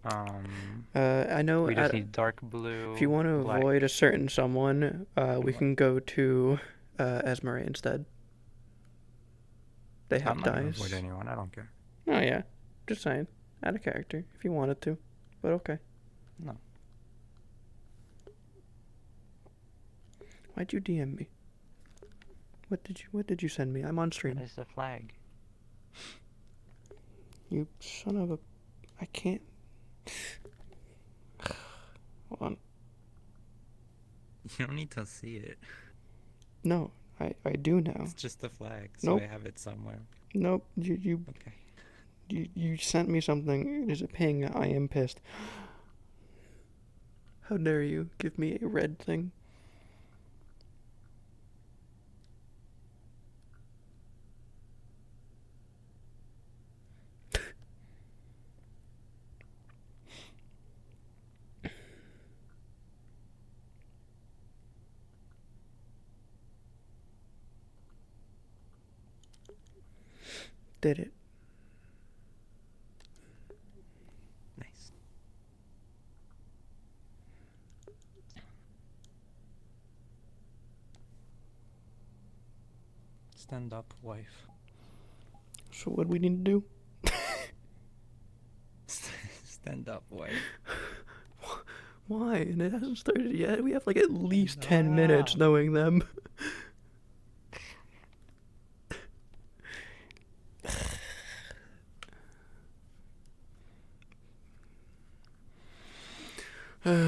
I know We just need dark if you blue, want to avoid black, a certain someone, and we white. can go to Esmeralda instead. They I'm have not gonna avoid dice. anyone. I don't care. Oh yeah, just saying. Add a character if you wanted to, but okay. No, Why'd you DM me? What did you send me? I'm on that stream. is the flag. You son of a I can't hold on. You don't need to see it. No, I do now. It's just the flag, so I Nope. have it somewhere. Nope. You you Okay. you, you sent me something. It is a ping. I am pissed. How dare you give me a red thing? Did it. Nice. Stand up, wife. So what do we need to do? Stand up, wife. Why? And it hasn't started yet. We have like at least Stand 10 minutes up. knowing them.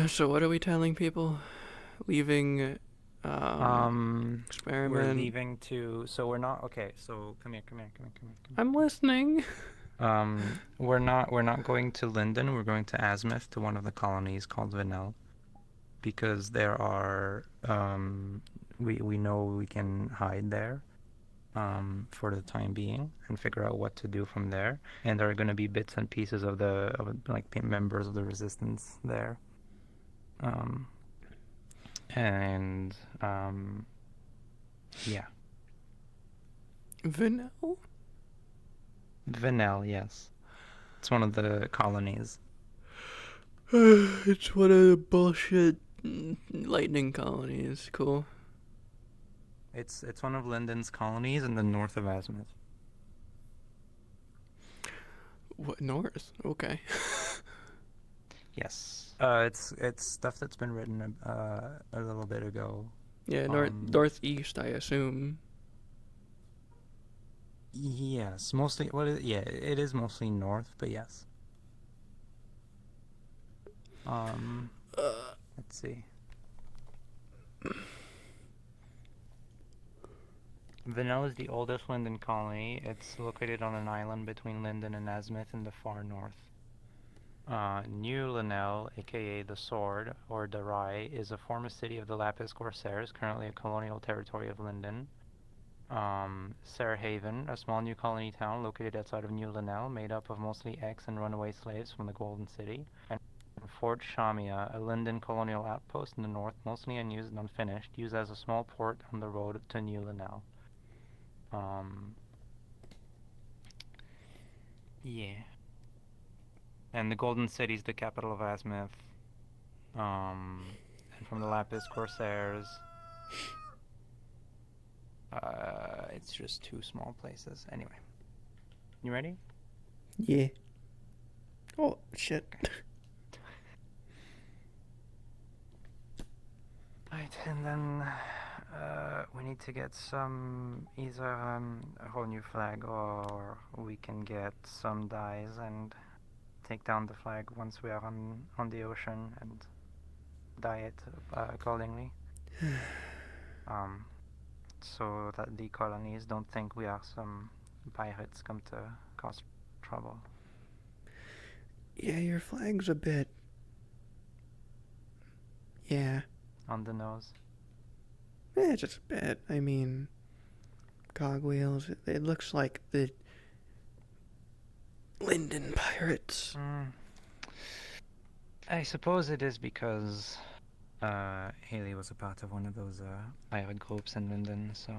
So what are we telling people? Leaving We're experiment. leaving to. So we're not okay. So come here, come here, come here, come here, come I'm here. listening. We're not going to Linden. We're going to Azimuth to one of the colonies called Vanel because there are we know we can hide there for the time being and figure out what to do from there. And there are going to be bits and pieces of like members of the resistance there. Um, and yeah, Vanille? Vanel, yes, it's one of the colonies. It's one of the bullshit lightning colonies. Cool. It's one of Linden's colonies in the north of Azimuth. What, north? Okay. Yes. It's stuff that's been written a little bit ago. Yeah, Um, northeast, I assume. yes, mostly. Well, yeah, it is mostly north, but yes. Um, let's see. Vanel is the oldest Linden colony. It's located on an island between Linden and Azimuth in the far north. New Linnell, aka the Sword, or Darai, is a former city of the Lapis Corsairs, currently a colonial territory of Linden. Haven, a small new colony town located outside of New Linnell, made up of mostly ex and runaway slaves from the Golden City. And Fort Shamia, a Linden colonial outpost in the north, mostly unused and unfinished, used as a small port on the road to New Linnell. Yeah. And the Golden City is the capital of Azimuth. And from the Lapis Corsairs. It's just two small places. Anyway, you ready? Yeah. Oh, shit. Right, and then we need to get some either a whole new flag or we can get some dyes and take down the flag once we are on the ocean and dye it accordingly. So that the colonies don't think we are some pirates come to cause trouble. Yeah, your flag's a bit. Yeah. On the nose. Just a bit. I mean, cogwheels. It looks like the Linden Pirates. I suppose it is because Haley was a part of one of those pirate groups in London, so.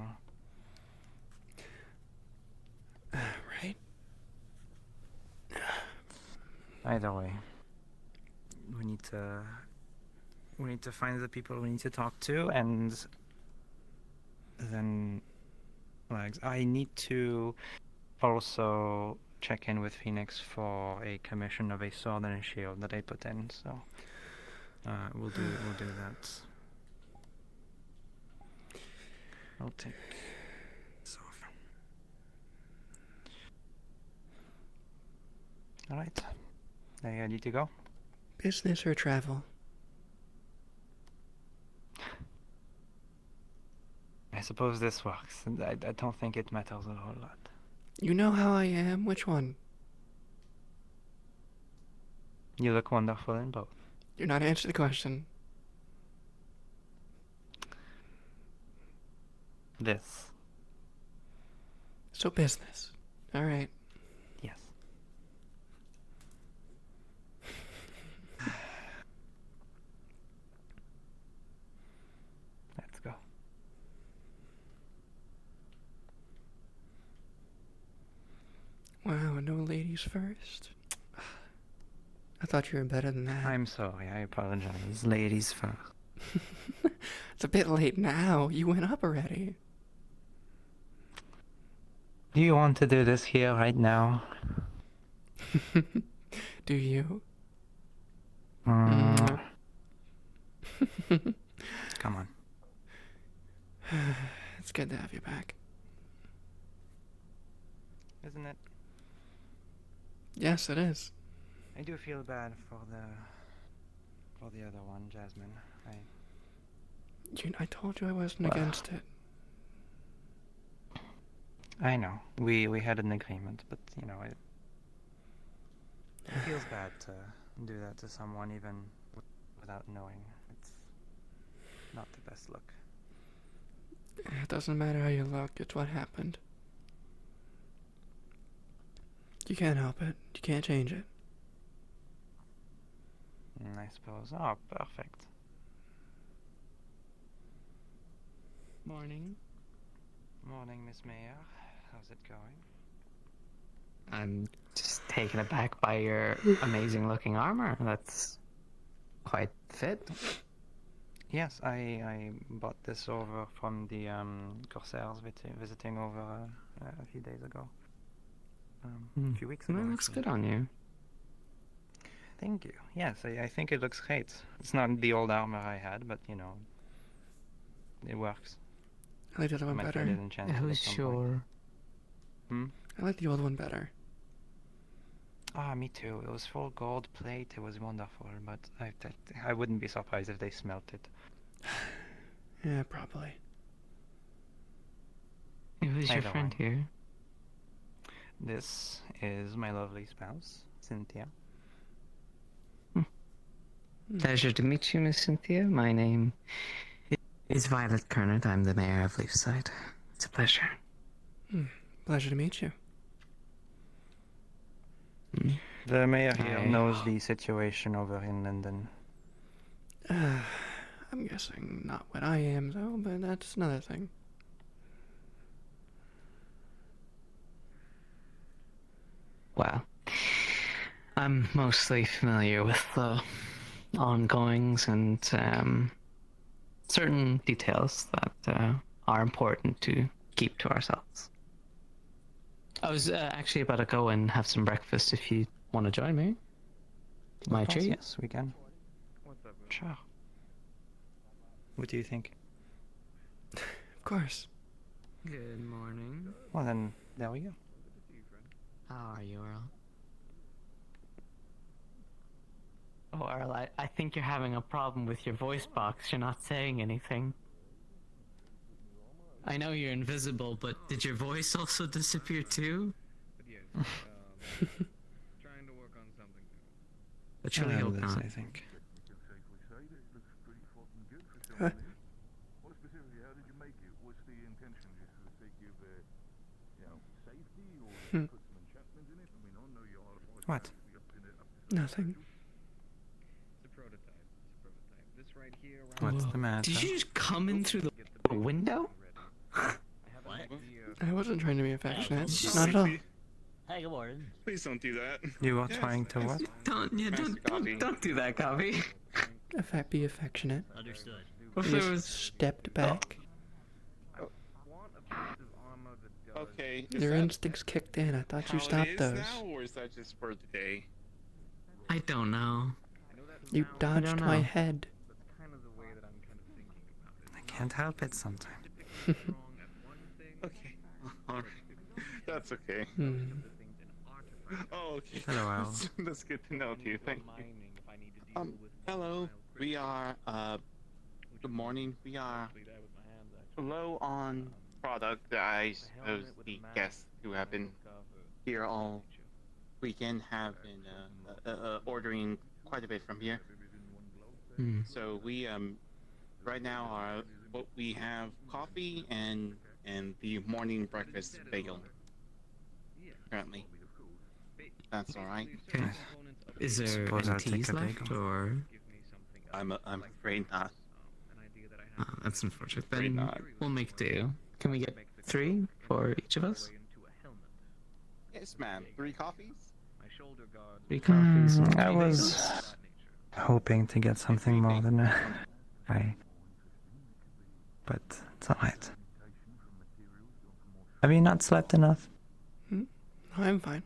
Right? Either way. we need to find the people we need to talk to, and then like I need to also check in with Phoenix for a commission of a sword and a shield that I put in. So we'll do that. I'll take this off. All right. Are you ready to go? Business or travel? I suppose this works. I don't think it matters a whole lot. You know how I am. Which one? You look wonderful in both. You're not answering the question. This. So business. All right. Yes. Let's go. Wow, no ladies first. I thought you were better than that. I'm sorry. I apologize. Ladies first. It's a bit late now. You went up already. Do you want to do this here right now? Do you? Come on. It's good to have you back. Isn't it? Yes, it is. I do feel bad for the other one, Jasmine. I told you I wasn't against it. I know. We had an agreement, but you know, it feels bad to do that to someone even without knowing. It's not the best look. It doesn't matter how you look, it's what happened. You can't help it. You can't change it. I suppose. Oh, perfect. Morning. Morning, Miss Mayor. How's it going? I'm just taken aback by your amazing looking armor. That's quite fit. Yes, I bought this over from the Corsairs visiting over a few days ago. A few weeks ago. That looks actually. good on you. Thank you. Yes, I think it looks great. It's not the old armor I had, but you know, it works. I like the other I one might better. put it in chance Oh, at some point. sure. I like the old one better. Ah, me too. It was full gold plate. It was wonderful, but I wouldn't be surprised if they smelt it. Yeah, probably. Who's your Either friend way. here? This is my lovely spouse, Cynthia. Pleasure to meet you, Miss Cynthia. My name is Violet Kernert. I'm the mayor of Leafside. It's a pleasure. Pleasure to meet you. The mayor here Hi. knows the situation over in London. I'm guessing not what I am, though, but that's another thing. Well, I'm mostly familiar with the ongoings and certain details that are important to keep to ourselves. I was actually about to go and have some breakfast if you want to join me. My Of course, treat. yes, we can. Sure. What do you think? Of course. Good morning. Well, then, there we go. How are you, Earl? Oh, Earl, I think you're having a problem with your voice box. You're not saying anything. I know you're invisible, but did your voice also disappear too? Trying to work on something new. I I'll truly hope handle this, not. I think. Huh? What specifically, how did you make it? What's the intention? Just for the sake of, safety, or put some enchantment in it? I mean, I know you're hard work. What? Nothing. It's a prototype. This right here. What's the matter? Did you just come in through the window? What? I wasn't trying to be affectionate. Not at all. Hey, good morning. Please don't do that. You are Yes, trying to yes. what? Don't do that, Coffee. Be affectionate. Understood. If He there just was stepped back. Want a piece of armor that does. Okay. Is Your that instincts kicked in. I thought you how stopped it is those. now, or is that just for today? I don't know. You dodged don't my know. head. That's kind of the way that I'm kind of thinking about it. I can't help it sometimes. Typically wrong at one thing, Okay. All right. That's okay. Hmm. the things in artifacts. Oh, okay. Hello, Al. That's good to know too. Thank you. Mining if I need to deal with Hello. wild We creatures, are. Good morning. We are actually there with my hands, actually. low on product that I The suppose helmet with the mask, guests who have been scarf, here all weekend have been ordering quite a bit from here. Hmm. So we right now are what we have coffee and the morning breakfast bagel currently. That's all right. Okay. Is there Suppose any I'll take teas a left, bagel. or? I'm afraid not. Oh, that's unfortunate. Afraid Then not. we'll make do. Can we get 3 for each of us? Yes, ma'am. 3 coffees. 3 coffees and 3 I was bagels? hoping to get something more than I. But it's alright. Have you not slept enough? I'm fine.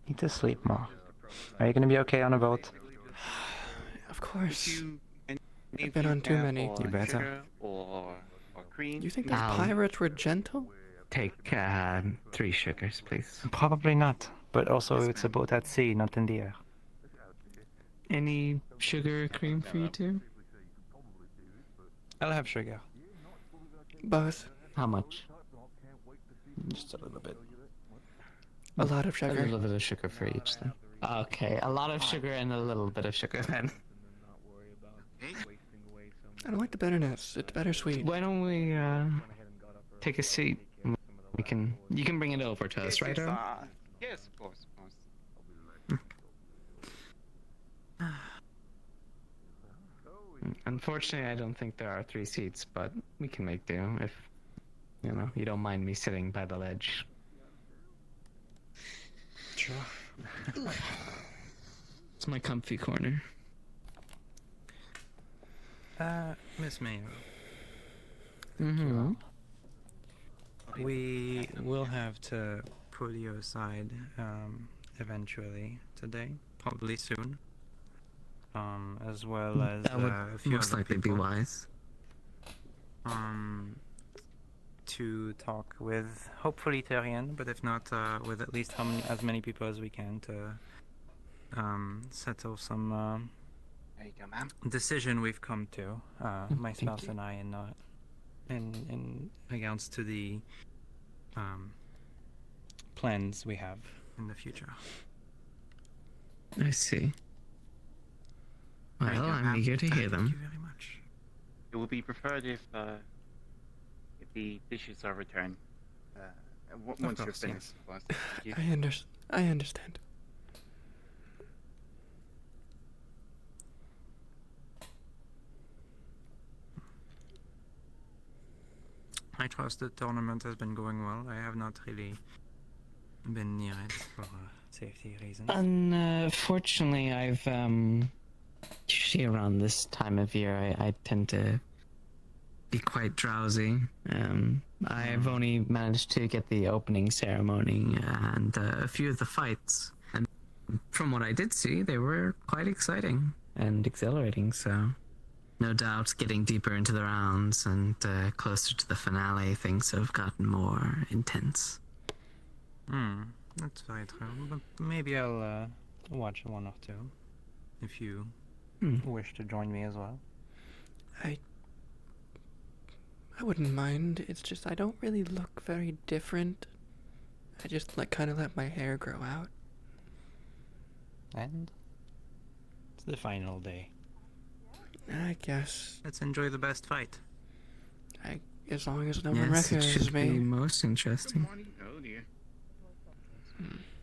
Need to sleep more. Are you gonna be okay on a boat? Of course. Any been of on you too have many. or You better. sugar or cream? You think those Ow. pirates were gentle? Take 3 sugars, please. Probably not. But also, Yes, it's a ma'am. boat at sea, not in the air. Any sugar cream for you too? I'll have sugar. Both. How much? Just a little bit. A lot of A sugar. little bit of sugar for each then. Okay, a lot of sugar and a little bit of sugar then. Okay. I don't like the bitterness. It's bittersweet. Why don't we take a seat? You can bring it over to us, right, Earl? Yes, of course, of course. Unfortunately, I don't think there are 3 seats, but we can make do if you don't mind me sitting by the ledge. Sure. It's my comfy corner. Miss Mayo, Mm-hmm. we will have to put you aside eventually today, probably soon. As well as That would a few most other likely be people. wise. To talk with hopefully Tyrion, but if not, with at least as many people as we can to settle some There you go, ma'am. decision we've come to, my Thank spouse you. and I, in regards to the plans we have in the future. I see. Very Well, good, I'm ma'am. eager to hear Thank them. you very much. It would be preferred if the dishes are returned. Once you're course, finished, of course. Thank you. I understand. I trust the tournament has been going well. I have not really been near it for safety reasons. Unfortunately, I've usually around this time of year, I tend to be quite drowsy. I've only managed to get the opening ceremony and a few of the fights, and from what I did see, they were quite exciting and exhilarating. So, no doubt, getting deeper into the rounds and closer to the finale, things have gotten more intense. That's very true. But maybe I'll watch one or two if you wish to join me as well. I wouldn't mind. It's just I don't really look very different. I just kind of let my hair grow out. And it's the final day. I guess. Let's enjoy the best fight. As long as no one Yes, it recognizes should be me. most Good interesting. morning. Oh dear.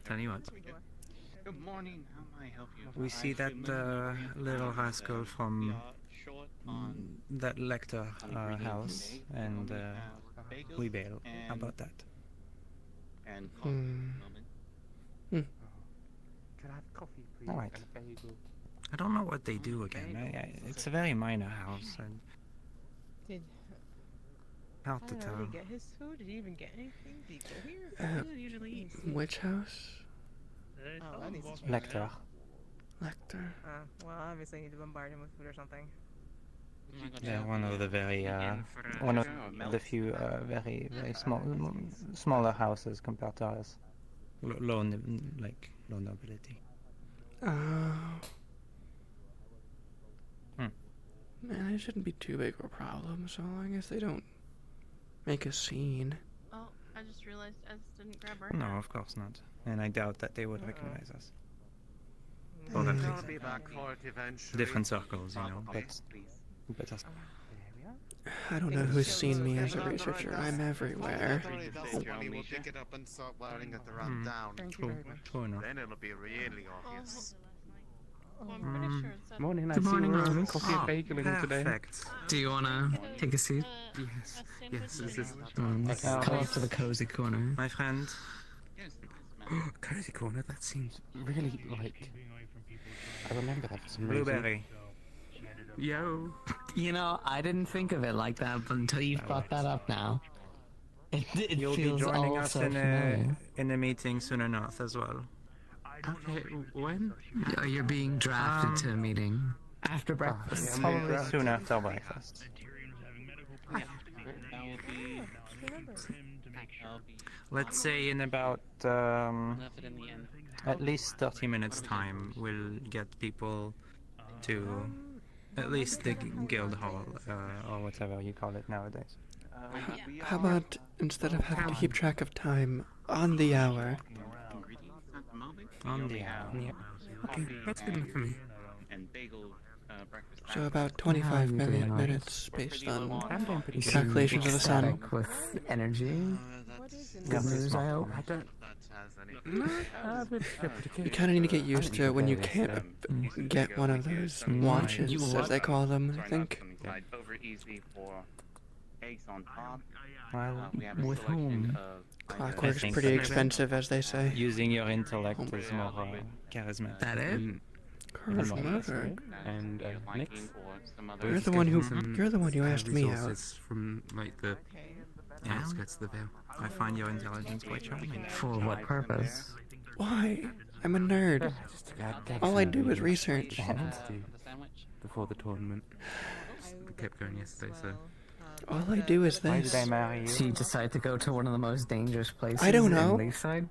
Tell you what, Good morning. How may I help you? we see that little rascal from that Lecter house, and we bail. How about that? and coffee at the moment. Can I have coffee, please? All right. And a bagel. I don't know what they do again. It's a very minor house. Did Hard I to don't know, tell. did he get his food? Did he even get anything? Did he go here? Uh, He usually eats. Which house? Oh, that needs to change. Lecter. Lecter. Well, obviously I need to bombard him with food or something. Yeah, one of the very one of the few very smaller houses compared to ours. Low nobility. Oh. Hmm. Man, it shouldn't be too big of a problem, so long as they don't make a scene. Oh, I just realized Ez didn't grab her. No, of course not. And I doubt that they would recognize us. Mm. Oh, that Mm. makes I'll be sense. back for it eventually. Different circles, you know. But I don't know who's seen me as a researcher. I'm everywhere. That's when we'll pick it up and start wearing it around town. Thank you very much. True enough. Then it'll be really Oh, obvious. well, I'm pretty sure it's at Morning, Good morning, Wardens. coffee and bageling today. Perfect. Do you wanna take a seat? Yes. Yes, this is Let's come up to the cozy corner. My friend. Yes, ma'am. cozy corner. That seems really like. I remember that for some reason. Blueberry. Yo. You know, I didn't think of it like that, but until you've brought that up now, it You'll be feels joining all us so in familiar. a meeting soon enough as well. Okay, when? You're being drafted to a meeting after breakfast. Probably soon after breakfast. That will be. Let's say in about Left it in the end. at least 30 minutes time, we'll get people to at least the guild hall or whatever you call it nowadays. How about, instead of having to keep track of time, on the hour? Ingredients at the moment. On we the have hour. Yeah. Okay, that's good enough for me. and bagel breakfast. So about 25 you doing, Alex? minutes based on I'm doing pretty good. calculations of the sun. Ecstatic with energy. What is in Good this? news, I hope. I don't. You kind of need to get used to it when you can't get one of those watches, You as what? they call them, I Sorry, think. not something side. Over easy for eggs on top. Well, We have a With selection whom? of Clockwork's think pretty so. expensive, as they say. using your intellect is more charismatic. That it? Charismatic. And Nick. You're the one who asked me out. From like the Okay. outskirts of the Vale. I find your intelligence quite charming. For what purpose? Why? I'm a nerd. All I do is research. The sandwich. Before the tournament. We kept going yesterday, so. All I do is Why did this. I marry So you you? decide to go to one of the most dangerous places I don't know. in Leafside?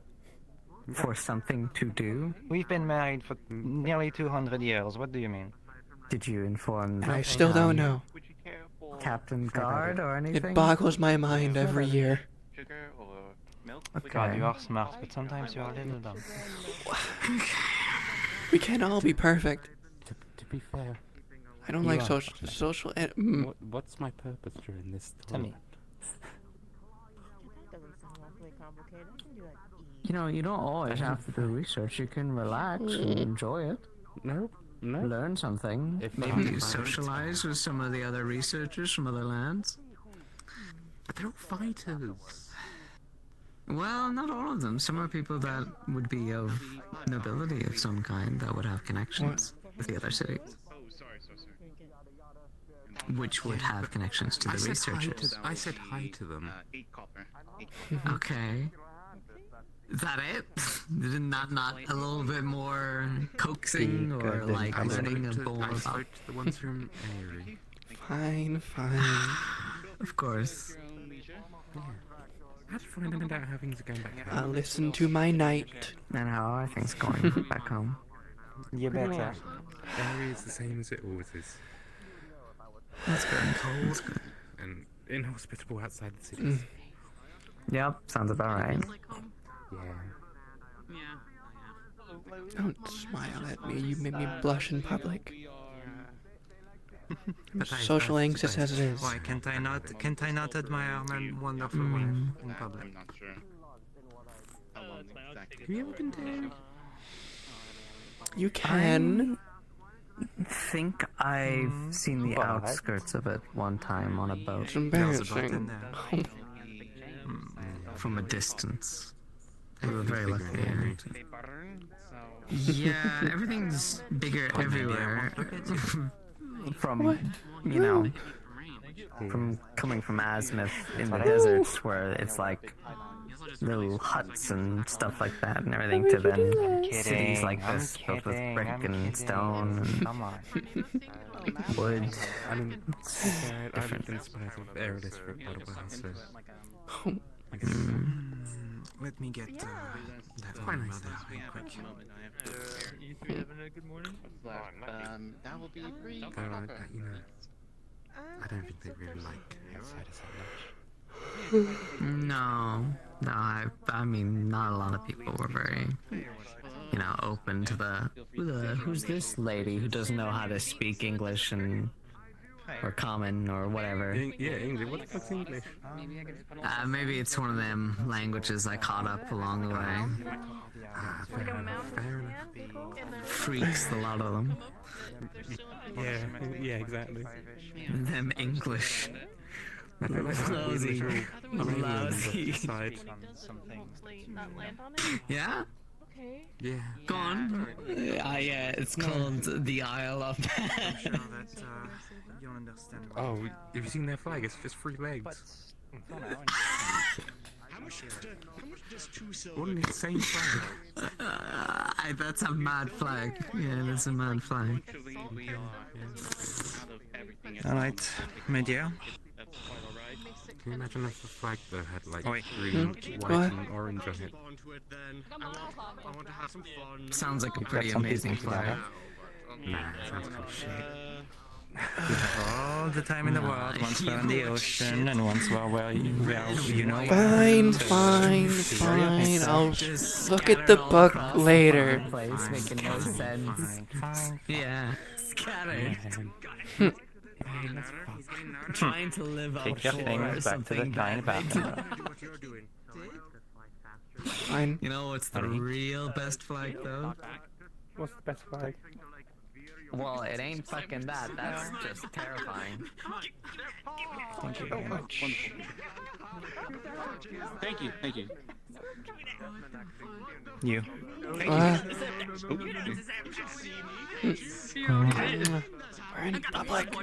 For something to do? We've been married for nearly 200 years. What do you mean? Did you inform And I still don't know. Would you care for Captain Guard or anything? It boggles my mind every year. sugar or milk? Okay. God, you are smart, but sometimes you are a little dumb. We can't all be perfect. To be fair, I don't You like are. social. what's my purpose during this Tell me. tournament? That doesn't sound awfully complicated. I can do that easy. You know, you don't always have to do research. You can relax and enjoy it. No. Learn something. If Maybe I'm you right. socialize with some of the other researchers from other lands. But they're all fighters. Well, not all of them. Some are people that would be of nobility of some kind that would have connections with the other cities, which would have connections to the researchers. I said hi to them. 8 copper. Okay. Is that it? Not a little bit more coaxing Speak, or then like come learning a I bowl of... spoke to the ones from Airy. Fine, fine. Of course. How did you find out how things are going back I'll home? listen to my knight. And how are things going back home? You better. Airy is the same as it always is. That's good. That's good. And inhospitable outside the cities. Yep, sounds about right. Like home. Yeah. Yeah. Don't smile at me. You made me blush in public. I'm But I- social I anxious suppose- as it is. Why can't I not admire my wonderful wife in public? I'm not sure. How long exactly. Have you ever been to You can. Think I've seen the Well, I- outskirts of it one time on a boat It's Beelzebub in embarrassing. there. from a distance. We were very lucky. Yeah. They burn, so. Yeah, everything's bigger everywhere. From, What? you know, Yeah. from coming from Azimuth in the deserts where it's like little huts and stuff like that and everything to then cities like this built with brick and stone and Come on. wood. I mean, I Different. lived in Spice of Airless for quite a while, so I guess Let me get that quite one nice mother there. real quick. You three having a good morning? That will be pretty Though you know, I don't think they really like outsiders that much. No, I mean, not a lot of people were very, you know, open to who's this lady who doesn't know how to speak English and or common or whatever. Yeah, English. What the fuck's English? Maybe it's one of them languages I caught up along the way. Fair enough. Freaks, a lot of them. Yeah, exactly. Them English. I feel like Lousy. Lousy. Side. Not land on it? Yeah? Okay. Yeah. Go on. Yeah, it's called the Isle of I'm sure that you'll understand. Oh, have you seen their flag? It's just 3 legs. Wouldn't it same flag? That's a mad flag. Yeah, that's a mad flag. Alright, media. Can you imagine if the flag though had like Oi. green, What? white, and orange on it? Sounds like a pretty some amazing people flag. Nah, sounds kind of shit. We have all the time in the world. Once we're in the ocean, and once we're where you know. Fine, fine, fine. I'll look at the book later. Place making no sense. Fine. Yeah, scattered. Man, that's fucked. Trying to live Take your offshore or things back to the something tiny bad. bathroom. Fine. You know what's the Ready? real best flag though? What's the best flag? Well, it ain't fucking that. That's just terrifying. Thank you very much. Thank you. You. We're in public.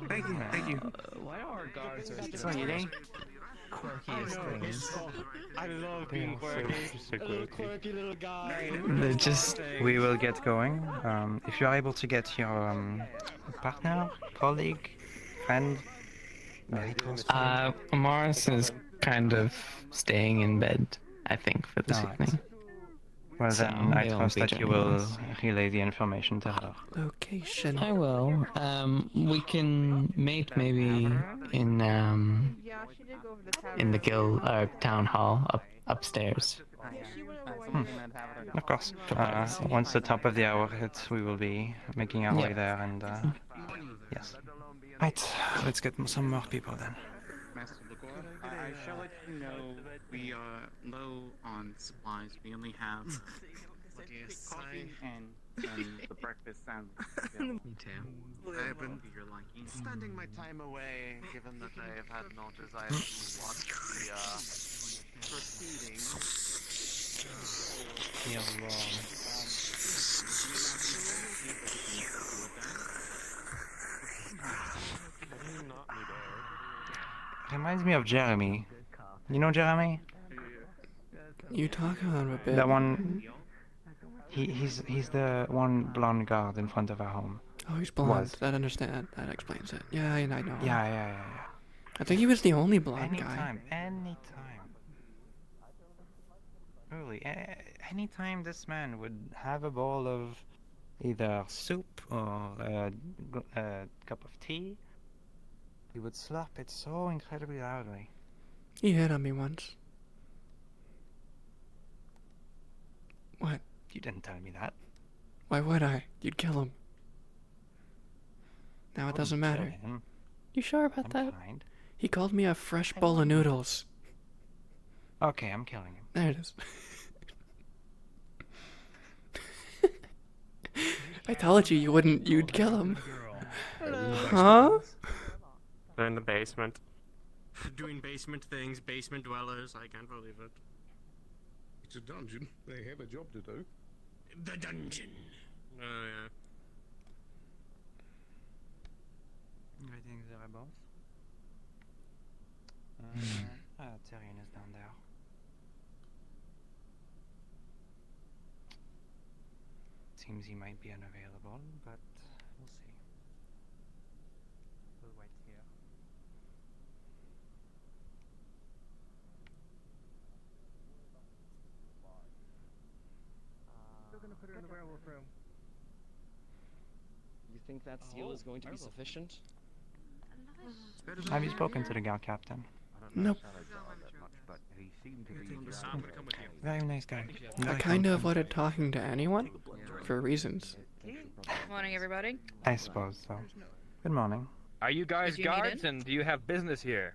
Thank you. Why are our guards So eating? quirkiest things? I love being quirky. So quirky. Little guy. They're just. We will get going. If you are able to get your partner, colleague, friend, very close. Morris is kind of staying in bed, I think, for this Alright. evening. Well So, then, I they won't trust be that you joining will us. relay the information to her. Location. I will. We can mate maybe in Yeah, she did go over the tavern. in the guild town hall upstairs. She went over why Of course. Once the top of the hour hits, we will be making our way Yeah. there, and yes. Right, let's get some more people then. Master Lagor, I shall let you know we are low on supplies. We only have coffee and the breakfast sandwich. Me too. I've been to your liking. Spending my time away, given that I have had no desire to watch the proceedings. Reminds me of Jeremy. You know Jeremy? You talk about him a bit. That one. He's the one blonde guard in front of our home. Oh, he's blonde. Was. That understand. That explains it. Yeah, I know. Yeah. I think he was the only blonde guy. Anytime. Really, anytime this man would have a bowl of either soup or a cup of tea, he would slurp it so incredibly loudly. He hit on me once. What? You didn't tell me that. Why would I? You'd kill him. Now it doesn't Kill matter. him. You sure about I'm that? kind. He called me a fresh bowl of noodles. Okay, I'm killing him. There it is. I told you wouldn't. You'd kill him. Huh? They're in the basement. Doing basement things, basement dwellers. I can't believe it. It's a dungeon. They have a job to do. The dungeon. Oh yeah. Greetings, boss. Tyrion is down there. Seems he might be unavailable, but we'll see. We'll wait here. Still gonna put her in the werewolf room. You think that seal is going to be sufficient? Have you spoken to the guard captain? Nope. Very nice guy. I Very kind of helpful. avoided talking to anyone for reasons. Morning, everybody. I suppose so. Good morning. Are you guys Did you need guards, in? and do you have business here?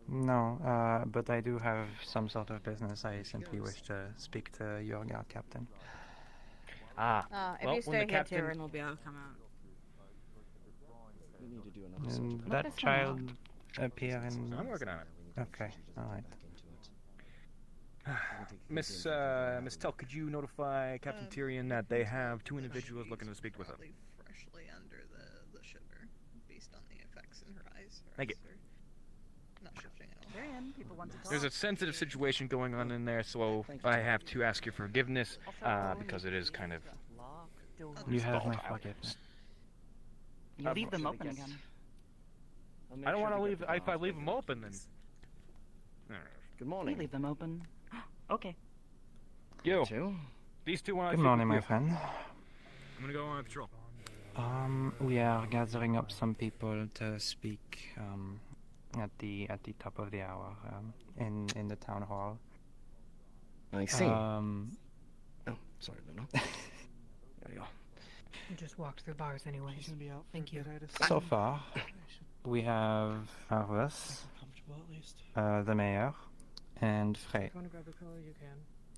No, but I do have some sort of business. I simply wish to speak to your guard captain. Ah, If well, you when the stay here, captain... Tyrion will be able to come out. We need to do another And search. that child appear in... I'm working on it. Okay, alright. Miss Tell, could you notify Captain Tyrion that they have 2 individuals looking to speak with him? Freshly under the sugar, based on the effects in her eyes. Thank you. Not shifting at all. Tyrion, people want to talk. There's a sensitive situation going on in there, so I have to ask your forgiveness, because it is kind of... You have my volatile. forgiveness. You leave them open again. I don't want to leave... If I leave them open, then... Good morning. We leave them open. Okay. You. Two. These 2 want to Good speak morning, with my you. friend. I'm gonna go on patrol. We are gathering up some people to speak at the top of the hour in the town hall. I see. Oh, sorry, Luna. There you go. We just walked through bars anyway. She's gonna be out. Thank you. So far, we have Arvus, Comfortable at least. the mayor, and Frey, If you wanna grab a pillow, you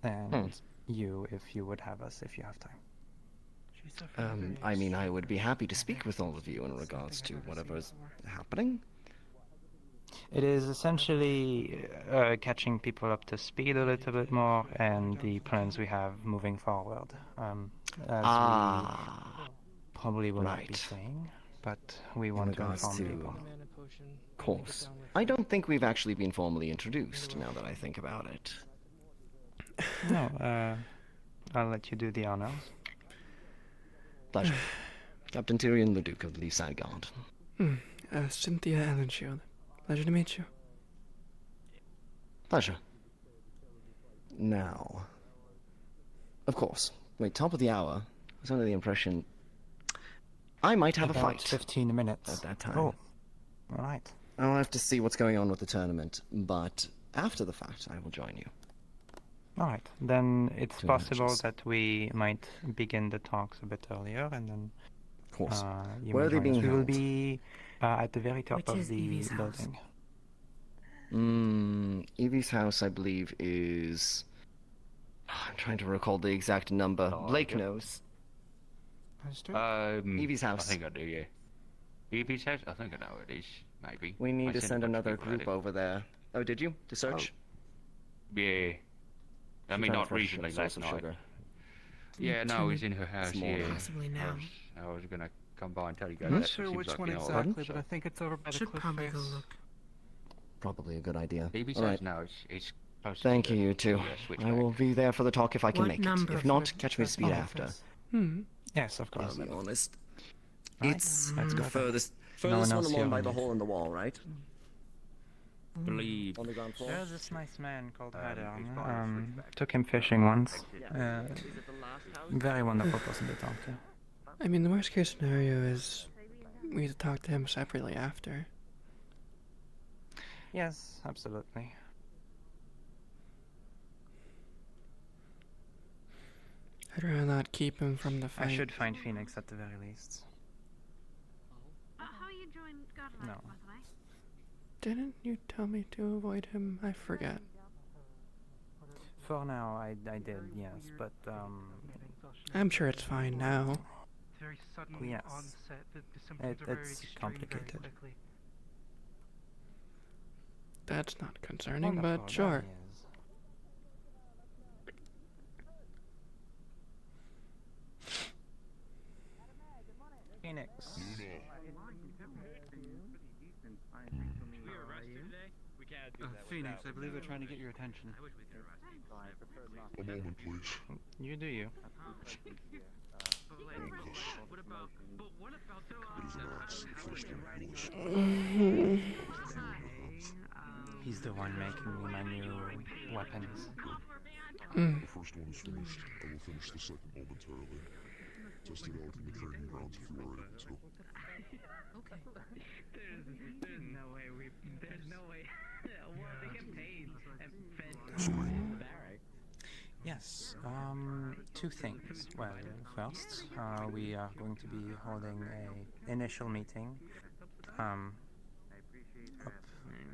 can. and you, if you would have us, if you have time. She's suffering I mean, I would be happy to speak with all of you in regards to whatever's happening. It is essentially catching people up to speed a little bit more, and the plans we have moving forward. As we probably will not be right. saying, but we want to regards inform to- people. Of course. I don't think we've actually been formally introduced, now that I think about it. No, I'll let you do the honors. Pleasure. Captain Tyrion, the Duke of the Side Guard. Cynthia Ellenshield. Pleasure to meet you. Pleasure. Now, of course, wait, top of the hour. I was under the impression I might have a About fight 15 minutes. at that time. Oh, all right. I'll have to see what's going on with the tournament, but after the fact, I will join you. All right. Then it's Two possible matches. that we might begin the talks a bit earlier, and then Of course. you Where may are they join us. being We will held? be at the very top Which of is the Evie's house? building. Evie's house, I believe, is... I'm trying to recall the exact number. Blake knows. Evie's house. I think I do, yeah. Evie's house? I think I know it is, maybe. We need I to sent send a bunch of another people at group it. over there. Oh, did you? To search? Yeah. I mean, Trying to not fresh recently, source last of night. sugar. Yeah, no, it's in her house, Small. yeah. Possibly now. I was gonna come by and tell you guys I'm that. not sure Seems which like, one you know, exactly, so- but I think it's over by the Should cliff probably face. go look. Probably a good idea. Evie's All house? right. No, it's close to Thank the- you, you two. the, switchback. I will be there for the talk if I can What make it. number If for not, the catch me at speed after. office? Yes, of course. I'll be honest. Right, It's let's the go then. furthest No one one else along here by on the it. hole in the wall, right? Believe. On the ground floor. There's this nice man called it's Hadern. probably a switchback. Took him fishing once. Is it the last house? Very wonderful person to talk to. I mean, the worst case scenario is we need to talk to him separately after. Yes, absolutely. I'd rather not keep him from the fight. I should find Phoenix at the very least. How you joined Godlight, No. by the way? Didn't you tell me to avoid him? I forget. For now, I did, yes, but I'm sure it's fine now. Very sudden Yes. onset. The symptoms are very it's extreme complicated. very quickly. That's not concerning, Wonderful, but sure. there he is. Phoenix. Phoenix, I believe they're trying to get your attention. A moment, please. You do you. He's the one making me my new weapons. The first one is finished. I will finish the second momentarily. Test it out in the training grounds if you are able to. There's no way there's no way. Well, they get paid and fed Sorry. Yes, two things. Well, first, we are going to be holding a initial meeting up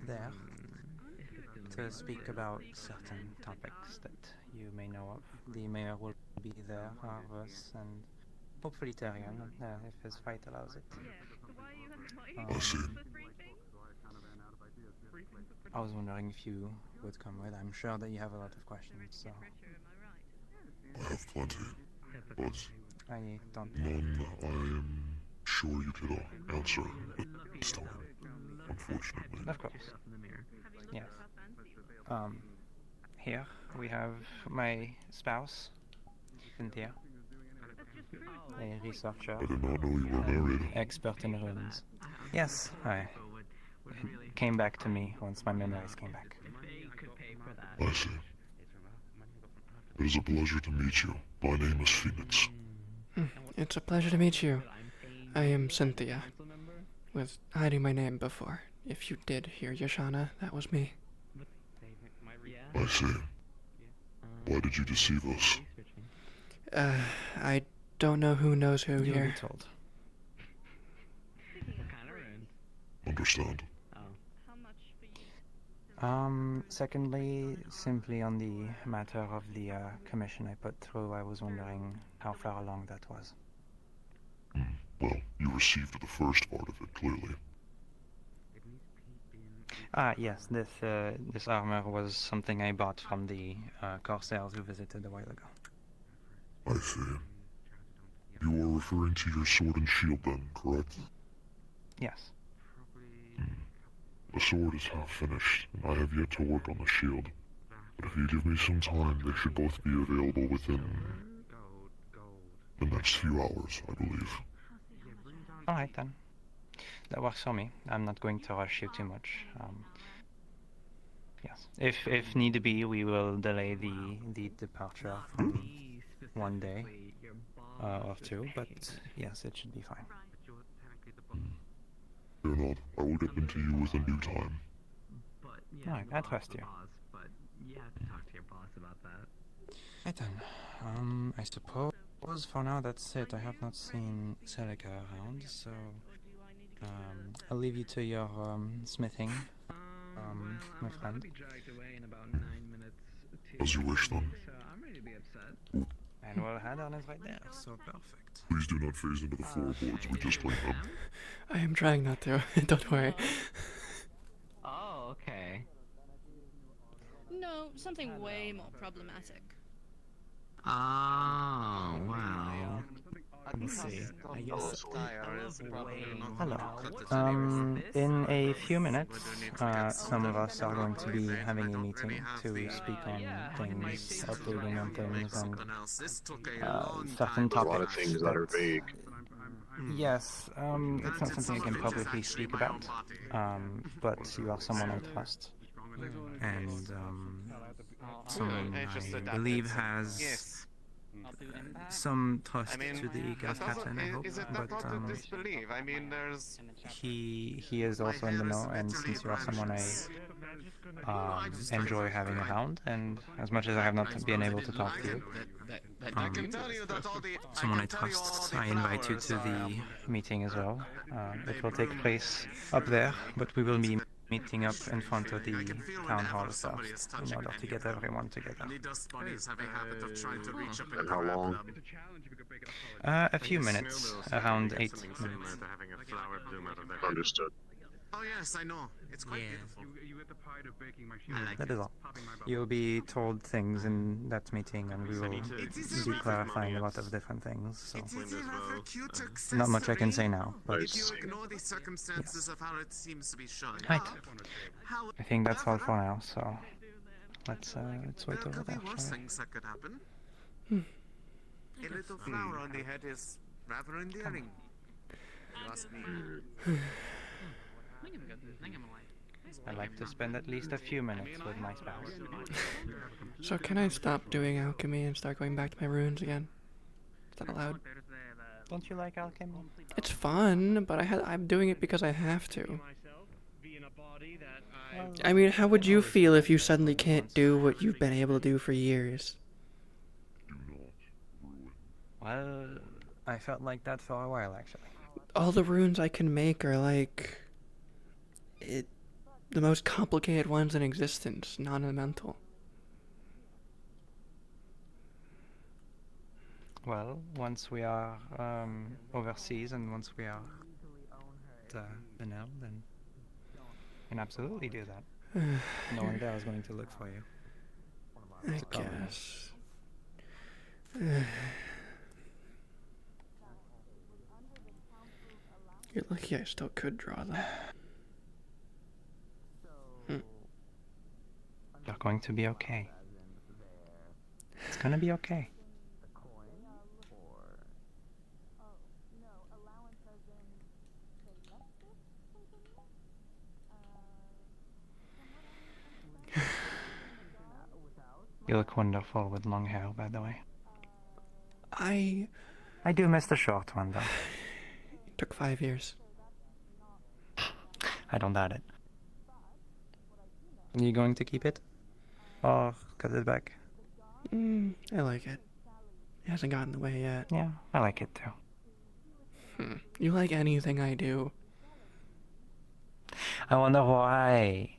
there to speak about certain topics that you may know of. The mayor will be there, Harvus, and hopefully Tyrion, if his fight allows it. I see. I was wondering if you would come with. I'm sure that you have a lot of questions, so... I have plenty, but I don't... none I am sure you could answer at this time, unfortunately. Of course. Yes. Here we have my spouse, Cynthia, a researcher, I did not know you were married. expert in runes. Yes, it came back to me once my memories came back. I see. It is a pleasure to meet you. My name is Phoenix. It's a pleasure to meet you. I am Cynthia. Was hiding my name before. If you did hear Yashana, that was me. I see. Why did you deceive us? I don't know who knows who You'll here. be told. Understand. Secondly, simply on the matter of the commission I put through, I was wondering how far along that was. Well, you received the first part of it, clearly. Yes, this armor was something I bought from the Corsairs who visited a while ago. I see. You are referring to your sword and shield then, correct? Yes. The sword is half finished, and I have yet to work on the shield. But if you give me some time, they should both be available within the next few hours, I believe. Alright then. That works for me. I'm not going to rush you too much. Yes. If need be, we will delay the departure from one day or two, but yes, it should be fine. Fear not, I will get them to you within due time. Alright, I trust you. But you have to talk to your boss about that. Right then. I suppose for now that's it. I have not seen Celica around, so I'll leave you to your smithing, my friend. As you wish then. And we'll head on is right there, so perfect. Please do not phase into the floorboards, we just played them. I am trying not to. Don't worry. Oh, okay. No, something way more problematic. Oh, wow. Let's see. I guess. Hello. In a few minutes, some of us are going to be having a meeting to speak on things, updating on things, and certain topics. A lot of things that are vague. Yes, it's not something I can publicly speak about, but you are someone I trust, and someone I believe has some trust to the Girl Captain, I hope, but disbelief. I mean, there's... he is also in the know, and since you are someone I enjoy having around, and as much as I have not been able to talk to you, someone I trust, I invite you to the meeting as well. It will take place up there, but we will be meeting up in front of the town hall first in order to get everyone together. And how long? A few minutes, around 8 minutes. Understood. Oh yes, I know. It's quite beautiful. You get the pride of breaking my shield. I like That it. is all. You'll be told things in that meeting, and we will be clarifying a lot of different things. So It is a rather cute accessory. not much I can say now. But If you ignore the circumstances of how it seems to be shown Right. up, I think that's all for now. So let's wait there over could be there. worse shall we? things that could happen. Hmm. A little flower on the head is rather endearing. You ask me. I like to spend at least a few minutes with my spouse. So can I stop doing alchemy and start going back to my runes again? Is that allowed? Don't you like alchemy? It's fun, but I'm doing it because I have to. I mean, how would you feel if you suddenly can't do what you've been able to do for years? Well, I felt like that for a while, actually. All the runes I can make are like... the most complicated ones in existence, non-elemental. Well, once we are overseas and once we are at Benel, then you can absolutely do that. No one there is going to look for you. I It's a common. guess. You're lucky I still could draw them. You're going to be okay. It's gonna be okay. You look wonderful with long hair, by the way. I do miss the short one, though. It took 5 years. I don't doubt it. Are you going to keep it? Or cut it back? I like it. It hasn't gotten in the way yet. Yeah, I like it too. You like anything I do. I wonder why.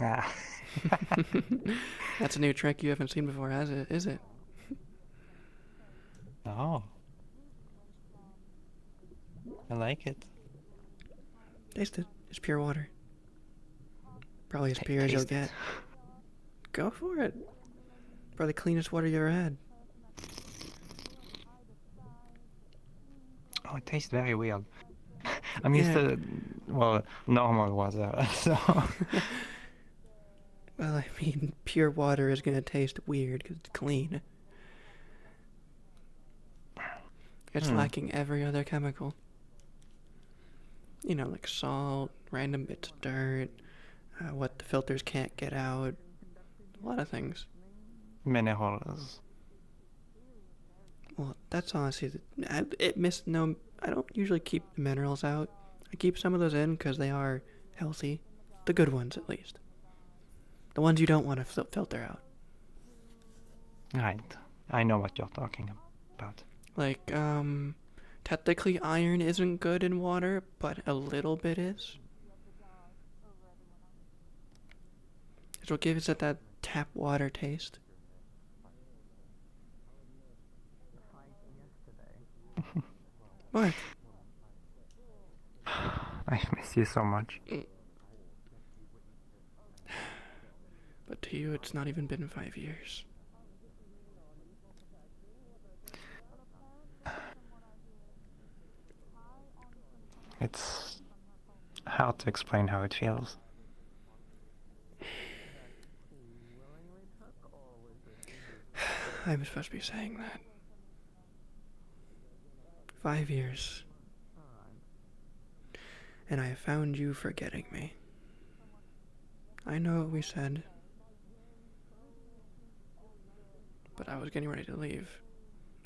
Ah. That's a new trick you haven't seen before, is it? Oh. I like it. Taste it. It's pure water. Probably as pure as you'll Taste it. get. Go for it. Probably the cleanest water you ever had. Oh, it tastes very weird. I'm used to, well, normal water, so... Well, I mean, pure water is gonna taste weird because it's clean. It's lacking every other chemical. You know, like salt, random bits of dirt, what the filters can't get out. A lot of things. Minerals. Well, that's honestly... I don't usually keep the minerals out. I keep some of those in because they are healthy. The good ones, at least. The ones you don't want to filter out. Right. I know what you're talking about. Like, technically iron isn't good in water, but a little bit is. It's what gives it that tap water taste. What? I miss you so much. But to you, it's not even been 5 years. It's hard to explain how it feels. I'm supposed to be saying that. 5 years. And I have found you forgetting me. I know what we said. But I was getting ready to leave.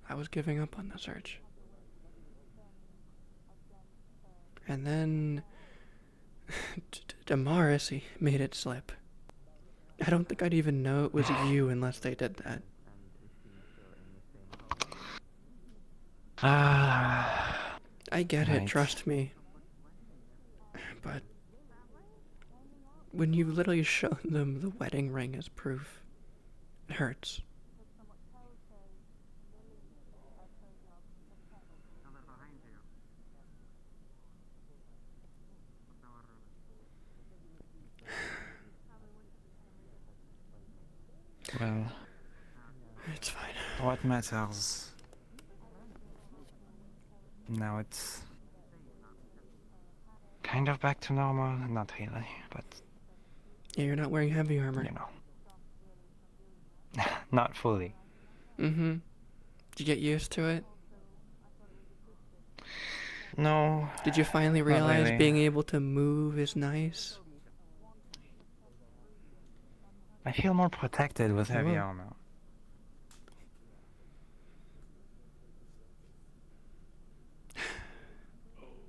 I was giving up on the search. And then... Damaris, he made it slip. I don't think I'd even know it was you unless they did that. I get it, trust me. But when you've literally shown them the wedding ring as proof, it hurts. Well, It's fine. what matters? Now it's kind of back to normal. Not really, but Yeah, you're not wearing heavy armor. you know, not fully. Mm-hmm. Did you get used to it? No. Did you finally not realize really. being able to move is nice? I feel more protected with heavy Oh. armor.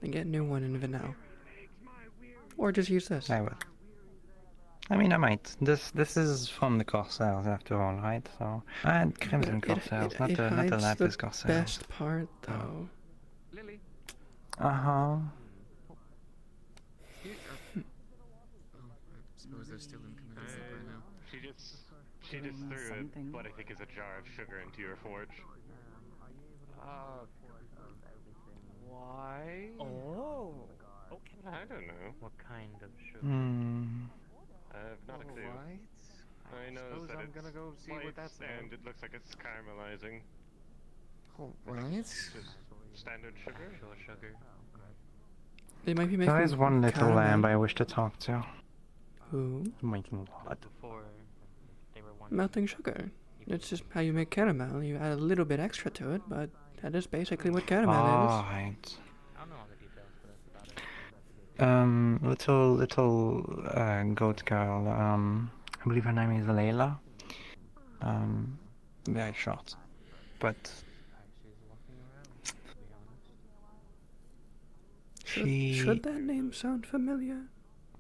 Then get a new one in Vanel. Or just use this. I will. I mean, I might. This is from the Corsairs after all, right? So I had Crimson Corsairs, not the hides Lapis the Corsairs. best part, though. Lily. Uh-huh. Suppose they're still in community right now. She just threw what I think is a jar of sugar into your forge. Why? Oh. Okay. I don't know. What kind of sugar? I have not a clue. Alright. I know suppose that I'm it's gonna go see what white that's and about. it looks like it's caramelizing. Alright. Just standard sugar. Pure sugar. They might be making There is one little caramel. lamb I wish to talk to. Who? Making what? Before they were one. Melting sugar. It's just how you make caramel. You add a little bit extra to it, but that is basically what caramel is. Right. I don't know all the details, but that's about it. Little goat girl. I believe her name is Layla. Very short, but Should that name sound familiar?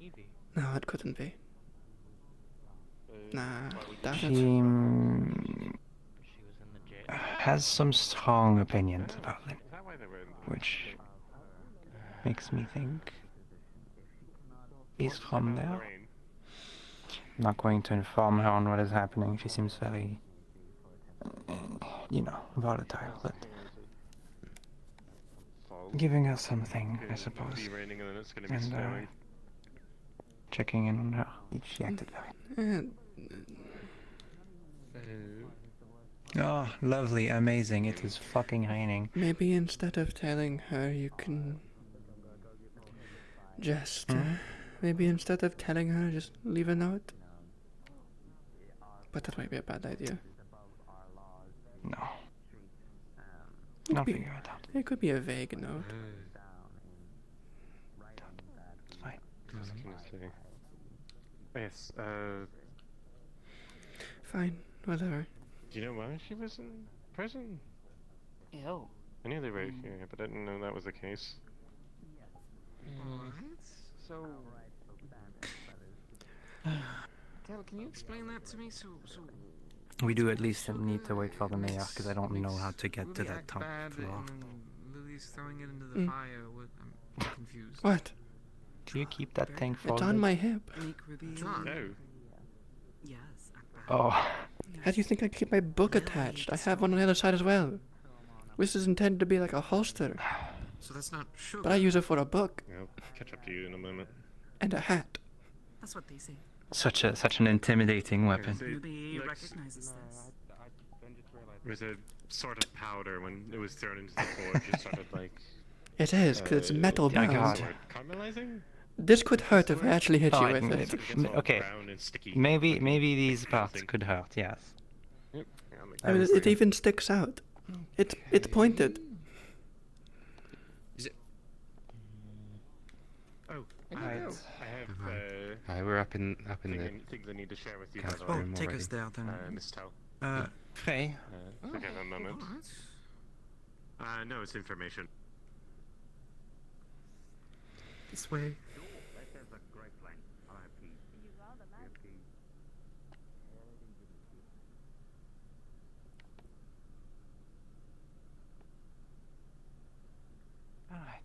Easy. No, it couldn't be. Nah, doubt she it. She was in the jail. has some strong opinions about it, Is that why they were in which makes me think he's from there. Lorraine? I'm not going to inform her on what is happening. She seems very, volatile, but giving her something, I suppose. Be raining and then it's gonna be And snowing. checking in on her. She acted very. Oh, lovely, amazing. It is fucking raining. Maybe instead of telling her, you can just. Maybe instead of telling her, just leave a note. But that might be a bad idea. No. It I'll could be- figure it out. It could be a vague note. It's fine. I was gonna say. Yes, Fine, whatever. do you know why she was in prison? Ew. I knew they were here, but I didn't know that was the case. So. Tel, can you explain that to me? So. We do at least need to wait for the mayor, because I don't know how to get to Lily that act top bad floor. And then Lily's throwing it into the fire. I'm confused. What? Do you keep that thing It's folded? on my hip. John. No. Yes. Oh. How do you think I keep my book attached? I have one on the other side as well. This is intended to be like a holster, So that's not sugar. but I use it for a book I'll catch up to you in a moment. and a hat. That's what they say. Such an intimidating weapon. Ruby Like, recognizes this. It was a sort of powder when it was thrown into the forge. It started like. It is, because it's metal my bound. God. Caramelizing? This could hurt if I actually hit you Oh, with it- it. okay. Brown and sticky. Maybe these parts could hurt. Yes. Yep. Yeah, I'll make I mean, that it for you. even sticks out. It's pointed. Is it? Oh, Right. I have Hi, we're up in things I need to share with you. Cast by the way. room Take already. us there then. Miss Tao. Frey. If you have a moment. No, it's information. This way. Alright.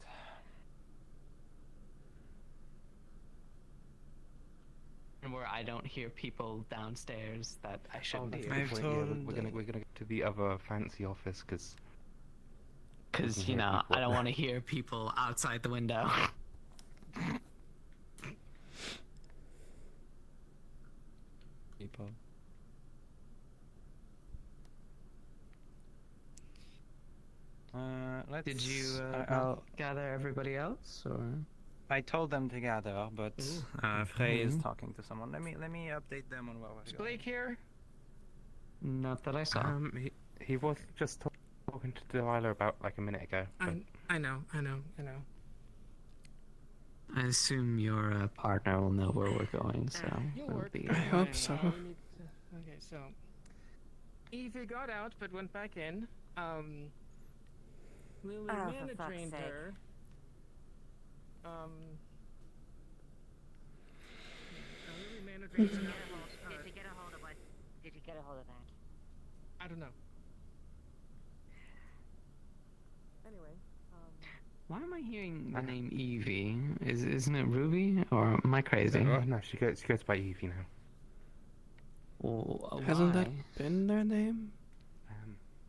Where I don't hear people downstairs that I shouldn't yeah, hear. we're gonna go to the other fancy office because Because, you know, I don't want to hear people outside the window. people. Did you I'll- gather everybody else, or? I told them to gather, but Ooh, Frey is okay. talking to someone. Let me update them on where we're Is going. Blake here? Not that I saw. He was just talking to Delilah about like a minute ago. But... I know. I assume your partner will know where we're going, so You'll it'll work. be. I hope so. Okay, so Evie got out but went back in. Lily Oh, for mana fuck's drained sake. her. Lily mana drained her. Did you get a hold of what? Did you get a hold of that? I don't know. Anyway, Why am I hearing the name Evie? Isn't it Ruby, or am I crazy? No, she goes by Evie now. Well, Hasn't why? that been their name?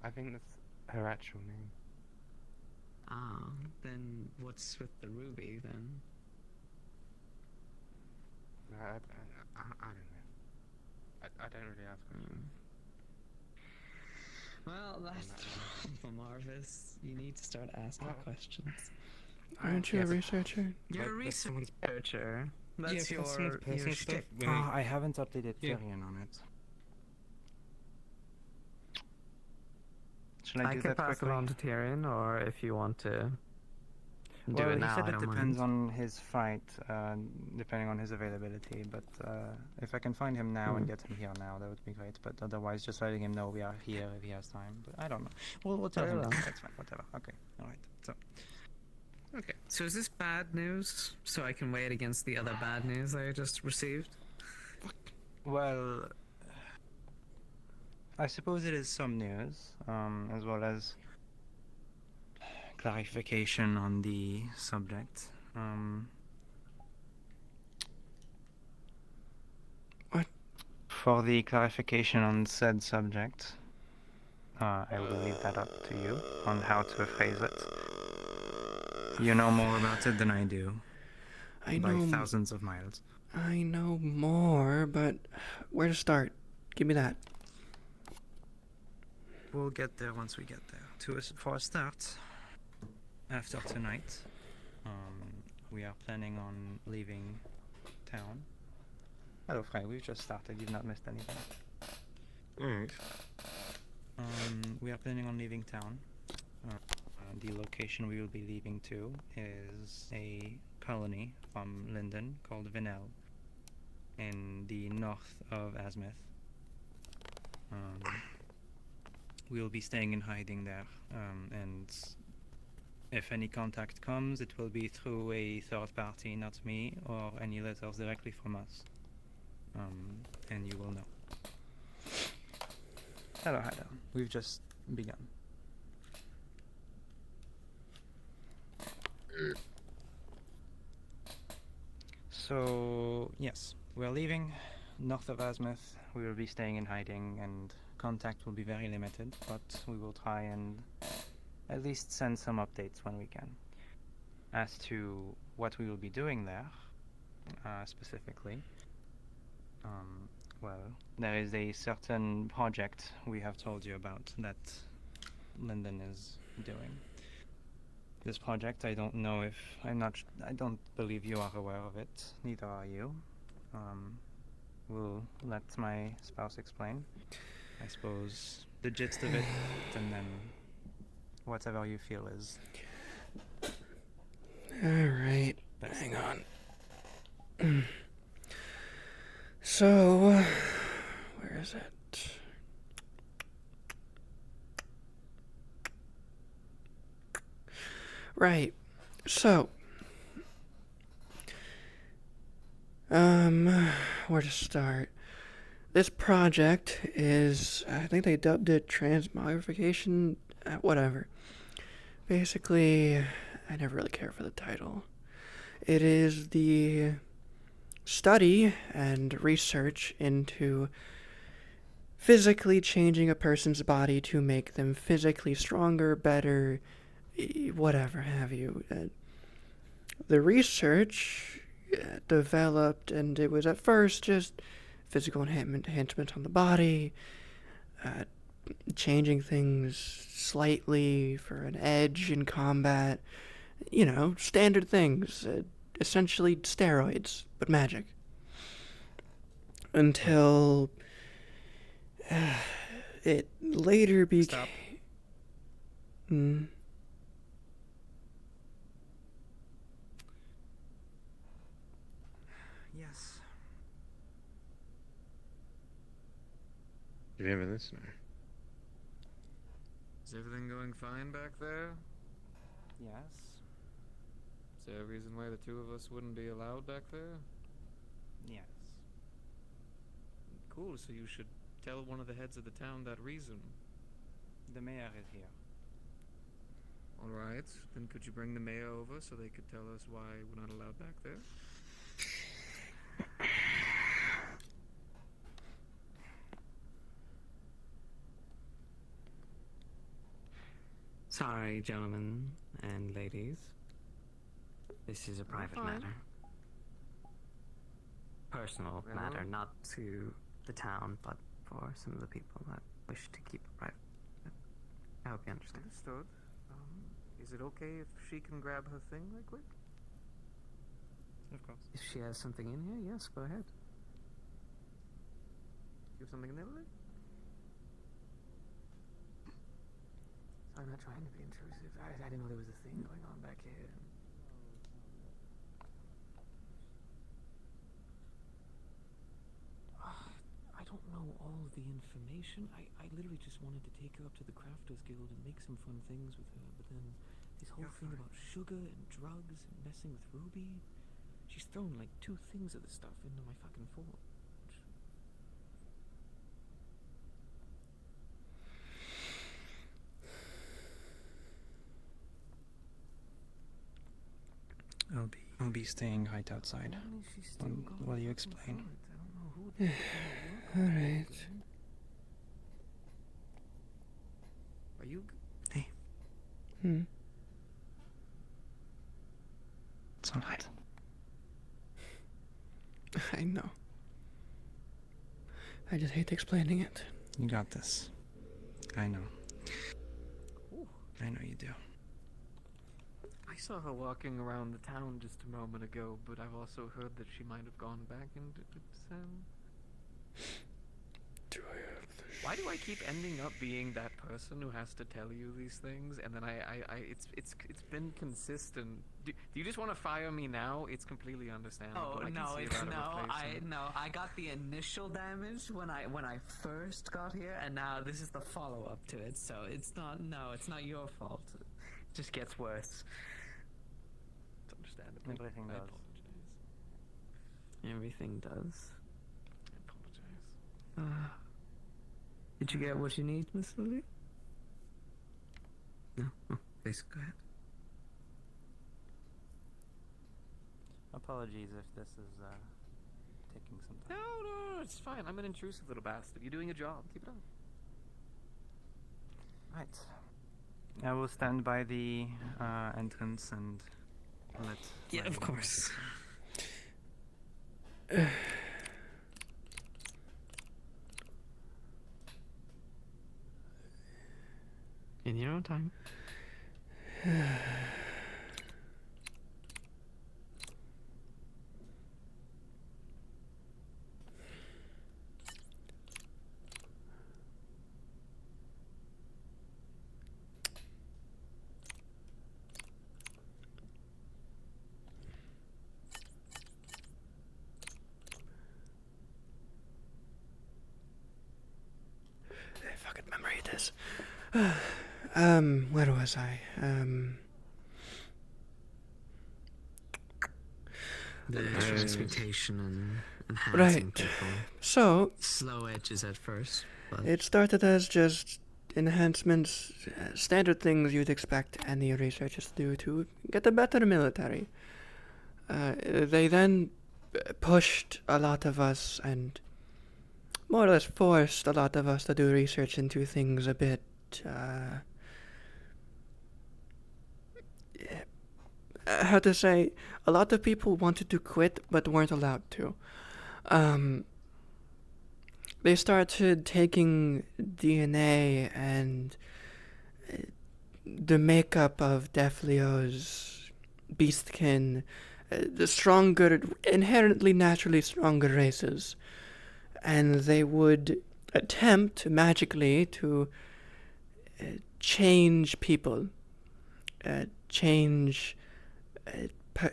I think that's her actual name. Ah, then what's with the Ruby then? I don't know. I don't really ask questions. Well, that's the problem, Marvis. You need to start asking questions. Aren't you a researcher? You're a researcher. That's your shtick. I haven't updated Tyrion on it. Should I do can that pass quickly? it on to Tyrion, or if you want to do Well, it he now, said I it don't depends mind. on his fight, depending on his availability. But if I can find him now and get him here now, that would be great. But otherwise, just letting him know we are here if he has time. But I don't know. We'll tell Very him. well. That's fine. Whatever. Okay. All right. So. Okay, so is this bad news? So I can weigh it against the other bad news I just received? Well, I suppose it is some news, as well as clarification on the subject. What? For the clarification on said subject, I will leave that up to you on how to phrase it. You know more about it than I do. I by know thousands of miles. I know more, but where to start? Give me that. We'll get there once we get there. For a start, after tonight, we are planning on leaving town. Hello, Frey. We've just started. You've not missed anything. Alright. We are planning on leaving town. The location we will be leaving to is a colony from Linden called Vinel in the north of Azmith. We will be staying in hiding there, and if any contact comes, it will be through a third party, not me, or any letters directly from us. And you will know. Hello, Hida. We've just begun. So, yes, we're leaving north of Azmith. We will be staying in hiding, and contact will be very limited, but we will try and at least send some updates when we can. As to what we will be doing there, specifically, well, there is a certain project we have told you about that Linden is doing. This project, I don't know if I don't believe you are aware of it. Neither are you. We'll let my spouse explain. I suppose the gist of it, and then whatever you feel is. All right, hang on. So, where is it? Right. So, where to start? This project is, I think they dubbed it transmogrification, whatever. Basically, I never really care for the title. It is the study and research into physically changing a person's body to make them physically stronger, better, whatever have you. The research developed, and it was at first just physical enhancement on the body, changing things slightly for an edge in combat. You know, standard things. Essentially steroids, but magic. Until it later became... Stop. Yes. Do you have a listener? Is everything going fine back there? Yes. Is there a reason why the two of us wouldn't be allowed back there? Yes. Cool, so you should tell one of the heads of the town that reason. The mayor is here. Alright, then could you bring the mayor over so they could tell us why we're not allowed back there? Sorry, gentlemen and ladies. This is a private fine. matter. Personal Well- matter, not to the town, but for some of the people that wish to keep it private. I hope you understand. Understood. Is it okay if she can grab her thing right quick? Of course. If she has something in here, yes, go ahead. You have something in there, Lily? I'm not trying to be intrusive. I didn't know there was a thing going on back here. I don't know all of the information. I literally just wanted to take her up to the Crafters Guild and make some fun things with her, but then this whole thing about sugar and drugs and messing with Ruby, she's thrown like 2 things of this stuff into my fucking forge. I'll be staying right outside. While you explain. Alright. Are you? Hey. It's alright. I know. I just hate explaining it. You got this. I know. Ooh. I know you do. I saw her walking around the town just a moment ago, but I've also heard that she might have gone back into town. Do I have the Why do I keep ending up being that person who has to tell you these things? And then it's been consistent. Do you just want to fire me now? It's completely understandable. Oh I can no, see it's about a no. replacement. I got the initial damage when I first got here, and now this is the follow up to it. So it's not your fault. It just gets worse. It's understandable. Everything I does. apologize. Everything does. I apologize. Did you get what you need, Miss Lily? No. Oh, please go ahead. Apologies if this is taking some time. No, it's fine. I'm an intrusive little bastard. You're doing your job. Keep it up. Right. I will stand by the entrance and let. Yeah, of course. In your own time. If I could memorize this. Where was I? The transmutation and enhancing Right. people. So, Slow edges at first, but it started as just enhancements, standard things you'd expect any researchers to do to get a better military. They then pushed a lot of us and more or less forced a lot of us to do research into things a bit, how to say, a lot of people wanted to quit but weren't allowed to. they started taking DNA and the makeup of Defleo's beastkin, the stronger, inherently naturally stronger races, and they would attempt magically to change people,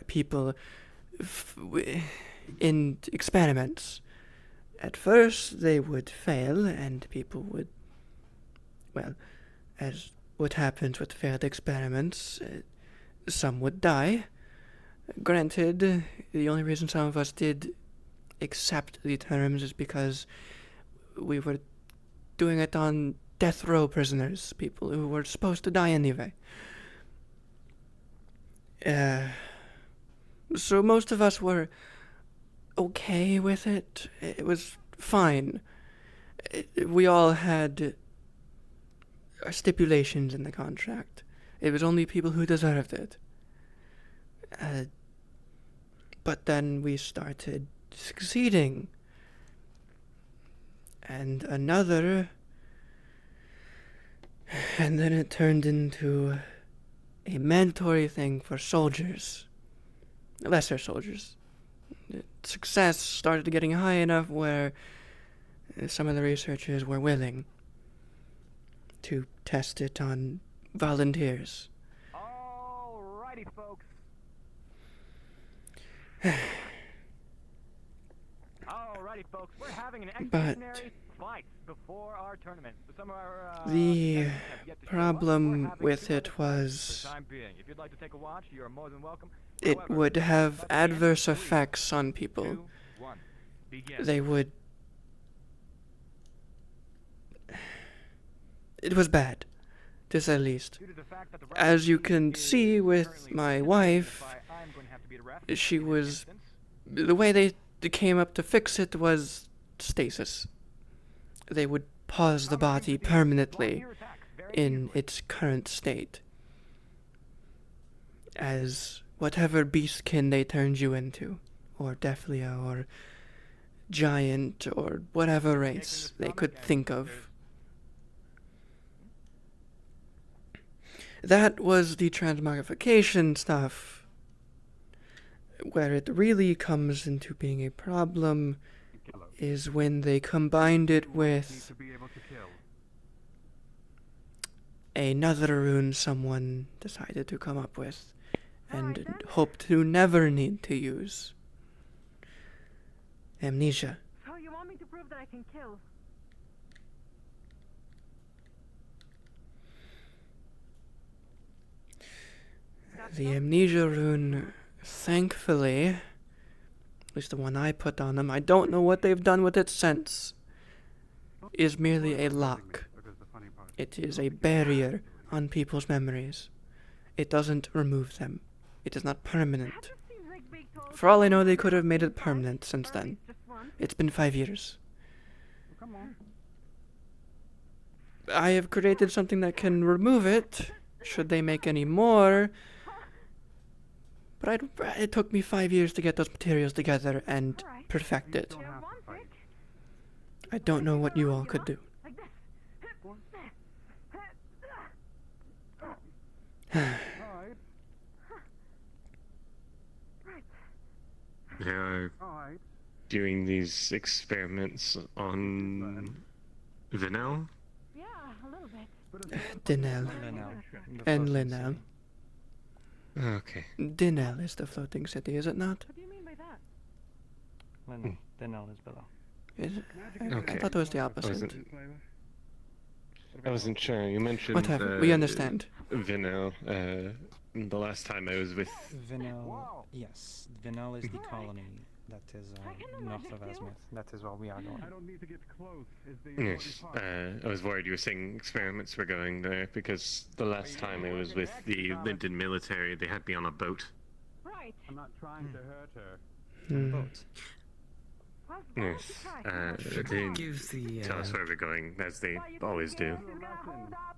people in experiments. At first, they would fail, and people would, well, as what happens with failed experiments, some would die. Granted, the only reason some of us did accept the terms is because we were doing it on death row prisoners, people who were supposed to die anyway. So most of us were okay with it. It was fine. We all had stipulations in the contract. It was only people who deserved it. But then we started succeeding. And another. And then it turned into a mandatory thing for soldiers. Lesser soldiers. Success started getting high enough where some of the researchers were willing to test it on volunteers. Alrighty, folks. Alrighty, folks. We're having an extraordinary fight before our tournament. Some of our the problem with it was if you'd like to take a watch, you are more than welcome. It would have adverse effects on people. They would... It was bad, to say the least. As you can see with my wife, she was... The way they came up to fix it was stasis. They would pause the body permanently in its current state, as whatever beastkin they turned you into, or Defleo, or giant, or whatever race they could think of. That was the transmogrification stuff. Where it really comes into being a problem is when they combined it with another rune someone decided to come up with and hoped to never need to use. Amnesia. So you want me to prove that I can kill? The amnesia rune, thankfully, at least the one I put on them, I don't know what they've done with it since, is merely a lock. It is a barrier on people's memories. It doesn't remove them. It is not permanent. For all I know, they could have made it permanent since then. It's been 5 years. I have created something that can remove it, should they make any more. But it took me 5 years to get those materials together and perfect it. I don't know what you all could do. They're doing these experiments on Vinel? Yeah, a little bit. Dinel. And Linel. Okay. Dinel is the floating city, is it not? What do you mean by that? Dinel is below. Is it? Okay. I thought it was the opposite. I wasn't sure. You mentioned... Whatever, we understand. Vinel. The last time I was with... Vinel, yes. Vinel is the colony that is north of Azimuth. That is where we are going. I don't need to get close. Yes, I was worried you were saying experiments were going there, because the last time I was with the Linden military, they had me on a boat. Right. I'm not trying to hurt her. Boat. Yes, they tell us where we're going, as they always do.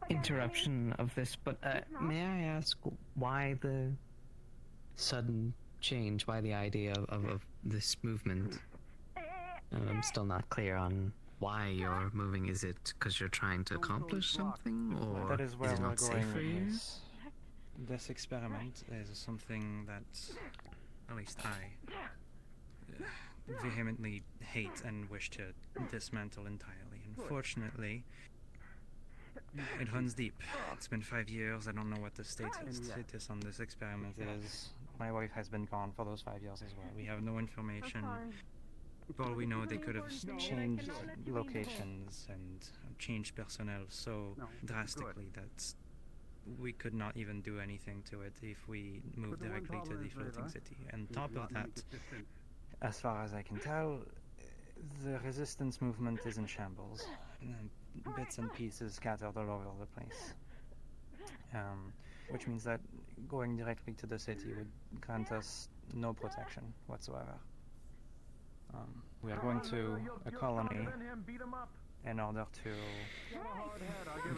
Interruption of this, but may I ask why the sudden change, why the idea of this movement? I'm still not clear on why you're moving? Is it because you're trying to accomplish something, or That is where it we're not safe going for with you? this. This experiment is something that, at least I, vehemently hate and wish to dismantle entirely. Unfortunately, it runs deep. It's been 5 years. I don't know what the status on this experiment is. My wife has been gone for those 5 years as well. We have no information. For all we know, they could have changed locations and changed personnel so drastically that we could not even do anything to it if we moved directly to the floating city. And top of that, as far as I can tell, the resistance movement is in shambles. And bits and pieces scattered all over the place. Which means that going directly to the city would grant us no protection whatsoever. We are going to a colony in order to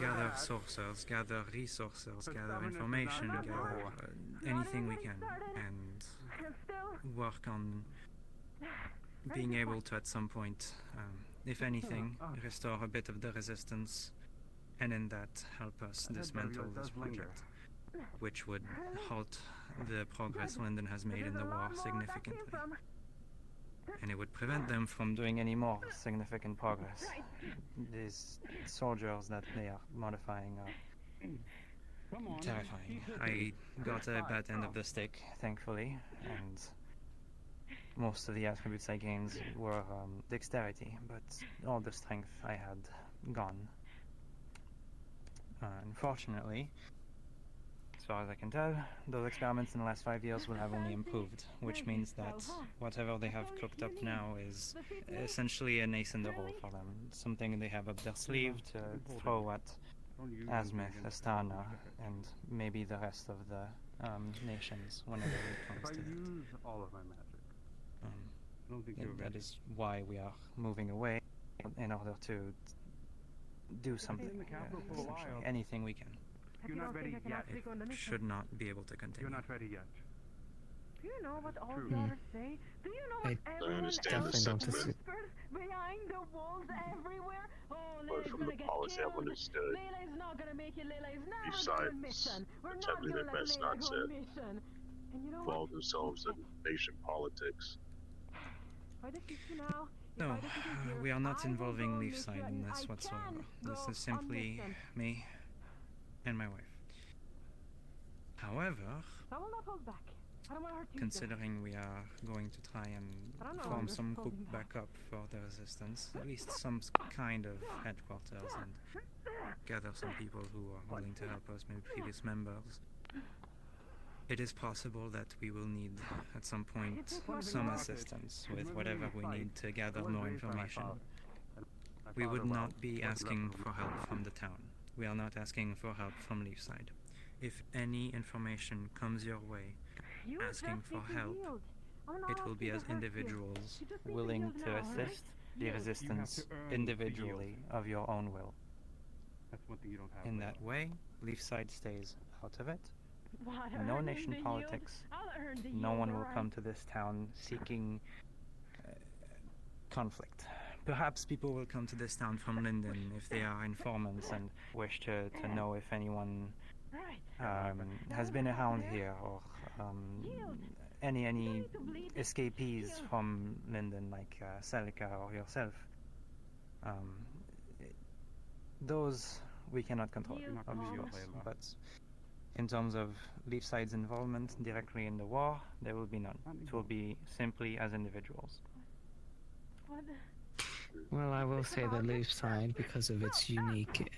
gather sources, gather resources, gather information, gather anything we can, and work on being able to, at some point, if anything, restore a bit of the resistance, and in that help us dismantle this project, which would halt the progress Linden has made in the war significantly. And it would prevent them from doing any more significant progress. These soldiers that they are modifying are terrifying. I got a bad end of the stick, thankfully, and most of the attributes I gained were dexterity, but all the strength I had gone. Unfortunately, as far as I can tell, those experiments in the last 5 years will have only improved, which means that whatever they have cooked up now is essentially a ace in the hole for them. Something they have up their sleeve to throw at Azmith, Astana, and maybe the rest of the nations whenever it comes to that. All of my magic. And that is why we are moving away, in order to do something, essentially, anything we can. You're not ready yet. It should not be able to continue. You're not ready yet. Do you know what all the others say? Do you know what I everyone definitely else don't disagree. whispers behind the walls everywhere? Oh, But Leila's from gonna the get policy killed. I've understood, Leila's not gonna make it. Leila's never these going sides mission. We're are not attempting gonna their let best Leila not go to mission. And you know involve what? themselves in nation politics. By the 50 now. No, we are not involving Leafside in this whatsoever. This is simply me and my wife. However, I will not hold back. I don't want to hurt you. considering we are going to try and form some group backup for the resistance, at least some kind of headquarters, and gather some people who are willing to help us, maybe previous members, it is possible that we will need, at some point, some assistance with whatever we need to gather more information. We would not be asking for help from the town. We are not asking for help from Leafside. If any information comes your way asking for help, it will be as individuals willing to assist the resistance individually of your own will. That's one thing you don't have. In that way, Leafside stays out of it. No nation politics. No one will come to this town seeking conflict. Perhaps people will come to this town from Linden if they are informants and wish to know if anyone has been around here, or any escapees from Linden, like Celica or yourself. Those we cannot control, of course, but in terms of Leafside's involvement directly in the war, there will be none. It will be simply as individuals. Well, I will say the Leafside, because of its unique,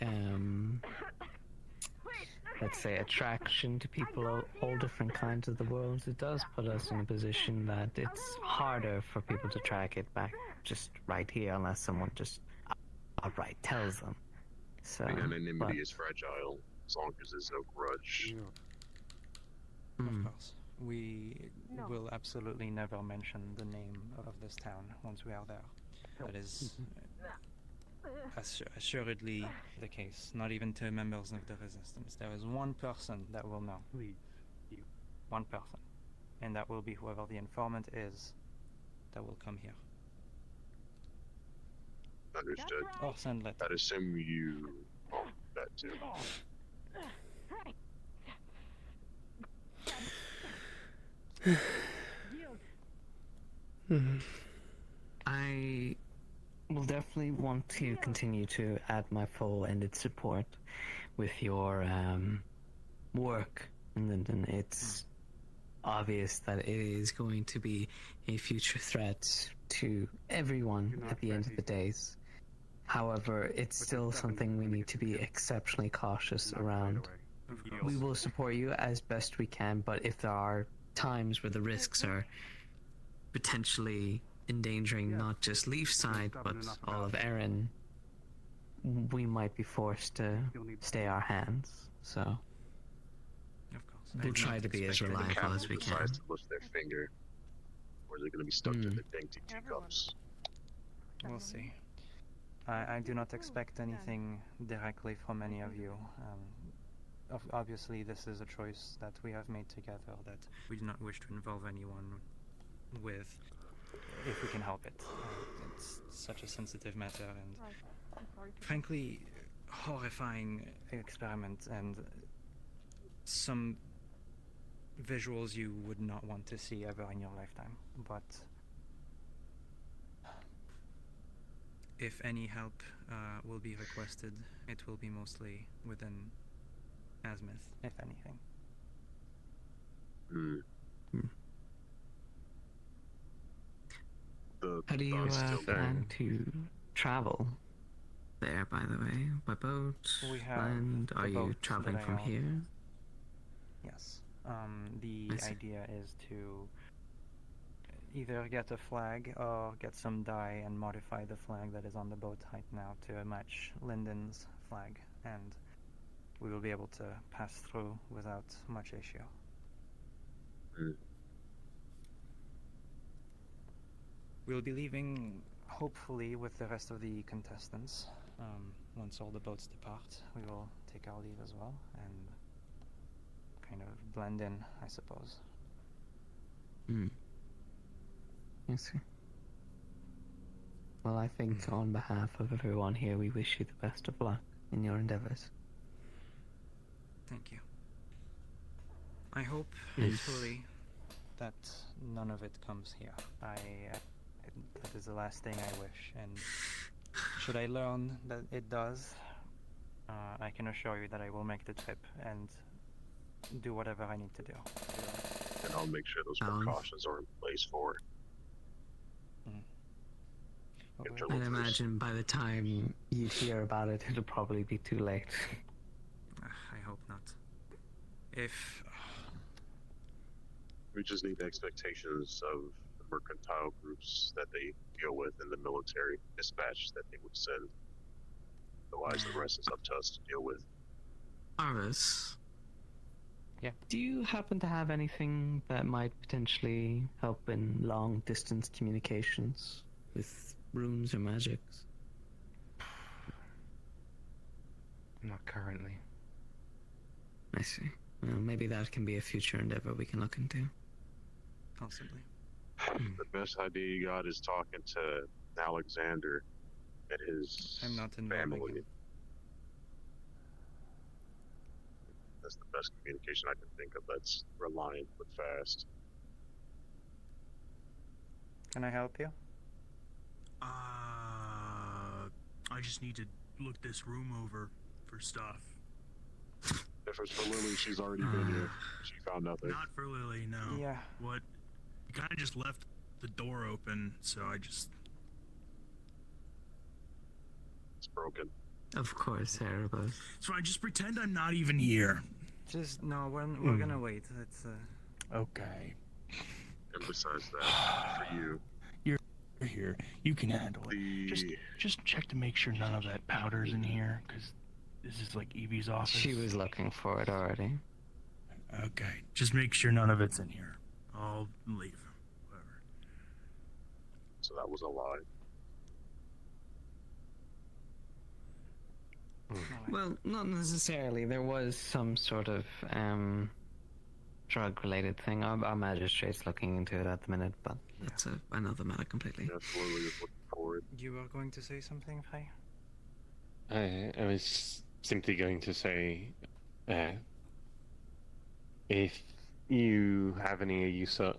let's say, attraction to people of all different kinds of the world, it does put us in a position that it's harder for people to track it back just right here, unless someone just outright tells them. So, Anonymity is fragile, as long as there's no grudge. Of course. We will absolutely never mention the name of this town once we are there. That is assuredly the case, not even to members of the resistance. There is one person that will know. One person. And that will be whoever the informant is that will come here. Not Understood. Oh, send it. I'd assume you own that too. I will definitely want to continue to add my full-ended support with your work in Linden. It's obvious that it is going to be a future threat to everyone at the end of the days. However, it's still something we need to be exceptionally cautious around. We will support you as best we can, but if there are times where the risks are potentially endangering not just Leaf's side, but all of Erin, we might be forced to stay our hands. So Of course. we'll try to be as reliable as we can. Decides to lift their finger, or they're going to be stuck to the dainty teacups. We'll see. I do not expect anything directly from any of you. Obviously, this is a choice that we have made together that we do not wish to involve anyone with, if we can help it. It's such a sensitive matter and, frankly, horrifying experiment and some visuals you would not want to see ever in your lifetime. But if any help will be requested, it will be mostly within Azimuth, if anything. How do you plan to travel there, by the way? By boat? We have Land? Are the you boat traveling that I from own. here? Yes. The I see. idea is to either get a flag or get some dye and modify the flag that is on the boat right now to match Linden's flag, and we will be able to pass through without much issue. We'll be leaving, hopefully, with the rest of the contestants. Once all the boats depart, we will take our leave as well and kind of blend in, I suppose. I see. Well, I think on behalf of everyone here, we wish you the best of luck in your endeavors. Thank you. I hope Yes. truly that none of it comes here. That is the last thing I wish, and should I learn that it does, I can assure you that I will make the trip and do whatever I need to do. And I'll make sure those precautions are in place for I'd imagine by the time you hear about it, it'll probably be too late. I hope not. If we just need expectations of the mercantile groups that they deal with in the military dispatch that they would send. Otherwise, the rest is up to us to deal with. Arvis? Yeah? Do you happen to have anything that might potentially help in long-distance communications with runes or magics? Not currently. I see. Well, maybe that can be a future endeavor we can look into. Possibly. The best idea you got is talking to Alexander and his I'm not involving family. him. That's the best communication I can think of that's reliant but fast. Can I help you? I just need to look this room over for stuff. If it's for Lily, she's already been here. She found nothing. Not for Lily, no. Yeah. What? You kind of just left the door open, so I just... It's broken. Of course, Erebus. So I just pretend I'm not even here. Just, no, we're gonna wait. It's, Okay. And besides that, for you, You're here. You can handle it. Just check to make sure none of that powder's in here, because this is like Evie's office. She was looking for it already. Okay, just make sure none of it's in here. I'll leave. Whatever. So that was a lie. Well, not necessarily. There was some sort of drug-related thing. Our magistrate's looking into it at the minute, but that's another matter completely. That's Lily is looking forward. You were going to say something, Frey? I was simply going to say, if you have any use of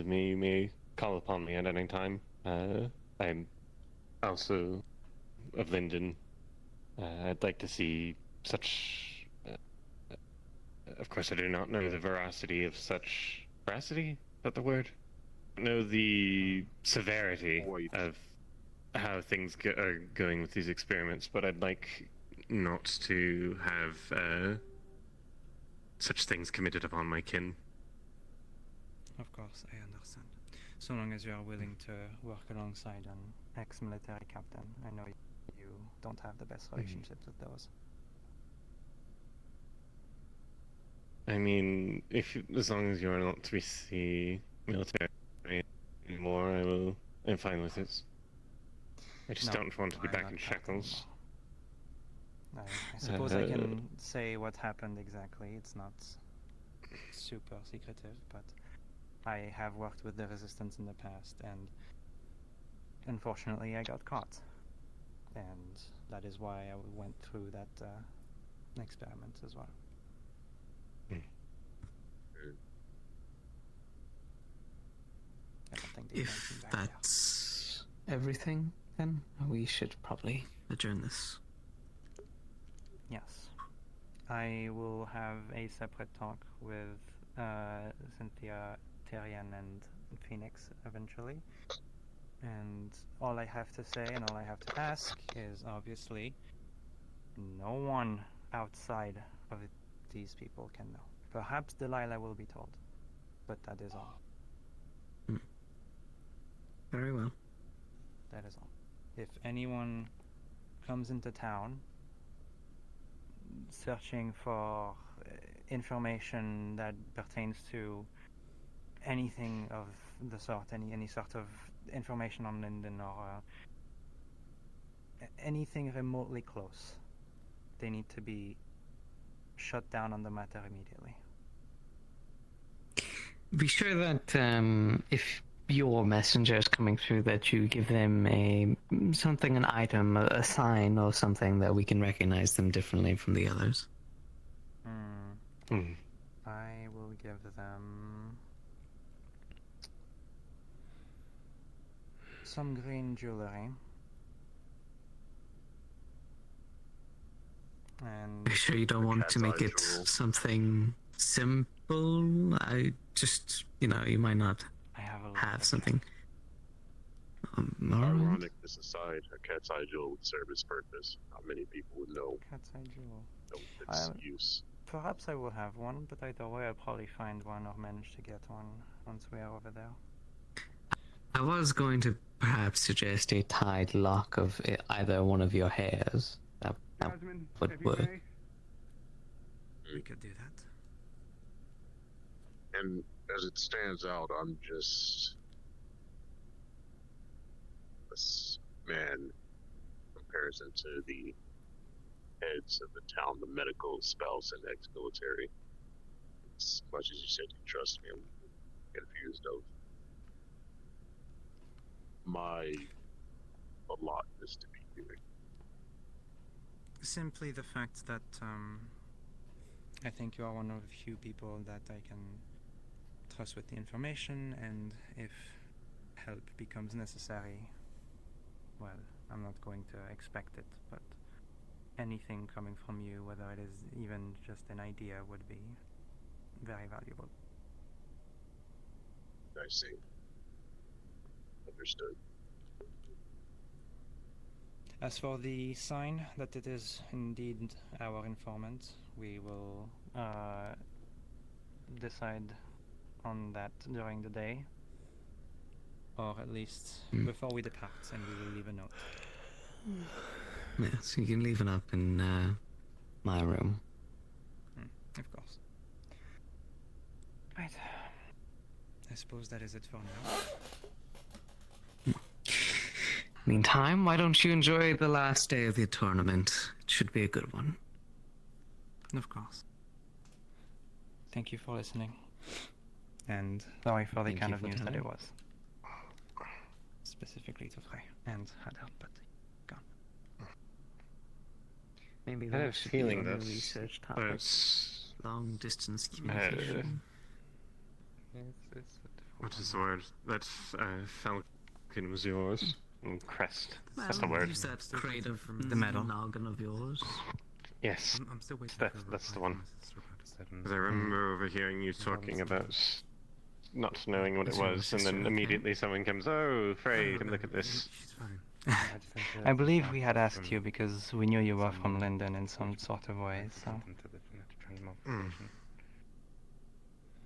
me, you may call upon me at any time. I'm also of Linden. I'd like to see such. Of course, I do not know the veracity of such. Veracity? Is that the word? Know the severity of how things are going with these experiments, but I'd like not to have such things committed upon my kin. Of course, I understand. So long as you are willing to work alongside an ex-military captain. I know you don't have the best relationships with those. I mean, as long as you are not with the military anymore, I'm fine with it. I just don't want to be back in shackles. I suppose I can say what happened exactly. It's not super secretive, but I have worked with the Resistance in the past, and unfortunately I got caught. And that is why I went through that experiment as well. If that's everything, then we should probably adjourn this. Yes. I will have a separate talk with Cynthia, Tyrion, and Phoenix eventually. And all I have to say and all I have to ask is obviously no one outside of these people can know. Perhaps Delilah will be told, but that is all. Very well. That is all. If anyone comes into town searching for information that pertains to anything of the sort, any sort of information on Linden or anything remotely close, they need to be shut down on the matter immediately. Be sure that if your messenger is coming through, that you give them an item, a sign or something that we can recognize them differently from the others. I will give them some green jewelry. And Be sure you don't want to make it something simple. I just, you might not have something. Ironic this aside, a cat's eye jewel would serve its purpose. Not many people would know. Cat's eye jewel. Its use. Perhaps I will have one, but either way I'll probably find one or manage to get one once we are over there. I was going to perhaps suggest a tied lock of either one of your hairs. That would work. We could do that. And as it stands out, I'm just this man in comparison to the heads of the town, the medical spouse and ex-military. As much as you said you trust me, I'm confused of my allotness to be doing. Simply the fact that I think you are one of the few people that I can trust with the information, and if help becomes necessary, well, I'm not going to expect it, but anything coming from you, whether it is even just an idea, would be very valuable. I see. Understood. As for the sign that it is indeed our informant, we will decide on that during the day, or at least before we depart, and we will leave a note. Yeah, so you can leave it up in my room. Of course. Right. I suppose that is it for now. Meantime, why don't you enjoy the last day of your tournament? It should be a good one. Of course. Thank you for listening. And sorry for the kind of news that it was. specifically to Frey and had help, but gone. Maybe I have a that should be feeling on your that's research topic. that's Long distance communication. what is the word? That's Falcon was yours. Crest. That's the Well, word. use that crate of the metal noggin of yours. Yes. I'm still waiting That's the for a reply one. from my sister about the seven. 'Cause I remember overhearing you talking about not knowing what it Is your was, and sister then okay? immediately someone comes, "Oh, Frey, come look at this." She's fine. I believe we had asked you because we knew you were from Linden in some sort of way, so...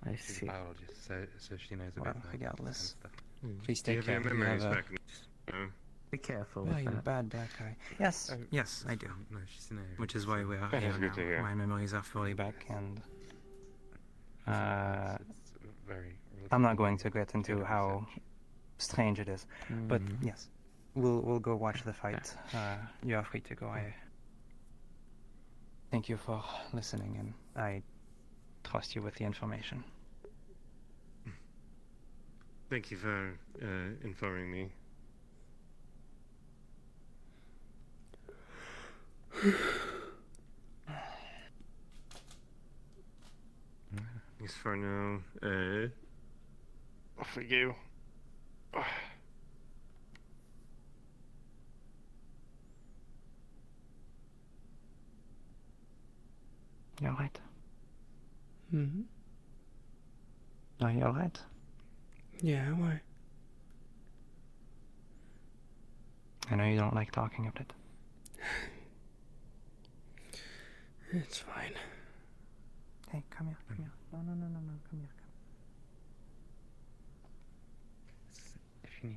I She's see. a biologist, so she knows Well, about that regardless. kind of stuff. Please Do you take have care. your You have memories a back? No. Be careful very with that. bad black eye. Yes. Yes, I do. No, she's in a Which is why we are That here is good now. to hear. My memories are fully back, and It's very. I'm not going to get into how strange it is, but yes, we'll go watch the fight. You are free to go. I thank you for listening, and I trust you with the information. Thank you for informing me. As for now, off we go. You're right. Mm-hmm. No, you're right. Yeah, why? I know you don't like talking about it. It's fine. Hey, come here, come here. No, come here, If you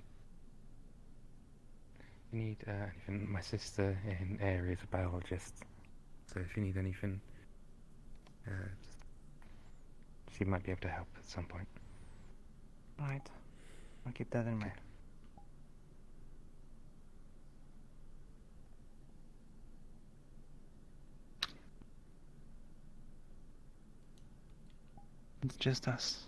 need anything, my sister in area is a biologist, so if you need anything, she might be able to help at some point. Right. I'll keep that in mind. It's just us.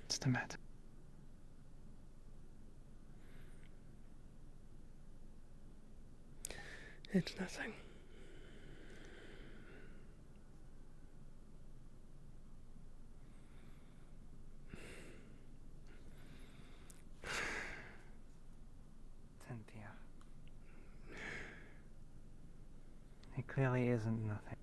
What's the matter? It's nothing. Cynthia. It clearly isn't nothing.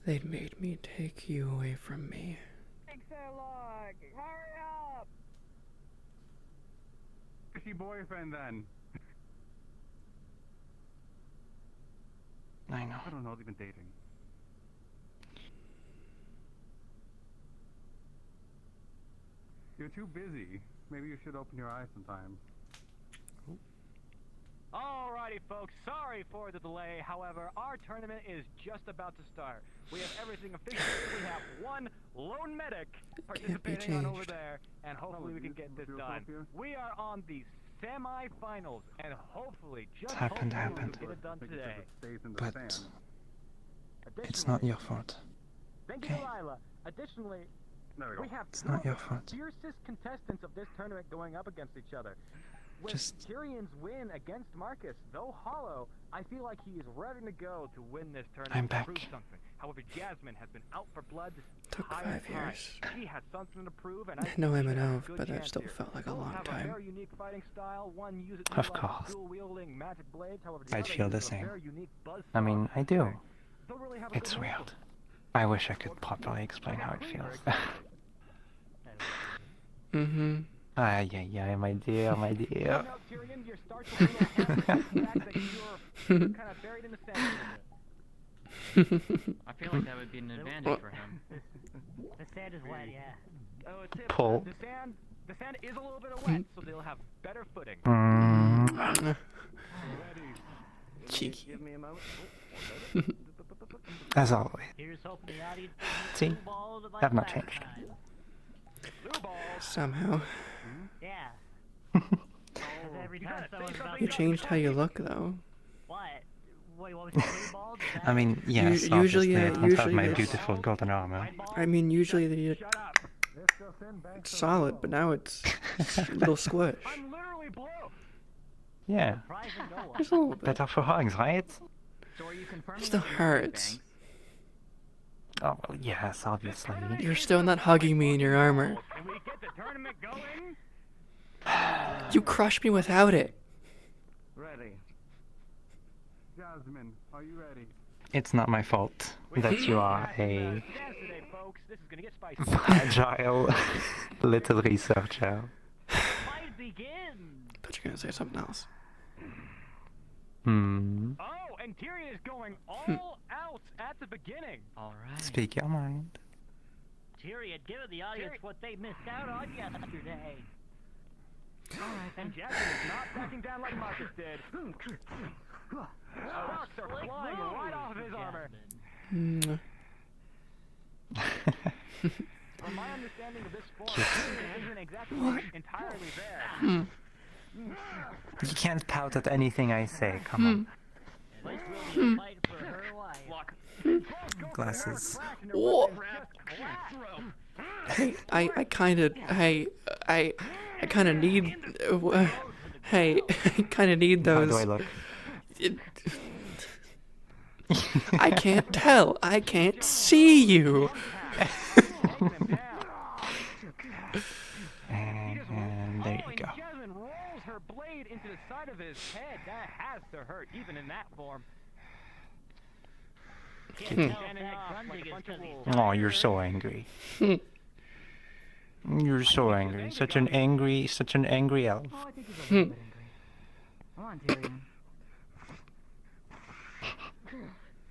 They'd made me take you away from me. Thanks so long. Hurry up! Is your boyfriend then? I know. I don't know, they've been dating. You're too busy. Maybe you should open your eyes sometime. Alrighty, folks. Sorry for the delay. However, our tournament is just about to start. We have everything official. We have one lone medic participating on over there, and hopefully we can get this done. We are on the semi-finals, and hopefully, just hopefully, we'll get it done today. But it's not your fault. Thank you, Delilah. Additionally, we have It's two not of your the fault. fiercest contestants of this tournament going up against each other. With Just- Tyrion's win against Marcus, though hollow, I feel like he is ready to go to win this tournament. I'm to prove back. something. However, Jasmine has been out for blood this Took entire 5 time. years. She has something to prove, and I No, think I'm she an has a elf, good but that chance still here. felt like a Both long have time. A very unique fighting style. One uses Of course. dual-wielding magic blades. However, the I'd other feel the uses a same. very unique buzzsaw. I mean, I do. Don't really have a It's good name for weird. I wish I could properly explain how it feels. Mm-hmm. Yeah, my dear, my dear. You know, Tyrion, your starts a little hard. The fact that you're kind of buried in the sand a little bit. I feel like that would be an advantage for him. The sand is wet, yeah. Oh, it's it. Pull. The sand is a little bit of wet, so they'll have better footing. Cheeky. Give me a moment. As always. Here's hoping the audience See? blue balls like Have not last changed. time. Somehow. Yeah. Every You time gotta say someone's about You to changed how you look, though. What? Wait, what was the blue balls? Is I mean, yes, Usually, obviously, I don't have usually my it's- beautiful golden armor. I mean, usually it's solid, but now it's a little squish. I'm literally blue. Yeah. Just a little bit. Better for hugs, right? So are you confirming Still that you're hurts. Oh, well, yes, obviously. You're still not hugging me in your armor. Can we get the tournament going? You crushed me without it. Ready. Jasmine, are you ready? It's not my fault that you are a Yesterday, folks. This is gonna get spicy. agile little researcher. Fight begins. But you're gonna say something else. Hmm. Oh, and Tyrion is going all out at the beginning. All right. Speak your mind. Tyrion, giving the audience what they missed out on yesterday. And Jasmine is not backing down like Marcus did. Rocks are flying right off of his armor. From my understanding of this form, Tyrion isn't exactly entirely there. You can't pout at anything I say, come on. Glasses. Whoa. Hey, I kind of need. Hey, I kind of need those. How do I look? I can't tell. I can't see you. And there you go. Jasmine rolls her blade into the side of his head. That has to hurt, even in that form. Oh, you're so angry. You're so angry. Such an angry elf. Oh, I think he's a little bit angry. Come on, Tyrion.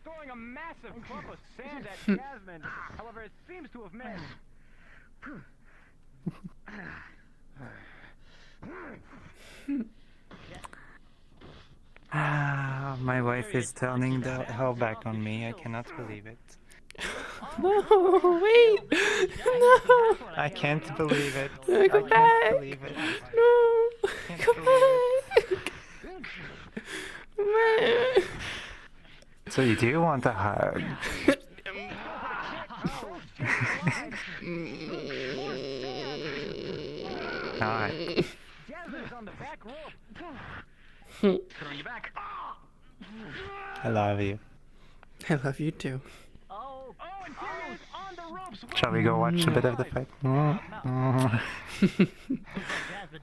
Throwing a massive clump of sand at Jasmine. However, it seems to have missed. My wife is turning her back on me. I cannot believe it. No, wait. No. I can't believe it. No, go I back. can't believe it. No. Can't Go believe back. So you do want a hug? Alright. Jasmine is on the back rope. Throwing you back. I love you. I love you too. Oh, and Tyrion is on the ropes. Shall we go watch a bit of the fight?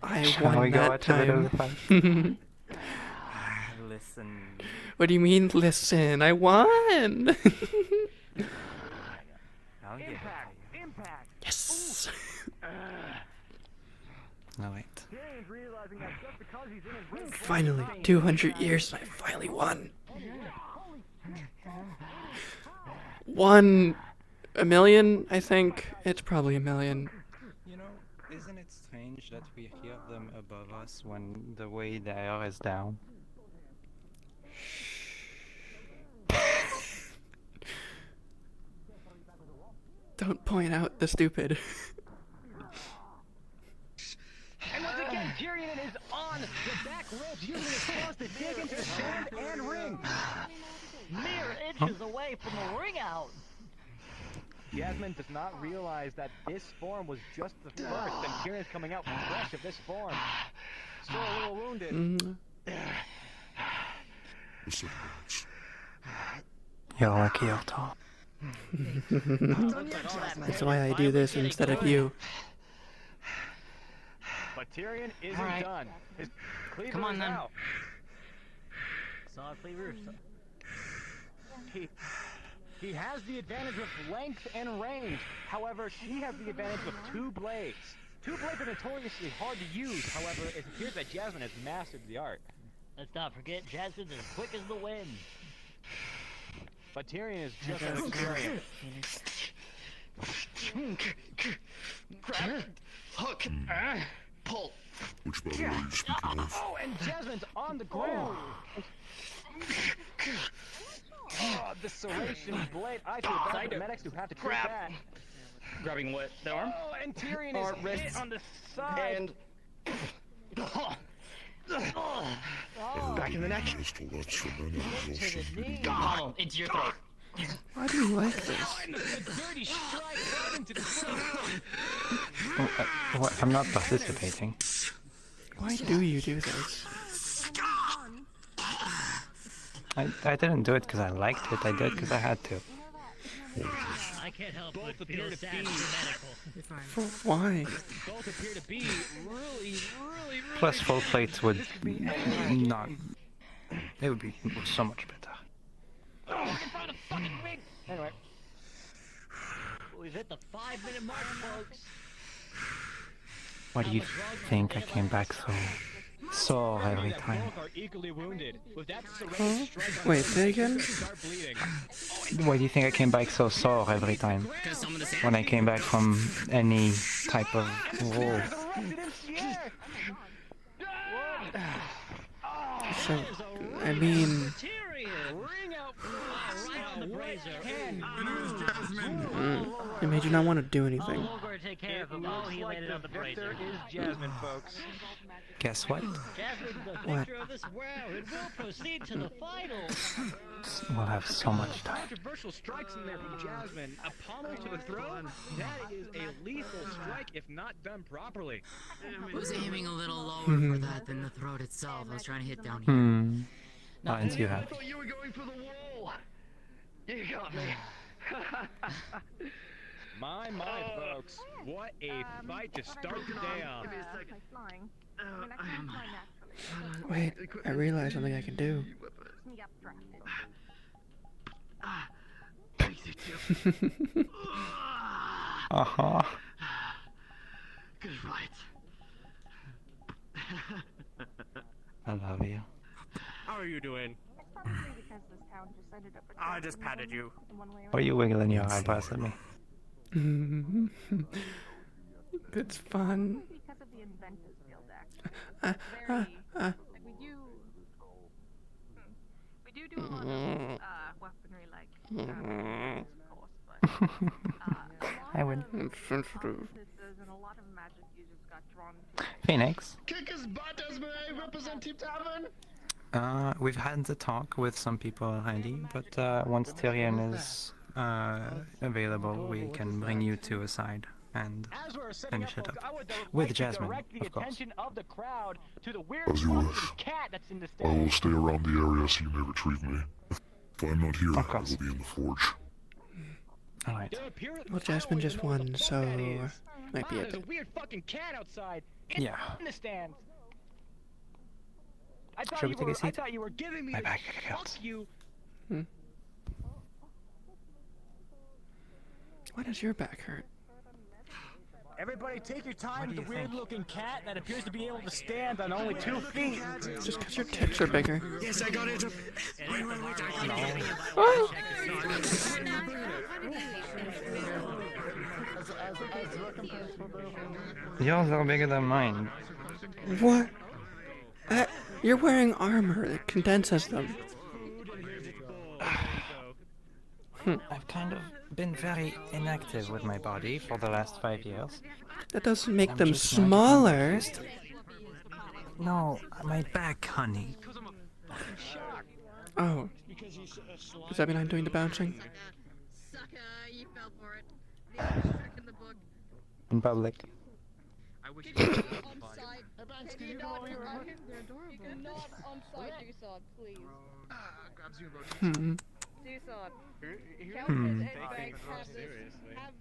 I Shall we won go that watch a bit of the time. fight? Listen. What do you mean, listen? I won! I'll get it. Impact. Yes! No, wait. Tyrion's realizing that just because he's in his ring. Finally, 200 years and I finally won. 1 million, I think. It's probably 1 million. You know, isn't it strange that we hear them above us when the way the air is down? Don't point out the stupid. And once again, Tyrion is on the back ropes, using his claws to dig into the sand and ring. Mere inches away from the ring out. Jasmine does not realize that this form was just the first, and Tyrion's coming out fresh of this form. Still a little wounded. You're lucky, Otto. That's why I do this instead of you. But Tyrion isn't Alright. done. His cleaver Come on, is then. out. Saw cleaver. He has the advantage of length and range. However, she has the advantage of 2 blades. 2 blades are notoriously hard to use. However, it appears that Jasmine has mastered the art. Let's not forget, Jasmine's as quick as the wind. But Tyrion is just an experience. Grab, hook, pull. Which battle are you speaking of? Oh, and Jasmine's on the ground. Oh, the serration blade. I feel bad for the medics who have to take that. Grabbing what? The arm? Oh, and Tyrion is hit on the side. And back in the neck. Pommel into your throat. Why do you like this? Dirty strike right into the throat. What? I'm not participating. Why do you do this? I didn't do it because I liked it. I did it because I had to. I can't help but feel sad for medical. Why? Both appear to be really Plus, full plates would not. It would be so much better. Anyway. We've hit the 5-minute mark, folks. Why do you think I came back so sore every time? Both are equally wounded. With that Wait, say again? Why do you think I came back so sore every time? When I came back from any type of war? So, I mean... It made you not want to do anything. Take care of him. Oh, he landed on the brazier. There is Jasmine, folks. Guess what? Jasmine's the What? victor of this round and will proceed to the final. We'll have so much time. Controversial strikes in there from Jasmine. A pommel to the throat. That is a lethal strike if not done properly. I was aiming a little lower for that than the throat itself. I was trying to hit down here. Aren't you I happy? thought you were going for the wall. You got me. My, folks. What a fight to start the day off. Wait, I realized something I can do. Uh-huh. Good fight. I love you. How are you doing? I just patted you. Why are you wiggling your eyebrows at me? It's fun. Because of the Inventors Guild Uh, we do a lot of weaponry like of course, but I win. and a lot of magic users got drawn to Phoenix. Kick his butt, Esmeralda. Represent Team Tavern. We've had the talk with some people already, but once Tyrion is available, we can bring you two aside and As we're setting finish up, it folks, up. I would With like Jasmine, to direct the of course. attention of the crowd to the weird As you fucking wish. cat that's in the I will stand. stay around the area so you may retrieve me. If I'm not here, Of I course. will be in the forge. Alright. well, Jasmine just won, so might be a There's a bit. weird fucking cat outside. In Yeah. the stands. Shall we take a I seat? thought you were giving me My the back fuck hurts. you. Why does your back hurt? Everybody take your time with the weird looking cat that appears to be able to stand on only 2 feet. Just because your tits are bigger. Yes, I got it. Wait, I got it. What? Yours are bigger than mine. What? You're wearing armor that condenses them. I've kind of been very inactive with my body for the last 5 years. That doesn't make I'm them just not smaller. No, my back, honey. Oh. Does that mean I'm doing the bouncing? Sucker, you fell for it. The only trick in the book. In public. I wish On site. Can you not? They're adorable. You cannot on site do so, please. grabs you Hmm. Do so. Hmm. Have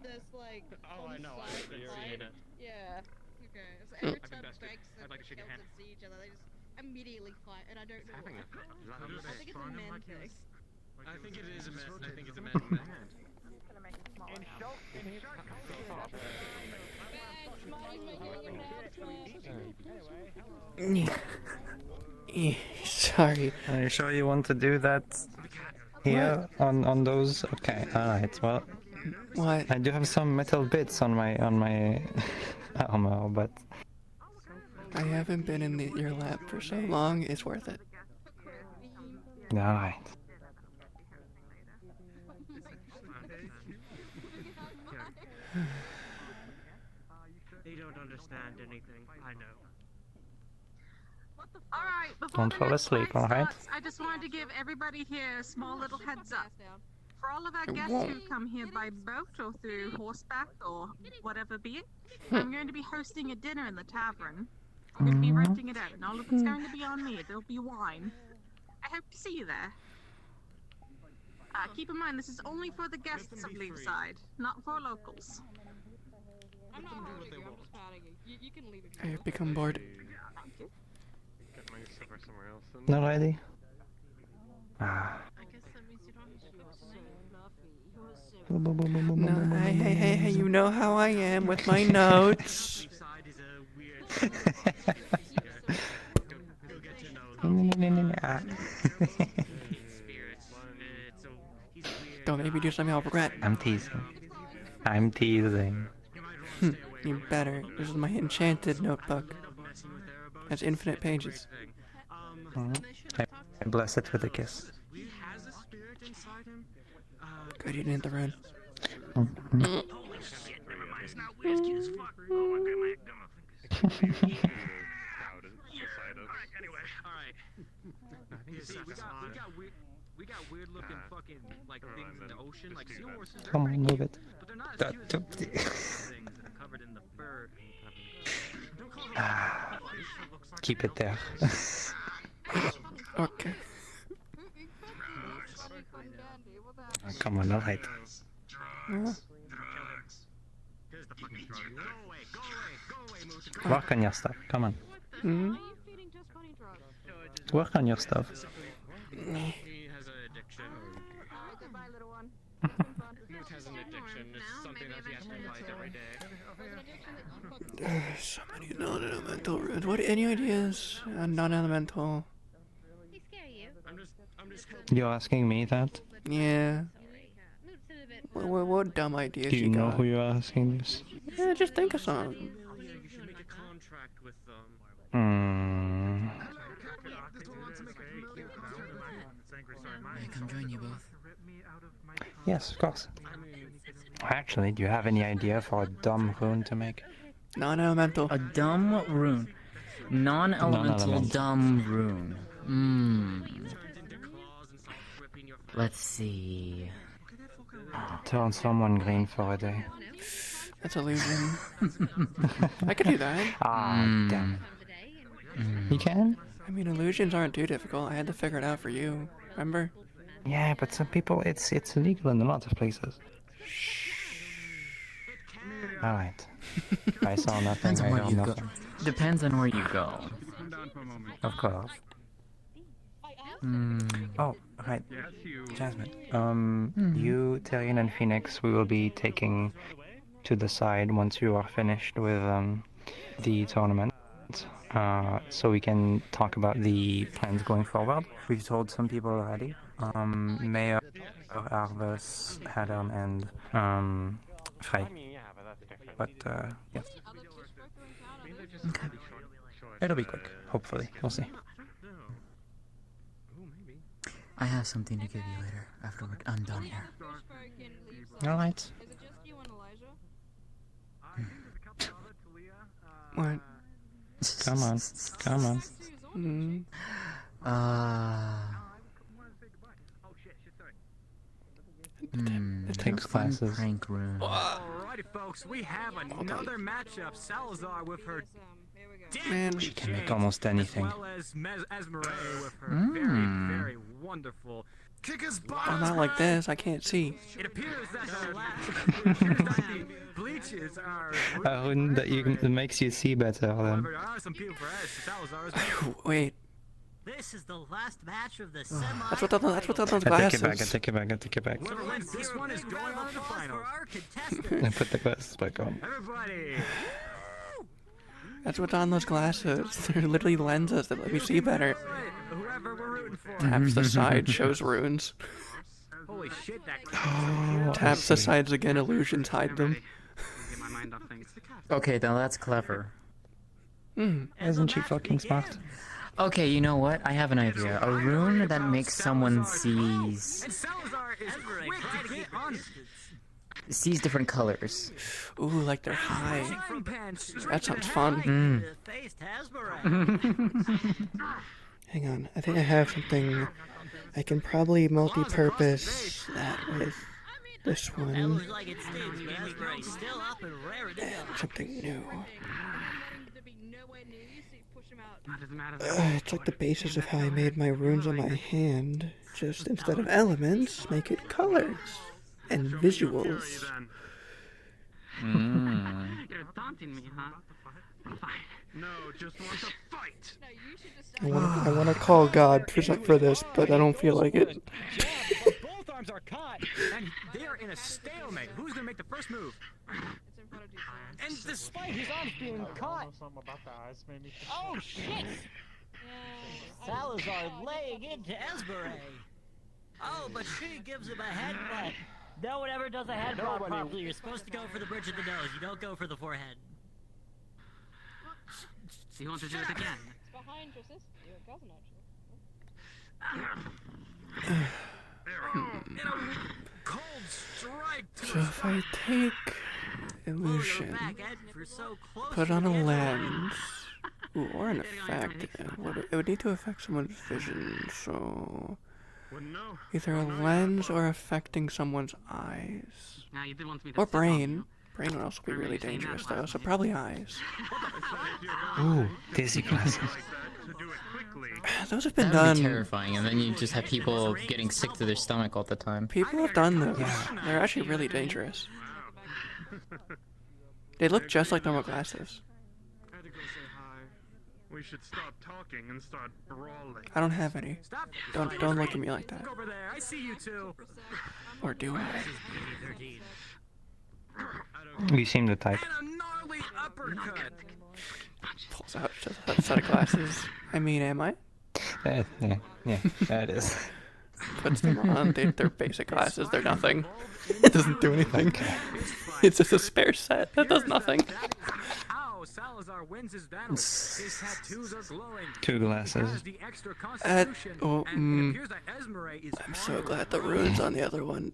this like. Oh, I know. I appreciate it. Yeah. Okay. So every I've time invested. Bex and I'd like to shake your hand. Skeletons see each other, they just immediately fight, and I don't know Having why. it. I think it's a man thing. I think it is a man. I think it's a man. Sorry. Are you sure you want to do that? Here on those. Okay, alright. Well, what? I do have some metal bits on my armor, but I haven't been in your lab for so long. It's worth it. alright. They don't understand anything. I know. Alright, before Don't the fall next asleep, fight alright? starts, I just wanted to give everybody here a small little heads up. For all of our I guests won't. who come here by boat or through horseback or whatever be it, I'm going to be hosting a dinner in the tavern. I'm going to be renting it out, and all of it's going to be on me. There'll be wine. I hope to see you there. Keep in mind, this is only for the guests of Leaveside, not for locals. I'm not hurting you, I'm just patting you. You can leave if I you have become bored. Thank you. Get my silver somewhere else. Then. Not ready? Ah. I guess that means you don't have to cook tonight. No, hey, you know how I am with my notes. Don't make me do something I'll regret. I'm teasing. I'm teasing. You better. This is my enchanted notebook. Has infinite pages. I bless it with a kiss. Good, you didn't hit the rune. Holy shit, never mind. It's not weird, it's cute as fuck. Oh my god, my Alright, anyway, alright. See, we got weird looking fucking like things in the ocean, like seahorses. Come on, move it. But they're not as cute as things that are covered in the fur. Keep it there. Okay. Come on, alright. Work on your stuff. Come on. Work on your stuff. He has an addiction. Goodbye, little one. Moot has an addiction. It's something that he has to fight every day. So many non-elemental runes. What? Any ideas? Non-elemental. I'm just You're asking me that? Yeah. What dumb ideas Do you know got? who you're asking this? Yeah, just think of some. you should make a contract with them. I come join you both. Yes, of course. Actually, do you have any idea for a dumb rune to make? Non-elemental. A dumb rune. Non-elemental dumb rune. Let's see. Turn someone green for a day. That's illusion. I could do that. Damn. You can? I mean, illusions aren't too difficult. I had to figure it out for you. Remember? Yeah, but some people, it's illegal in a lot of places. Alright. I saw nothing. Depends on I where heard you go. nothing. Depends on where you go. Of course. Oh, right. Jasmine. You, Tyrion, and Phoenix, we will be taking to the side once you are finished with the tournament. So we can talk about the plans going forward. We've told some people already. Mayor, Arvus, Haddon, and Frey. But yes. Okay. It'll be quick, hopefully. We'll see. I have something to give you later after I'm done here. Alright. Is it just you and Elijah? What? Come on. Come on. It takes classes. Prank room. Alrighty, folks, we have another matchup. Salazar with her Man, She can make almost anything. as well as Esmeralda with her very, very wonderful kick-ass oh, not like this. I can't see. It appears that the bleaches are. A rune that makes you see better then. There are some people for Salazar as well. Wait. This is the last match of the semi. That's what those I glasses. take it back. Whoever wins this one is going on to the finals. I put the glasses back on. Everybody. That's what's on those glasses. They're literally lenses that let me see better. Whoever we're rooting for. Taps the side, shows runes. Holy shit, that Taps the sides again, illusions hide them. Get my mind off things. Okay, now that's clever. Isn't she fucking smart? Okay, you know what? I have an idea. A rune that makes someone sees And Salazar is quick to get on. different colors. Ooh, like they're high. From pants. That sounds fun. Hang on, I think I have something. I can probably multi-purpose that with this one. Something new. It's like the basis of how I made my runes on my hand. Just instead of elements, make it colors and visuals. You're taunting me, huh? No, just want to fight. I want to call God for this, but I don't feel like it. Both arms are caught, and they are in a stalemate. Who's gonna make the first move? And despite his arms being caught. Oh shit! Salazar laying into Esberet. Oh, but she gives him a headbutt. No one ever does a headbutt properly. You're supposed to go for the bridge of the nose. You don't go for the forehead. You want to do it again? It's behind your sister, your cousin, actually. Cold strike. So if I take illusion, put on a lens, ooh, or an effect, it would need to affect someone's vision, so either a lens or affecting someone's eyes, or brain. Brain would also be really dangerous though, so probably eyes. Ooh, dizzy glasses. Those have been That would done. be terrifying, and then you just have people getting sick to their stomach all the time. People have done those. They're actually really dangerous. They look just like normal glasses. We should stop talking and start brawling. I don't have any. Don't look at me like that. Over there, I see you two. Or do I? You seem the type. And a gnarly uppercut. Pulls out just a set of glasses. I mean, am I? Yeah, that is. Puts them on. They're basic glasses. They're nothing. It doesn't do anything. It's just a spare set that does nothing. How Salazar wins his battle. His tattoos are glowing. 2 glasses. I'm so glad the runes on the other one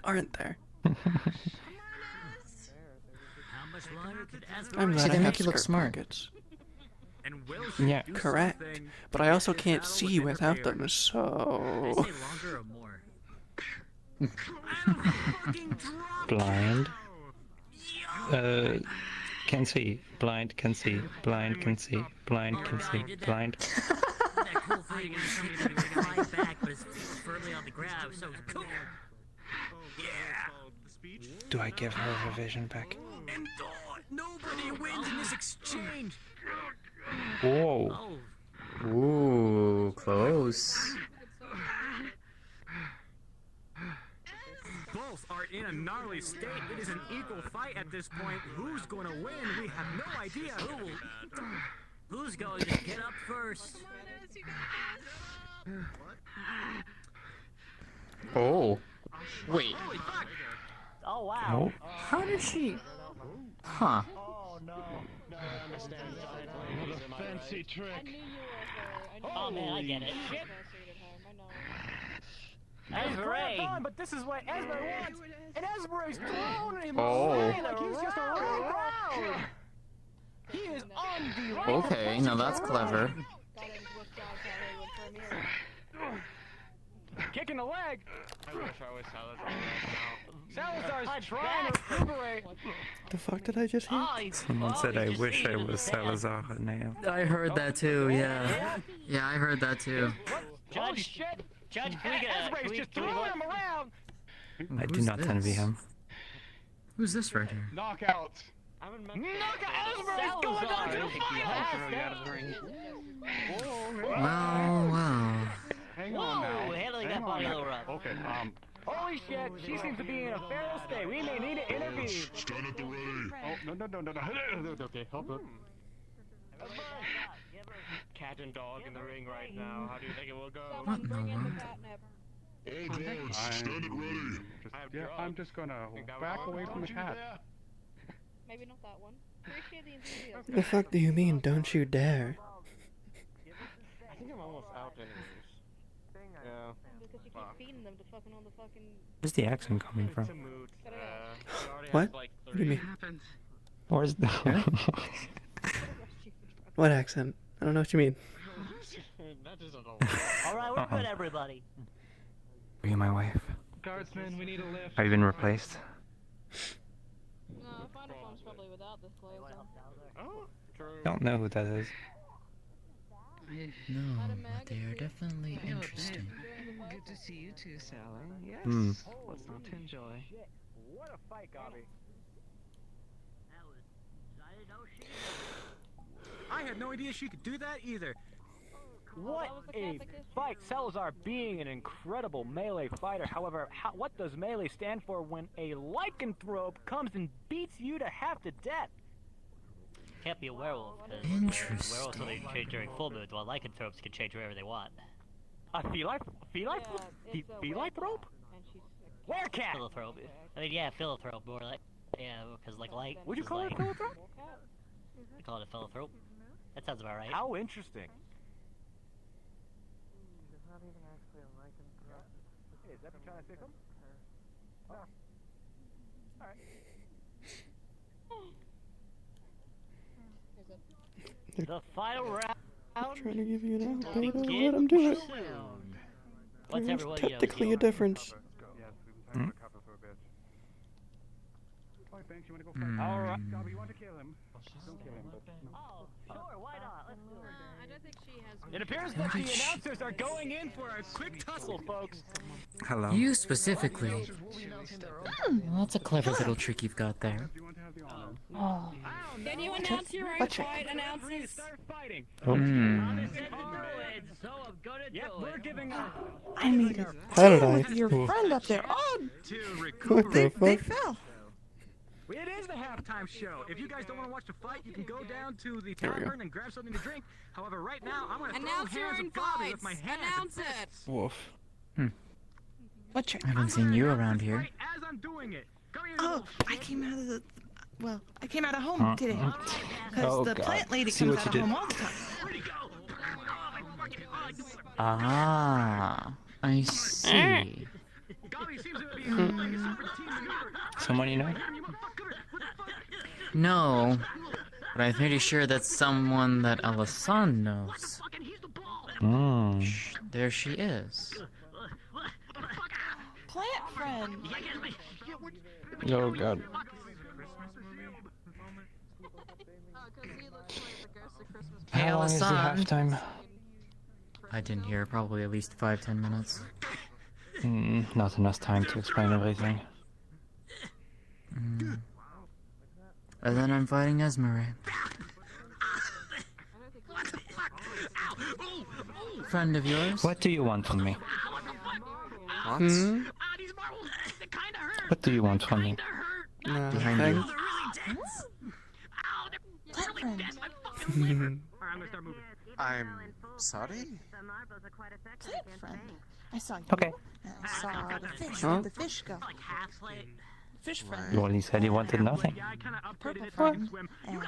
aren't there. I'm glad I have skirt pockets. Yeah, correct. But I also can't see without them, so... Blind. Can see. Blind can see. Blind can see. Blind can see. Blind. Do I give her her vision back? And nobody wins in this exchange. Whoa. Ooh, close. Both are in a gnarly state. It is an equal fight at this point. Who's going to win? We have no idea. Who's going to get up first? Oh. Wait. Oh wow. Oh. How did she? Huh. Oh no. No, I understand. Fancy trick. Oh man, I get it. Esberet. But this is what Esberet wants. And Esberet's throwing him Oh. away like he's just a real crowd. He is on the Okay, now that's clever. Kicking the leg. I wish I was Salazar right now. Salazar's trying to recuperate. The fuck did I just hear? Someone said I wish I was Salazar now. I heard that too, yeah. Yeah, I heard that too. Holy shit. Judge, Esberet's just throwing him around. I do not envy him. Who's this right here? Knockout. Esberet's going down to the fire. Well. Hang on now. Handling that body a little rough. Okay, Holy shit, she seems to be in a feral state. We may need to intervene. Stand at the ready. Oh, no. Okay, hold on. Cat and dog in the ring right now. How do you think it will go? Someone bring in the catnip. All guards, stand it ready. I'm just gonna back away from the cat. Maybe not that one. Appreciate the enthusiasm. The fuck do you mean, don't you dare? I think I'm almost out anyways. Yeah. Because you keep feeding them to fucking all the fucking... Where's the accent coming from? What? What do you mean? Where's the... What accent? I don't know what you mean. Alright, we're good, everybody. Are you my wife? Guardsman, we need a lift. Have you been replaced? No, Final Form's probably without this clothes on. Oh, true. Don't know who that is. No, but they are definitely interesting. Good to see you too, Sally. Yes. Hmm. What's not to enjoy? What a fight, Gobby. I had no idea she could do that either. What a fight! Salazar being an incredible melee fighter. However, what does melee stand for when a lycanthrope comes and beats you to half to death? Can't be a werewolf. Interesting. Werewolves only change during full moons, while lycanthropes can change wherever they want. A philanthrope? Werecat! Philanthrope. I mean, yeah, philanthrope, more like... Yeah, because like light... Would you call it a philanthrope? We call it a philanthrope. That sounds about right. How interesting. Hey, is that trying to say something? Oh. Alright. The final round. I'm trying to give you an out, but Begin let him do it. soon. What's There's everyone technically a difference. Hmm? Thanks, you wanna go fight? Alright. Gobby, you want to kill him? Don't kill him, but... Oh, sure, why not? Let's do it. I don't think she has... It appears that the announcers are going in for a quick tussle, folks. Hello. You specifically. Well, that's a clever little trick you've got there. Oh. Can you announce your own fight? Announcers. Start fighting. So I'm gonna do we're giving I made it. How did I? Your friend up there. Oh, What the they fuck? fell. It is the halftime show. If you guys don't want to watch the fight, you can go down to the There we go. tavern and grab something to drink. However, right now, I'm going to throw Announce your hands own of Gobby with fights. my hands. Announce it. Wolf. What trick? I haven't seen you around here. Right as I'm doing it. Come here, Oh, I came out of the... Well, I came out of home today. Because Oh, the God. plant lady See comes what out you of did. home all the time. Ah, I see. Gobby seems to be playing a serpentine maneuver. Someone you know? No, but I'm pretty sure that's someone that Alasan knows. Hmm. Shh, there she is. Plant friend. Oh god. Hey, How long is the Alasan. halftime? I didn't hear, probably at least 5-10 minutes. Not enough time to explain everything. And then I'm fighting Esmeralda. Friend of yours? What do you want from me? What? What do you want from me? Behind you. Plant friend. I'm sorry? Plant friend. I saw you. Okay. I saw the fish. Huh? Where'd the fish go? Fish friend. Well, he said he wanted nothing. Purple friend. And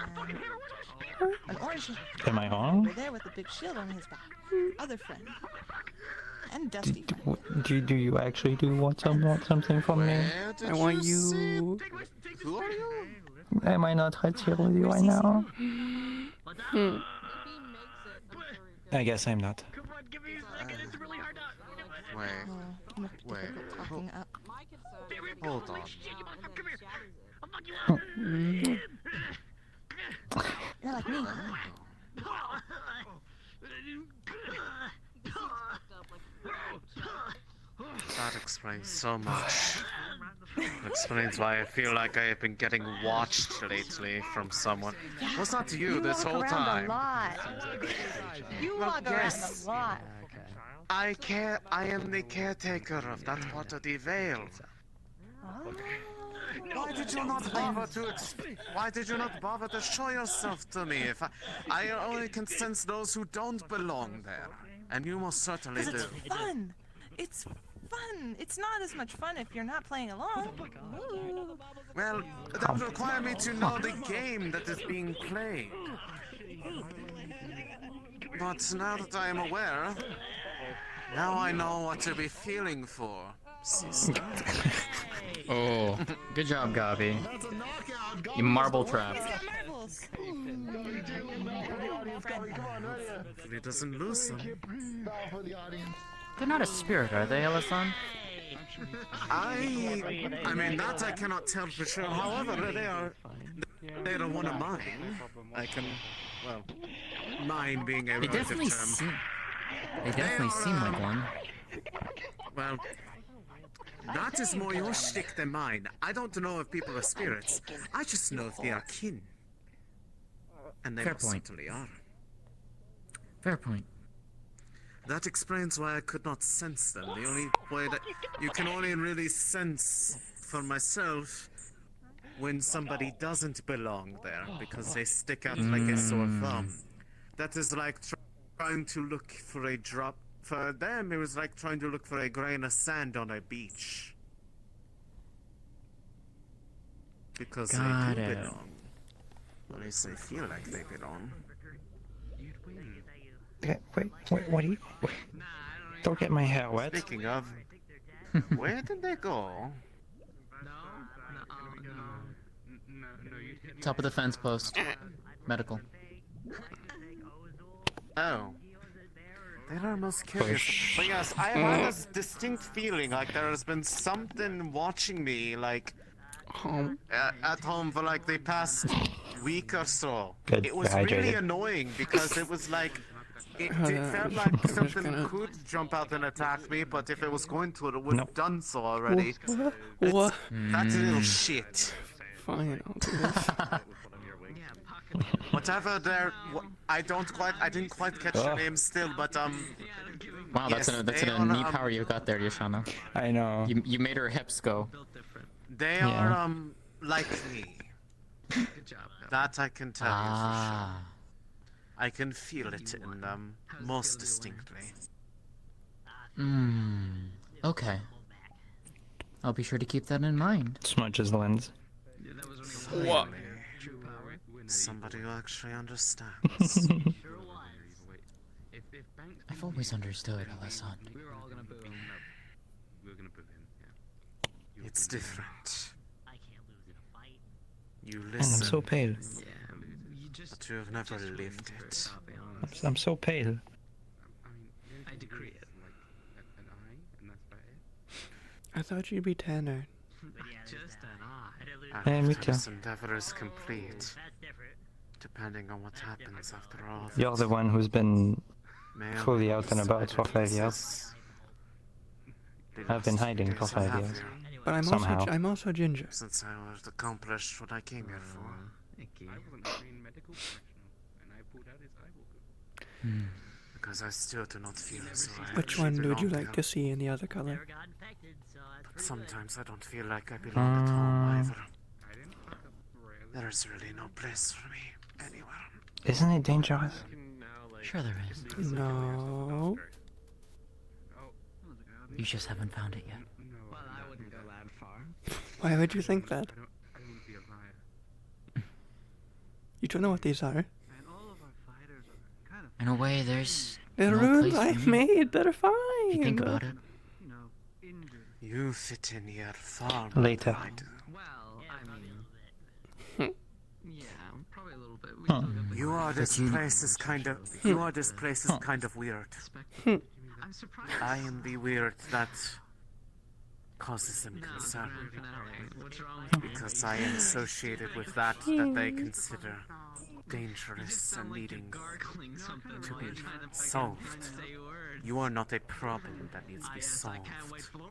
an orange friend. Am I wrong? Over there with the big shield on his back. Other friend. And Dusty friend. Do you actually want something from me? I want you. Who are you? Am I not right here with you right now? I guess I'm not. Wait. Talking up. Hold on. You're like me. That explains so much. It explains why I feel like I have been getting watched lately from someone. Was that you this whole time? You Well, walk yes. around a lot. I am the caretaker of that part of the veil. Why did you not bother to Why did you not bother to show yourself to me? If I only can sense those who don't belong there, and you most certainly Because do. it's fun. It's fun. It's not as much fun if you're not playing along. Ooh. Well, that would require me to know the game that is being played. But now that I am aware, now I know what to be feeling for, sister. Oh, good job, Gabi. You marble trap. Hopefully it doesn't lose them. They're not a spirit, are they, Elasan? I mean, that I cannot tell for sure. However, they are one of mine. I can, well, mine being a relative term. They definitely seem like one. Well, that is more your shtick than mine. I don't know if people are spirits. I just know if they are kin. And they Fair most point. certainly are. Fair point. That explains why I could not sense them. The only way that you can only really sense for myself when somebody doesn't belong there because they stick out like a sore thumb. That is like trying to look for a drop. For them, it was like trying to look for a grain of sand on a beach. Because they do belong. At least they feel like they belong. Okay, wait, what do you... Don't get my hair wet. Speaking of, where did they go? Top of the fence post. Medical. Oh. They are most curious. But yes, I have had this distinct feeling like there has been something watching me, like, at home for like the past week or so. Good, It was really annoying because it was like, it felt like something could jump out and attack me, but if it was going to, it would have done so already. What? That's a little shit. Fine, I'll do this. Whatever there, I didn't quite catch your name still, but Wow, that's yes, a neat power you got there, Yashana. I know. You made her hips go. They are like me. Good job. That I can tell you for sure. I can feel it in them most distinctly. Okay. I'll be sure to keep that in mind. Smudge's lens. What? Somebody who actually understands. I've always understood, Alasan. We were all gonna boo him. No, we were gonna boo him. Yeah. It's different. You And listen. I'm so pale. But you have never lived it. I'm so pale. I decree it. I thought you'd be Tanner. Just an eye. Hey, me After too. this endeavor is complete, depending on what happens after all. You're the one who's been May fully I out and about for 5 years. I've been hiding for 5 years. But I'm also ginger. Since I was accomplished what I came here for. I was a trained medical professional, and I pulled out his eyeball. Because I still do not feel as though I Which actually one would you belong like here. to see in the other color? But sometimes I don't feel like I belong at home either. There's really no place for me anywhere. Isn't it dangerous? Sure there is. No. You just haven't found it yet. Well, I wouldn't go that far. Why would you think that? I wouldn't be a liar. You don't know what these are. And all of our fighters are kind of. In a way, there's They're no runes place I for me. made. They're fine. If you think about it. You know, injured. You fit in here far more Later. than I do. Well, I mean. Yeah, probably a little bit. We still got the You are this place's kind of. You are this place's kind of weird. I'm surprised. I am the weird that causes them concern. What's wrong with me? Because I am associated with that they consider dangerous and needing Gargling something to while be you're trying to pick solved. and say words. You are not a problem that needs to be Yes, I solved. can't wait for.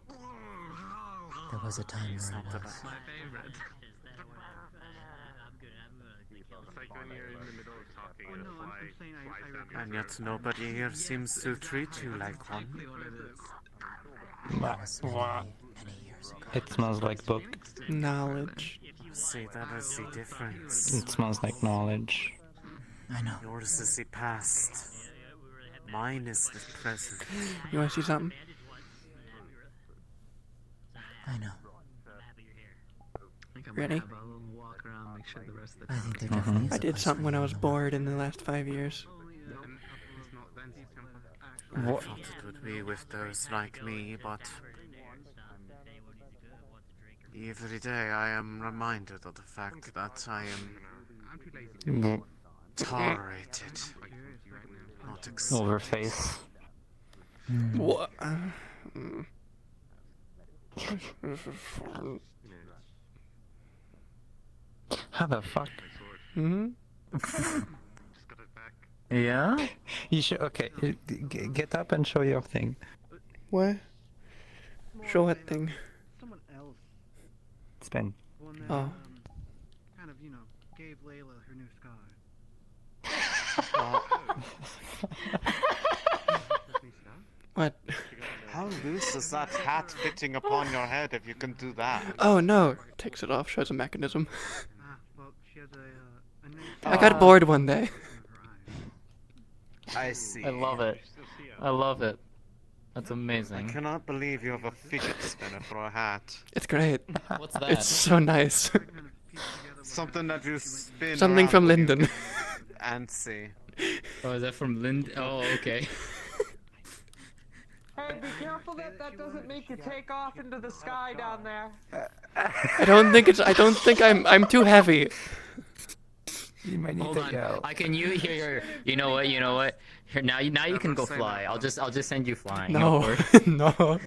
There was a time It's where not it about was. My favorite. It's like when you're in the middle of talking and a fly And yet nobody here seems to treat you like one. It smells like book. Knowledge. See, that is the difference. It smells like knowledge. I know. Yours is the past. Mine is the present. You want to see something? I know. Ready? Walk around, make sure the rest of I think there definitely is I a did place something for when I you was in the bored in the last 5 years. I thought it would be with those like me, but every day I am reminded of the fact that I am tolerated, not accepted. Overface. What? How the fuck? Hmm? Yeah? You should. Okay, get up and show your thing. What? Show what thing? Someone else. Spin. One that, Oh. kind of, gave Layla her new scar. What? How loose is that hat fitting upon your head if you can do that? Oh no! Takes it off, shows a mechanism. Well, she has a nice... I got bored one day. I see. I love it. I love it. That's I amazing. cannot believe you have a fidget spinner for a hat. It's great. What's that? It's so nice. Something that you spin Something around from when you Linden. get antsy. Oh, is that from Lind? Oh, okay. Hey, be careful that doesn't make you take off into the sky down there. I don't think I'm too heavy. You might need Hold to on. go. I can here. You know what? Here now you can go fly. I'll just send you flying. No, no.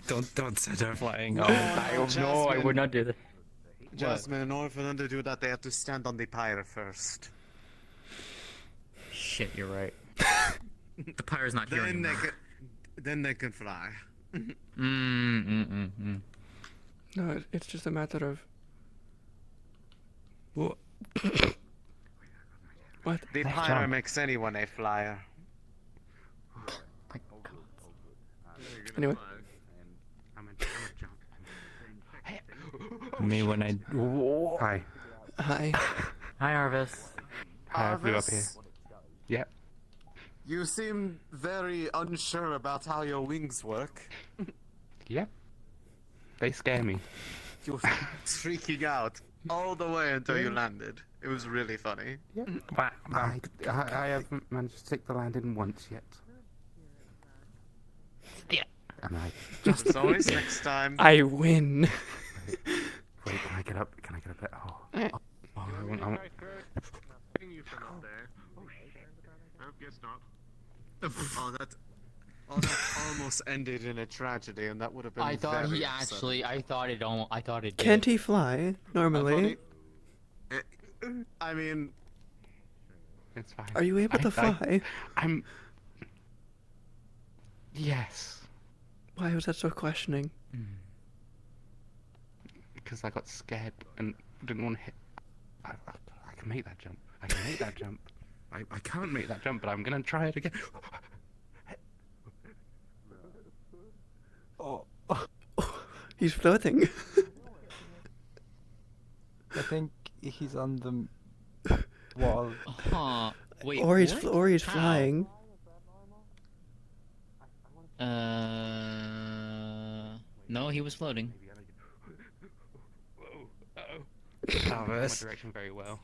Don't send her flying. No, no, I would not do that. Jasmine, in order for them to do that, they have to stand on the pyre first. Shit, you're right. The pyre's not here anymore. Then they can fly. No, it's just a matter of. What? What? The pyre makes anyone a flyer. Anyway. Me when I. Hi. Hi. Hi, Arvis. Hi, I flew up Arvis? here. Yep. You seem very unsure about how your wings work. Yep. They scare me. You were freaking out all the way until you landed. It was really funny. Yeah. I haven't managed to take the landing once yet. Yeah. And I Just as always, next time. I win. Wait, can I get up? Can I get up there? Oh, I want. Oh, that almost ended in a tragedy, and that would have been. I thought very he upsetting. actually. I thought it did. Can't he fly normally? I mean, it's fine. Are you able to fly? I'm. Yes. Why was that so questioning? Because I got scared and didn't want to hit. I can make that jump. I can make that jump. I can't make that jump, but I'm gonna try it again. Oh. He's floating. I think he's on the wall. Huh. Wait. Or he's what? How? flying. No, he was floating. My direction very well.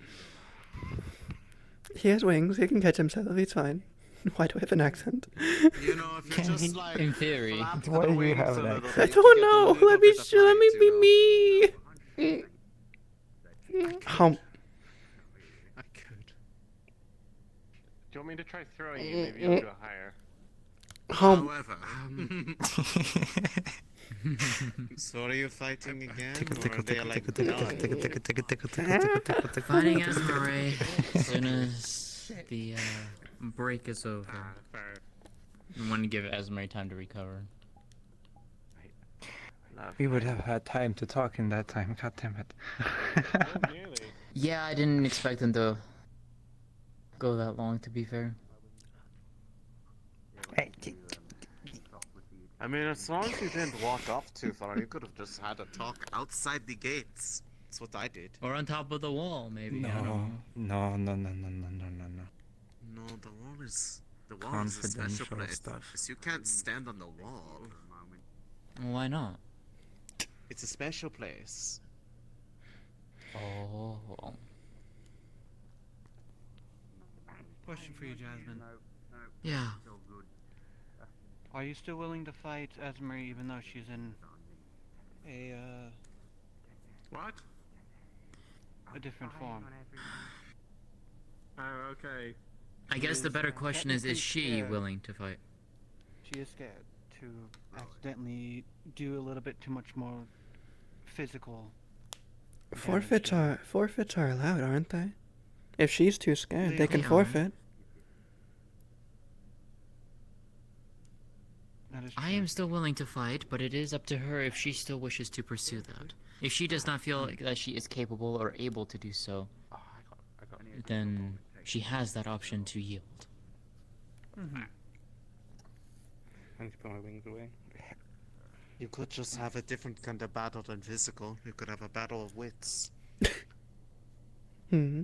He has wings. He can catch himself. He's fine. Why do I have an accent? you know, if you're just like In theory. Why do you have an accent? I don't know. Let me be me. Hump. I could. Do you want me to try throwing you? Maybe you'll go higher. Hump. However, so are you fighting again, or are they like done? Fighting Asbury as soon as the break is over. I want to give Asbury time to recover. We would have had time to talk in that time. God damn it. Yeah, I didn't expect him to go that long, to be fair. I mean, as long as you didn't walk off too far, you could have just had a talk outside the gates. That's what I did. Or on top of the wall, maybe. I don't No. know. No, the wall is a special Confidential place. stuff. Because you can't stand on the wall. Why not? It's a special place. Oh. Question for you, Jasmine. Yeah. Are you still willing to fight Esmer even though she's in What? a different form? Oh, okay. I guess the better question is she scared. willing to fight? She is scared to accidentally do a little bit too much more physical. Forfeits are allowed, aren't they? If she's too scared, they can are. forfeit. I am still willing to fight, but it is up to her if she still wishes to pursue that. If she does not feel like that she is capable or able to do so, then she has that option to yield. I need to put my wings away. You could just have a different kind of battle than physical. You could have a battle of wits. Hmm.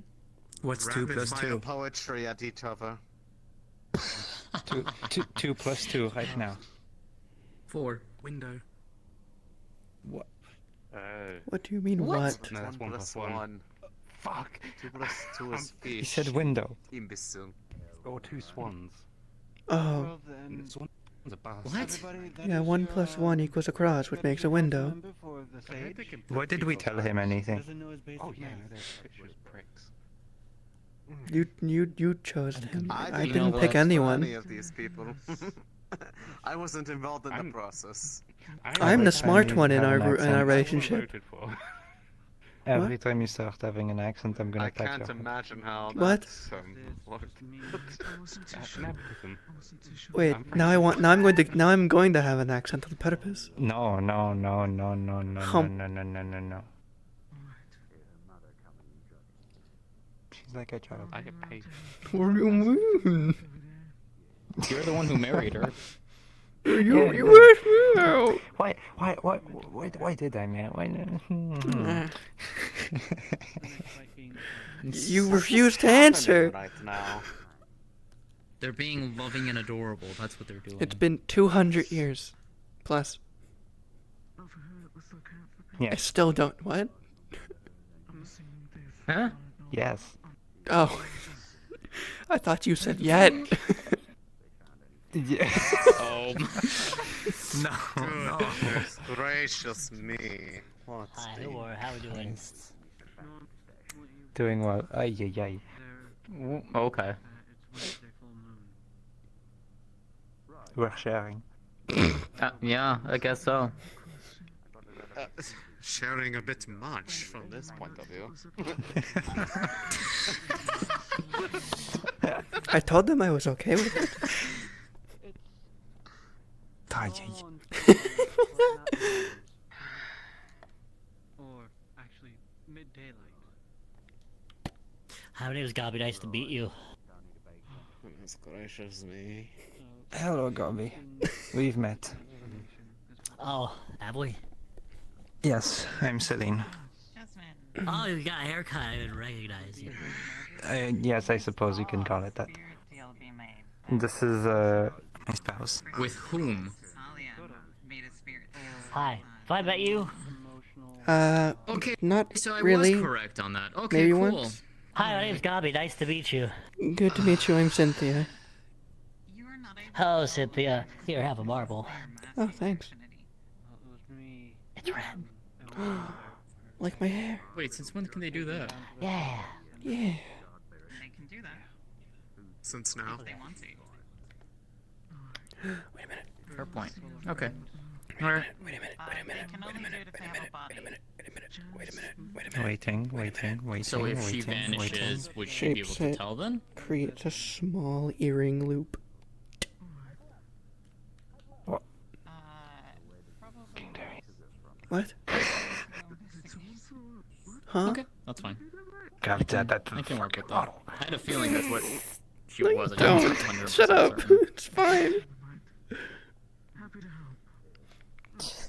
What's 2 Rapid plus fire 2? poetry at each other. 2 plus 2 right now. 4. Window. What? What do you mean, what? No, that's 1 plus 1. Fuck! 2 plus 2 is fish. He said window. Imbecile. Or 2 swans. Oh. Well then, Swan's a bastard. What? everybody, that Yeah, is 1 your, plus 1 equals a cross, which that is makes a your window. member for the Sage. Why did we tell him anything? Doesn't know his basic Oh yeah, no, math. they're vicious pricks. You chose him. I didn't didn't vote pick for anyone. any of these people. I wasn't involved in the process. I'm the smart one in our relationship. Every time you start having an accent, I'm gonna I attack can't you. imagine how What? that's worked. Wait, now I'm going to have an accent on purpose. No. Hum. No. She's like a child. I get paid. What do you mean? You're the one who married her. You asked me out. Why did I, man? Why? You refused to answer. Right now. They're being loving and adorable. That's what they're doing. It's been 200 years. Plus. Yeah. I still don't. What? Huh? Yes. Oh. I thought you said yet. Did you? Oh. No. Goodness gracious me. What's Hi, the... how are we doing? Doing well. Ay. Okay. We're sharing. Yeah, I guess so. Sharing a bit much from this point of view. I told them I was okay with it. Or actually mid-daylight. Hi, my name is Gobby. Nice to meet you. Goodness gracious me. Hello, Gobby. We've met. Oh, have we? Yes, I'm Celine. Oh, you got a haircut. I didn't recognize you. Yes, I suppose you can call it that. This is my spouse. With whom? Hi. Have I met you? Okay, not so I really. was correct on that. Okay, Maybe cool. once. Hi, my name's Gobby. Nice to meet you. Good to meet you. I'm Cynthia. Hello, Cynthia. Here, have a marble. Oh, thanks. It's red. Like my hair. Wait, since when can they do that? Yeah. Yeah. They can do that. Since now. If they want to. Wait a minute. Fair point. Okay. Alright. Wait a minute. Waiting. So if she vanishes, would she be able to tell then? Creates a small earring loop. What? Huh? Okay, that's fine. God, that I can work with that. I had a feeling that's what she Like, was. I don't. wasn't 100% Shut up. certain. It's fine.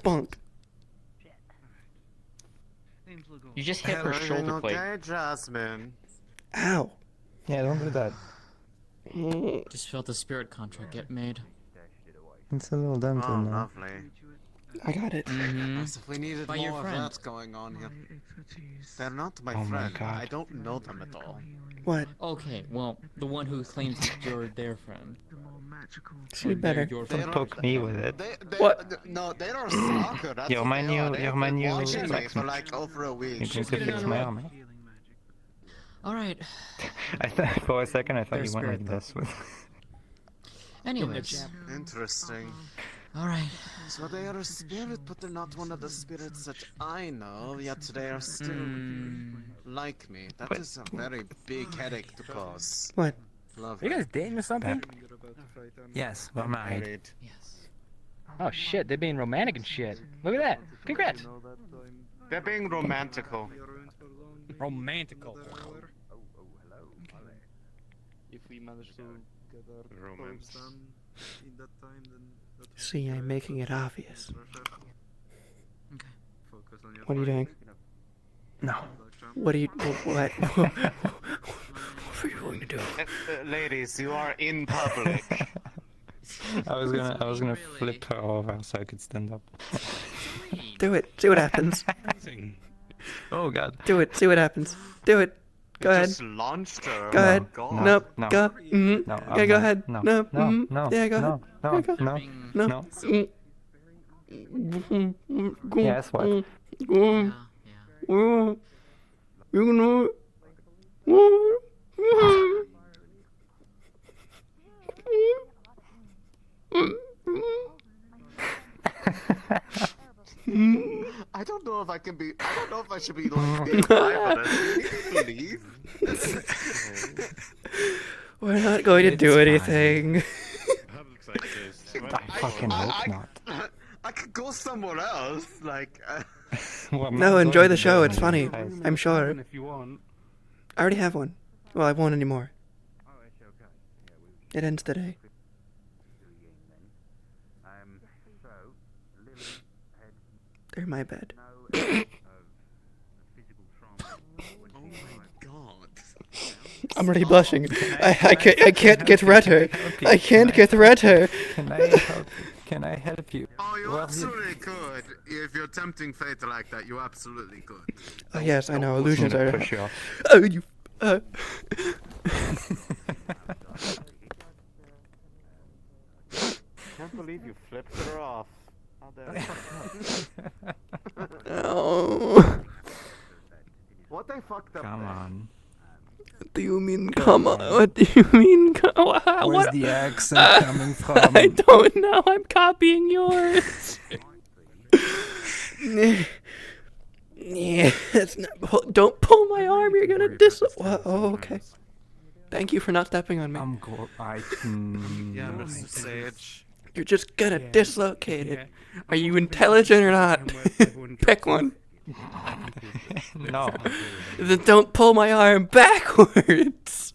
Bunk. You just hit her shoulder blade. Okay, Jasmine. Ow. Yeah, don't do that. Just felt the spirit contract get made. It's a little dumb to Oh, know. lovely. I got it. As if we needed By your more of friend. that going on here. They're not my Oh my friend. God. I don't know them at all. What? Okay, well, the one who claims you're their friend. Should be Or they're better. your Don't friend. poke me with it. What? No, they don't soccer. That's Your what they are. menu, They've your been menu watching me sucks for much. like over a week. You're going to fix my armor. Alright. For a second, I thought They're you went like spirit, this with. Anyways. Interesting. Alright. So they are a spirit, but they're not one of the spirits that I know, yet they are still like me. That is a very big headache to cause. What? Love Are you guys dating or something? Yes, we're married. Yes. Oh shit, they're being romantic and shit. Look at that. Congrats. They're being romantical. Romantical. If we manage to get our Romance. done in that time, then See, I'm making it obvious. Okay. What are you doing? No. What are you? What? What are you going to do? Ladies, you are in public. I was gonna flip her over so I could stand up. Do it. See what happens. Oh God. Do it. See what happens. Do it. Go ahead. Just launched her. Go ahead. God. Nope. No. Go. Mm-hmm. No, Yeah, go no, ahead. no, Nope. no, Mm-hmm. no, Yeah, go no, ahead. no, Yeah, go no, ahead. no. Yes, what? You know. I don't know if I can be. I don't know if I should be like being live on it. Please. We're not going to do anything. I fucking hope not. I could go somewhere else. Like. Well, I'm No, not enjoy going the to show. do It's funny. anything. I'm sure. If you want. I already have one. Well, I won't anymore. It ends today. They're my bed. Oh my god. I'm already blushing. I can't get redder. I can't get redder. Can I help you? Oh, you Well, absolutely could. If you're tempting fate like that, you absolutely could. Oh yes, I know. I'm Illusions gonna are. push you off. Oh, you. Can't believe you flipped her off. How dare Oh. What they fucked up Come there? on. What do you mean, come on? What do you mean, come on? Where's the accent coming from? I don't know. I'm copying yours. Yeah, that's not. Don't pull my arm. You're gonna Oh, okay. Thank you for not stepping on me. Yeah, Mr. Sage. You're just gonna dislocate it. Are you intelligent or not? Pick one. No. Then don't pull my arm backwards.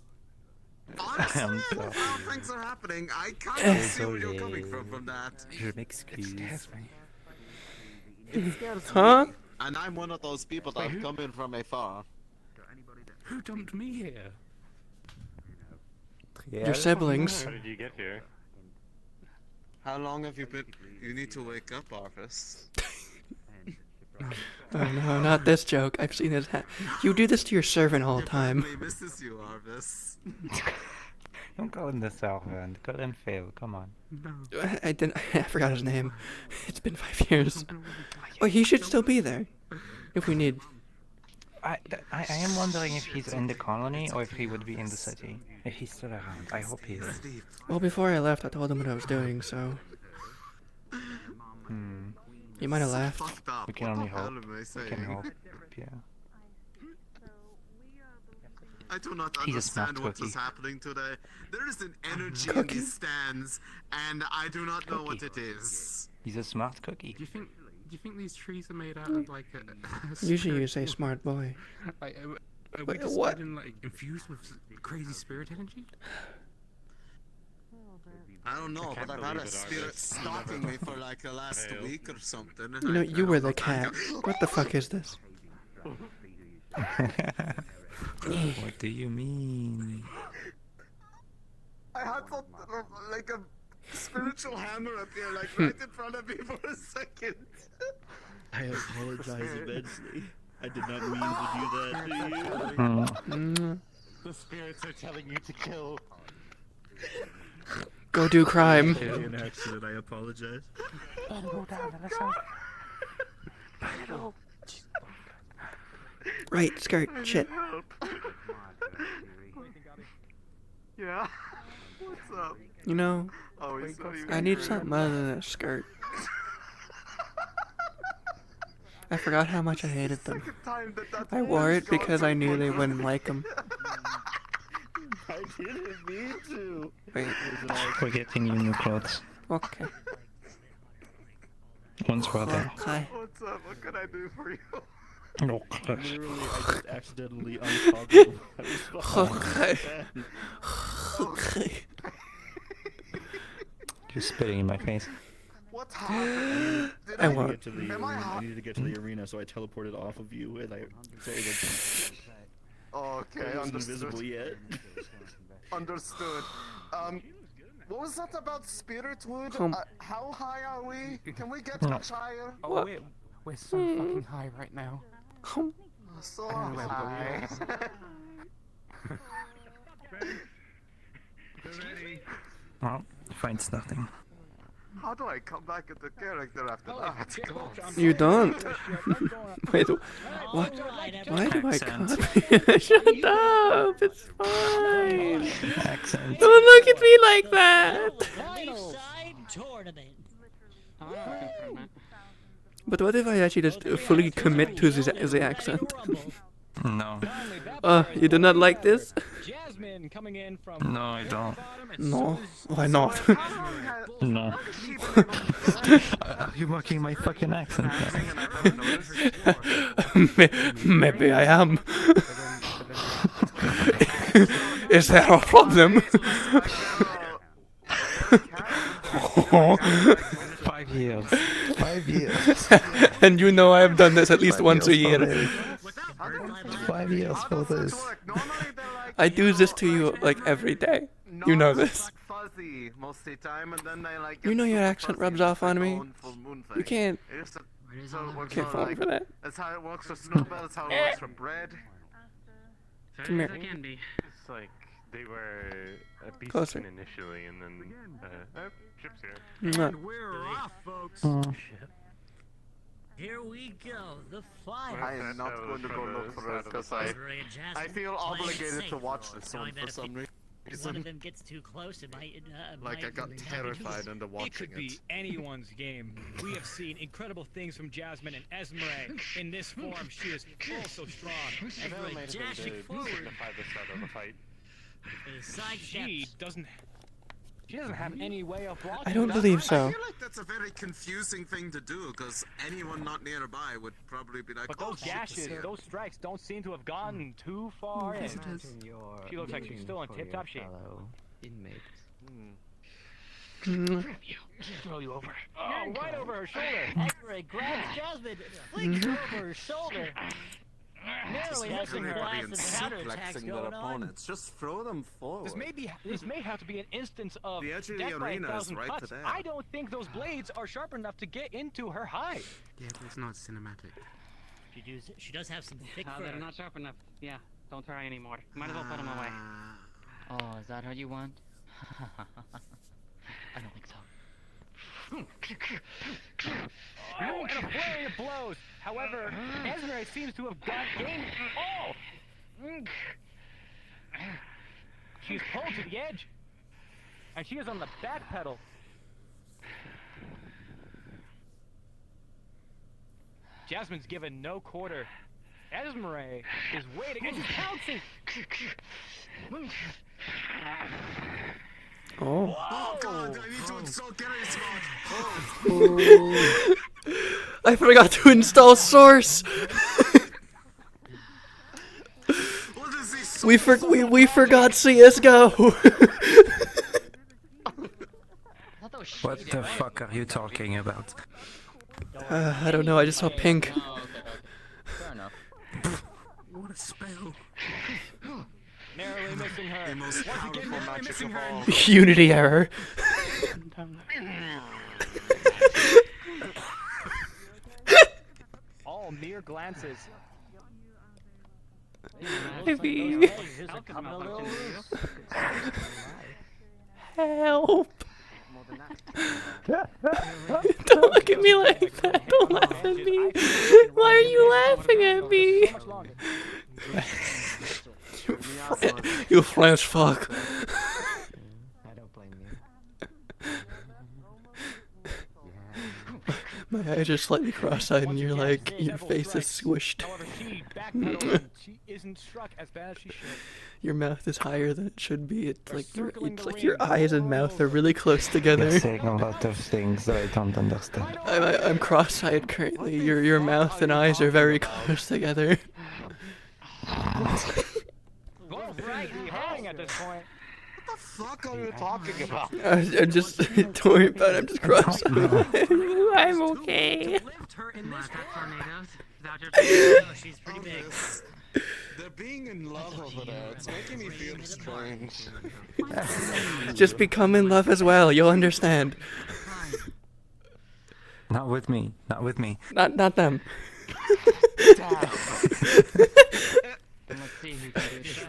Honestly, with how things are happening, I kind of see where you're coming from that. Excuse me. It scares Huh? me. And I'm one of those people that have come in from afar. Who dumped me here? Your siblings. How did you get here? How long have you been? You need to wake up, Arvis. Oh no, not this joke. I've seen this. You do this to your servant all the time. He misses you, Arvis. Don't call him the servant. Call him Phil. Come on. I didn't. I forgot his name. It's been 5 years. Oh, he should still be there. If we need. I am wondering if he's in the colony or if he would be in the city. If he's still around. I hope he is. Well, before I left, I told him what I was doing, so. He might have laughed. We can only hope. We can hope. Yeah. I do not He's a smart understand what is cookie. happening today. There is an energy in these stands, and I do not know what it is. He's a smart cookie. Do you think these trees are made out of like a Usually you say smart boy. Are we Wait, just what? getting like infused with crazy spirit energy? I don't know, can't but I've had a believe it, spirit Arvis. stalking me for like the last week or something. You know, you were the cat. What the fuck is this? What do you mean? I had something like a spiritual hammer appear like right in front of me for a second. I apologize immensely. I did not mean to do that to you. The spirits are telling you to kill. Go do crime. An accident. I apologize. Right, skirt, shit. Yeah. What's up? You know, Oh, he's not even I need here. something other than a skirt. I forgot how much I hated them. Time that I wore it because I knew they wouldn't like them. I didn't mean to. Wait. We're getting you new clothes. Okay. Once we're there. Okay. What's up? What can I do for you? No. Literally, I just accidentally untoggled. Okay. Okay. You're spitting in my face. What's happening? I won't. I needed to get to the arena, so I teleported off of you, and I Okay, wasn't understood. invisible yet. Understood. What was that about Spiritwood? How high are we? Can we get much higher? Oh, we're so fucking high right now. So high. Well, finds nothing. How do I come back into character after that? You don't. Wait, what? Why do I Accent. copy? Shut up! It's fine. Accent. Don't look at me like that. Side tournament. But what if I actually just fully commit to the accent? No. You do not like this? Jasmine coming in from No, I don't. No. Why not? No. You're mocking my fucking accent. Maybe I am. Is there a problem? 5 years. 5 years. And you know I've done this at least once a year. 5 years for this. I do this to you like every day. You know this. Fuzzy most of the time, and then they like. You know your accent rubs off on me. You can't. Can't fall for that. That's how it works for Snowbell. That's how it works for bread. Come here. It's like they were a beast Closer. initially, and then Chip's here. Mwah. We're off, folks. Here we go, the final. I am not going to go look for it because I feel obligated to watch this one for some reason. One of them gets too close, it might. Like I got terrified into watching It could be anyone's game. We have seen incredible things from Jasmine and Esmeralda. In this form, she is also strong. Esmeralda dashing forward. She doesn't have any way of blocking. I don't believe so. I feel like that's a very confusing thing to do because anyone not nearby would probably be like, But "Oh, those shit, gashes, here." those strikes don't seem to have gotten too far in. She looks like she's still in tip-top shape. Throw you over. Oh, right over her shoulder. X-Ray grabs Jasmine, flings her over her shoulder. Narrowly missing her Everybody ass and and counterattacks suplexing their going on. opponents. Just throw them forward. This may have to be an instance of The edge of death the by a arena is thousand right cuts. to there. I don't think those blades are sharp enough to get into her hide. Yeah, but it's not cinematic. She does have some thick fur. They're not sharp enough. Yeah, don't try anymore. Might as well put them away. Oh, is that how you want? I don't think so. Oh, and a flurry of blows. However, Esmeralda seems to have gained. Oh! She's pulled to the edge, and she is on the back pedal. Jasmine's given no quarter. Esmeralda is waiting, and she's pouncing. Oh. Oh god, I need to install Gary's mod. I forgot to install Source. we forgot CS:GO. What the fuck are you talking about? I don't know. I just saw pink. Oh, okay. Fair enough. What a spell. Narrowly missing her. The most Once again, powerful narrowly magic missing of her. all. Unity error. All mere glances. Ivy. Help. Don't look at me like that. Don't laugh at me. Why are you laughing at me? You French fuck. I don't blame you. My eyes are slightly cross-eyed and you're like, your face is squished. However, she backpedaled and she isn't struck as bad as she should. Your mouth is higher than it should be. It's like your eyes and mouth are really close together. You're saying a lot of things that I don't understand. I'm cross-eyed currently. Your mouth and eyes are very close together. At this point. What the fuck are you talking about? I'm just, don't worry about it, I'm just cross-eyed. I'm okay. She's pretty big. They're being in love over there. It's making me feel strange. Just become in love as well, you'll understand. Not with me. Not with me. Not them.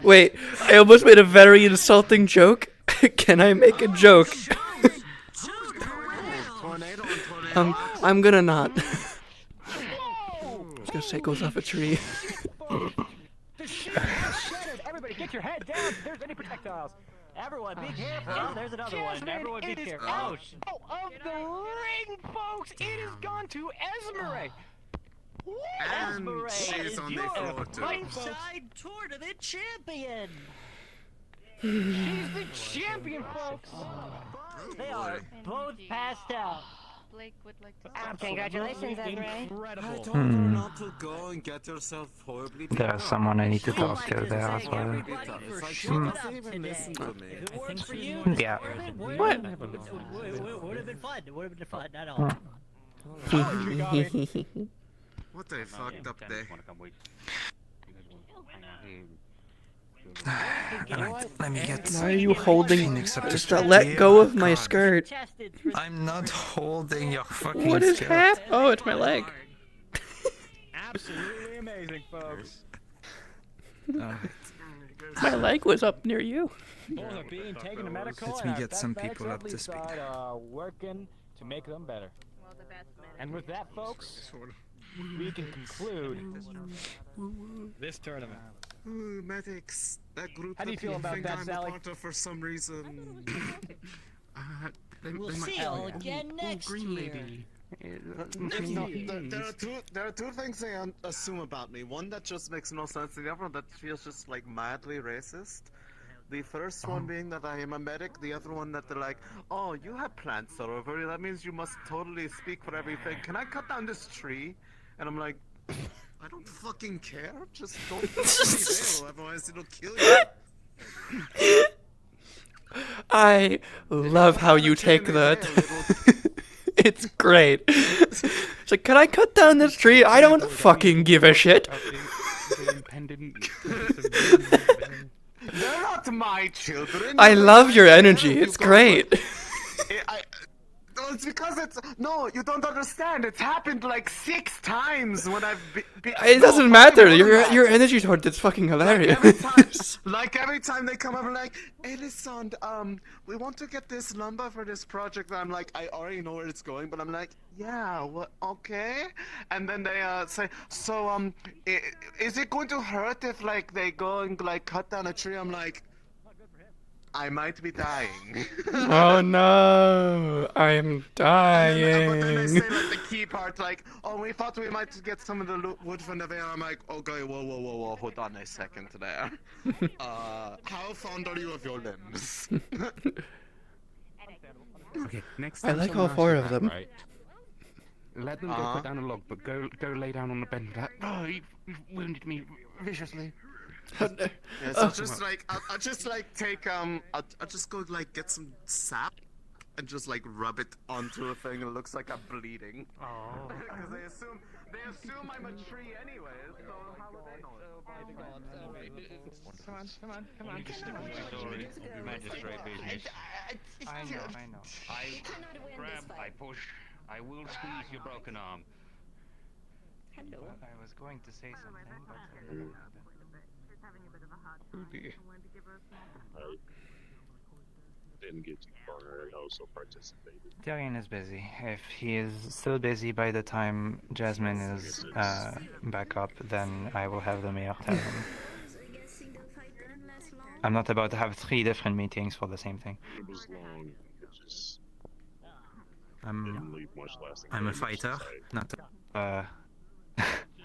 Wait, I almost made a very insulting joke. Can I make a joke? I'm gonna not. I was gonna say it goes off a tree. Everybody get your head down if there's any projectiles. Everyone, be careful. Oh, there's another one. Everyone, be careful. Out of the ring, folks. It has gone to Esmeralda. And she's on the floor too. Ringside tournament champion. She's the champion, folks. They are both passed out. Blake would like to. Congratulations, I told her not to go and get yourself horribly beat There's someone I need to talk to there as well. It's like she doesn't even listen to me. If it works for you, Yeah. What? It would have been fun. It would have been fun. Not all. What a fucked up day. Let me get. Why are you holding? Just Just let go of my skirt. I'm not holding your fucking What is skirt. happening? Oh, it's my leg. Absolutely amazing, folks. My leg was up near you. Both are being taken to medical. Let and me our get some best medics people at up to speed. Leaside are working to make them better. And with that, folks, we can conclude this tournament. Ooh, medics. That group How do you that feel about think that, I'm Sally? a part of for some reason. We'll see you all again next year. There are two things they assume about me. One that just makes no sense, and the other one that feels just like mildly racist. The first one being that I am a medic, the other one that they're like, oh, you have plants all over you, that means you must totally speak for everything. Can I cut down this tree? And I'm like, I don't fucking care, just don't hail, otherwise it'll kill you. I love how you take that. It's great. It's like, can I cut down this tree? I don't fucking give a shit. They're not my children. I love your energy. It's great. It's because no, you don't understand. It's happened like 6 times when I've been. It doesn't matter. Your energy towards it's fucking hilarious. Like every time they come up and like, hey, listen, we want to get this lumber for this project. And I'm like, I already know where it's going, but I'm like, yeah, what? Okay. And then they say, so is it going to hurt if like they go and like cut down a tree? I'm like, I might be dying. Oh no, I'm dying. But then they say like the key part, like, oh, we thought we might get some of the wood from the veil. I'm like, okay, whoa, hold on a second there. How fond are you of your limbs? Okay, next I time like someone all 4 asks of you them. that, right, let them go put down a log, but go lay down on the bed. Like, oh, you've wounded me viciously. Yeah, so just like I'll just like take I'll just go like get some sap and just like rub it onto a thing and it looks like I'm bleeding. Oh. Because they assume I'm a tree anyways, so how would they know? Come on. Magistrate business. I know. I grab, I push, I will squeeze your broken arm. Hello. Well, I was going to say something, but Oh dear. I didn't get too far. I also participated. Darian is busy. If he is still busy by the time Jasmine is back up, then I will have the mayor tell him. I'm not about to have 3 different meetings for the same thing. It was long. It just I'm didn't leave much lasting a damage, fighter, so I-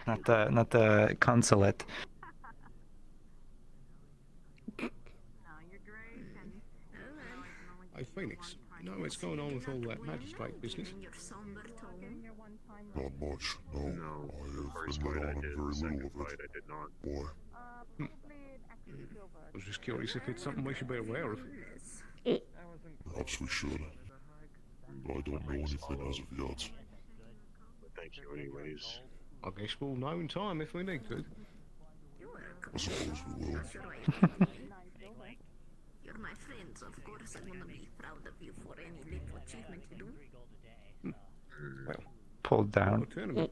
not not a consulate. Hey, Phoenix, you know what's going on with all that magistrate business? Not much, no. No, I the have first been fight let I on in did, very the second little of fight it. I did not. Why? I was just curious if it's something we should be aware of. Perhaps we should. But I don't know anything as of yet. But thank you anyways. I guess we'll know in time if we need to. I suppose we will. You're my friends, of course I'm gonna be proud of you for any little achievement you do. Well, Pulled down. tournament.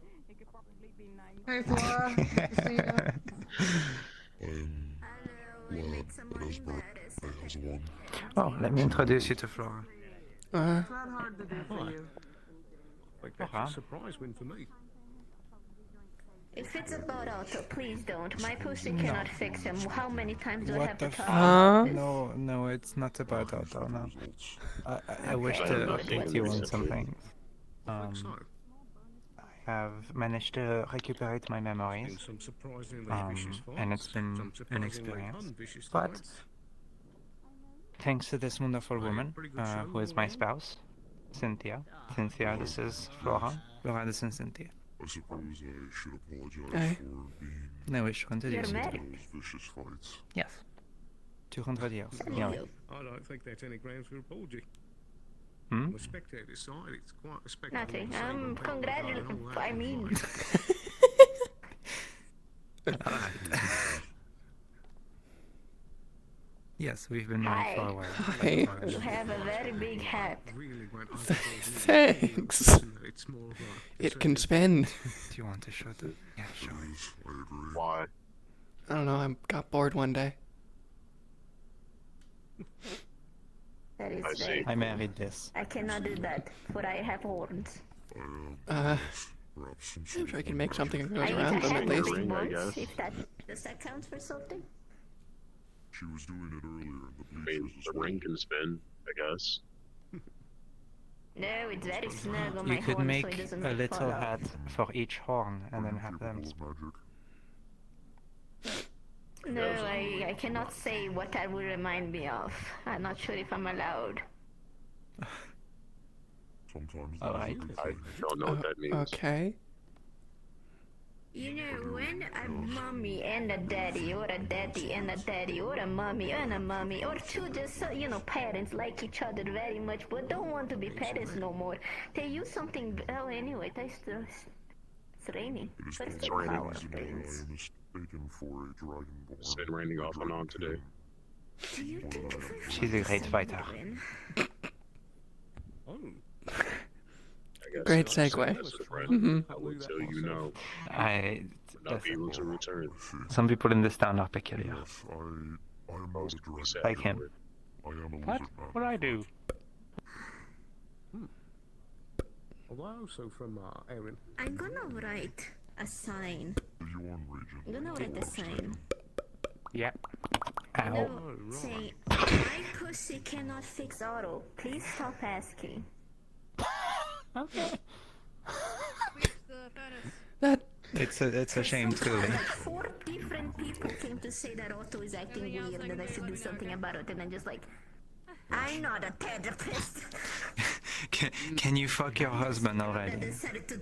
Hey, Flora. Good to see you. I'm glad that Esborough has won. Oh, let me introduce you to Flora. It's not hard to do for you. Like that's a surprise win for me. If it's about Otto, please don't. My pussy cannot fix him. How many times do I What have the to talk fuck? about this? No, it's not about Otto, no. I wish Okay, to good. update you on some things. I have managed to recuperate my memories, Some surprisingly vicious fights. and it's been Some an surprisingly experience. unvicious But fights. thanks to this wonderful woman, pretty good show who is all my around. spouse, Cynthia. Cynthia, this is Flora. Flora, this is Cynthia. I suppose I should apologize Hey. for being No, je suis You're introduce you to. married. those vicious fights. Yes. Tu rentres dire. Bien, oui. I don't think that's any grounds for apology. Hmm? On the spectator side, it's quite respectable. Nothing. to say when people are going all out I for mean, Yes, we've been married for a while. Hi. you have a very big hat. really went Thanks. It's more of a It can spin. Do you want to show them? Yeah, show it. Why? I don't know, I got bored one day. That is I see. very I married this. I cannot do that, for I have horns. I'm sure I can make something that goes I around need to them at have least. big I ones, guess. if that does that count for something? She was doing it earlier in the I mean, bleachers as the well. ring can spin, I guess. No, it's very snug on You my could horn, make so it doesn't a fall little off. hat for each horn and then have them. Capable of magic. No, I cannot say what that would remind me of. I'm not sure if I'm allowed. Sometimes All that's right. a good I thing. don't know what that means. Okay. You know, when a mommy and a daddy, or a daddy and a daddy, or a mommy and a mommy, or two just, parents like each other very much, but don't want to be parents no more, they use something, oh, anyway, it's raining. It is Where's called the raining. power, reason that I please? am mistaken for a dragonborn. It's been raining off and on today. Do you think this is She's a great fighter. Oh. I guess Great if I said segue. this, a friend, Mhm. I will tell you no. I Not be able to return. some people in this town are peculiar. Yes, I am not a dragon. Like him. I am a What? lizard man. What'd I do? Although, so from Erin. I'm gonna write a sign. The Yorn region. I'm gonna write a sign. Yep. I'm Ow. gonna say, my pussy cannot fix Otto. Please stop asking. Okay. That It's a shame too. Like 4 different people came to say that Otto is acting weird and that I should do something about it, and I'm just like, I'm not a therapist. Can you fuck your husband I already? decided to.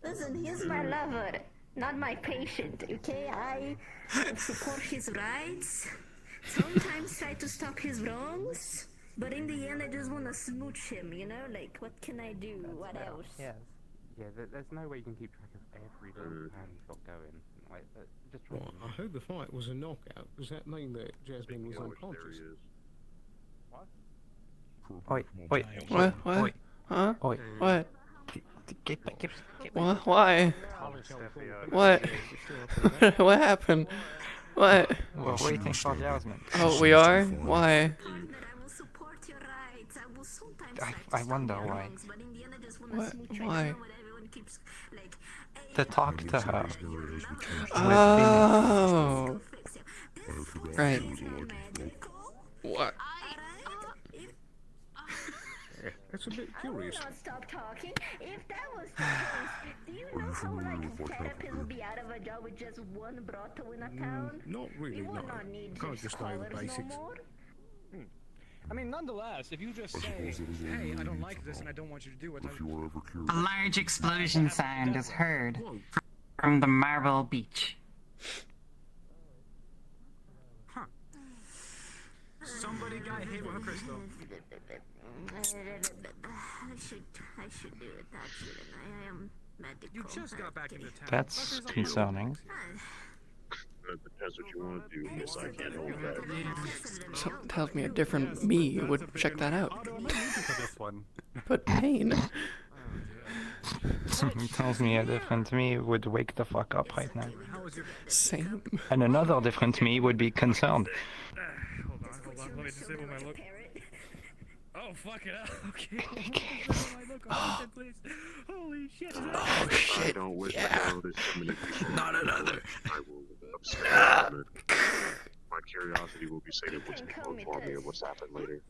Listen, he's my lover, not my patient, okay? I support his rights, sometimes try to stop his wrongs, but in the end I just want to smooch him, you know? Like, what can I do? What else? Yes. Yeah, there's no way you can keep track of every little plan you've got going. Like, just try Right, I heard the fight was a knockout. Does that mean that Jasmine was unconscious? Oi, oi. What? What? Oi. Huh? Oi. What? Get back. What? Why? What? What happened? What? We're waiting for Jasmine. Oh, we are? Why? I wonder why. What? Why? To talk to her. Oh. Right. What? That's a bit curious. Stop talking. If that was the case, do you know how like therapists would be out of a job with just one brothel in a town? Not really, You no. would not need Can't just know the scholars basics. no more. I mean, nonetheless, if you just say, hey, I don't like this and I don't want you to do it, A large explosion sound is heard from the marble beach. huh. Somebody got hit with a crystal. I should do it, actually. I am medical. You just got back into town. That's concerning. It depends what you want to do, miss. I can't hold that. Something tells me a different me would check that out. But pain. Something tells me a different me would wake the fuck up right now. Same. And another different me would be concerned. Hold on. Let me disable my look. Oh, fuck it up. Okay. Oh, please. Holy shit. Oh, shit. I don't wish to know this communication. Not another. I will abstain from it. My curiosity will be sated once people inform me of what's happened later.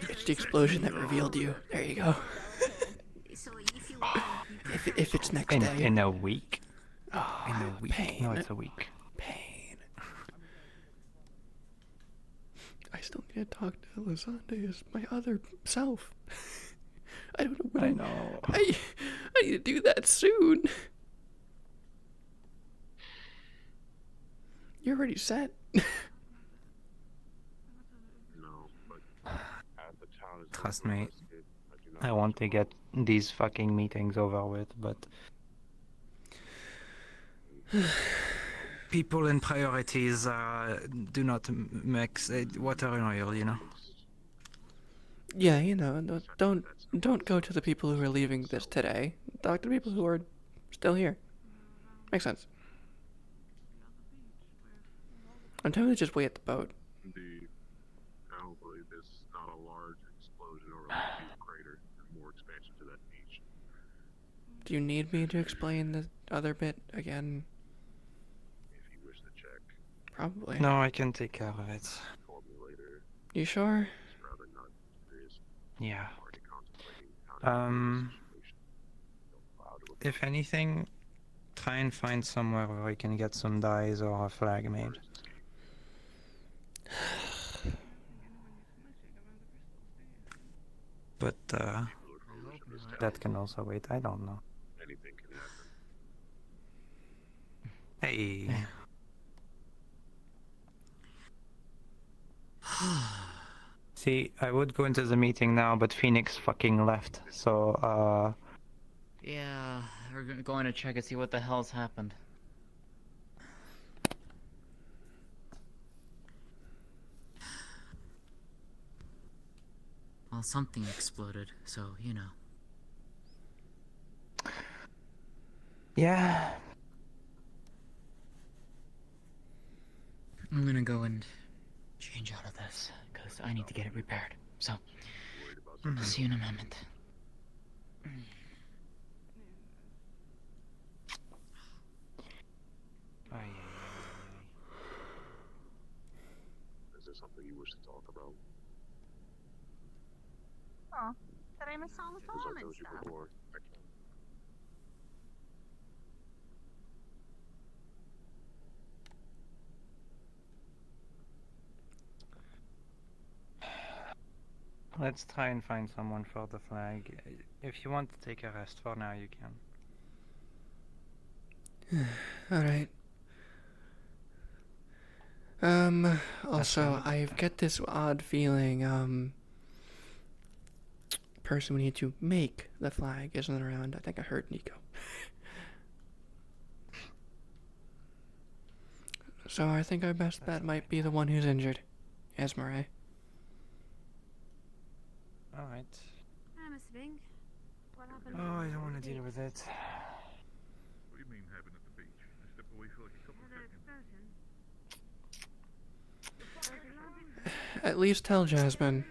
It's the explosion that revealed you. There you go. if it's next day. In a week. Oh, in a week. Pain. No, it's a week. Pain. I still need to talk to Elizonde as my other self. I don't know what I know. I need to do that soon. You're already set. No, but as the town is Trust me. invested, I do not I want to get these fucking meetings over with, but people in priorities do not mix water and oil, you know. Yeah, you know, don't go to the people who are leaving this today. Talk to the people who are still here. Makes sense. I'm telling you to just wait at the boat. Indeed. I don't believe this is not a large explosion or a huge crater. There's more expansion to that beach. Do you need me to explain the other bit again? If you wish to check, Probably. No, I can take care of it. call me later. You sure? It's rather not serious. Yeah. Already contemplating how to handle this situation. Don't allow to If anything, try and find somewhere where we can get some dyes or a flag made. But that can also wait. I don't know. anything can happen. Hey. See, I would go into the meeting now, but Phoenix fucking left. So, Yeah, we're going to check and see what the hell's happened. Well, something exploded, so, you know. yeah. I'm gonna go and change out of this, because I need to get it repaired. So, I'll see you in a moment. Is there something you wish to talk about? Oh, saremo solo As I Tom and told you stuff. before, Let's try and find someone for the flag. If you want to take a rest for now, you can. Alright. Also, I get this odd feeling, person we need to make the flag isn't around. I think I heard Nico. So I think our best bet might be the one who's injured. Esmeralda. All right. I'm assuming. What happened? Oh, I don't want to deal with it. What do you mean happened at the beach? I stepped away for like a couple of seconds. At least tell Jasmine.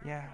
Yeah.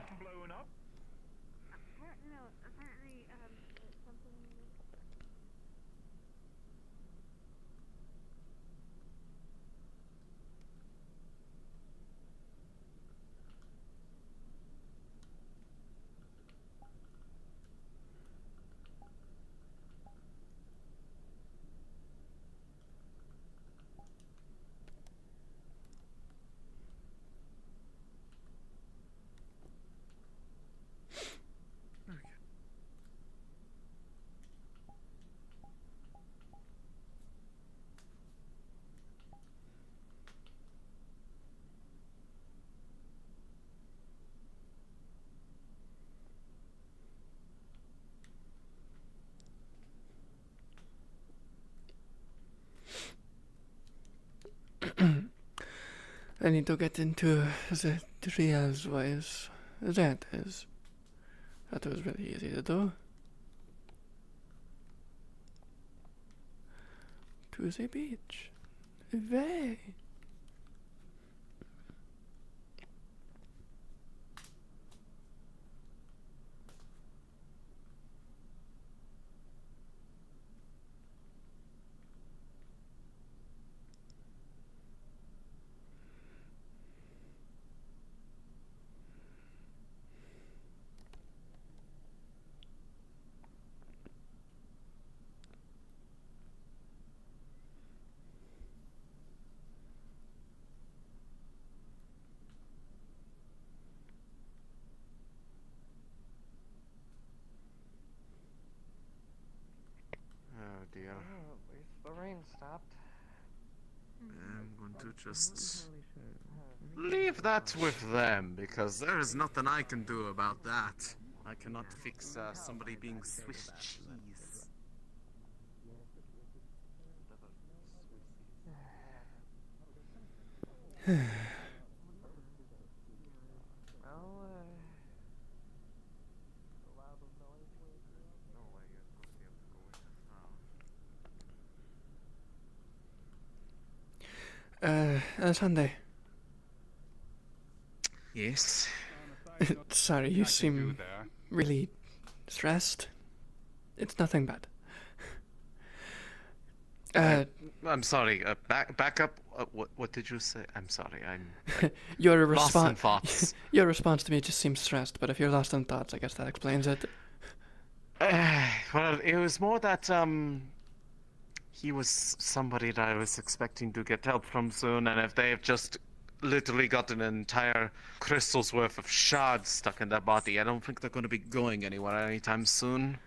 I need to get into the trials voice. That was really easy to do. To the beach. Away. Oh dear. Oh, at least the rain stopped. I'm going to just leave that with them, because there is nothing I can do about that. I cannot fix somebody being Swiss cheese. Sunday. Yes? Sorry, you seem really stressed. It's nothing bad. I'm sorry. Back up. What did you say? I'm sorry. I'm Your lost in response. thoughts. Your response to me just seems stressed. But if you're lost in thoughts, I guess that explains it. Well, it was more that he was somebody that I was expecting to get help from soon, and if they've just literally got an entire crystal's worth of shards stuck in their body, I don't think they're going to be going anywhere anytime soon.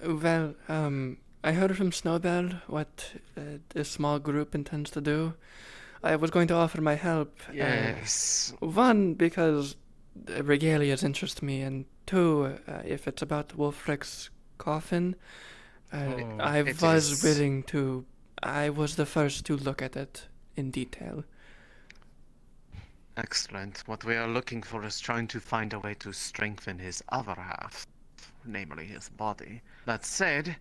Well, I heard from Snowbell what this small group intends to do. I was going to offer my help. Yes. One, because regalias interest me, and two, if it's about Wolfric's coffin, I it was is. willing to. I was the first to look at it in detail. Excellent. What we are looking for is trying to find a way to strengthen his other half, namely his body. That said,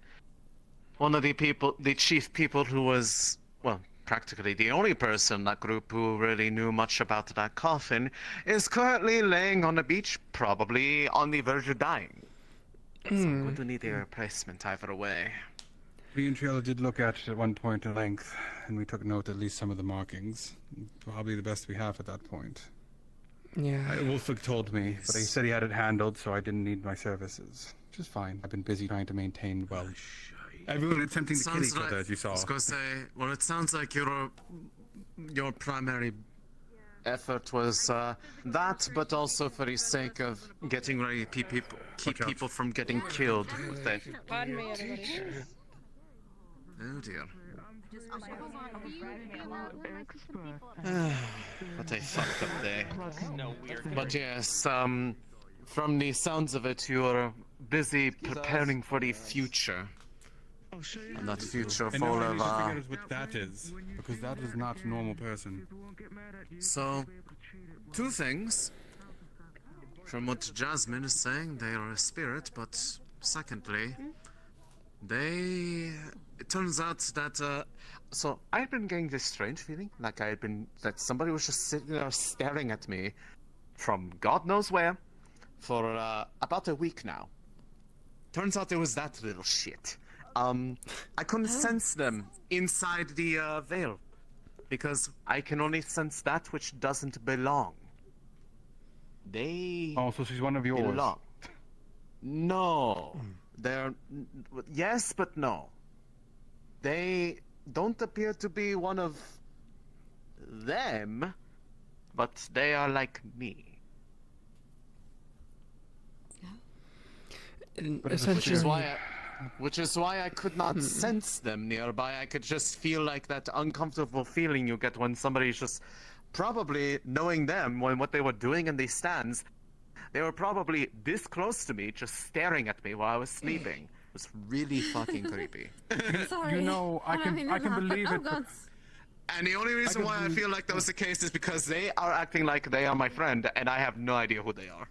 one of the chief people who was, well, practically the only person in that group who really knew much about that coffin, is currently laying on the beach, probably on the verge of dying. So I'm going to need a replacement either way. Me and Trailer did look at it at one point at length, and we took note at least some of the markings. Probably the best we have at that point. Yeah. Wolfric told me, but he said he had it handled, so I didn't need my services. Which is fine. I've been busy trying to maintain, well, everyone attempting to kill each other, as you saw. I was going to say, well, it sounds like your primary effort was that, but also for the sake of getting ready to keep people from getting killed. Pardon me, everybody. Oh dear. What a fucked up day. But yes, from the sounds of it, you're busy preparing for the future. And that future And full no one of, needs to figure out what that is, because that is not a normal person. So, two things. From what Jasmine is saying, they are a spirit, but secondly, it turns out that, so I've been getting this strange feeling, like that somebody was just sitting there staring at me from God knows where for about a week now. Turns out it was that little shit. I couldn't sense them inside the veil, because I can only sense that which doesn't belong. They Oh, so she's one of yours. belong. No. They're... Yes, but no. They don't appear to be one of them, but they are like me. Essentially... Which is why I could not sense them nearby. I could just feel like that uncomfortable feeling you get when somebody's just probably knowing them when what they were doing in these stands. They were probably this close to me, just staring at me while I was sleeping. It was really fucking creepy. You know, I can believe it. But... And the only reason why I feel like that was the case is because they are acting like they are my friend, and I have no idea who they are.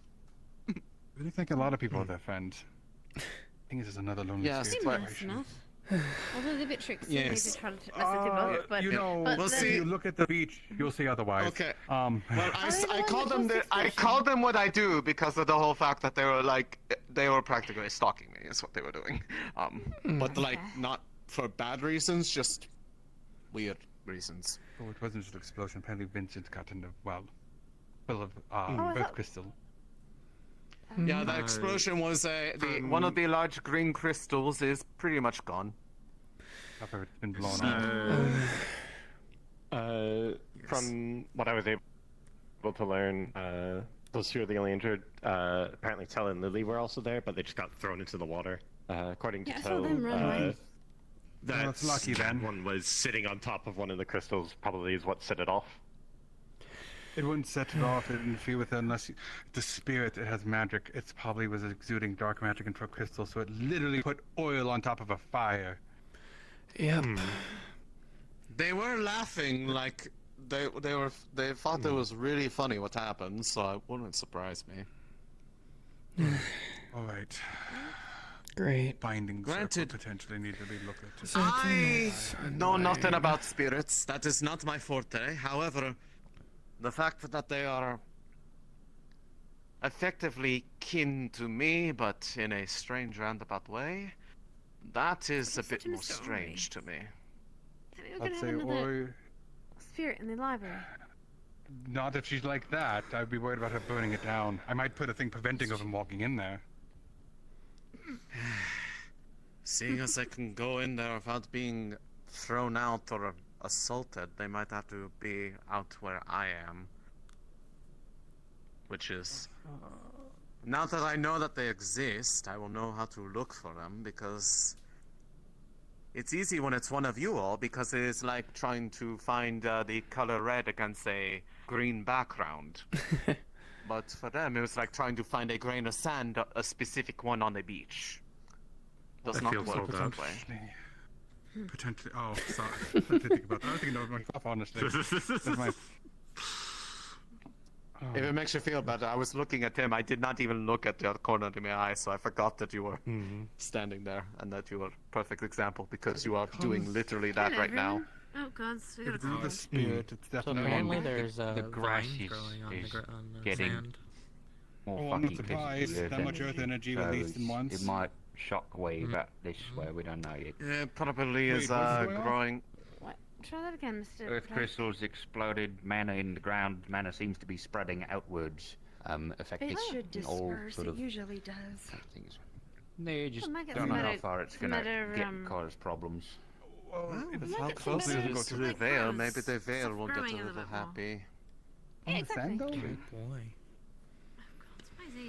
I really think a lot of people are their friends. I think this is another lonely situation. Although they're a bit tricksy, Yes. maybe try to mess with him up, but... You know, if you look at the beach, you'll see otherwise. Okay. Well, I called them what I do because of the whole fact that they were practically stalking me is what they were doing. But like not for bad reasons, just weird reasons. Oh, it wasn't just an explosion. Apparently Vincent got in the well of I earth thought- crystal. Yeah, that explosion was one of the large green crystals is pretty much gone. After it's been blown From what I was able to learn, those two are the only injured. Apparently, Tell and Lily were also there, but they just got thrown into the water. According to Yeah, I saw Tell, them run away. that it's lucky then. one was sitting on top of one of the crystals. Probably is what set it off. It wouldn't set it off, it didn't feel with it unless the spirit, it has magic. It probably was exuding dark magic into a crystal, so it literally put oil on top of a fire. Yep. They were laughing like they thought it was really funny what happened, so it wouldn't surprise me. Alright. Great. Binding Granted. circle potentially need to be looked at. I know nothing about spirits. That is not my forte. However, the fact that they are effectively kin to me, but in a strange roundabout way, that is a bit more strange to me. Maybe we're gonna have another spirit in the library. Not if she's like that. I'd be worried about her burning it down. I might put a thing preventing her from walking in there. Seeing as I can go in there without being thrown out or assaulted, they might have to be out where I am. Which is... Now that I know that they exist, I will know how to look for them, because... It's easy when it's one of you all, because it is like trying to find the color red against a green background. But for them, it was like trying to find a grain of sand, a specific one on the beach. Does not work that way. Potentially. Oh, sorry. I didn't think about that. I was thinking of myself, honestly. That's my... If it makes you feel better, I was looking at him. I did not even look at the corner of my eye, so I forgot that you were standing there and that you were a perfect example because you are doing literally that right now. Oh god, we got a It's the call. spirit. It's So definitely apparently there's the grass vine is, growing on is the on the getting sand. more Oh, I'm not fucking surprised. physical That much earth energy so released in once. It might shock wave at this where we don't know yet. Yeah, probably Wait, is what's going on? growing. What? Try that again, Mr. Earth Price. crystals exploded, mana in the ground, mana seems to be spreading outwards, affecting It should all disperse. sort It of usually does. things. They just Well, make it don't know how better- far it's gonna better, cause problems. Well, Make how it close better. it is to the Like veil, plants. maybe the veil Stuff will get a growing a little little bit more. happy. Yeah, exactly. Good boy.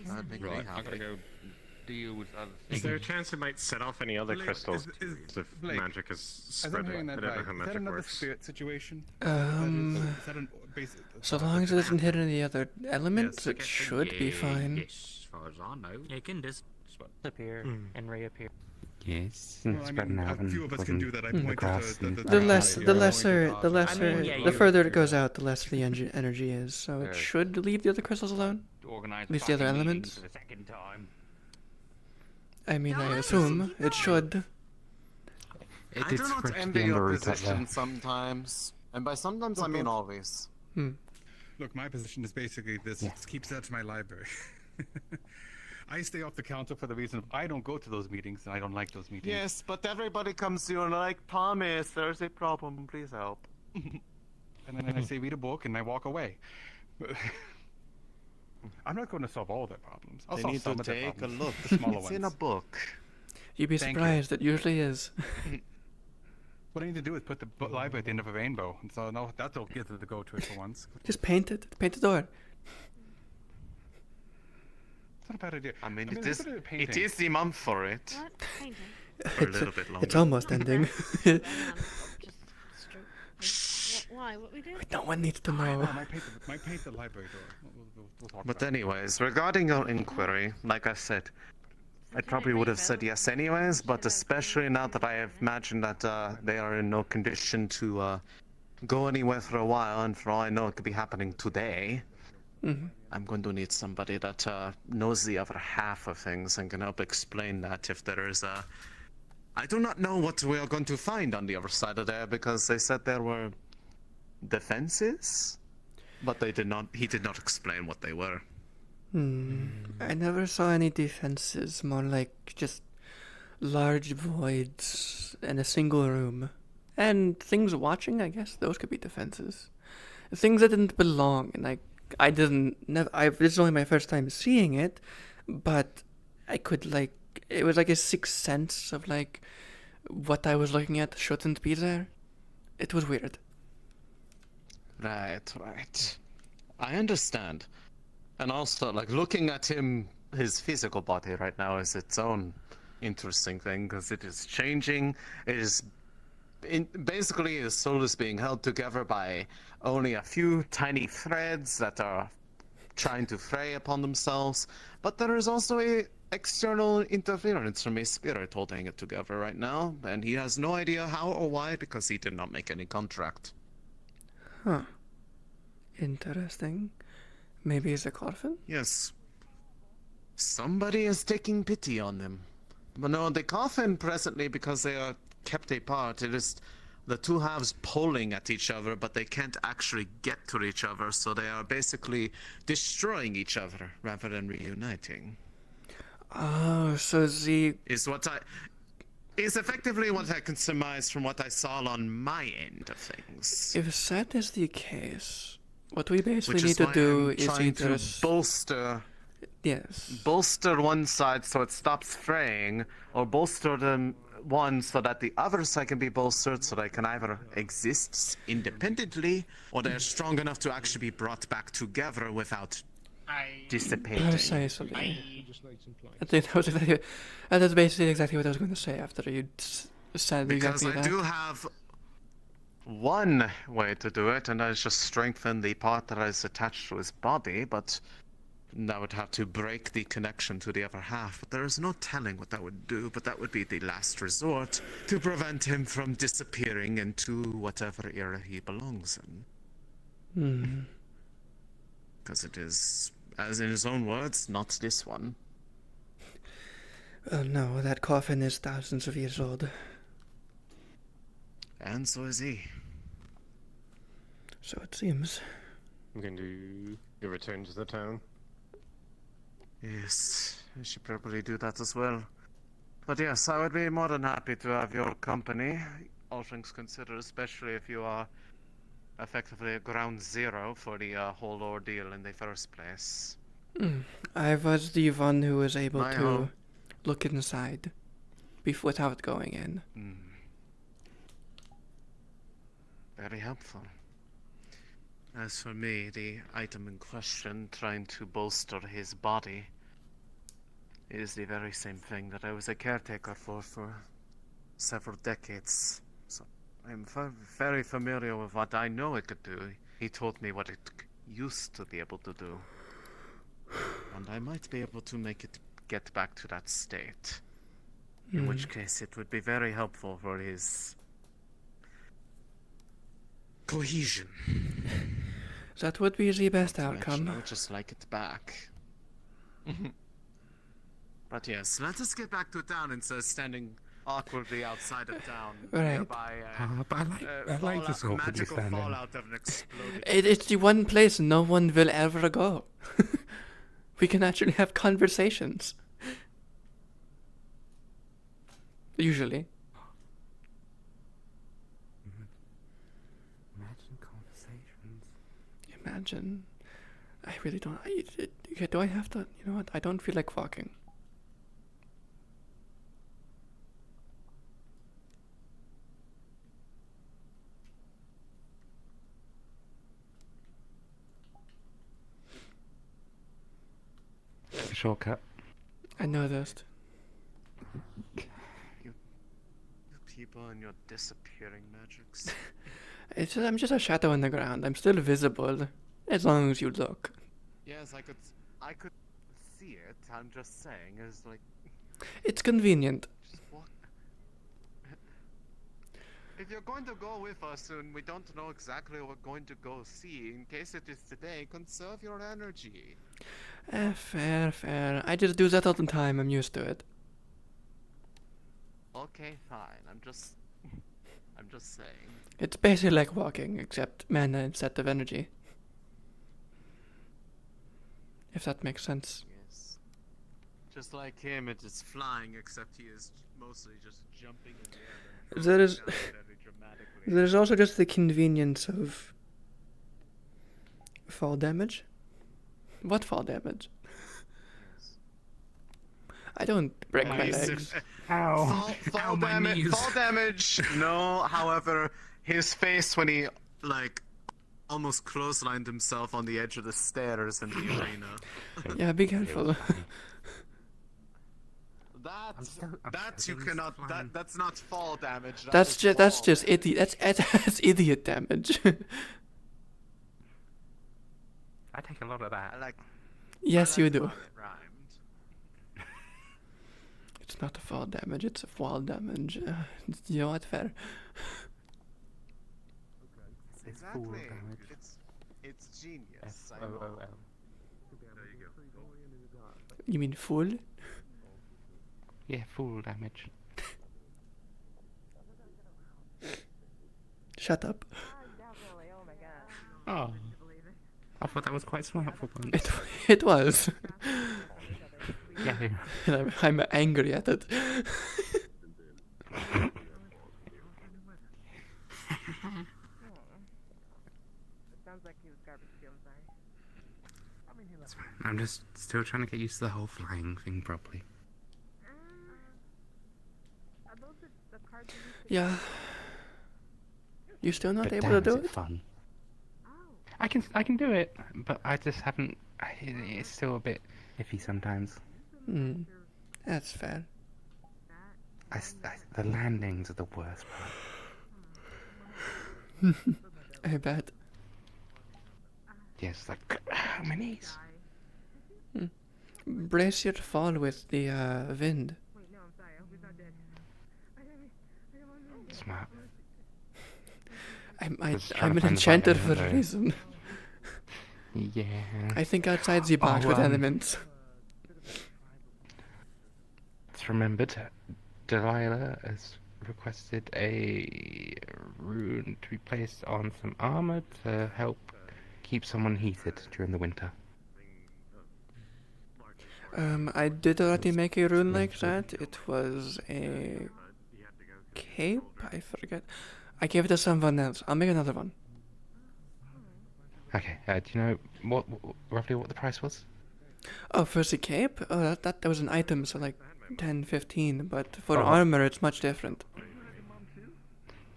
That'd make me Right, I happy. gotta go deal with other Is things. there a chance it might set off any other Blake, crystals is- if Blake, magic is As I'm spread? hearing I that don't know right, how is that magic another works. spirit situation? Um, Is that an basic... So long as it doesn't hit any other elements, Yes, it should be fine. Yes, as far as I know. It can just disappear and reappear. Yes, Well, it's I better mean, than a having few of us can fucking do that. I the pointed grass the and The less, yeah, the I lesser, pointed the off. lesser, I mean, yeah, the you- further it goes out, the less the energy is. So it Yeah. should leave the other crystals alone. Organize At least the other fucking meeting elements. for the second time. I mean, I assume it should. I do not envy your position sometimes. And by sometimes I mean always. Look, my position is basically this. It keeps that to my library. I stay off the council for the reason of I don't go to those meetings and I don't like those meetings. Yes, but everybody comes to you and like, Thomas, there's a problem, please help. And then I say, read a book, and I walk away. I'm not going to solve all their problems. I'll They solve need some to of their take a problems, look. the smaller It's ones. in a book. You'd be Thank surprised. It usually is. What I need to do is put the library at the end of a rainbow, and so no, that'll get to go to it for once. Just paint it. Paint the door. It's not a bad idea. I mean, it's it a painting. is the month for it. What? Painting? For a little bit longer. It's almost ending. Why? What we do? No one needs to know. Might paint the library door. We'll talk But about it. anyways, regarding your inquiry, like I said, I probably would have said yes anyways, but especially now that I have imagined that they are in no condition to go anywhere for a while, and for all I know it could be happening today, I'm going to need somebody that knows the other half of things and can help explain that if there is a... I do not know what we are going to find on the other side of there, because they said there were defenses, but he did not explain what they were. I never saw any defenses, more like just large voids in a single room. And things watching, I guess, those could be defenses. Things that didn't belong, and this is only my first time seeing it, but I could, it was like a sixth sense of, what I was looking at shouldn't be there. It was weird. Right. I understand. And also, looking at him, his physical body right now is its own interesting thing, because it is changing. It is... basically, his soul is being held together by only a few tiny threads that are trying to fray upon themselves. But there is also a external interference from a spirit holding it together right now, and he has no idea how or why, because he did not make any contract. Huh. Interesting. Maybe it's a coffin? Yes. Somebody is taking pity on them. But no, the coffin presently, because they are kept apart, it is the two halves pulling at each other, but they can't actually get to each other, so they are basically destroying each other rather than reuniting. Oh, so the... Is effectively what I can surmise from what I saw on my end of things. If that is the case, what we basically Which need is to why do I'm is trying either... to bolster... Yes. Bolster one side so it stops fraying, or bolster them one so that the other side can be bolstered so they can either exist independently, or they're strong enough to actually be brought back together without dissipating. Precisely. I think that's basically exactly what I was going to say after you said Because exactly I that. do have one way to do it, and that is just strengthen the part that is attached to his body, but that would have to break the connection to the other half. But there is no telling what that would do, but that would be the last resort to prevent him from disappearing into whatever era he belongs in. Because it is, as in his own words, not this one. Oh no, that coffin is thousands of years old. And so is he. So it seems. I'm going to return to the town. Yes, I should probably do that as well. But yes, I would be more than happy to have your company, all things considered, especially if you are effectively ground zero for the whole ordeal in the first place. I was the one who was able My to home. look inside without going in. Very helpful. As for me, the item in question, trying to bolster his body, is the very same thing that I was a caretaker for several decades. So I'm very familiar with what I know it could do. He told me what it used to be able to do. And I might be able to make it get back to that state. In which case, it would be very helpful for his cohesion. That would be the best Not to mention, outcome. I would just like it back. But yes, let us get back to town instead of standing awkwardly outside of town. Right. Nearby, But I like this awkwardly magical standing. fallout of an exploded. It's the one place no one will ever go. We can actually have conversations. Usually. Imagine conversations. Imagine. I really don't. Do I have to? You know what? I don't feel like walking. It's a shortcut. I noticed. You people and your disappearing magics. I'm just a shadow in the ground. I'm still visible, as long as you look. Yes, I could see it. I'm just saying, it's like. It's convenient. Just walk. If you're going to go with us and we don't know exactly what we're going to go see, in case it is today, conserve your energy. Fair. I just do that all the time. I'm used to it. Okay, fine. I'm just saying. It's basically like walking, except mana instead of energy. If that makes sense. Yes. Just like him, it is flying, except he is mostly just jumping in the air. And There is. very dramatically. There's also just the convenience of fall damage. What fall damage? I don't break my legs. Ow. Fall damage. No, however, his face when he almost clotheslined himself on the edge of the stairs in the arena. Yeah, be careful. That you cannot. That's not fall damage. That's just idiot. That's idiot damage. I take a lot of that. Yes, you do. It's not a fall damage. It's a fall damage. You know what? Fair. Exactly. It's genius. I know. F-O-O-L. There you go. You mean full? Yeah, full damage. Shut up. Oh. I thought that was quite smart for once. It was. Yeah. And I'm angry at it. I'm just still trying to get used to the whole flying thing properly. Yeah. You still not But able damn, to do is it? Fun. I can do it, but I just haven't. It's still a bit iffy sometimes. That's fair. The landings are the worst part. I bet. Yes, like my knees. Brace your fall with the wind. Smart. I'm Just trying an to find the right enchanter for a element, though. reason. Yeah. I think outside the box with elements. It's remembered. Delilah has requested a rune to be placed on some armor to help keep someone heated during the winter. I did already make a rune like that. It was a cape. I forget. I gave it to someone else. I'll make another one. Okay. Do you know roughly what the price was? Oh, for the cape? Oh, that was an item, so like 10, 15. But for Oh. armor, it's much different.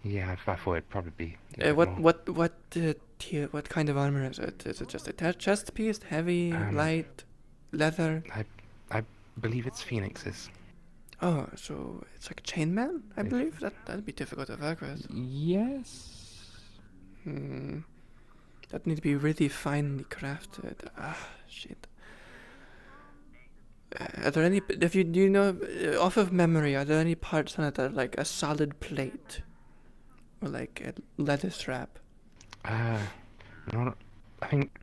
Yeah, I thought it'd probably be. What kind of armor is it? Is it just a chest piece, heavy, light, leather? I believe it's Phoenix's. Oh, so it's like chainmail, I believe? That'd be difficult to work with. Yes. That need to be really finely crafted. Ah, shit. Are there any? If you do you know off of memory, are there any parts on it that are like a solid plate, or like a leather strap? Not. I think.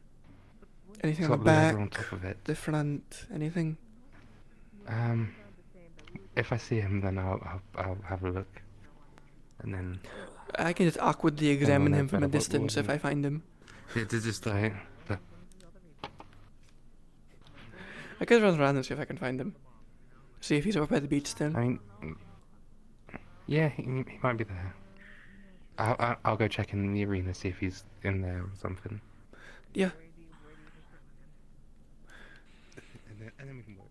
Anything It's on the got leather back, on top of it. the front, anything? If I see him, then I'll have a look, and then. I can just awkwardly examine him from a distance if I find him. Yeah, just like. I could run around and see if I can find him. See if he's over by the beach still. I mean, yeah, he might be there. I'll go check in the arena, see if he's in there or something. Yeah. And then we can work.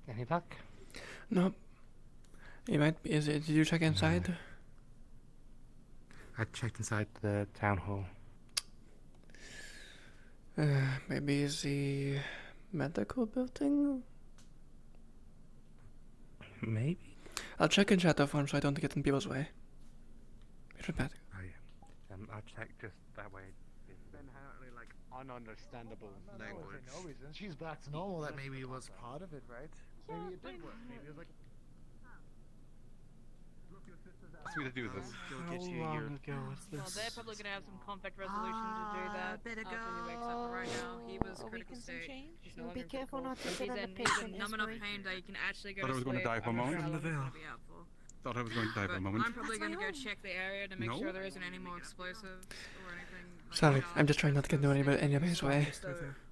Any luck? Nope. You might be. Did you check inside? I checked inside the town hall. Maybe it's the medical building? Maybe. I'll check in shadow form so I don't get in people's way. Oh yeah. I'll check just that way. It's inherently like ununderstandable language. And she's back to normal. That maybe was part of it, right? Maybe it did work. Maybe it was like. Ask me to do this. How long ago was this? Well, they're probably gonna have some conflict resolution to do that after he wakes up. But right now, he was critical state. He's no longer Be careful not to critical. sit on the He's patient. in numb enough pain that he can actually go Thought I to was sleep. going to die for a moment. Thought I was going to die for a moment. I'm probably gonna go check the area to make No. sure there isn't any more explosives or anything. Sorry, I'm just trying not to get in anybody's way.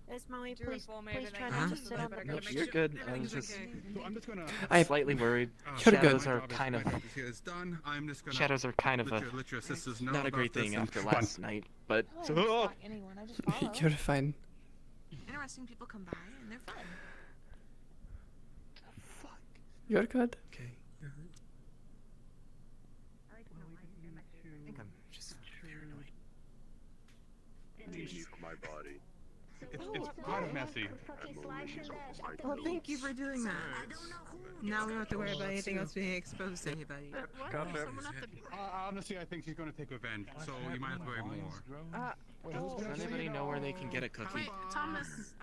Esmae, please try Huh? not to sit on the Nope, patient. you're good. I was just I'm just gonna. slightly worried. You're Shadows good. are kind of. It's done. I'm just gonna Shadows are kind of let your sisters know not a great about this thing and after run. last night, but. I don't stalk anyone. I just follow. You're fine. Interesting people come by and they're fun. You're good. Okay. I think I'm just paranoid. My body. It's kind of messy. Well, thank you for doing that. Now we don't have to worry about anything else being exposed to anybody. Honestly, I think she's going to take revenge, so you might have to worry more. Does anybody know where they can get a cookie? Wait, Thomas.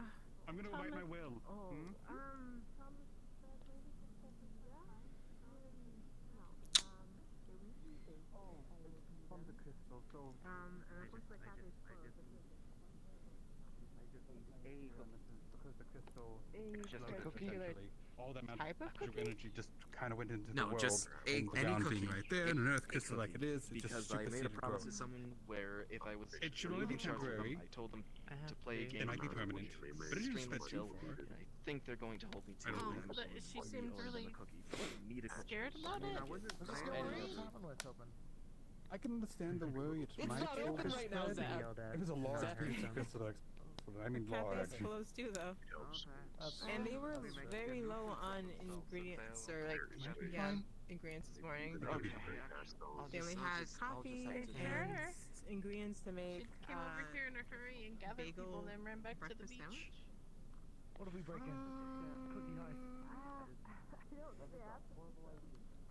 I'm going to bite my will. because the crystal Just floated, a cookie? essentially, all that Type of magical cookie? energy just kind of went into No, the world. just and the any ground cookie. being right there, and an earth crystal like it is, it Because just I made a superseded promise to growth. someone where if I was It should only be in charge of them, temporary. I told them to play a It game might be around permanent, with but it isn't extreme spread too skill, far. and I think they're going to hold me to I don't it. think I'm But just she going to seemed owe them really a cookie. Need a cookie. scared about it. What's I can understand the worry. It It's might not open right now, overspread. Zach. It was a large Zach. piece of crystal that exploded. I mean, large. Cafe's closed too, though. And they were very low on ingredients, or like, ingredients this morning. Okay. They only had coffee and ingredients to make She came over here in a hurry and gathered people, then ran back to the beach. sandwich. What if we break in? Cookie heist.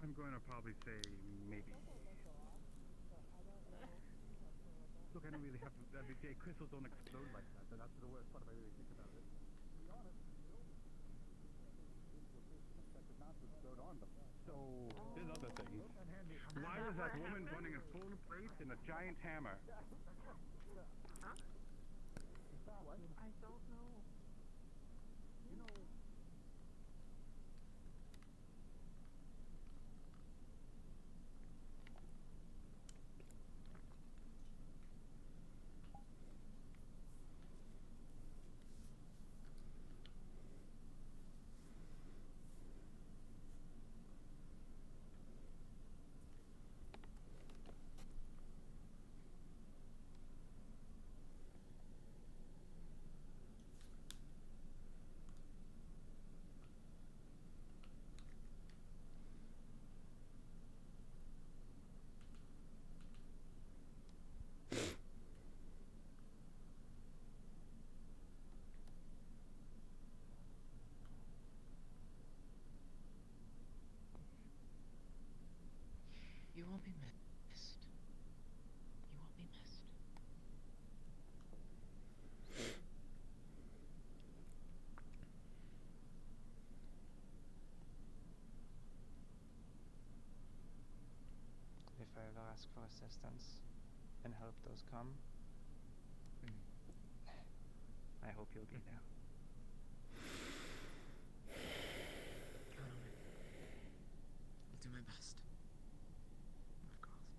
I'm going to probably say maybe. Look, I don't really have to. The crystals don't explode like that. That's the worst part if I really think about it. To be honest, that did not explode on them. So there's other things. Why is that woman running a full plate and a giant hammer? What? I don't know. You know. You won't be missed. You won't be missed. If I ever ask for assistance and help those come, I hope you'll be there. I'll do my best. Of course.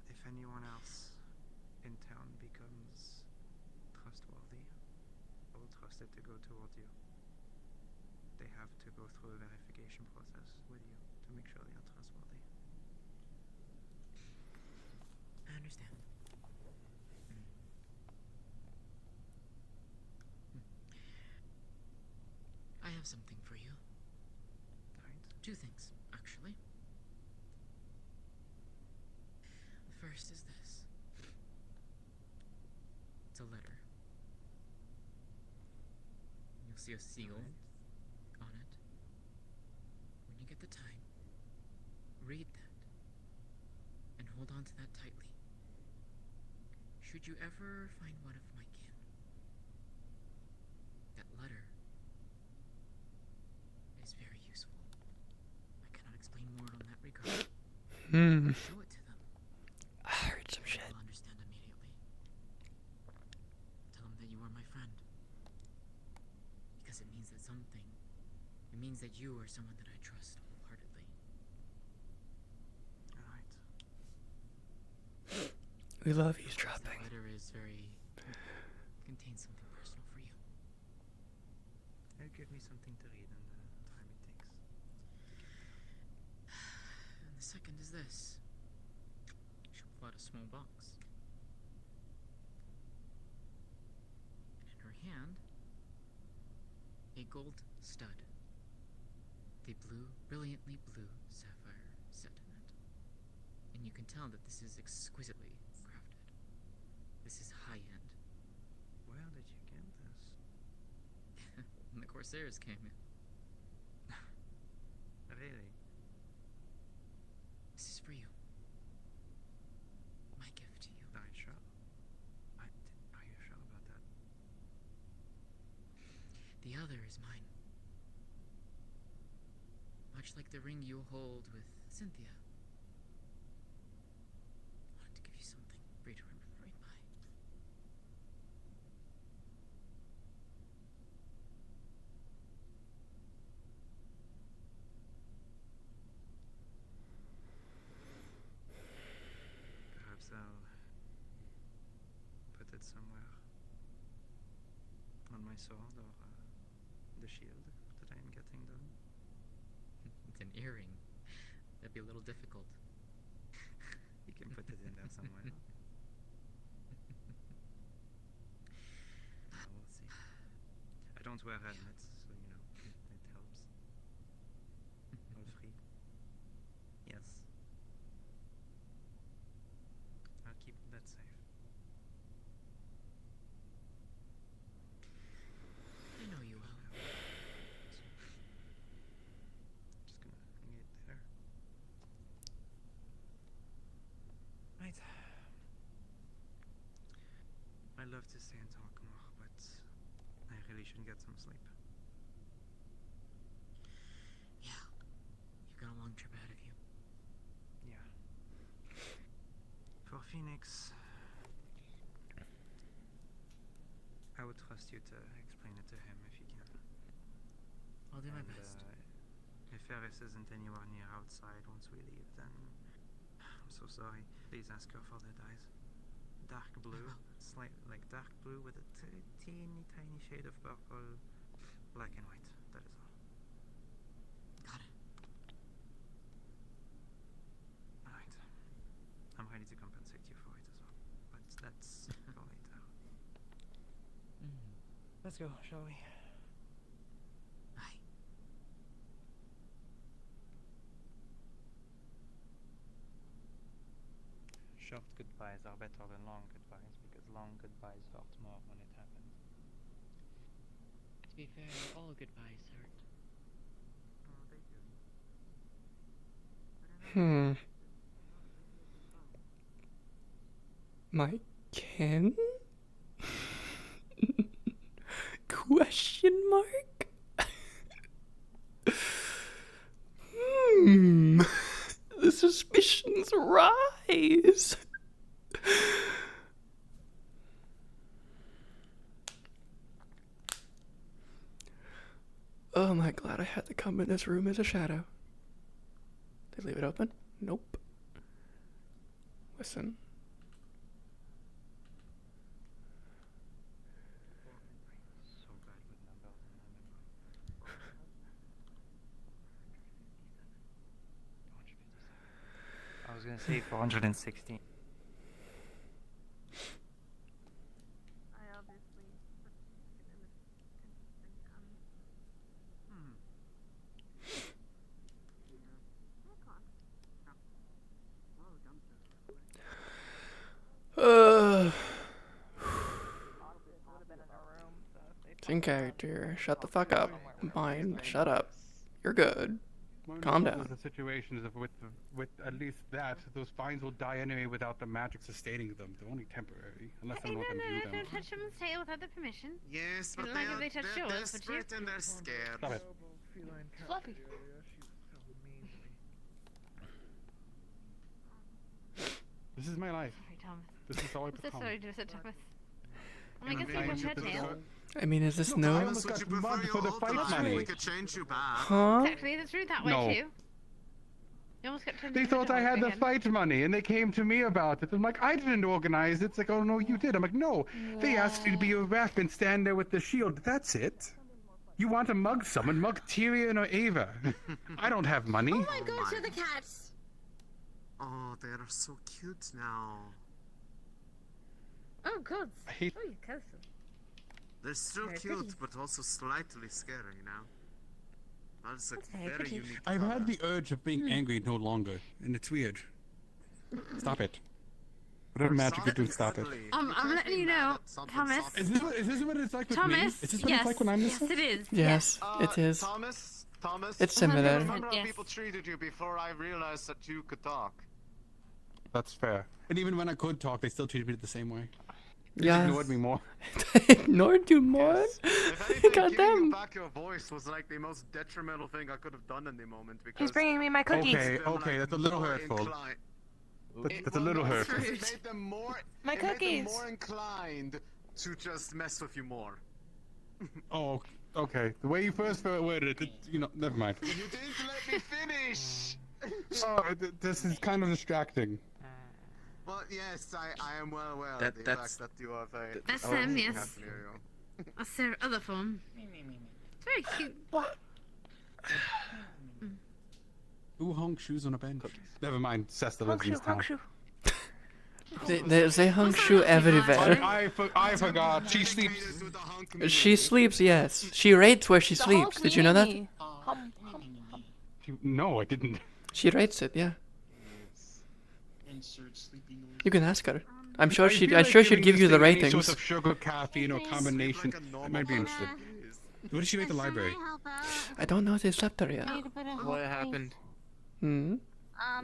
If anyone else in town becomes trustworthy, I will trust it to go towards you. They have to go through a verification process with you to make sure they are trustworthy. I understand. I have something for you. Right. Two things, actually. The first is this. It's a letter. You'll see a seal on it. When you get the time, read that. And hold on to that tightly. Should you ever find one of my kin, that letter is very useful. I cannot explain more on that regard. Show it to them. I heard some shit. They'll understand immediately. Tell them that you are my friend. Because it means that something. It means that you are someone that I trust wholeheartedly. Alright. We love That eavesdropping. letter is very. Contains something personal for you. It'll give me something to read in the time it takes. And the second is this. She'll pull out a small box. And in her hand, a gold stud. The brilliantly blue sapphire set in it. And you can tell that this is exquisitely crafted. This is high end. Where did you get this? When the Corsairs came in. Really? This is for you. My gift to you. Are you sure? Are you sure about that? The other is mine. Much like the ring you hold with Cynthia. I wanted to give you something for you to remember right by. my sword or the shield that I am getting done. It's an earring. That'd be a little difficult. You can put it in there somewhere. We'll see. I don't wear helmets, so you know, it helps. All free. Yes. I'll keep that safe. I know you will. Just gonna hang it there. Right. I love to stay and talk more, but I really should get some sleep. Yeah. You've got a long trip ahead of you. Yeah. For Phoenix, I would trust you to explain it to him if you can. I'll do my best. If Ferris isn't anywhere near outside once we leave, then I'm so sorry. Please ask her for the dyes. Dark blue, like dark blue with a teeny tiny shade of purple, black and white. That is all. Got it. All right. I'm ready to compensate you for it as well, but that's for later. Let's go, shall we? Aye. Short goodbyes are better than long goodbyes because long goodbyes hurt more when it happens. To be fair, all goodbyes hurt. My kin? Question mark? The suspicions rise. Oh my god, I had to come in this room as a shadow. They leave it open? Nope. Listen. So bad with numbers and I was gonna say 416. I obviously put it in this interesting In character. Shut the fuck up. Mind. Shut up. You're good. Calm down. The situation is with at least that, those vines will die anyway without the magic sustaining them. They're only temporary, unless I want them to do them. Don't touch someone's tail without their permission. Yes, but Didn't like if they touched they're yours, would you? desperate and they're scared. Stop it. Fluffy. This is my life. Sorry, Thomas. This is all I I'm so become. sorry, Mr. Thomas. I guess you touch her tail. I mean, is this no? I almost got mugged for the fight money. We could change you back. Huh? Exactly, that's rude that way No. too. You almost got turned They into a thought I dog had the again. fight money, and they came to me about it. I'm like, I didn't organize it. It's like, oh no, you did. I'm like, no. They asked me to be a ref and stand there with the shield. That's it. You want to mug someone? Mug Tyrion or Ava. I don't have money. Oh my god, you're the cats! Oh, they are so cute now. Oh god. I hate- Oh, you cats. They're still Very cute, pretty. but also slightly scary, you know? That's a That's very very pretty. unique I've color. had the urge of being angry no longer, and it's weird. Stop it. Whatever magic you're doing, stop it. I'm letting you know, Thomas. Is this what it's like with me? Thomas, Is this what yes, it's like when I'm yes, missing? it is. Yes, it is. Thomas, It's similar. Remember how Yes. people treated you before I realized that you could talk. That's fair. And even when I could talk, they still treated me the same way. They Yes. ignored me more. Ignored you more? If anything, God giving you damn. back your voice was like the most detrimental thing I could have done in the moment because He's bringing me my cookies. Okay, that's a little hurtful. That's a little hurtful. It made them more. My it made cookies. them more inclined to just mess with you more. Oh, okay. The way you first worded it, never mind. You didn't let me finish. Oh, this is kind of distracting. Well, yes, I am well aware That- of the that's- fact that you are very. That's Oh, them, I yes. can't hear you. That's their other form. It's very cute. What? Who hung shoes on a bench? Never mind, Cesta lives in this town. They hung shoe everywhere. I forgot. She sleeps. She sleeps, yes. She rates where she sleeps. Did you know that? No, I didn't. She rates it, yeah. You can ask her. I'm sure she'd give you the ratings. Any sort of sugar, caffeine, or combination. I might be interested. What did she make the library? I don't know if they slept there yet. What happened? Hmm.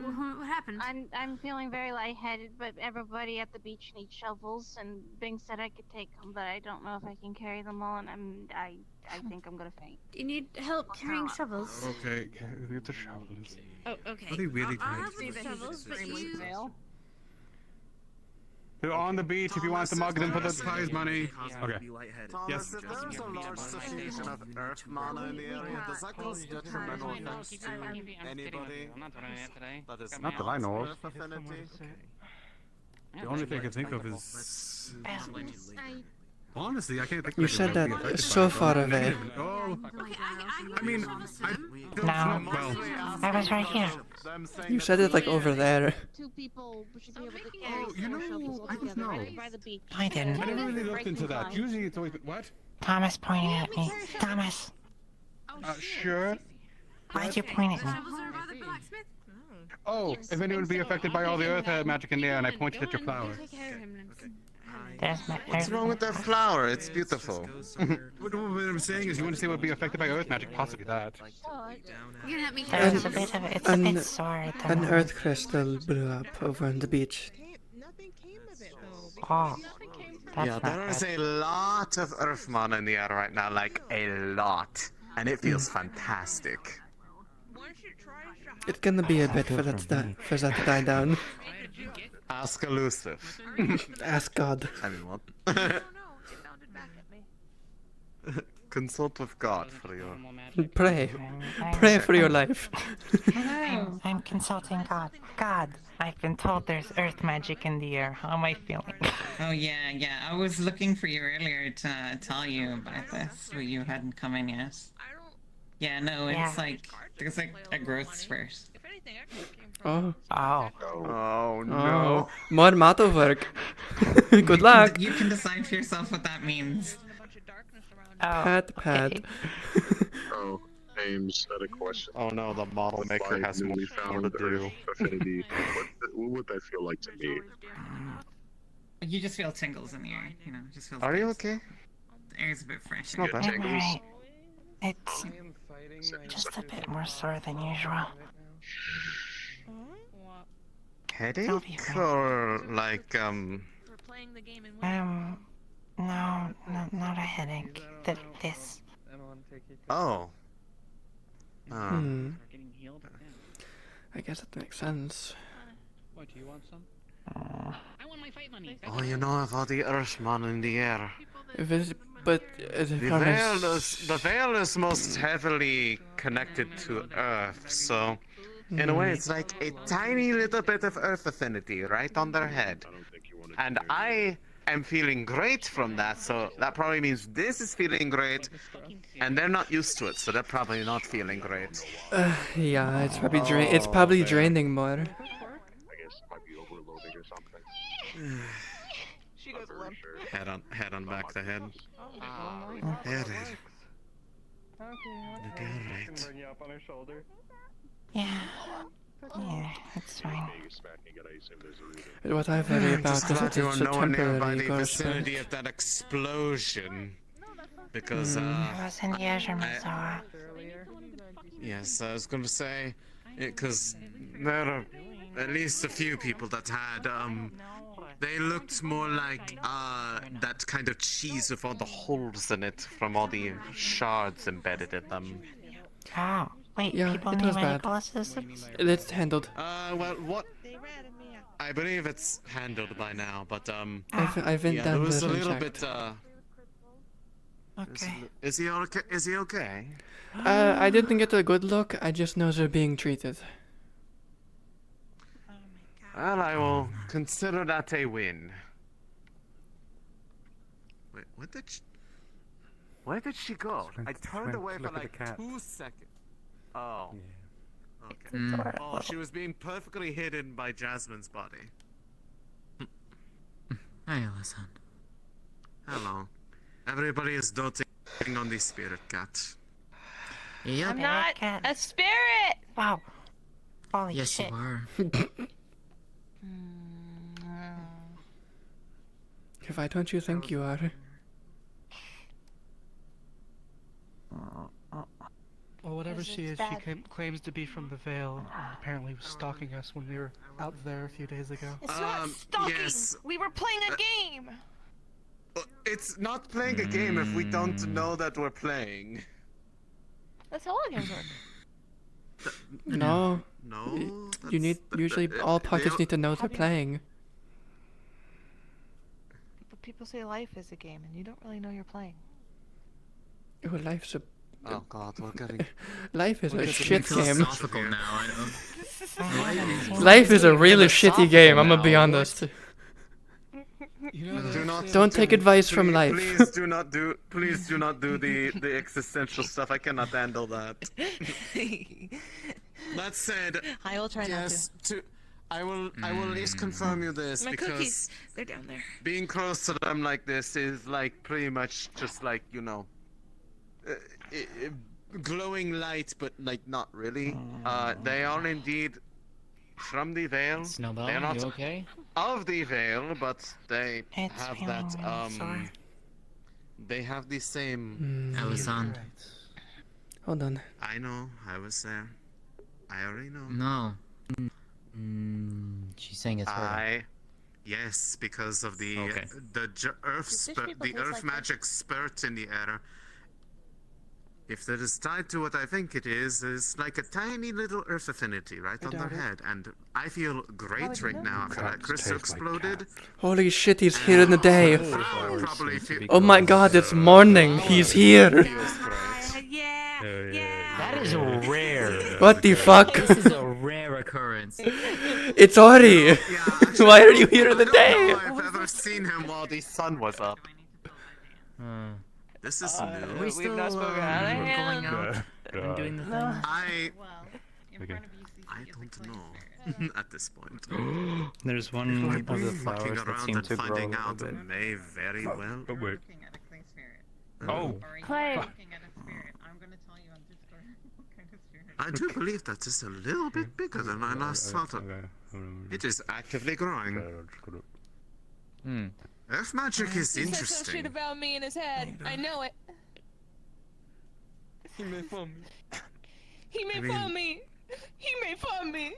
What happened? I'm feeling very lightheaded, but everybody at the beach needs shovels, and Bing said I could take them, but I don't know if I can carry them all, and I think I'm gonna faint. Do you need help carrying shovels? Okay, get the shovels. Oh, okay. Are they really I'll big? have the shovels, but you... They're on the beach. If you want the mug, then put the prize money. Okay. Yes. If there's a large suffusion of earth mana in the area, does that cause detrimental effects to anybody? That is Not that I know of. affinity? The only thing I can think of is... Honestly, I can't think of You said that so far away. Oh, I mean, No, I was right here. You said it like over there. Two people should be able to carry you know, I don't know. by the beach. I didn't. I never really looked into that. Usually it's always... What? Thomas pointing at me. Thomas, Sure. why'd you point at me? Oh, if anyone would be affected by all the earth magic in there, and I pointed at your flower. What's wrong with that flower? It's beautiful. What I'm saying is, you want to see what would be affected by earth magic? Possibly that. You can help me There's a bit of it. It's a bit sore at the An moment. earth crystal blew up over on the beach. Oh, that's Yeah, not there is good. a lot of earth mana in the air right now, like a lot. And it feels fantastic. It's gonna be a bit for that to die down. Ask elusive. Ask God. I mean, what? Consult with God for your... Pray. Pray for your life. I'm consulting God. God, I've been told there's earth magic in the air. How am I feeling? Oh yeah. I was looking for you earlier to tell you about this, but you hadn't come in yet. Yeah, no, it's Yeah. like there's like a growth spurt. Oh. Oh. Oh no. More mato work. Good luck. You can decide for yourself what that means. Pat. Oh, Ames had a question. Oh no, the model maker has more newly to found do. Earth affinity. What would that feel like to me? You just feel tingles in the air, you know. Just feels Are you nice. okay? The air's a bit fresh. Not bad. I'm alright. It's just a bit more sore than usual. Headache? Or like, No, not a headache. This. Oh. Hmm. I guess that makes sense. What, do you want some? I want my fight money. Oh, you know, of all the earth mana in the air. The The veil is most heavily connected to Earth, so in a way it's like a tiny little bit of Earth affinity right on their head. And I am feeling great from that, so that probably means this is feeling great, and they're not used to it, so they're probably not feeling great. Yeah, it's probably draining more. I guess it might be overloading or something. She goes limp. Head on back the head. Head. Can bring you up on her shoulder. Yeah, it's fine. What I worry about Just is glad that you are it's a nowhere nearby temporary the growth spurt. vicinity of that explosion. Because, I was in the Azure yes, I was gonna say, because there are at least a few people that had, they looked more like, that kind of cheese with all the holes in it from all the shards embedded in them. Oh, wait, Yeah, people it need was bad. medical assistance? It's handled. Well, what? I believe it's handled by now, but, I've been yeah, down there was a there and little checked. bit, Okay. Is he okay? Is he okay? I didn't get a good look. I just know they're being treated. Well, I will consider that a win. Wait, what did Where did she go? I turned went away to for look at like the cat. 2 seconds. Oh. Okay. Mm. Oh, she was being perfectly hidden by Jasmine's body. Hey, listen. Hello. Everybody is doting on the spirit cat. Yep. I'm not a spirit! Wow. Holy Yes, shit. you are. Why don't you think you are? Well, whatever Because she it's is, bad. claims to be from the Vale. Apparently was stalking us when we were out there a few days ago. It's not stalking! yes. We were playing a game! It's not playing a game if we don't know that we're playing. That's how all games work. No. No. You need usually all parties need to know they're playing. But people say life is a game, and you don't really know you're playing. Oh, life's a. Oh God, we're getting. Life is we're a getting shit game. Philosophical now, I know. Life is a really shitty game. I'm gonna be now. honest. Do not. Don't take advice from life. Please do not do. Please do not do the existential stuff. I cannot handle that. That said, I will try yes, not to. I will at least confirm you this My because cookies, they're down there. being close to them like this is like pretty much just like glowing light, but like not really. They are indeed from the Vale. Snowball, They're not you okay? of the Vale, but they It's have feeling that really sore. they have the same. Alisan. Hold on. I know. I was there. I already know. No. She's saying it's her. Yes, because of the Okay. people earth taste like magic spurt in the air. If that is tied to what I think it is like a tiny little earth affinity right on their head, and I feel great right now after that crystal exploded. Holy shit, he's here in the day. I'll probably feel. Oh my god, it's morning. He's here. That is rare. What the fuck? This is a rare occurrence. It's Ori. Why are you here in the day? I've ever seen him while the sun was up. This is new. We still going out and doing the thing. I don't know at this point. There's one of the flowers Looking that around seem and to grow a finding little out bit. may very well. Oh, wait. Oh. Clay. I do believe that is a little bit bigger than I last thought of. It is actively growing. Earth magic is He said some shit interesting. about me in his head. I know it. He made fun of me. He made I fun of mean- me. He made fun of me.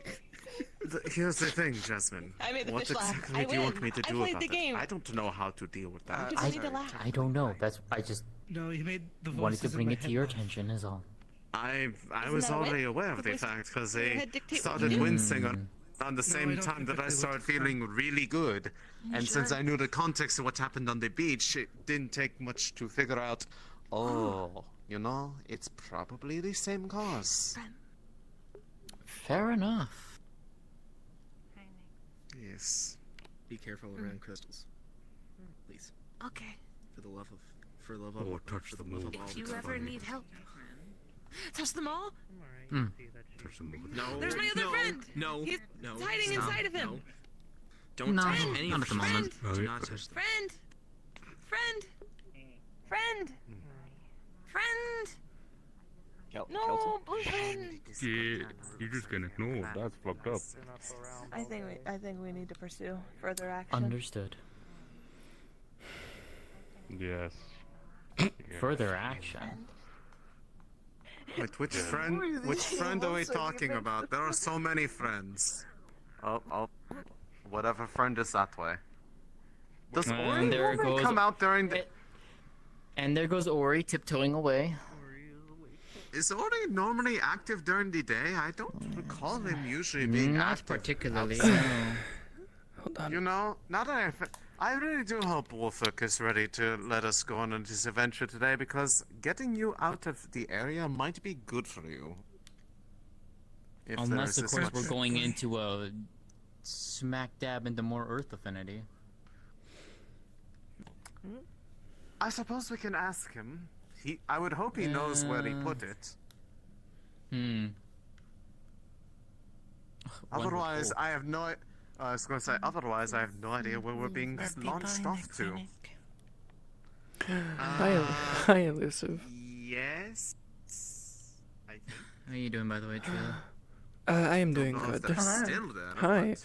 Here's the thing, Jasmine. I made the What fish laugh. exactly I do you want win. me to I do played about the it? game. I don't know how to deal with that. just need to laugh. I don't know. I just No, you made the wanted to voices in bring my it to head your laugh. attention is all. I Isn't was that a win? already aware of The the voice- fact because your they head dictate what started you do? wincing on the same don't time that I typically started look fun. feeling really good. And since sure? I knew the context of what happened on the beach, it didn't take much to figure out, it's probably the same cause. Fair enough. Yes. Be careful around crystals, please. Okay. For the love of, Oh, touch the moon. If you ever need help. Touch them all? Touch the moon. No. There's my other friend. No. He's no. hiding stop, inside of him. No. Don't No, touch any not of at the these. moment. Do not touch them. Friend. Friend. Friend. Friend. No, blue friend. Yeah, you're just gonna ignore. That's fucked up. I think we need to pursue further action. Understood. Yes. Further action. Wait, which friend are we talking about? There are so many friends. Oh, whatever friend is that way. Does And Ori there normally goes- come out during the... And there goes Ori tiptoeing away. Is Ori normally active during the day? I don't recall him usually being Not active. particularly. outside. No. Hold on. Now that I really do hope Wolfik is ready to let us go on this adventure today, because getting you out of the area might be good for you. If Unless, there's of this course, we're much- going into a smack dab into more Earth affinity. I suppose we can ask him. I would hope he knows where he put it. Otherwise, I have no. I was going to say. Otherwise, I have no idea where we're being launched off to. Hi, Elusive. Yes. I think. How are you doing, by the way, Trio? I am doing know if good. they're still there, Hi.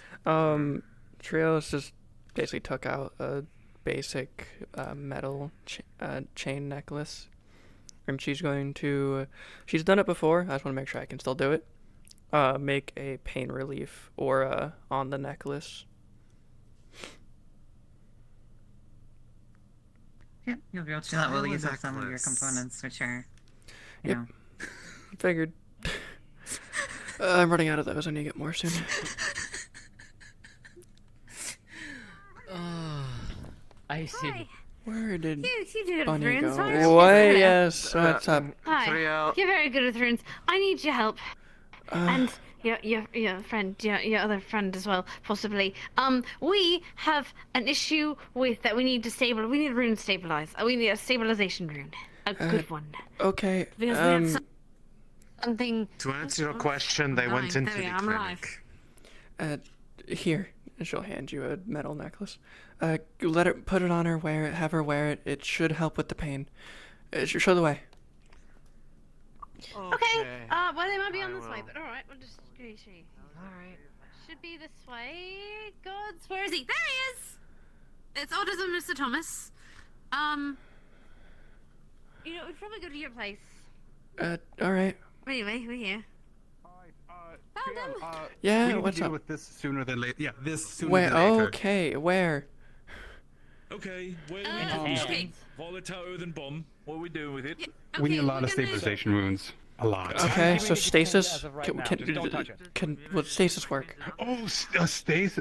Trios just basically took out a basic metal chain necklace, and she's going to. She's done it before. I just want to make sure I can still do it. Make a pain relief aura on the necklace. Yeah, you'll be able to do that while you use up some of your components, which are, you know. Figured. I'm running out of those. I need to get more soon. I see. Hi. Where did You do it with Bunny runes. go? Why don't you What? just do it? Yes. What's up? Hi. You're very good with runes. I need your help. And your friend, your other friend as well, possibly. We have an issue with that we need to stabilize. We need a rune stabilize. We need a stabilization rune. A good one. Okay. Because we have something. To answer your question, they went into the I'm alive. clinic. Here. And she'll hand you a metal necklace. Put it on her, wear it, have her wear it. It should help with the pain. Show the way. Okay. Well, they might be on this way, but all right. We'll just show you. All right. Should be this way. Gods, where is he? There he is. It's orders of Mr. Thomas. You know, we'd probably go to your place. All right. Anyway, we're here. Found him. Yeah, we need what's to deal up? with this sooner than later. Yeah, this sooner Where? than later. Okay, where? Okay, where okay. Volatile earthen bomb. What are we doing with it? We need a lot of stabilization runes. A lot. Okay, so stasis. as of right now. Just don't touch it. Will stasis work? Oh, stasis.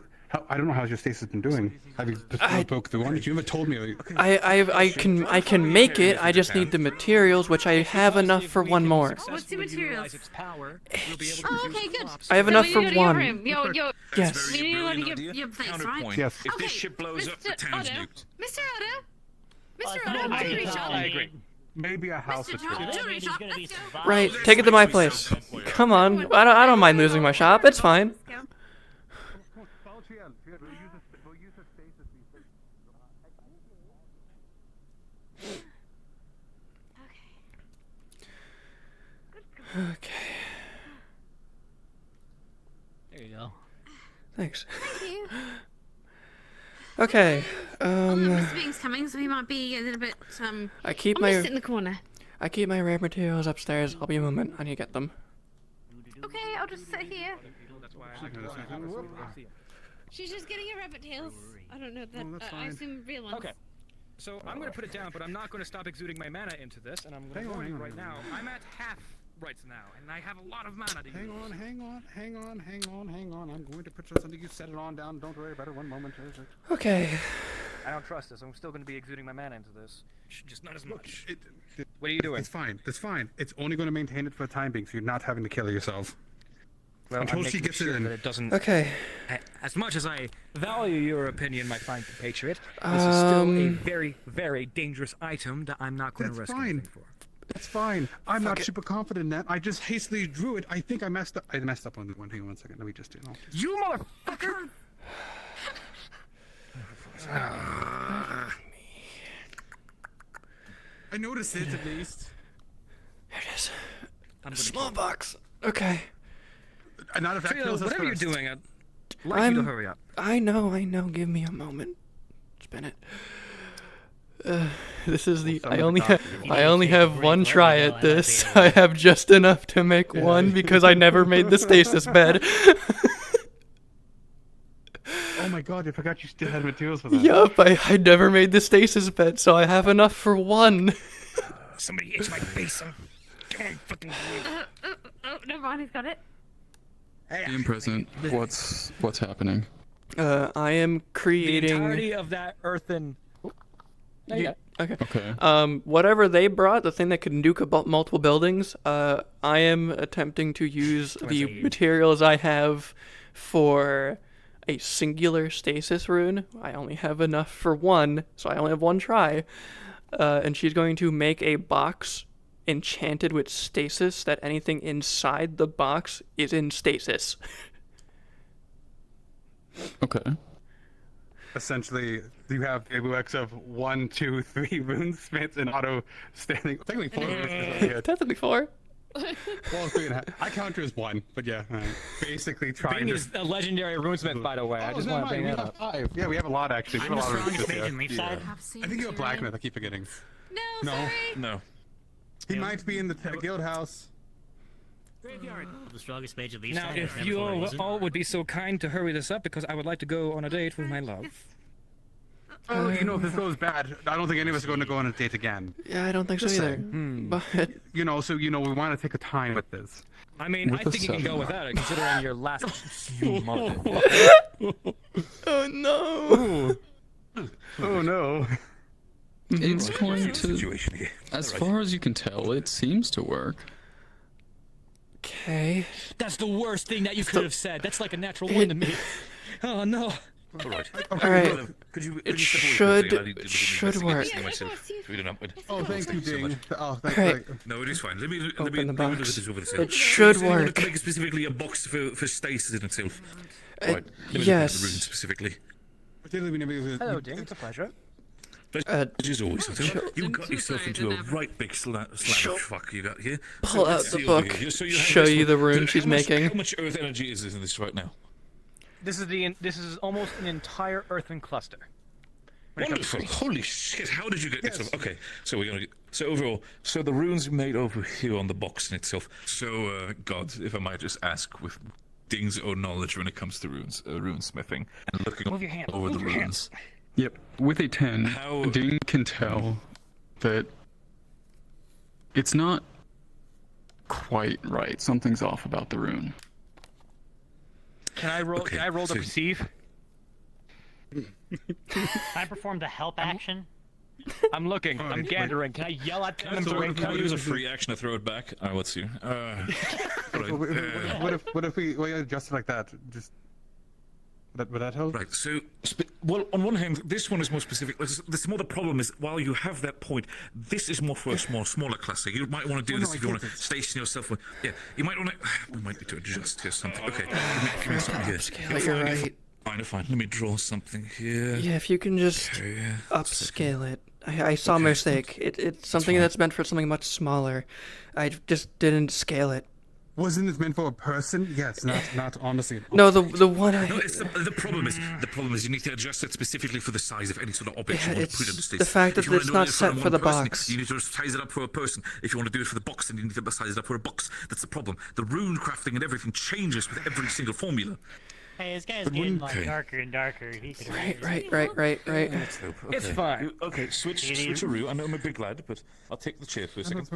I don't know how your stasis been doing. Have you just broke through one? You haven't told me. I can make it. I just need the materials, which I have enough for one more. What's the materials? Oh, okay, good. I have enough So for we go to your one. room. Yes. We need to go to your place, right? Counterpoint. Yes. If this ship blows up, the town's nuked. Mr. Otto. Mr. Otto, I jewelry shop. agree. Maybe a house or two. Jewelry shop. Let's go. Right, take it to my place. Come on, I don't mind losing my shop. It's fine. Okay. There you go. Thanks. Thank you. Okay. Mr. Bing's coming, so he might be a little bit. I keep I'm my. gonna sit in the corner. I keep my rare materials upstairs. I'll be a moment. I need to get them. Okay, I'll just sit here. That's why I like to She's just getting her rabbit tails. I don't know that. that's I fine. assume real ones. Okay. So I'm going to put it down, but I'm not going to stop exuding my mana into this, and I'm going to warn you right now. I'm at half rights now, and I have a lot of mana to use. Hang on. I'm going to put something. You set it on down. Don't worry about it. One moment. Okay. I don't trust this. I'm still going to be exuding my mana into this. Just not as much. What are you doing? It's fine. That's fine. It's only going to maintain it for the time being, so you're not having to kill yourself. Well, Until I'm she making gets it sure in. that it doesn't. Okay. As much as I value your opinion, my fine compatriot, this is still a very, very dangerous item that I'm not going to That's risk fine. anything for. It's fine. I'm not it. super confident in that. I just hastily drew it. I think I messed up. I messed up on the one. Hang on 1 second. Let me just do it. You motherfucker! I noticed it at least. Here it is. A small box. Okay. Not if that Trio, kills us whatever you're first. doing, I'd like you to hurry up. I know. Give me a moment. Spin it. This is the. I only have one try at this. I have just enough to make one because I never made the stasis bed. Oh my god! I forgot you still had materials for that. Yup, I never made the stasis bed, so I have enough for one. Somebody itch my face. I'm fucking. Oh, never mind. He's got it. Being present, what's happening? I am creating. The entirety of that earthen. Okay. Okay. Whatever they brought, the thing that could nuke about multiple buildings, I am attempting to use the materials I have for a singular stasis rune. I only have enough for one, so I only have one try. and she's going to make a box enchanted with stasis that anything inside the box is in stasis. Okay. Essentially, you have the UX of 1, 2, 3 runesmiths and auto standing. Technically 4 runesmiths. Technically 4. Well, 3.5. I count her as 1, but yeah. Basically trying Bing to... is a legendary runesmith, by the way. I just want to bring that up. 5. Yeah, we have a lot, actually. We have a lot of runesmiths. Yeah. I think you're a blacksmith. I keep forgetting. No. He might be in the guild house. The strongest mage of these Now, times, if never you for a reason. all would be so kind to hurry this up, because I would like to go on a date with my love. Oh, you know, if this goes bad, I don't think any of us are going to go on a date again. Yeah, I don't think so Just either. saying. But you know, so we want to take a time with this. I mean, I think you can go without it, considering your last few months. Oh no! Oh no! It's going to. Situation here. As far as you can tell, it seems to work. Okay. That's the worst thing that you could have said. That's like a natural one to me. Oh no. All right. All right. It should work. Oh, thank you, Ding. Oh, thank Alright. you. No, it is fine. Let me Open the look at box. this over this. It should So you want work. to make specifically a box for stasis in itself. Right. Let me look at yes. the runes specifically. Hello, Ding. It's a pleasure. As always, you got yourself into a right big slam of fuck you got here. Pull out let's the see over book. here. So you Show have you the rune she's how much- making. How much earth energy is in this right now? This is almost an entire earthen cluster. When it comes to Wonderful! Holy shit! How did you get this? Okay, so we're gonna get. So overall, so the runes are made over here on the box in itself. So, God, if I might just ask, with Ding's own knowledge when it comes to runes, runesmithing, and looking Move your hand. over Move the your hand. runes. Yep. With a 10, Ding can tell that it's not quite right. Something's off about the rune. Can I roll? Okay, Can I roll to so- perceive? Can I perform the help action? I'm looking. I'm gathering. Can I yell at them? Can I use a free action to throw it back? Let's see. What if we adjust it like that? Just would that help? Right. So, well, on one hand, this one is more specific. The smaller problem is, while you have that point, this is more for a smaller cluster. You might want to do this if you want to station yourself. Yeah, you might want to. We might need to adjust here something. Okay, give me something here. Upscale, you're right. Fine. Let me draw something here. Yeah, if you can just upscale it. I saw a mistake. It's something that's meant for something much smaller. I just didn't scale it. Wasn't it meant for a person? Yes, not honestly. No, the one I... No, it's the problem is you need to adjust it specifically for the size of any sort of object you want to put in the state. the fact that it's not set for the box. You need to size it up for a person. If you want to do it for the box, then you need to size it up for a box. That's the problem. The rune crafting and everything changes with every single formula. Hey, this guy's getting like darker and darker. He could Right. It's fine. Okay, switcheroo. I know I'm a big lad, but I'll take the chair for a second.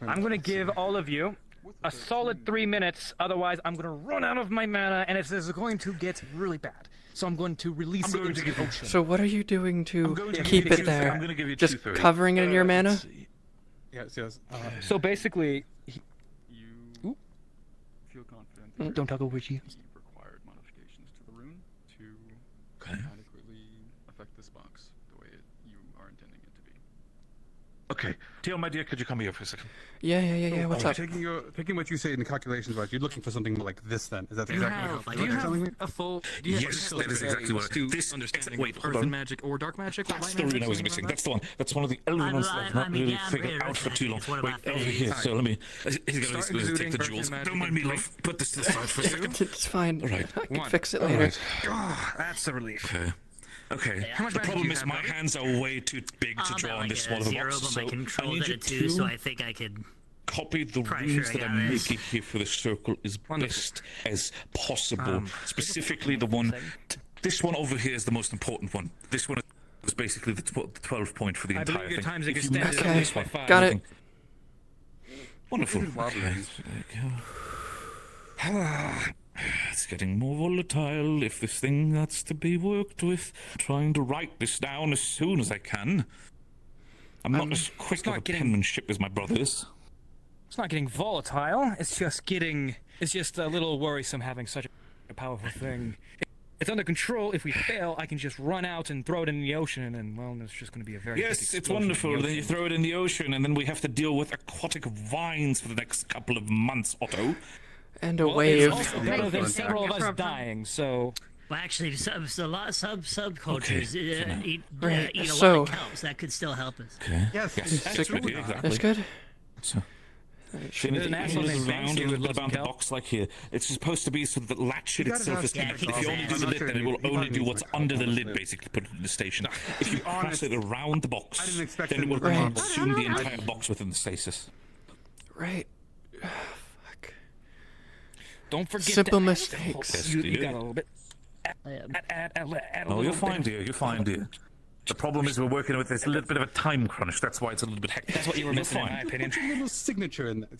I'm gonna give all of you a solid 3 minutes. Otherwise, I'm gonna run out of my mana, and this is going to get really bad. So I'm going to release it into the ocean. So what are you doing to to keep give it you there? I'm gonna give you Just 230. covering it in your mana? Yes. So basically, You feel confident. don't talk over you. Required modifications to the rune to adequately affect this box the way you are intending it to be. Okay, Teal, my dear, could you come here for a second? Yeah. What's up? Taking what you say in the calculations, right? You're looking for something more like this, then? Is that Do you exactly have, what do you you're telling me? have a full? Yes, that is exactly what. This understanding wait, of hold earth on. and magic or dark magic. or That's light the magic, rune I was something missing. like That's the one. That's one of the elder ones that I've not really figured out for too long. Wait, over here. So let me. He's going to take the jewels. Don't mind me, love. Put this to the side for a second. It's fine. All right. I can fix it later. That's a relief. Okay. How much The magic problem do you is have, my Bobby? hands are way too big to draw on this small of a zero, box. but So my I control's need at you a 2, so I to think I could. copy the Pretty runes sure I that got I'm this. making here for the circle as best as possible. Specifically, the one. This one over here is the most important one. This one is basically the 12 point for the I entire believe your thing. time's If you extended mess up at this least by one, 5. Got it. Wonderful. Okay, there you go. It's getting more volatile if this thing has to be worked with. Trying to write this down as soon as I can. I'm not as quick of a penmanship as my brothers. It's not getting volatile. It's just a little worrisome having such a powerful thing it's under control. If we fail, I can just run out and throw it in the ocean, and well, it's just going to be a very big Yes, it's explosion in the wonderful. Then you ocean. throw it in the ocean, and then we have to deal with aquatic vines for the next couple of months, Otto. And a Well, wave. it's also better than several of us dying. So. Well, actually, a lot of subcultures eat Right, a so- lot of kelps. That could still help us. Okay. Yes. Exactly. That's good. So, There's an asshole named round Banksy a who little bit loves around the kelp. box like here. It's supposed to be so that the latch You gotta itself have- is Yeah, connected. keep If you his only ass. do the I'm not lid, sure then it if will he only probably do needs what's my under the help, lid, honestly. basically, put it in the station. If To you be press honest, it around the I box, didn't expect then it him will to come. consume the entire box within the stasis. Right. Don't forget Simple to mistakes. Yes, You dear. got a little bit. Add a No, little you're bit fine, of- dear. You're fine, dear. The problem is we're working with this little bit of a time crunch. That's why it's a little bit hectic. That's what you were You're missing, in fine. my opinion. Put your little signature in that.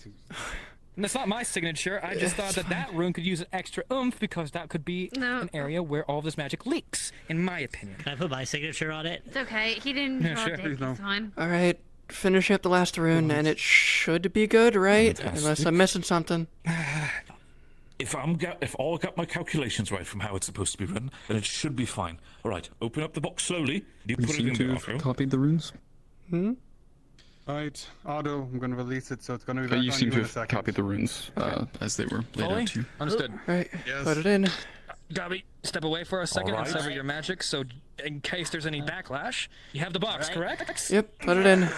And that's not my signature. I just thought that room could use an extra oomph because that could be an area where all this magic leaks, in my opinion. Can I put my signature on it? It's okay. He didn't Yeah, draw sure. a dick. Please no. It's fine. All right. Finish up the last rune, and it should be good, right? Fantastic. Unless I'm missing something. If I got my calculations right from how it's supposed to be run, then it should be fine. All right, open up the box slowly. You You put it seem in to there, have Otto. copied the runes. Right, Otto, I'm going to release it, so it's going to be But back you on seem you to in a have second. copied the runes as they were laid Fully? out to you. Understood. Right. Yes. Put it in. Dobby, step away for a second and right. sever your magic, so in case there's any backlash, you have the box, correct? Yep. Put it in.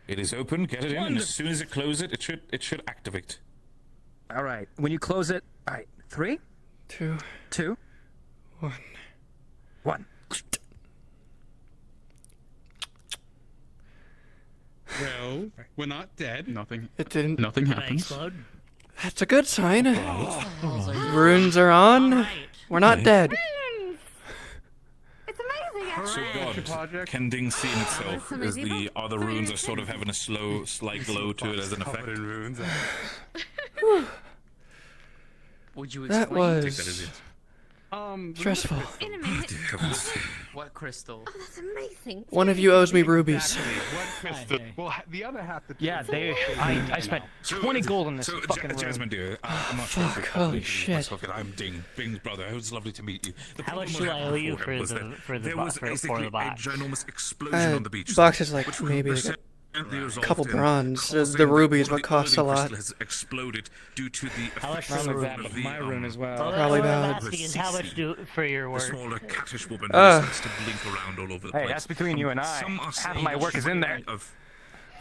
It is open. Get it in, and Wonderful. as soon as it closes, it should activate. All right. When you close it, all right. 3, 2, 2, 1. 1. Well, we're not dead. Nothing. It didn't. Nothing Did I happens. explode? That's a good sign. Runes are on. Alright. We're not dead. It's amazing. So actually. God, Kending scene itself That's is amazing. the other runes are sort of having a slight glow to it as an effect. Covered in runes. Would you That explain? Take that as was it. stressful. In a minute. What crystal? Oh, that's amazing. One of you owes me rubies. Well, the other half. Yeah, I spent 20 gold on this So, fucking room. Jasmine, dear, I'm not sure if Fuck, you holy probably shit. myself yet. I'm Bing's brother. It was lovely to meet you. The How much problem do we I had owe you before for was the- that for the there bo- was for basically the box? a ginormous explosion on the beach. Box is like which maybe was like percently a resolved couple in bronze. The causing rubies one what of the costs a early lot. crystal has exploded due to the How much effects for of the That the, my rune as well. Well, Probably what I'm about- asking is how much do for your the work? smaller cattish woman Ah. who starts to blink around all over the Hey, place. that's between you and I. Some are Half saying of my that work she is in there. of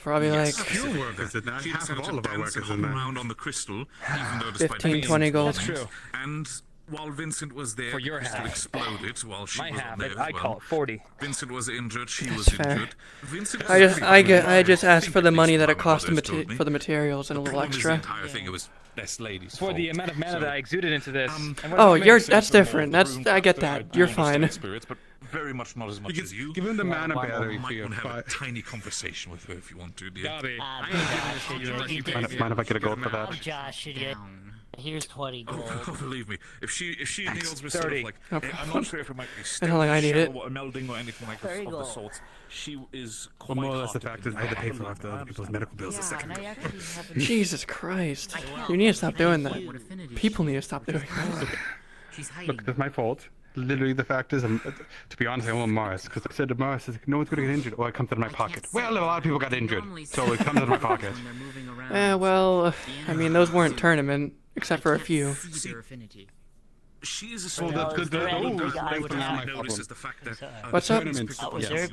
Probably like Your work is in that. She Half decided of all to of our dance work and is hop in that. around on the crystal, even though despite 15, being 20 gold. That's true. And while Vincent was there, For your the crystal half. exploded while she My was half, on there as I well. call it 40. Vincent was injured, she was That's fair. injured. Vincent was I just very I just asked think for the at least money that my it cost brothers told me. for the materials and a The little problem is extra. The entire thing, it was best ladies. For the amount of mana that I exuded into this. and what Oh, it you're makes that's sense. different. I get that. You're fine. Spirits, but very much not as much as you. Give him the mana You battery for might your want to have a fight. tiny conversation with her if you want to, dear. Dobby, Ah, I ain't giving this to you unless you pay Mind me. if I get a gold for that? I'm Josh. Here's 20 gold. Oh, believe me, if she nails me sort 30. of like, No I'm not sure if it might be I don't think I need it. or melding or anything like Very of the gold. sorts. She is Well, quite more or less the hard fact is I had to pay for half the other people's medical bills a second ago. Jesus Christ. You need to stop doing that. People need to stop doing that. She's hiding. Look, that's my fault. Literally, the fact is, to be honest, I want Morris because I said to Morris, no one's going to get injured. Oh, it comes out of my pocket. Well, a lot of people got injured, so it comes out of my pocket. Well, I mean, those weren't tournament, except for a few. Their affinity. She is a Well, that's good. there anything That's I the would thing have- my notice problem. is the fact that What's the up? tournaments picked up Was on there-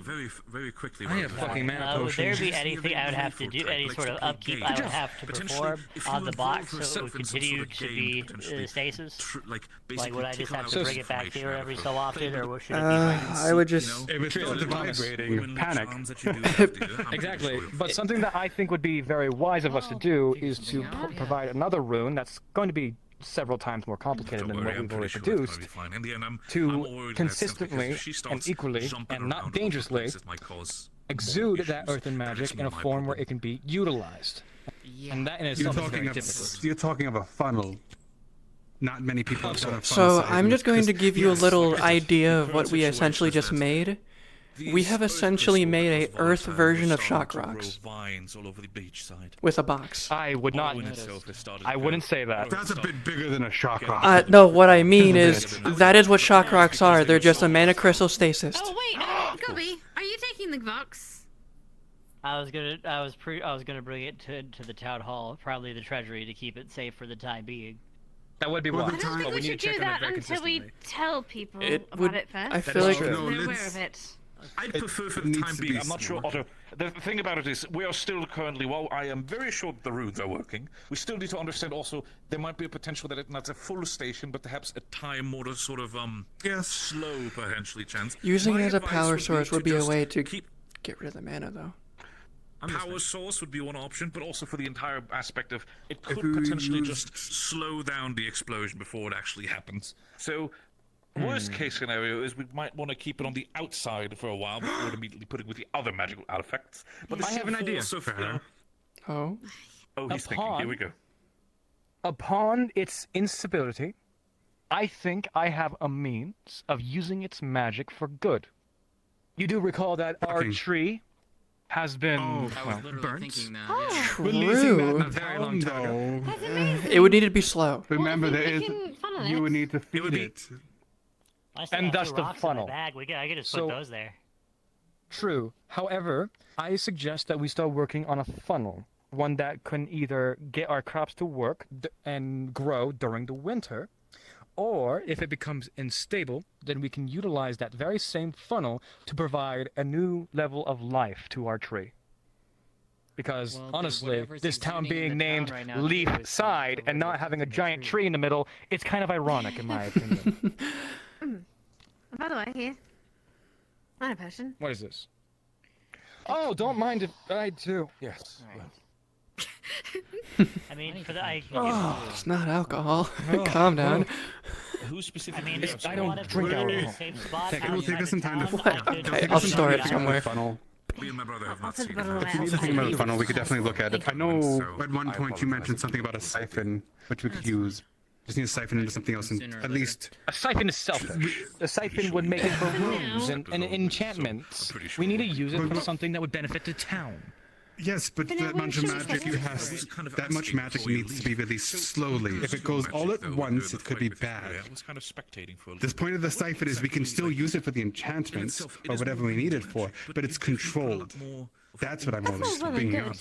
very quickly. I have fucking mana would there potions. be anything I would have to do, any sort of upkeep I would have to perform on the box so it would continue to be stasis? Like, would I just have to bring it back here every so often, or what should it be like? I would just. If it starts vibrating, panic. Exactly. But something that I think would be very wise of us to do is to provide another rune that's going to be several times more complicated than what we've already produced to consistently and equally and not dangerously exude that earthen magic in a form where it can be utilized. And that in itself is very difficult. You're talking of a funnel. Not many people have done a funnel. So size I'm and just going to just- give you a yes, little like it's idea of current what we situation essentially is just that- made. We have essentially made a Earth version of shock rocks. Vines all over the beachside. With a box. I would not. I wouldn't say that. That's a bit bigger than a shock rock. No, what I mean is, that is what shock rocks are. They're just a mana crystal stasis. Oh wait, Gubby, are you taking the box? I was gonna bring it to the town hall, probably the treasury, to keep it safe for the time being. That would be I wise. don't think we should do that until we tell people about it first. I feel like they're aware of it. I'd prefer for the time being. I'm not sure, Otto. The thing about it is, we are still currently, while I am very sure that the runes are working, we still need to understand also there might be a potential that it's not a full station, but perhaps a time or a sort of slow potentially chance. Using it as a power advice source would be a just way to get rid of the mana, though. Power source would be one option, but also for the entire aspect of it could potentially just slow down the explosion before it actually happens. So, worst case scenario is we might want to keep it on the outside for a while before immediately putting with the other magical artifacts. But I have an idea. Oh, he's thinking. Here we go. Upon its instability, I think I have a means of using its magic for good. You do recall that our tree has been burnt. True. A very long time ago. It would need to be slow. Remember, you would need to feed it. And thus the funnel. I could just put those there. True. However, I suggest that we start working on a funnel. One that can either get our crops to work and grow during the winter, or if it becomes unstable, then we can utilize that very same funnel to provide a new level of life to our tree. Because, honestly, this town being named Leaf Side and not having a giant tree in the middle, it's kind of ironic, in my opinion. By the way, here. I have a potion. What is this? Oh, don't mind if I do. Yes. I mean, for the It's not alcohol. Calm down. Who specifically? I mean, if I you don't want to drink put it in a alcohol. safe spot It will take us some time to Okay, I'll store it somewhere. Me and my brother have not seen it. If you need to think about a funnel, we could definitely look at it. I know at one point you mentioned something about a siphon, which we could use. Just need to siphon into something else, and at least... A siphon is selfish. A siphon would make it for runes and enchantments. We need to use it for something that would benefit the town. Yes, but that much magic that much magic needs to be released slowly. If it goes all at once, it could be bad. I was kind of spectating for a The point of the siphon is we can still use it for the enchantments or whatever we need it for, but it's controlled. That's what I'm always bringing up.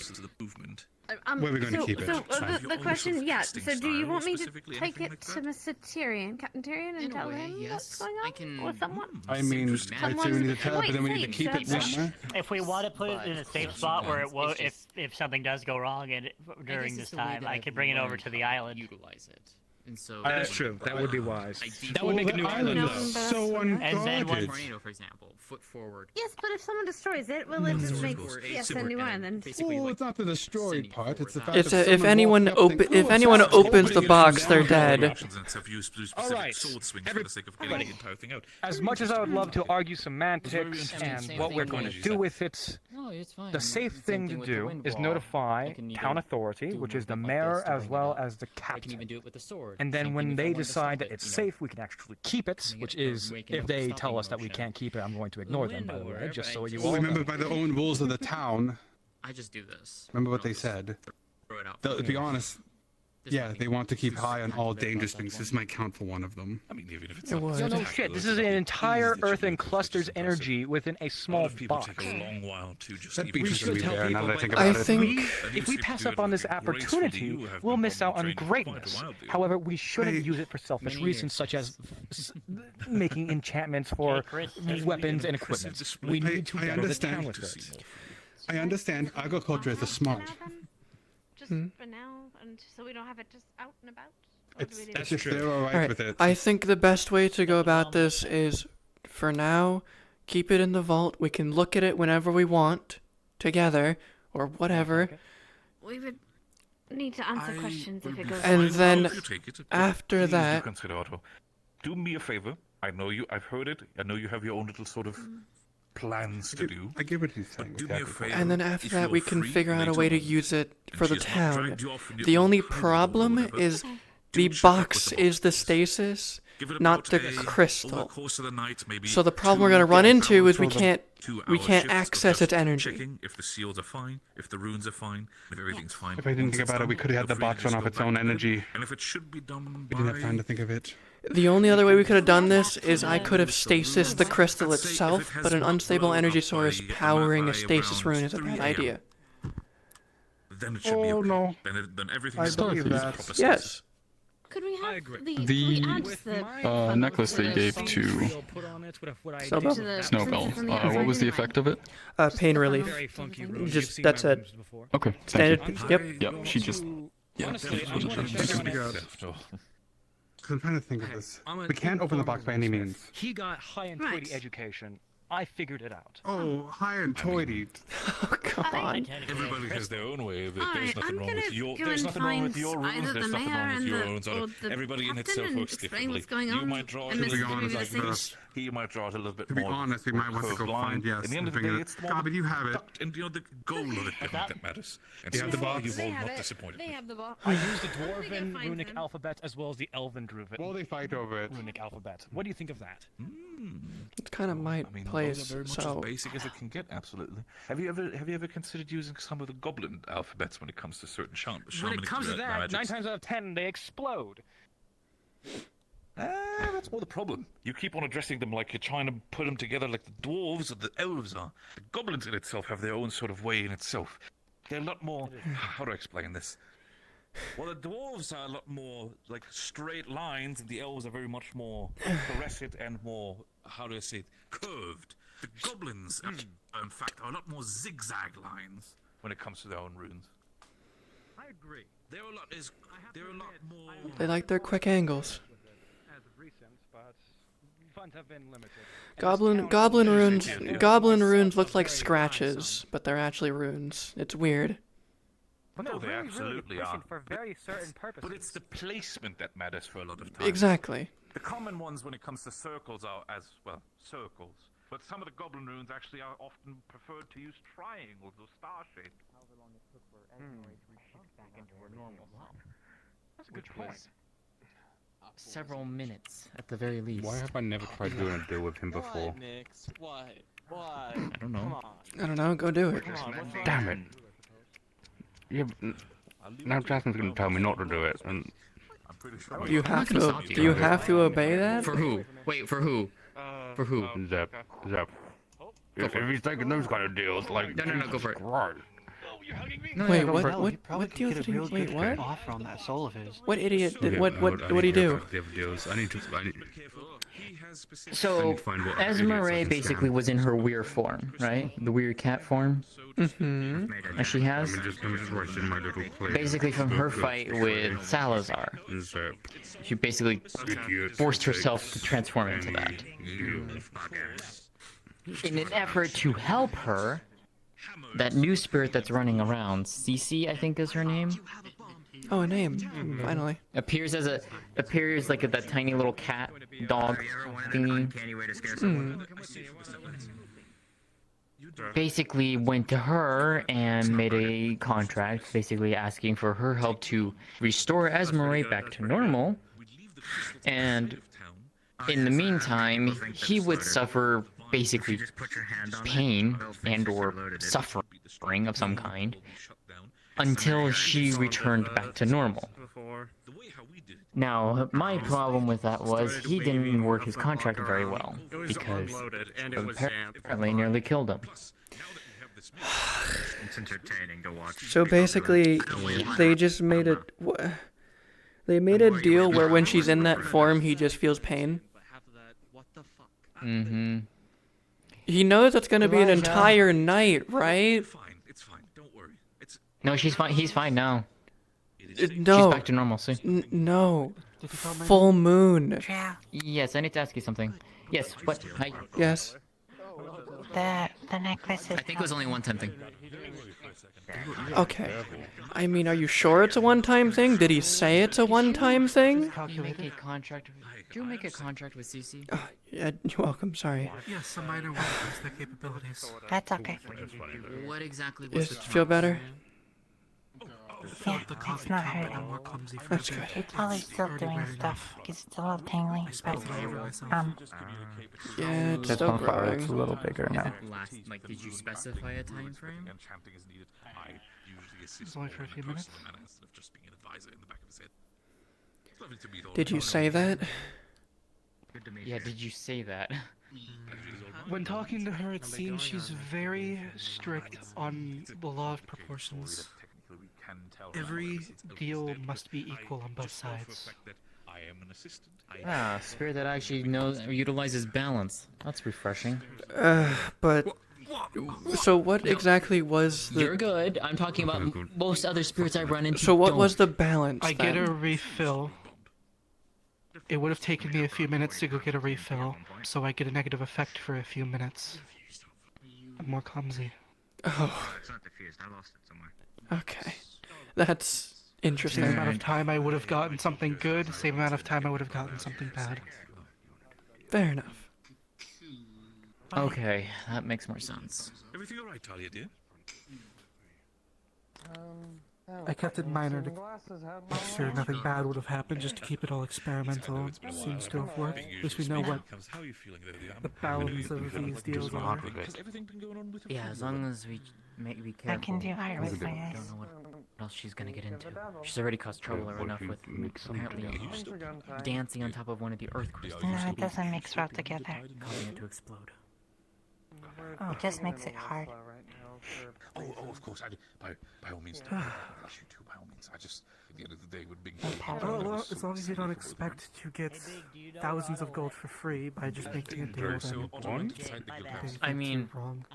Where are we going to keep it? So the question, so do you want me to take it to Mr. Tyrion, Captain Tyrion, and tell him what's going on? Or someone? I mean, I'd say we need to tell it, but then we need to keep it So, somewhere. if we want to put it in a safe spot where it won't, if something does go wrong during this time, I can bring it over to the island. Utilize it. And so That's true. That would be wise. That would make a new island, though. So unguarded. Tornado, for example, foot forward. Yes, but if someone destroys it, will it just make a new island? Well, it's not the destroy part. It's the fact It's that if anyone opens the box, they're dead. All right, as much as I would love to argue semantics and what we're going to do with it, the safe thing to do is notify town authority, which is the mayor as well as the captain. I can even do it with a sword. And then when they decide that it's safe, we can actually keep it, which is, if they tell us that we can't keep it, I'm going to ignore them, by the way, just so you all know. Remember, by the own rules of the town, I just do this. remember what they said. To be honest, yeah, they want to keep high on all dangerous things. This might count for one of them. I mean, even if it's no shit, this is an entire Earth and clusters energy within a small box. That beach is going to be there, now that I think about I it. think If we pass up on this opportunity, we'll miss out on greatness. However, we shouldn't use it for selfish reasons, such as making enchantments for weapons and equipment. We need to better the town with it. I understand agriculture is a smart. Just for now, and so we don't have it just out and about? That's if they're alright Alright, with it. I think the best way to go about this is, for now, keep it in the vault. We can look at it whenever we want, together, or whatever. We would need to answer questions if it goes And wrong. then, after that... Consider, Otto. Do me a favor. I know you. I've heard it. I know you have your own little sort of plans to do. I get what he's saying. Do me a favor. And then after if that, you're we can free figure out a later way to on, use it for the she has not town. dragged you off in your The own only home or problem whatever, is do the check up with box the is the stasis, Give it not about the over the crystal. course of the night, maybe So the problem we're 2 gonna run into is we 2 can't shifts of access just its energy. Checking if the seals are fine, if the runes are fine, if everything's fine. If I didn't Once think it's about it, done, we could have had the feel free to box just run off go its back own to bed. energy. And if it should be done We didn't have time to think of it. The only other way we could have done this is I could have stasis the crystal I'd say if itself, it has but an not unstable blown energy up source by powering a stasis around rune is a 3 bad AM. idea. Then it should be okay. no. Then everything I is done. believe that. Proper Yes. stasis. Could we have The necklace that you gave to Snowbell? Snowbell. What was the effect of it? Pain relief. Just that's it. Okay. Standard. Thank you. Yep. Yep. She just. Yeah. I'm trying to think of this. We can't open the box by any means. He got high and Right. toity education. I figured it out. Oh, high and toity. Oh, come on. Everybody has their own way. There's Alright, nothing I'm wrong gonna with your. go There's and nothing wrong with find your rules. either There's the nothing mayor wrong with and your the- own. or the Everybody in captain itself and works explain differently. what's going You on might draw it and a little Mr. bit Ruby like the same. this. He might draw it a little bit To be more. honest, we might want to curved go line. find, yes, At the end the of the finger. day, it's more Gobby, you have it. duct and the goal of it that matters. And You so have the far, box? you've They all have not it. disappointed. They have the box. I used the How did they dwarven find runic them? alphabet as well as the elven druid. Well, they fight over it. Runic alphabet. What do you think of that? It's kind of my place. Those are very much So as basic as it can get. Absolutely. Have you ever considered using some of the goblin alphabets when it comes to certain shamanic When it comes to that, 9 magics? times out of 10, they explode. That's more the problem. You keep on addressing them like you're trying to put them together like the dwarves or the elves are. The goblins in itself have their own sort of way in itself. They're a lot more. How do I explain this? Well, the dwarves are a lot more like straight lines, and the elves are very much more caressed and more, how do I say it, curved. The goblins, in fact, are a lot more zigzag lines when it comes to their own runes. I agree. They're a lot more. they like their quick angles. As of recent, but funds have been limited. Goblin runes look like scratches, but they're actually runes. It's weird. No, they absolutely are. For very certain purposes. But it's the placement that matters for a lot of times. Exactly. The common ones when it comes to circles are as, well, circles. But some of the goblin runes actually are often preferred to use triangles or star-shaped. However long it took for Esmore to reshift back into her normal self. That's a good point. Several minutes, at the very least. Why have I never tried doing a deal with him before? Why, Nix? Why? Why? I don't know. Come on. I don't know. Go do it. Come on, what's wrong? Damn it. Yeah, now Jasmine's going to tell me not to do it, and I'm pretty sure. Do you have to? Do you have to obey that? For who? Wait, for who? For who? Zep. If he's taking those kind of deals, like No, go for it. Right. No, Wait, go what? for it. What deal did he? Wait, what? Offer on that soul of his. What idiot did? What did he do? I need to. So, Esmore basically was in her weird form, right? The weird cat form. Mm-hmm. As she has. I'm just rushing my little plate. Basically from her fight with Salazar. She basically forced herself to transform into that. In an effort to help her, that new spirit that's running around, Cece, I think is her name. Oh, a name. Finally. Appears like that tiny little cat dog thingy. Basically went to her and made a contract, basically asking for her help to restore Esmore back to normal. And in the meantime, he would suffer basically pain and or suffering of some kind until she returned back to normal. Now, my problem with that was he didn't work his contract very well, because apparently nearly killed him. It's entertaining to watch. So basically, they just made it. They made a deal where when she's in that form, he just feels pain. Mm-hmm. He knows it's gonna be an entire night, right? It's fine. Don't worry. No, she's fine. He's fine now. No. She's back to normalcy. No. Full moon. Yes, I need to ask you something. Yes, what? Hi. Yes. The necklace is. I think it was only a one-time thing. Okay. I mean, are you sure it's a one-time thing? Did he say it's a one-time thing? Did you make a contract? Did you make a contract with Cece? Yeah, you're welcome. Sorry. Yes, a minor one has the capabilities. That's okay. What exactly was Does the it feel better? felt the coffee it's not cup hurting. getting more clumsy for That's a bit. good. It's probably still doing stuff because it's a little tingly. But, Yeah, it's It's still on fire. It's a growing. little bigger now. Like, did you specify a time frame? It's only for a few minutes. Did you say that? Yeah, did you say that? When talking to her, it seems she's very strict on the law of proportions. Every deal must be equal on both sides. Ah, spirit that actually utilizes balance. That's refreshing. But so what exactly was the? You're good. I'm talking about most other spirits I run into. So what was the balance? I get then? a refill. It would have taken me a few minutes to go get a refill, so I get a negative effect for a few minutes. I'm more clumsy. Oh. It's not diffused. I lost it somewhere. Okay, that's interesting. Same amount of time I would have gotten something good, same amount of time I would have gotten something bad. Fair enough. Okay, that makes more sense. Everything alright, Talia, dear? I kept it minor to make sure nothing bad would have happened, just to keep it all experimental. Seems to have worked. At least we know what the balance of these deals are. Yeah, as long as we be careful. I can do art with my I eyes. don't know what else she's gonna get into. She's already caused trouble enough with apparently dancing on top of one of the earth crystals. No, it doesn't mix well together. Causing it to explode. It just makes it hard. Oh, of course. By all means, I rush you too. By all means, I just at the end of the day would be. Well, as long as you don't expect to get thousands of gold for free by just making a deal, then I mean, wrong.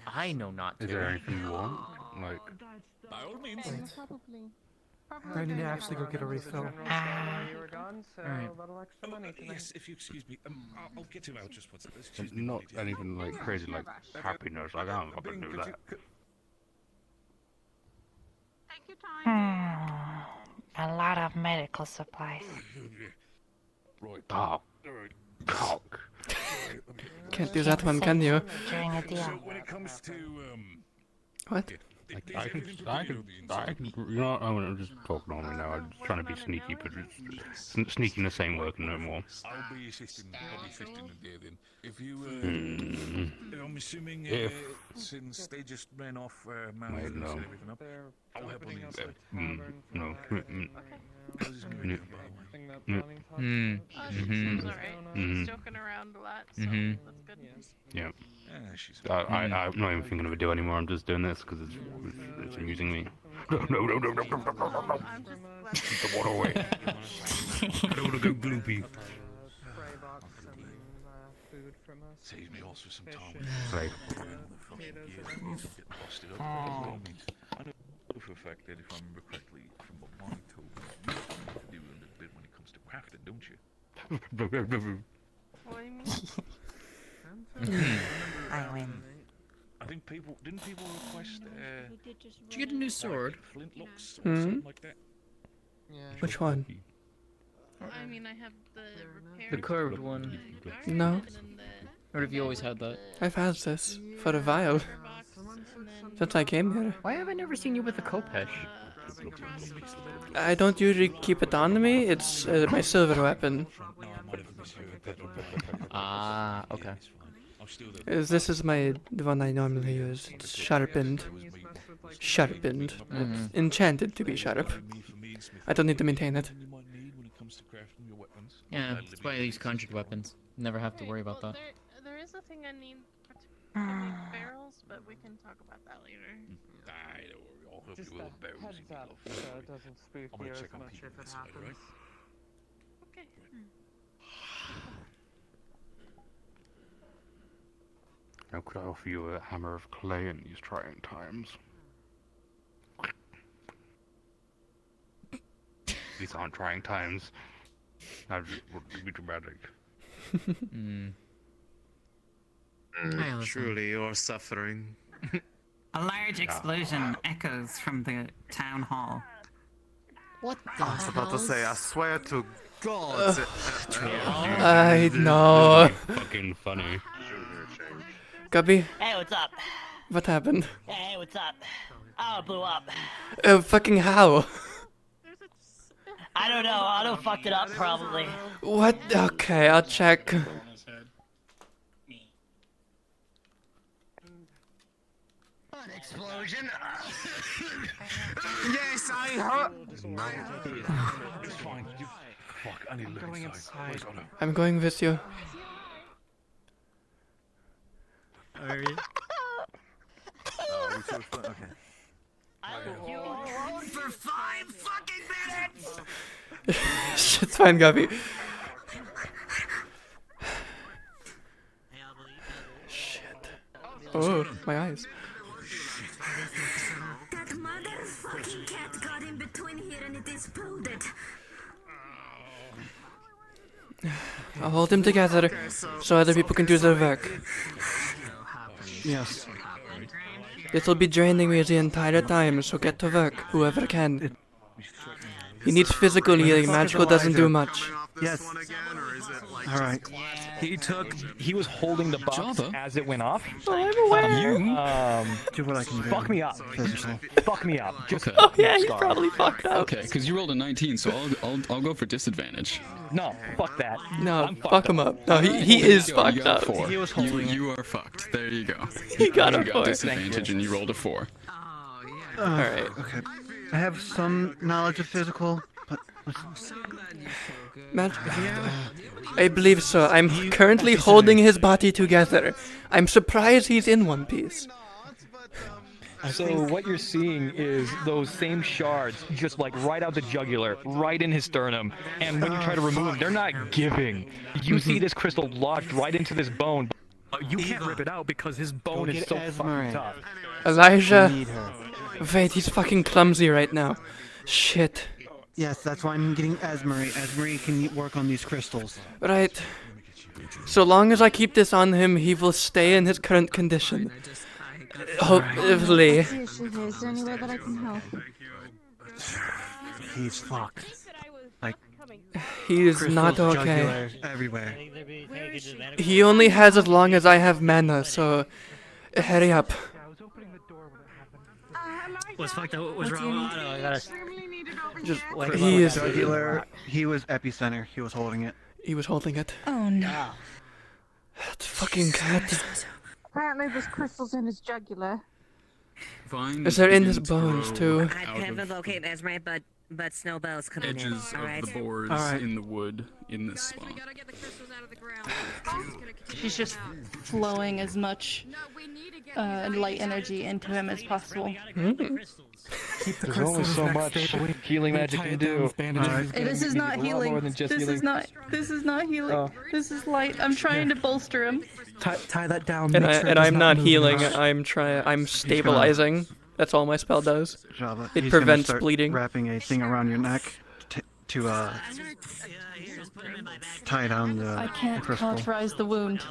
I know not to. Is there anything you want? Like, by all means. I need to actually go get a refill. Yes, if you excuse me, I'll get him out just once. not anything like crazy, like happiness. Like, I don't fucking do that. A lot of medical supplies. Right. Cock. Cock. Can't do that one, can you? During a deal. So when it comes to What? I can, you know, I'm just talking on me now. I'm just trying to be sneaky, but sneakiness ain't working no more. I'll be assisting there then. If you, I'm assuming, since they just ran off mountains and everything up, I'll help on the inside. No. How's this moving, by the way? She seems alright. She's joking around a lot, so that's good. Yeah. She's I'm not even thinking of a deal anymore. I'm just doing this because it's amusing me. No. Get the water away. I don't want to go gloopy. Save me also some time. Right. I know for a fact that if I remember correctly, from what Bonnie told me, you do a little bit when it comes to crafting, don't you? What do you mean? I win. I think didn't people request Did you get a new sword? Flintlocks or something like that? Which one? I mean, I have the repair. The curved one. No. Or have you always had that? I've had this for a while. Since I came here. Why have I never seen you with a Kopesh? I don't usually keep it on me. It's my silver weapon. Ah, okay. This is the one I normally use. It's sharpened. Sharpened. It's enchanted to be sharp. I don't need to maintain it. Yeah, that's why I use conjured weapons. Never have to worry about that. There is a thing I need, particularly barrels, but we can talk about that later. I don't worry. I'll help you with the barrels. Heads up, so it doesn't spook I'm gonna you as check on much people if it inside, happens. alright? Okay. How could I offer you a hammer of clay in these trying times? These aren't trying times. I just want to be dramatic. Truly, you're suffering. A large explosion echoes from the town hall. What the I was about to say, I swear to God. I know. Fucking funny. Gubby, Hey, what's up? what happened? Hey, what's up? Oh, it blew up. Fucking how? I don't know. Otto fucked it up, probably. What? Okay, I'll check. An explosion. Yes, I heard. It's fine. Fuck, I need to look inside. Where's Otto? I'm going with you. Are you? Oh, okay. You alone for 5 fucking minutes. Shit's fine, Gabby. Shit. Oh, my eyes. That motherfucking cat got in between here and it exploded. I'll hold him together so other people can do their work. Yes. This'll be draining me the entire time, so get to work, whoever can. He needs physical healing, magical doesn't do much. Yes. Alright. He was holding the box as it went off. Oh, I'm aware. Do what I can do. Fuck me up. Physical. Fuck me up. Just Oh yeah, he's probably fucked up. Okay, because you rolled a 19, so I'll go for disadvantage. No, fuck that. No, fuck him up. No, he is You fucked got up. 4. He was holding it. You are fucked. There you go. He got you a 4. disadvantage and you rolled a 4. Alright. Okay. I have some knowledge of physical, but I believe so. I'm currently holding his body together. I'm surprised he's in one piece. So what you're seeing is those same shards just like right out the jugular, right in his sternum. And when you try to remove them, they're not giving. You see this crystal lodged right into this bone, but you can't rip it out because his bone is so fucking tough. Elijah. Wait, he's fucking clumsy right now. Shit. yes, that's why I'm getting Esmery. Esmery can work on these crystals. Right. So long as I keep this on him, he will stay in his current condition. Hopefully. What's the issue here? Is there any way that I can help? He's fucked. Like, he is crystals, not okay. jugular, everywhere. He only has as long as I have mana, so hurry up. What's fucked up? What's wrong with Otto? I gotta. Just He is jugular. He was epicenter. He was holding it. He was holding it. Oh no. That fucking cat. Apparently there's crystals in his jugular. Is there in his bones too? I can't locate Esme, but Snowbell's coming in. Edges All right. of the boards in the wood in this spot. She's just flowing as much light energy into him as possible. There's only so much healing magic can do. This is not healing. This is not healing. Oh. This is light. I'm trying to bolster him. Tie that down. And I'm not healing. I'm stabilizing. That's all my spell does. Java, It he's gonna prevents start bleeding. Wrapping a thing around your neck to tie down the I can't crystal. cauterize the wound.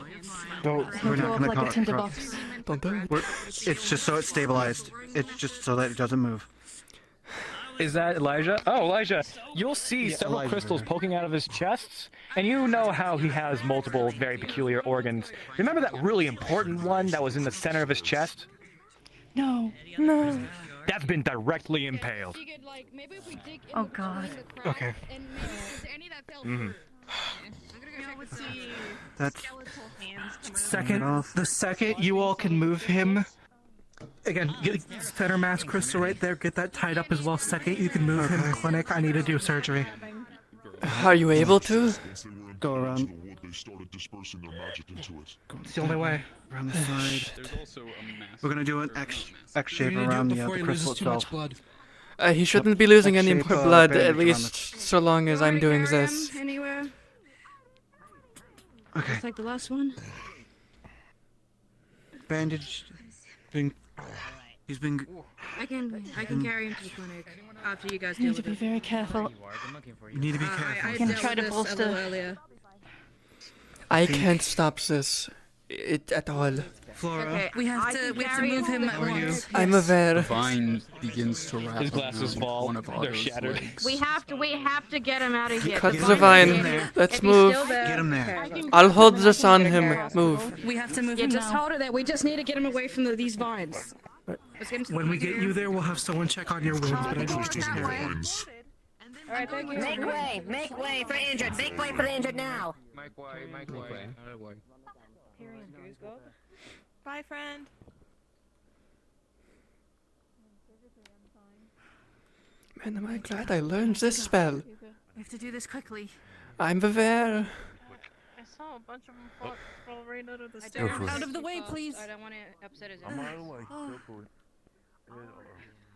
We're He'll not go up gonna like a cauterize. tinderbox. Don't do it. It's just so it's stabilized. It's just so that it doesn't move. Is that Elijah? Oh, Elijah, you'll see Yeah, several Elijah. crystals poking out of his chests, and you know how he has multiple very peculiar organs. Remember that really important one that was in the center of his chest? No. That's been directly impaled. Oh god. Okay. That's The second you all can move him, again, get center mass crystal right there. Get that tied up as well. Second you can move him. Clinic. I need to do surgery. Are you able to? Go around. It's the only way. Around the side. We're gonna do an X shape You need to do around it the before he crystal loses too much itself. blood. He shouldn't be losing any X-shape, more blood, bandage at around least so long as I'm doing this. Anywhere? Okay. Just like the last one. Bandage. He's been. I can carry him to the clinic after you guys You deal need to with be it. very careful. You need to be careful. I Can dealt try to with this a little bolster. earlier. I can't stop this at all. Flora. Okay, we have to move him at once. I'm aware. The vine begins to wrap His glasses around fall. one of They're Otto's shattered. legs. We have to get him out of here. Cut the vine. Let's If he's move. still there- Get him there. Okay. I'll hold this on him. Move. We have to move him. Just hold it there. We just need to get him away from these vines. When we get you there, we'll have someone check on your wounds, but I need to take care of them. Alright, thank you. Make way for the injured. Make way for the injured now. Make way. Bye, friend. Man, am I glad I learned this spell. We have to do this quickly. I'm Viver. I saw a bunch of them fall right out of the stairs. Out of the way, please. I don't want to upset his I'm enemies. out of the way. Go for it.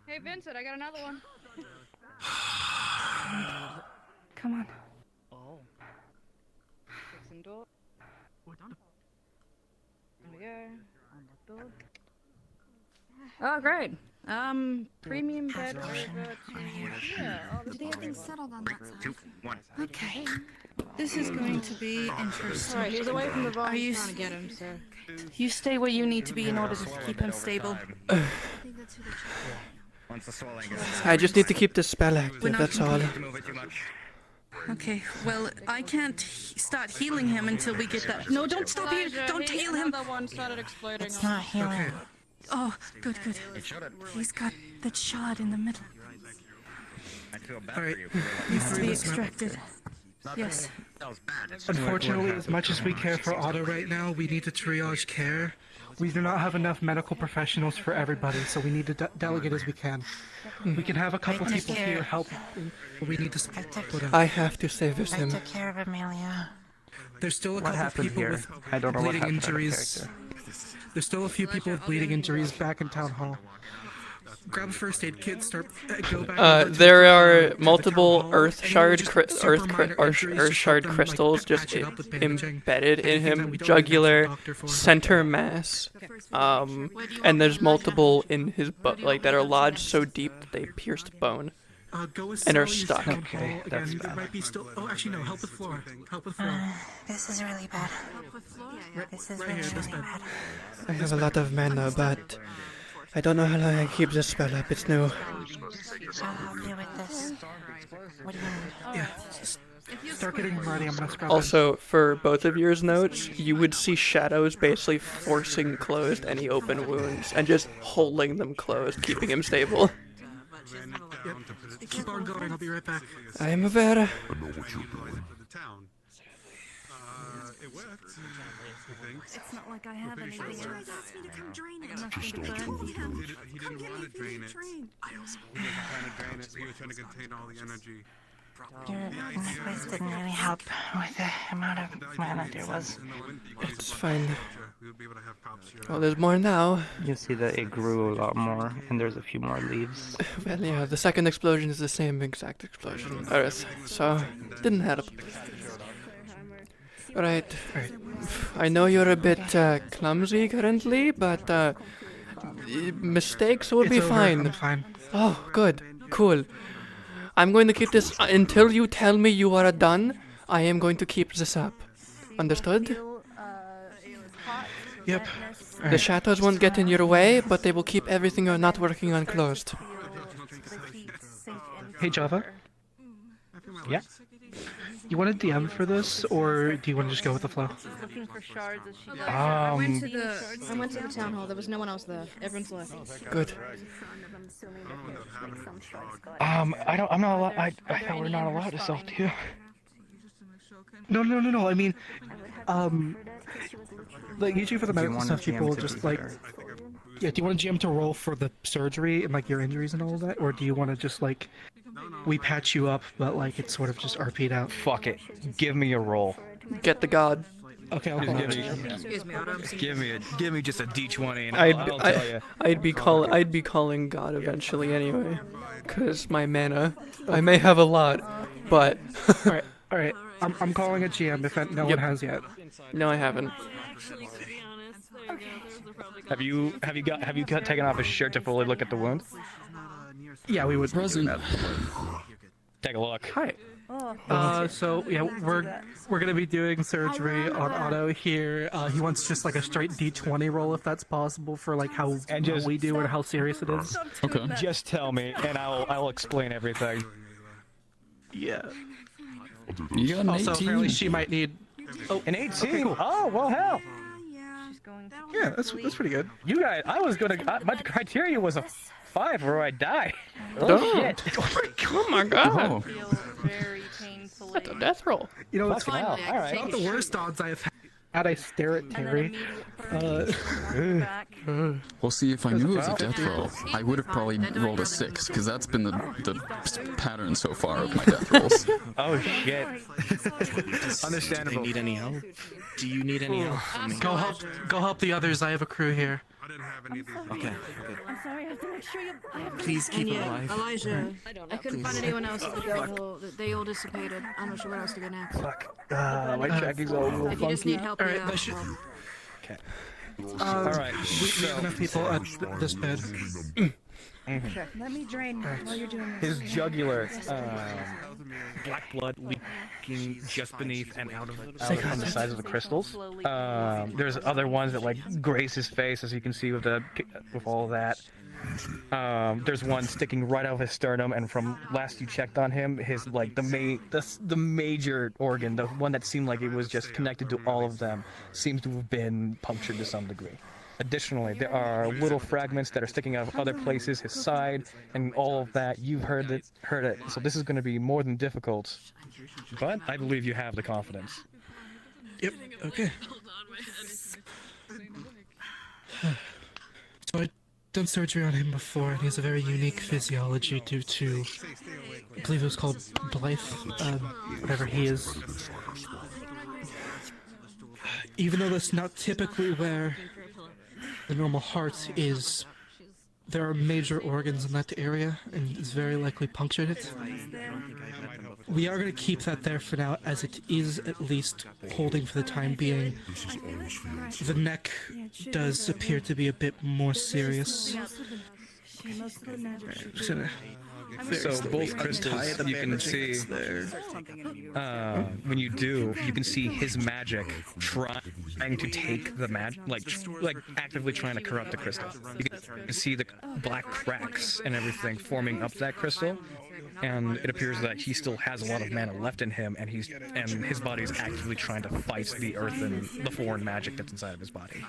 Hey, Vincent, I got another one. Come on. Oh. Fixing door. There we go. Oh, great. Premium bed over to... Yeah, Did everything settled on that side? 2, 1. Okay. This is going to be interesting. Alright, he's away from the volume. Are you trying to get him, so... You stay where you need to be in order to keep him stable. Once the swelling is... I just need to keep this spell active, that's all. Okay, well, I can't start healing him until we get that. No, don't stop here! Don't heal him! Another one started exploding. It's not healing. Okay. Oh, good. He's got that shard in the middle. I feel bad Alright. for you. Needs to be extracted. Yes. That was bad. Unfortunately, as much as we care for Otto right now, we need to triage care. We do not have enough medical professionals for everybody, so we need to delegate as we can. We can have a couple people here help, but we need to split up. I have to service him. Take care of Amelia. There's still a What couple happened people here? with I don't know what bleeding happened to that injuries. character. There's still a few people with bleeding injuries back in town hall. Grab a first aid kit. Go back. There are multiple earth shard crystals just embedded in him, jugular, center mass, and there's multiple in his butt, like that are lodged so deep that they pierced bone and are stuck. Okay, that's bad. Might be still. Oh, actually no. Help with floor. Help with floor. This is really bad. This is really bad. I have a lot of mana, but I don't know how long I keep this spell up. It's new. I'll help you with this. What do you need? Yeah. Start getting ready. I'm gonna scrub Also, for both of yours notes, you would see shadows basically forcing closed any open wounds and just holding them closed, keeping him stable. Yep. Keep on going. I'll be right back. I am aware. I know what you're doing. It worked. It's not like I have anything else. He didn't want to drain it. He wasn't trying to drain it. He was trying to contain all the energy. This didn't really help with the amount of mana there was. It's fine. Well, there's more now. You see that it grew a lot more, and there's a few more leaves. Well, yeah, the second explosion is the same exact explosion on Earth, so didn't help. Alright. I know you're a bit clumsy currently, but mistakes will be It's over. fine. I'm fine. Oh, good. Cool. I'm going to keep this until you tell me you are done. I am going to keep this up. Understood? Yep. The shadows won't get in your way, but they will keep everything you're not working on closed. Hey Java. Yeah. You want to DM for this, or do you want to just go with the flow? Looking for shards as she goes. I went to the town hall. There was no one else there. Everyone's left. Good. I'm not allowed. I thought we're not allowed to self too. No. I mean, like usually for the medical stuff, people just like, yeah. Do you want a GM to roll for the surgery and like your injuries and all of that, or do you want to just like, we patch you up, but like it's sort of just RP'd out? Fuck it. Give me a roll. Get the god. Okay, I'll call it. Excuse me, Otto. Give me just a D20 and I'll tell you. I'd be calling God eventually anyway, cause my mana. I may have a lot, but. All right. I'm calling a GM if no one has yet. No, I haven't. Have you taken off his shirt to fully look at the wound? Yeah, we would. Present. Take a look. Hi. So yeah, we're gonna be doing surgery on Otto here. He wants just like a straight D20 roll if that's possible for like how we do and how serious it is. Okay. Just tell me and I'll explain everything. Yeah. You got an Also, 18. apparently she might need. An 18. Okay, cool. Oh well, hell. Yeah, that's pretty good. You guys, my criteria was a 5 or I die. Oh. Shit. Oh my god. Oh. That's a death roll. You know, it's Fucking hell. All right. not the worst odds I've had. I stare at Terry. Well, see, if I knew it was a death roll, I would have probably rolled a 6, because that's been the pattern so far of my death rolls. Oh shit. Understandable. Do they need any help? Do you need any help from me? Go help the others. I have a crew here. Okay. I'm sorry, I have to make sure you. Please keep And it alive. Elijah, I couldn't find anyone else to go. They all dissipated. I'm not sure what else to do next. Fuck. My tracking's all a little If you just need funky. help, Alright, yeah. that should- well, Okay. Alright, we have enough people at this bed. Let me drain while you're doing His jugular, Black blood leaking just beneath and out of on the sides of the crystals. There's other ones that like graze his face, as you can see with all that. There's one sticking right out of his sternum, and from last you checked on him, his like the major organ, the one that seemed like it was just connected to all of them, seems to have been punctured to some degree. Additionally, there are little fragments that are sticking out of other places, his side, and all of that. You've heard it. So this is going to be more than difficult, but I believe you have the confidence. Yep. Okay. So I've done surgery on him before, and he has a very unique physiology due to, I believe it was called Blythe, whatever he is. Even though that's not typically where the normal heart is, there are major organs in that area, and it's very likely punctured it. We are going to keep that there for now, as it is at least holding for the time being. The neck does appear to be a bit more serious. Just gonna So both crystals, you can see, when you do, you can see his magic trying to take the like actively trying to corrupt the crystal. You can see the black cracks and everything forming up that crystal, and it appears that he still has a lot of mana left in him, and his body is actively trying to fight the earth and the foreign magic that's inside of his body.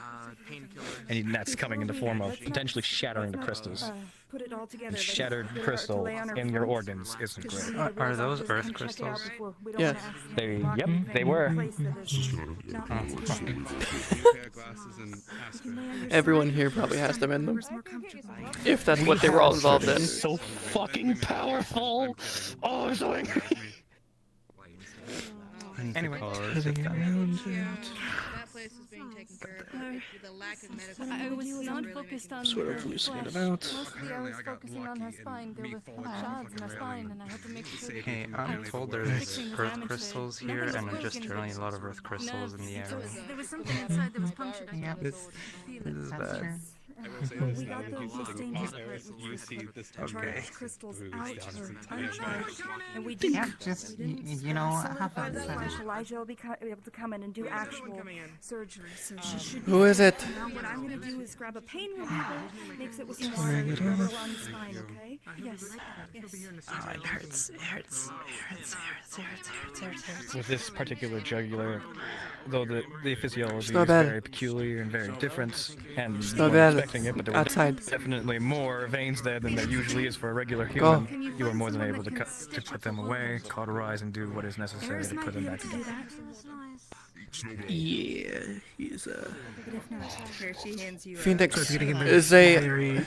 And that's coming in the form of potentially shattering the crystals. Put it all together. And shattered crystal in your organs isn't great. Are those earth crystals? Yes. Yep, they were. Everyone here probably has them in them. If that's what they were all involved in. So fucking powerful! Oh, I'm so angry! Anyway. Place is being taken care of with a lack of medical. I was not focused on sort of loosening it out. Mostly I was focusing on her spine. There were shards in her spine, and I had to make sure. Okay, I'm told there's earth crystals here, and just generally a lot of earth crystals in the area. There was something inside that was punctured. Yeah, this is bad. We got the dangerous part, which was crystals out her uncharged, and we didn't. Yeah, just you know, have fun. Elijah will be able to come in and do actual surgery, so she should. Who is it? Now what I'm gonna do is grab a pain reliever, mix it with some water, and rub it along the spine. Okay? Yes. Oh, it hurts. It hurts. With this particular jugular, though the physiology not is bad. very peculiar and very different, and you not weren't bad. expecting it, but there were Outside. definitely more veins there than there usually is for a regular human. You were more than able to put them away, cauterize, and do what is necessary to put them back together. Yeah, he's Phoenix So getting in there is steadily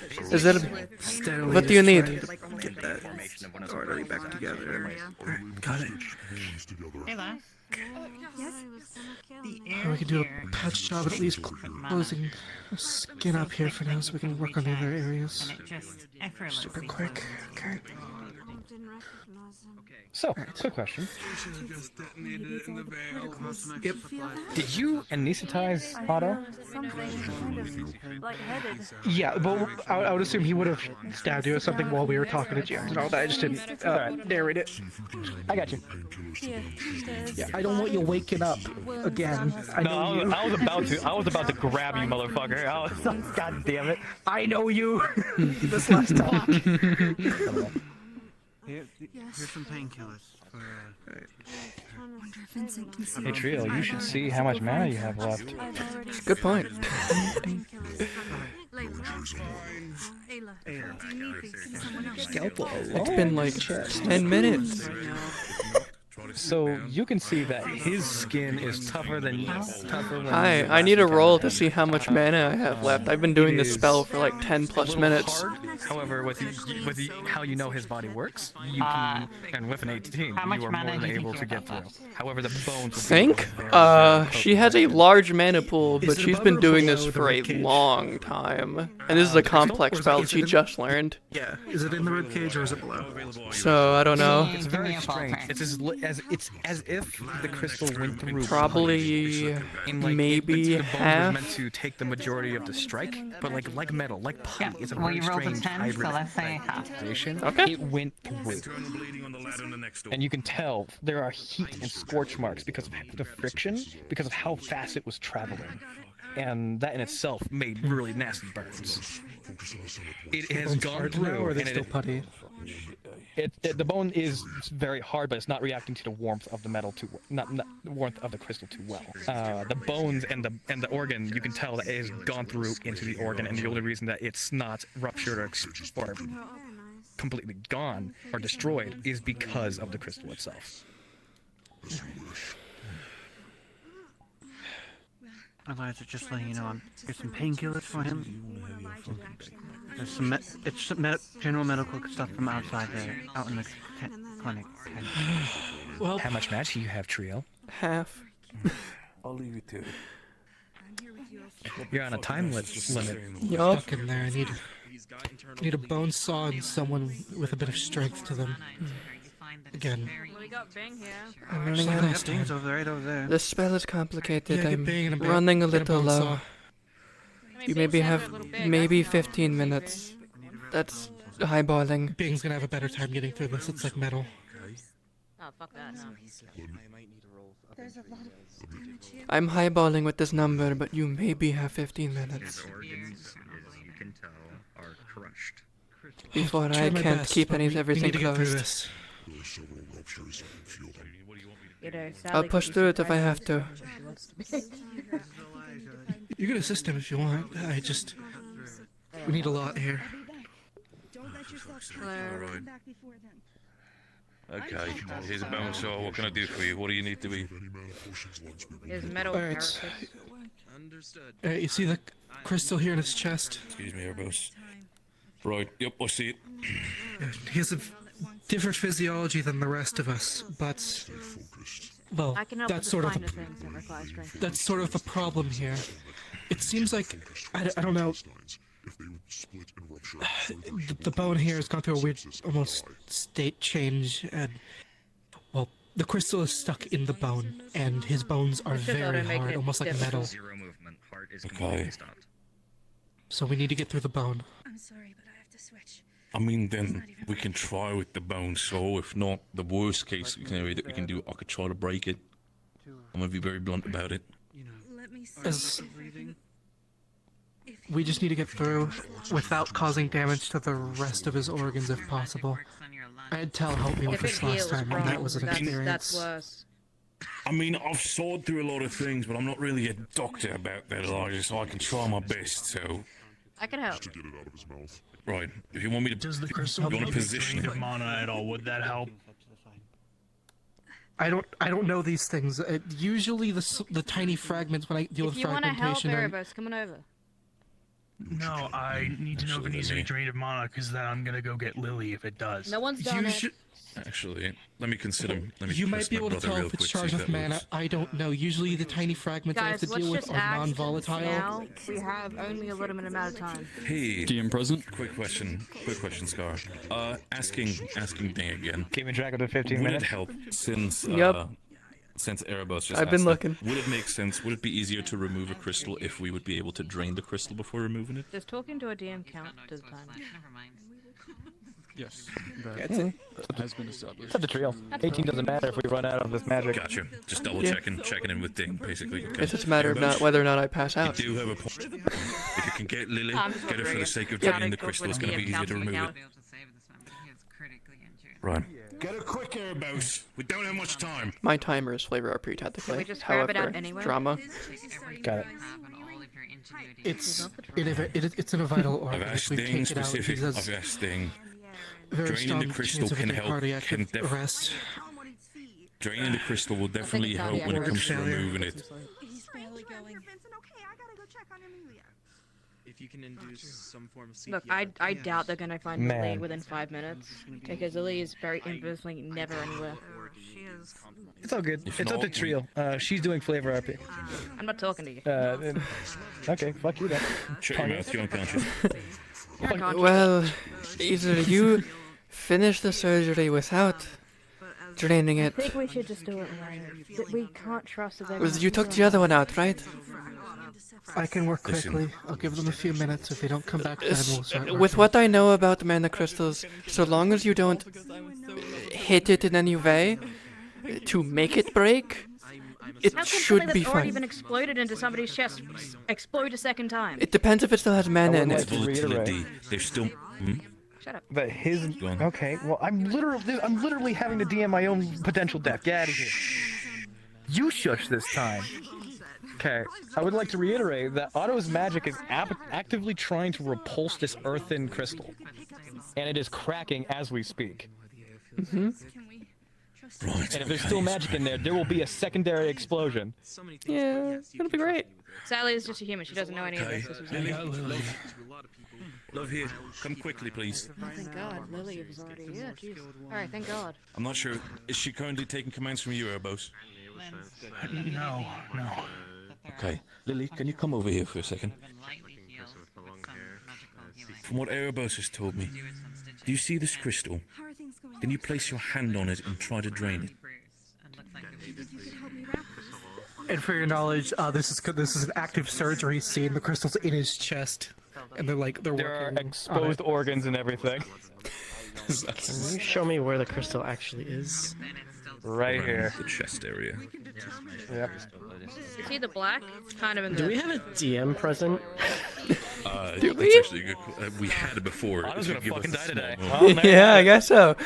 what do you need? trying to get that artery back together. Alright, got it. Hey, Les. We can do a patch job at least closing the skin up here for now, so we can work on the other areas. Super quick. Okay. So, quick question. Yep. Did you anesthetize Otto? Yeah, but I would assume he would have stabbed you or something while we were talking to James and all that. I just didn't narrate it. I got you. Yeah, I don't want you waking up again. I was about to grab you, motherfucker. God damn it. I know you. This last talk. Here's some painkillers. Hey Trio, you should see how much mana you have left. Good point. Scalpel It's been like 10 minutes. So you can see that his skin is tougher than I need a roll to see how much mana I have left. I've been doing this spell for like 10 plus minutes. However, with how you know his body works, you can, and with an 18, how much you are mana more do than you able think to you get have through. However, the bones. Think? She has a large mana pool, but she's been doing this for a long time. And this is a complex spell she just learned. Yeah. Is it in the ribcage or is it below? So, I don't know. It's very strange. It's as if the crystal went through. Probably, maybe the bones half. was meant to take the majority of the strike, but like metal, like putty. It's a Well, very you rolled a strange 10, hybrid so let's say half. Okay. It went through. And you can tell there are heat and scorch marks because of the friction, because of how fast it was traveling. And that in itself made really nasty burns. It has gone through, or are they and still putty? The bone is very hard, but it's not reacting to the warmth of the metal too, not the warmth of the crystal too well. The bones and the organ, you can tell that it has gone through into the organ, and the only reason that it's not ruptured or completely gone or destroyed is because of the crystal itself. Eliza, just letting you know, I'm get some painkillers for him. There's some general medical stuff from outside there, out in the clinic. Well, how much match do you have, Trio? Half. I'll leave it to it. You're on a time limit. Yup. Stuck in there. I need a bone saw and someone with a bit of strength to them. Again. Well, we got Bing here. I'm running out of Bing's over right over there. This spell is complicated. Yeah, I'm Bing in a bit. running a Get a little bone low. saw. You maybe have maybe 15 minutes. That's highballing. Bing's gonna have a better time getting through this. It's like metal. Oh, fuck that, no. I'm highballing with this number, but you maybe have 15 minutes. The organs, as you can tell, are crushed. Before Try I my can't best, keep but we everything need to get through closed. this. I'll push through it if I have to. You can assist him if you want. We need a lot here. Alright. Okay, here's a bone saw. What can I do for you? What do you need to be? There's metal Alright. characters. You see the crystal here in his chest? Excuse me, Airbus. Right, yep, I see it. He has a different physiology than the rest of us, but well, I can help that's with sort the of finer things that require strength. that's sort of the problem here. It seems like I don't know. The bone here has gone through a weird, almost state change, and well, the crystal is stuck in the bone, and his bones are very hard, almost like metal. Zero movement. Heart is Okay. completely stopped. So we need to get through the bone. I'm sorry, but I have to switch. I mean, then we can try with the bone saw. If not, the worst case scenario that we can do, I could try to break it. I'm gonna be very blunt about it. Let me see. As we just need to get through without causing damage to the rest of his organs if possible. I had Tal help me with If this it last heals time, and wrong, that was an experience. that's worse. I mean, I've sawed through a lot of things, but I'm not really a doctor about that, Elijah, so I can try my best, so... I can help. Right, if you want me to... Does the crystal you want to position of mana at all? Would that help? I don't know these things. Usually the tiny fragments when I deal If with you want to help fragmentation are... Erebus, come on over. No, I need to know if it needs to be drained of mana, because then I'm gonna go get Lily if it does. No one's done it. Actually, let me consider... Let me You might press be my able to brother tell real if it's quick, see charged if with that mana. works. I don't know. Usually the tiny fragments I have Guys, to let's deal with just are act non-volatile. now. We have only a limited amount of time. Hey, DM present. Quick question, Scar. Asking thing again. Keeping track of the 15 Would minutes. it help since Yep. Since Erebus just I've been asked looking. that, would it make sense? Would it be easier to remove a crystal if we would be able to drain the crystal before removing it? Does talking to a DM count to the time? Never mind. Yes. That's it. Has been established. It's at the trio. 18 doesn't matter if we run out of this magic. Gotcha. Just double Yeah. checking in with Ding, basically. Okay. It's just a matter of Erebus, not whether or not I pass out. You do have a point. If you can get Lily, I'm just get her for wondering the if sake of Yep. draining the crystal, it's going to be easier to remove it. Critically injured. Right. Get a quick airboat. We don't have much time. My timer is flavor RP technically. we just grab it However, out anyway? drama. Got it. It's in a vital organ. I've asked If we Ding take it out, he specific. does I've asked Ding. very Draining strong the crystal chance of can a help. cardiac Can arrest. Draining the crystal will definitely it's help cardiac when it comes to failure. removing it. He's barely going. Okay, I gotta go check on Amelia. If you can induce some form of CPR. Look, I doubt they're gonna find Man. Lily within 5 minutes because Lily is very infamously never anywhere. It's all good. If It's up to not, Trio. She's doing flavor RP. I'm not talking to you. Okay, fuck you then. Shut your mouth, you're unconscious. You're unconscious. Well, either you finish the surgery without draining I it. think we should just do it right. We can't trust them. You took the other one out, right? I can work Listen. quickly. I'll give them a few minutes. If they don't come back, then we'll start With working. what I know about the mana crystals, so long as you don't hit it in any way to make it break, it How can should something be that's already fine. been exploded into somebody's chest explode a second time? It depends if it still has mana in like it. to reiterate. Volatility. There's still. Shut up. But his. Go on. Okay, well, I'm literally having to DM my own potential death. Get out of here. You shush this time. Okay, I would like to reiterate that Otto's magic is actively trying to repulse this earthen crystal. And it is cracking as we speak. Mm-hmm. Right. And if there's still magic in there, there will be a secondary explosion. Yeah, it'll be great. Sally is just a human. She doesn't know any of Okay. this. This was Lily, like- love here. Come quickly, please. Oh, thank God. Lily was already here. Jeez. Alright, thank God. I'm not sure. Is she currently taking commands from you, Erebos? No. Okay. Lily, can you come over here for a second? From what Erebos has told me, do you see this crystal? Can you place your hand on it and try to drain it? And for your knowledge, this is an active surgery scene. The crystal's in his chest, and they're There are working exposed organs and everything. Can you show me where the crystal actually is? Right Around here. the chest area. Yep. You see the black? It's kind of in the... Do we have a DM present? Do That's we? actually a good. We had it before. I was If gonna you give fucking us a die small today. moment. Yeah, I guess so.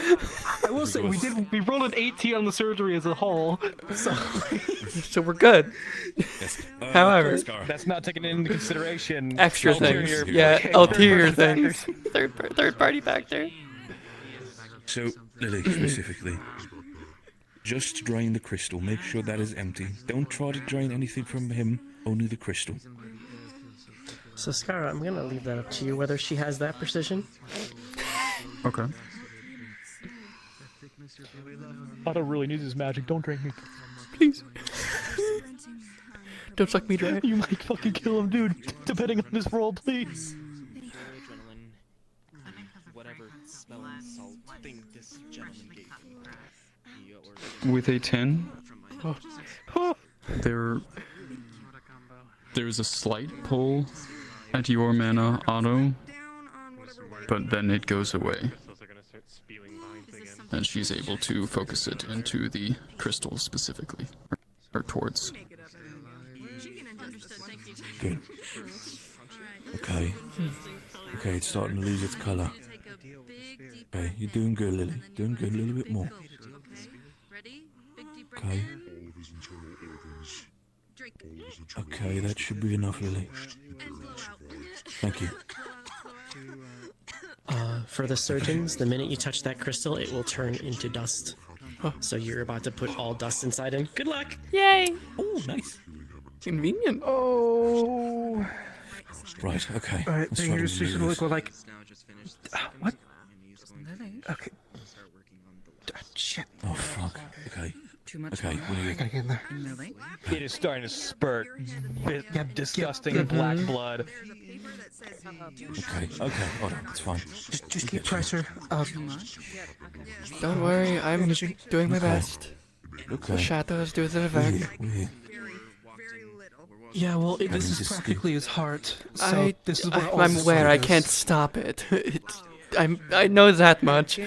I will say we rolled an 18 on the surgery as a whole. So we're good. Yes. However, Scar. That's not taken into consideration. extra ulterior- things. Yeah, okay, ulterior third-party things. factors. Third party factor. So, Lily, specifically, just drain the crystal. Make sure that is empty. Don't try to drain anything from him, only the crystal. So, Skara, I'm gonna leave that up to you whether she has that precision. Okay. Otto really needs his magic. Don't drink me. Please. Don't suck me dry. You might fucking kill him, dude. Depending on this roll, please. Whatever spell and salt thing this gentleman gave you. With a 10, Oh. there's a slight pull at your mana, Otto, but then it goes away. And she's able to focus it into the crystal specifically, or towards. Good. Okay. Okay, it's starting to lose its color. Okay, you're doing good, Lily. Doing good. A little bit more. Okay. Okay, that should be enough, Lily. Thank you. For the surgeons, the minute you touch that crystal, it will turn into dust. So you're about to put all dust inside him. Good luck! Yay! Oh, nice. Convenient. Oh. Right, okay. Alright, Let's then try you're to just remove gonna this. go like... What? Okay. Shit. Oh, fuck. Okay. Too much. Okay, we need I gotta get in there. It is starting to spurt disgusting Yep. black blood. Okay, hold on, it's fine. Just keep pressure. Don't worry, I'm doing my best. Okay. The shadows do the We're work. here, we're here. Yeah, well, I this need is to skip. practically his heart. So this is where all I'm the aware I goes. can't stop it. I know that much.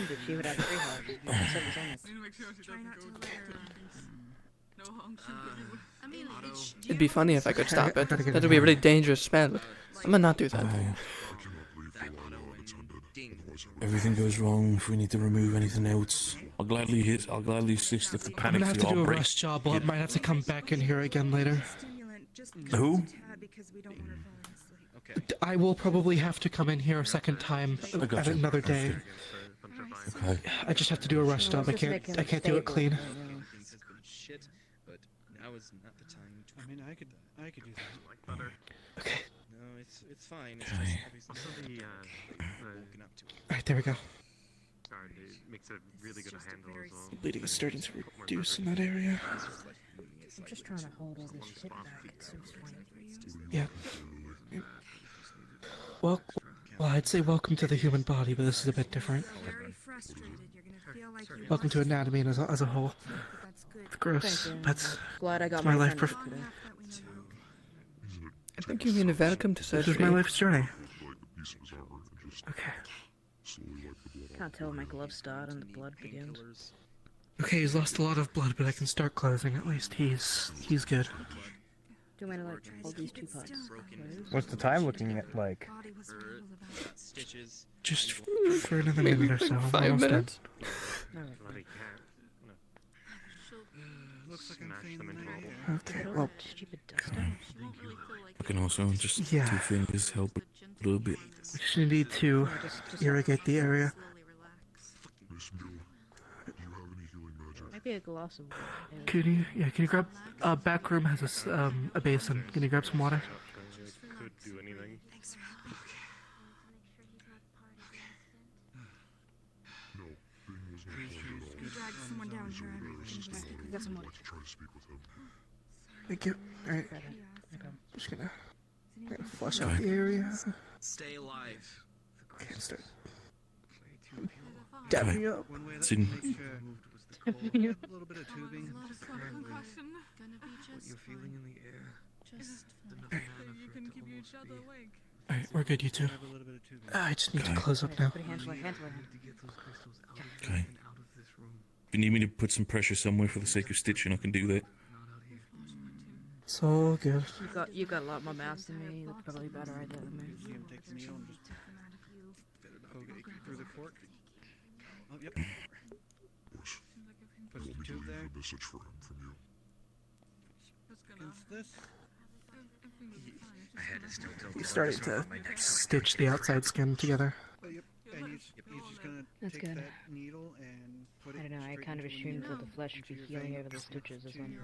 It'd be funny if I could stop it. That'd be a really dangerous spell. I'm gonna not do that. Everything goes wrong. If we need to remove anything else, I'll gladly assist if the I'm gonna panic's have the to do a outbreak. rush job. I might have to come back in here again later. Who? I will probably have to come in here a second time at another day. Okay. I just have to do a rush job. I can't do it clean. Shit, but now is not the time to. I mean, I could do that. Okay. No, it's fine. It's just obviously woken up to it. Alright, there we go. It makes a really good handle as well. Bleeding is starting to reduce in that area. I'm just trying to hold all this shit back. It's so swanky. Yeah. Well, I'd say welcome to the human body, but this is a bit different. Welcome to anatomy and as a whole. It's gross. That's Glad I got my my life. I think you mean a welcome to surgery. This is my life's journey. Okay. Can't tell when my gloves start and the blood begins. Okay, he's lost a lot of blood, but I can start closing. At least he's good. Do you want to like hold these two parts? What's the time looking at like? Just for another minute or so. 5 minutes. Looks like I'm feeling Okay, well. I can also just Yeah. 2 fingers help a little bit. We just need to irrigate the area. Might be a glass of water. Can you grab? Back room has a basin. Can you grab some water? Could do anything. Someone down here. Got some water. Thank you. Alright. Just gonna flush out the area. Stay alive. Okay, start. Dab me up. It's in. A little bit of tubing. What you're feeling in the air. You can keep each other awake. Alright, we're good, you two. I just need to close up now. Put your hands away, hands away. Okay. If you need me to put some pressure somewhere for the sake of stitching, I can do that. It's all good. You got a lot more mass than me. That's probably a better idea than me. Through the fork. Oh, yep. Put the tube there. Against this. He's starting to stitch the outside skin together. Oh, yep. And he's just gonna That's take good. that needle and put it. I don't know, I kind of assumed that the flesh would be healing over the stitches or something.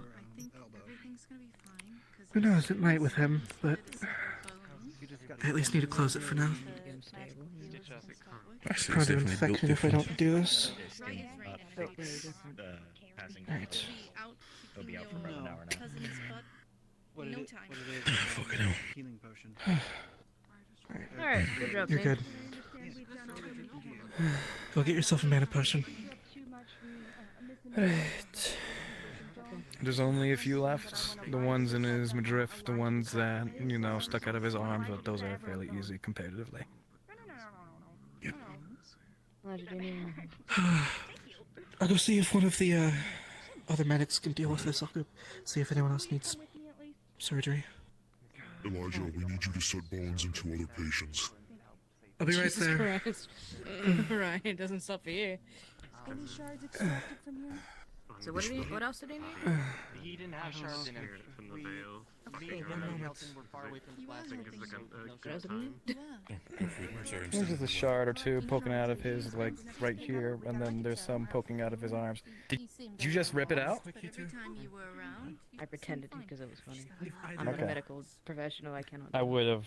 Who knows, it might with him, but I at least need to close it for now. Actually, Probably it's definitely infection built if I different. don't do this. Alright. He'll be out for about an hour now. What it is? Fucking hell. Healing potion. Alright, good job, You're Dave. good. Go get yourself a mana potion. Right. There's only a few left. The ones in his midriff, the ones that, you know, stuck out of his arms, but those are fairly easy competitively. I'll go see if one of the other medics can deal with this. I'll go see if anyone else needs surgery. Elijah, we need you to set bones into other patients. I'll be right Jesus there. Christ. Right, it doesn't stop for you. Any shards extracted from here? So what else did he need? He didn't have shards in here from the veil. Okay, We're far away from the blast. There's just a shard or two poking out of his, like, right here, and then there's some poking out of his arms. Did you just rip it out? I pretended because it was funny. I'm not a medical professional, I cannot. I would have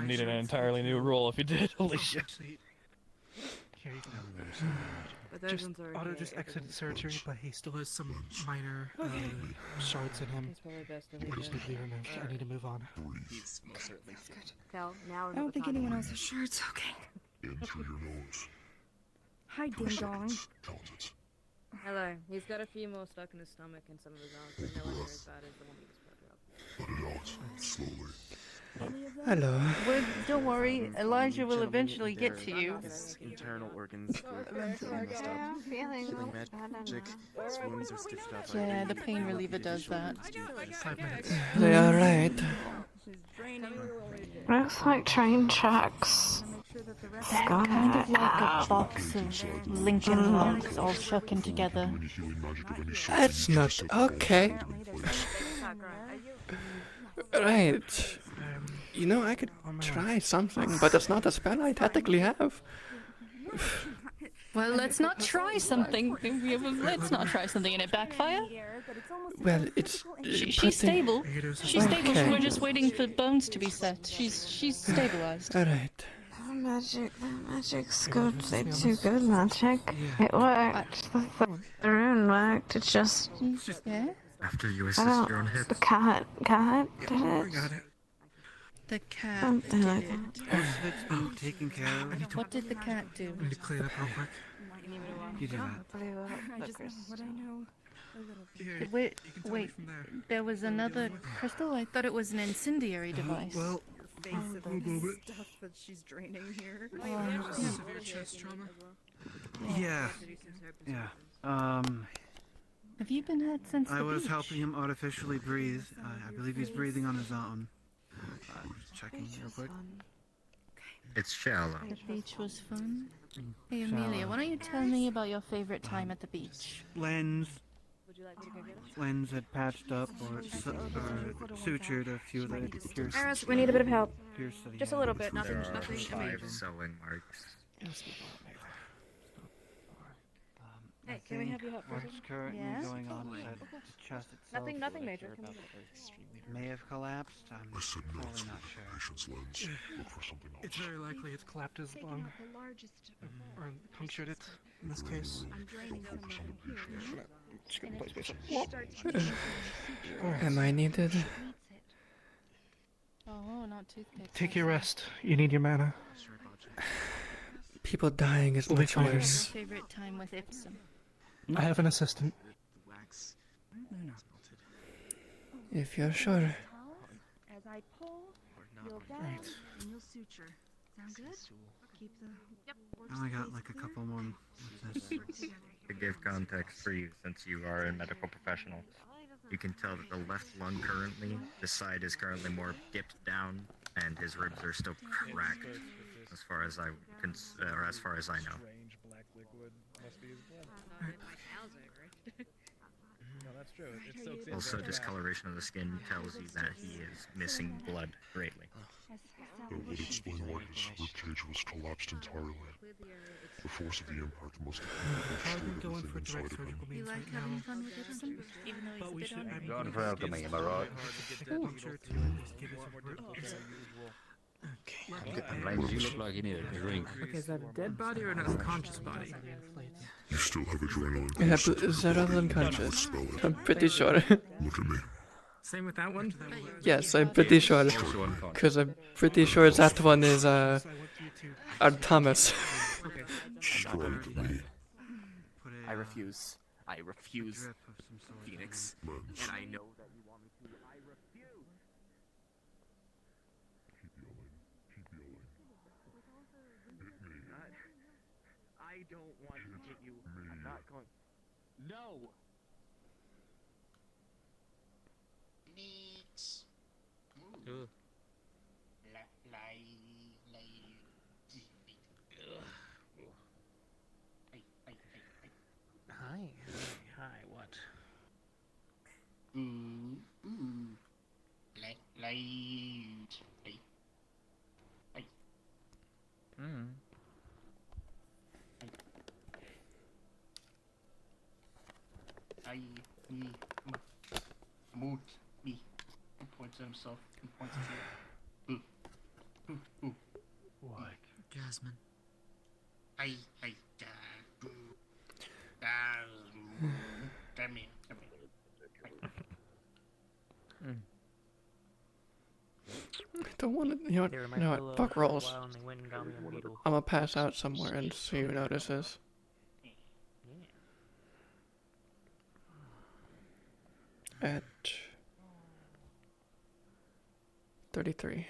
needed an entirely new role if you did, holy shit. Otto just exited surgery, but he still has some minor shards in him. They just need to be removed. I need to move on. Cal, now I don't think anyone else has shards. Okay. In through your nose. Hi, ding dong. Hello. He's got a few more stuck in his stomach and some of his arms, but nowhere near as bad as the one we just broke up. Let it out. Slowly. Hello. Well, don't worry, Elijah will eventually get to you. Internal organs were messed up. Healing magic. His wounds are stitched up. Yeah, the pain reliever does that. 5 minutes. They alright. Looks like train tracks. They're kind of like a box of Lincoln logs all shooken together. That's not okay. Right. You know, I could try something, but it's not a spell I technically have. Well, let's not try something. Let's not try something and it backfire. Well, it's She's stable. She's stable. Okay. We're just waiting for bones to be set. She's stabilized. All right. Magic's good. They do good magic. It worked. The rune worked. It's just. Yeah. After you I assist don't. your own hit. The cat did it. The cat Something did like it. Most of it's been taken care of. What did the cat do? I need to clean up real quick. You do that. Wait, there was another crystal? I thought it was an incendiary device. Well, Basically, stuff that she's draining here. Severe chest trauma. yeah. Have you been hurt since I the was beach? helping him artificially breathe. I believe he's breathing on his own. Checking real quick. It's shallow. The beach was fun. Hey, Amelia, why don't you tell me about your favorite time at the beach? Lens. Would you like me to go get it? Lens had patched up or sutured a few of the pierced. Aris, we need a bit of help. Pierced that he Just a had. little bit, nothing, There are nothing 5 major. sewing marks. Hey, can we have you help? What's currently going on inside the chest itself? Nothing major. Come on. May have collapsed. I'm I said no probably to not the sure. patient's lens. Look for something else. It's very likely it's clapped his lung. Or punctured it, in this case. Am I needed? Oh, not toothpick. Take your rest. You need your mana. People dying is We'll be much fine. worse. Favorite time with Ipsum? I have an assistant. If you're sure. As I pull, you'll bend and you'll suture. Sound good? Keep the. I only got like a couple more with this. To give context for you, since you are a medical professional, you can tell that the left lung currently, the side is currently more dipped down, and his ribs are still cracked, as far as I or as far as I know. Also, discoloration of the skin tells you that he is missing blood greatly. That would explain why his ribcage was collapsed entirely. The force of the impact must have Probably destroyed going for everything direct inside of him. surgical means You like right having now. fun with Ipsum? Even though he's But we a bit should. ornery. Going for alchemy, am I right? Puncture to at least give us You look like you need a drink. Okay, is that a dead body or an unconscious body? You still have adrenaline. Yeah, but Zero unconscious. I'm pretty sure. Look at me. Same with that one? Yes, I'm pretty sure. Because I'm pretty sure that one is, Thomas. Strike me. I refuse. I refuse, Phoenix. And I know that you want me to. I refuse! Keep yelling. Hit me. I don't want to hit you. I'm not going. No! Phoenix. Ugh. Hi, what? Light. Moot. Me. He points at himself. He points at you. What? Jasmine. Come here. I don't want to. You know what? Fuck rolls. I'm gonna pass out somewhere and see who notices. At 33.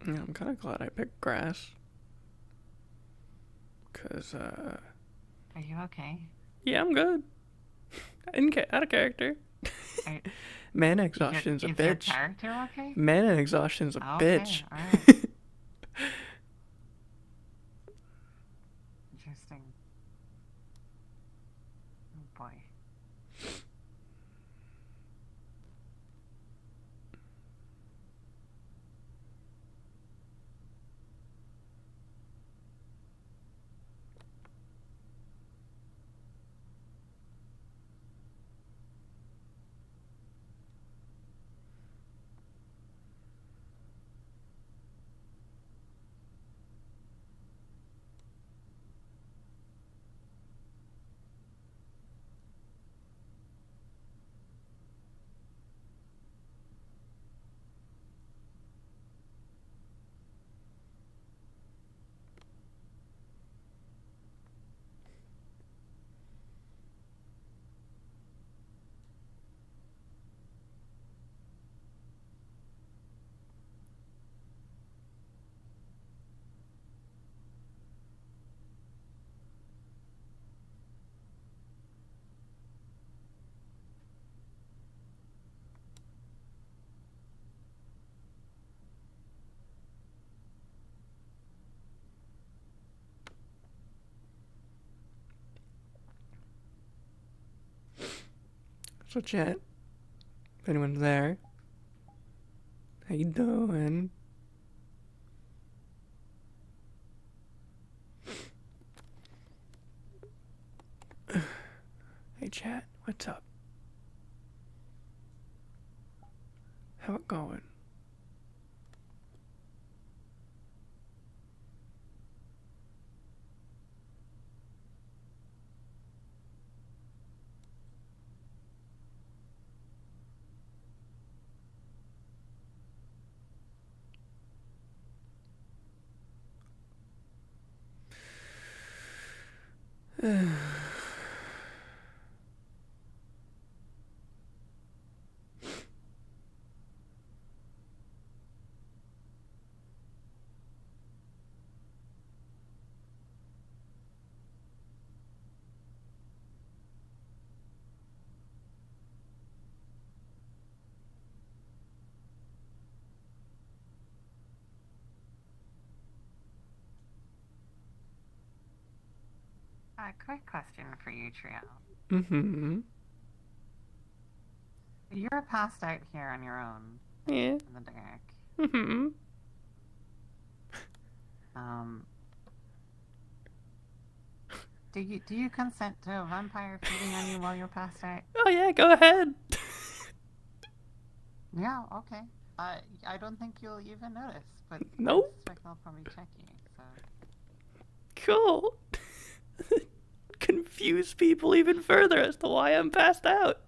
Yeah, I'm kind of glad I picked grass. Cause, Are you okay? yeah, I'm good. Out of character. Mana exhaustion's a Is bitch. your character okay? Mana exhaustion's a bitch. Alright. Interesting. Oh boy. So chat, if anyone's there, how you doing? Hey chat, what's up? How it going? Quick question for you, Trio. Mm-hmm. You're passed out here on your own. Yeah. In the dark. Mm-hmm. Do you consent to a vampire feeding on you while you're passed out? Oh yeah, go ahead. Yeah, okay. I don't think you'll even notice, but Nope. I suspect they'll probably check you, so. Cool. confuse people even further as to why I'm passed out.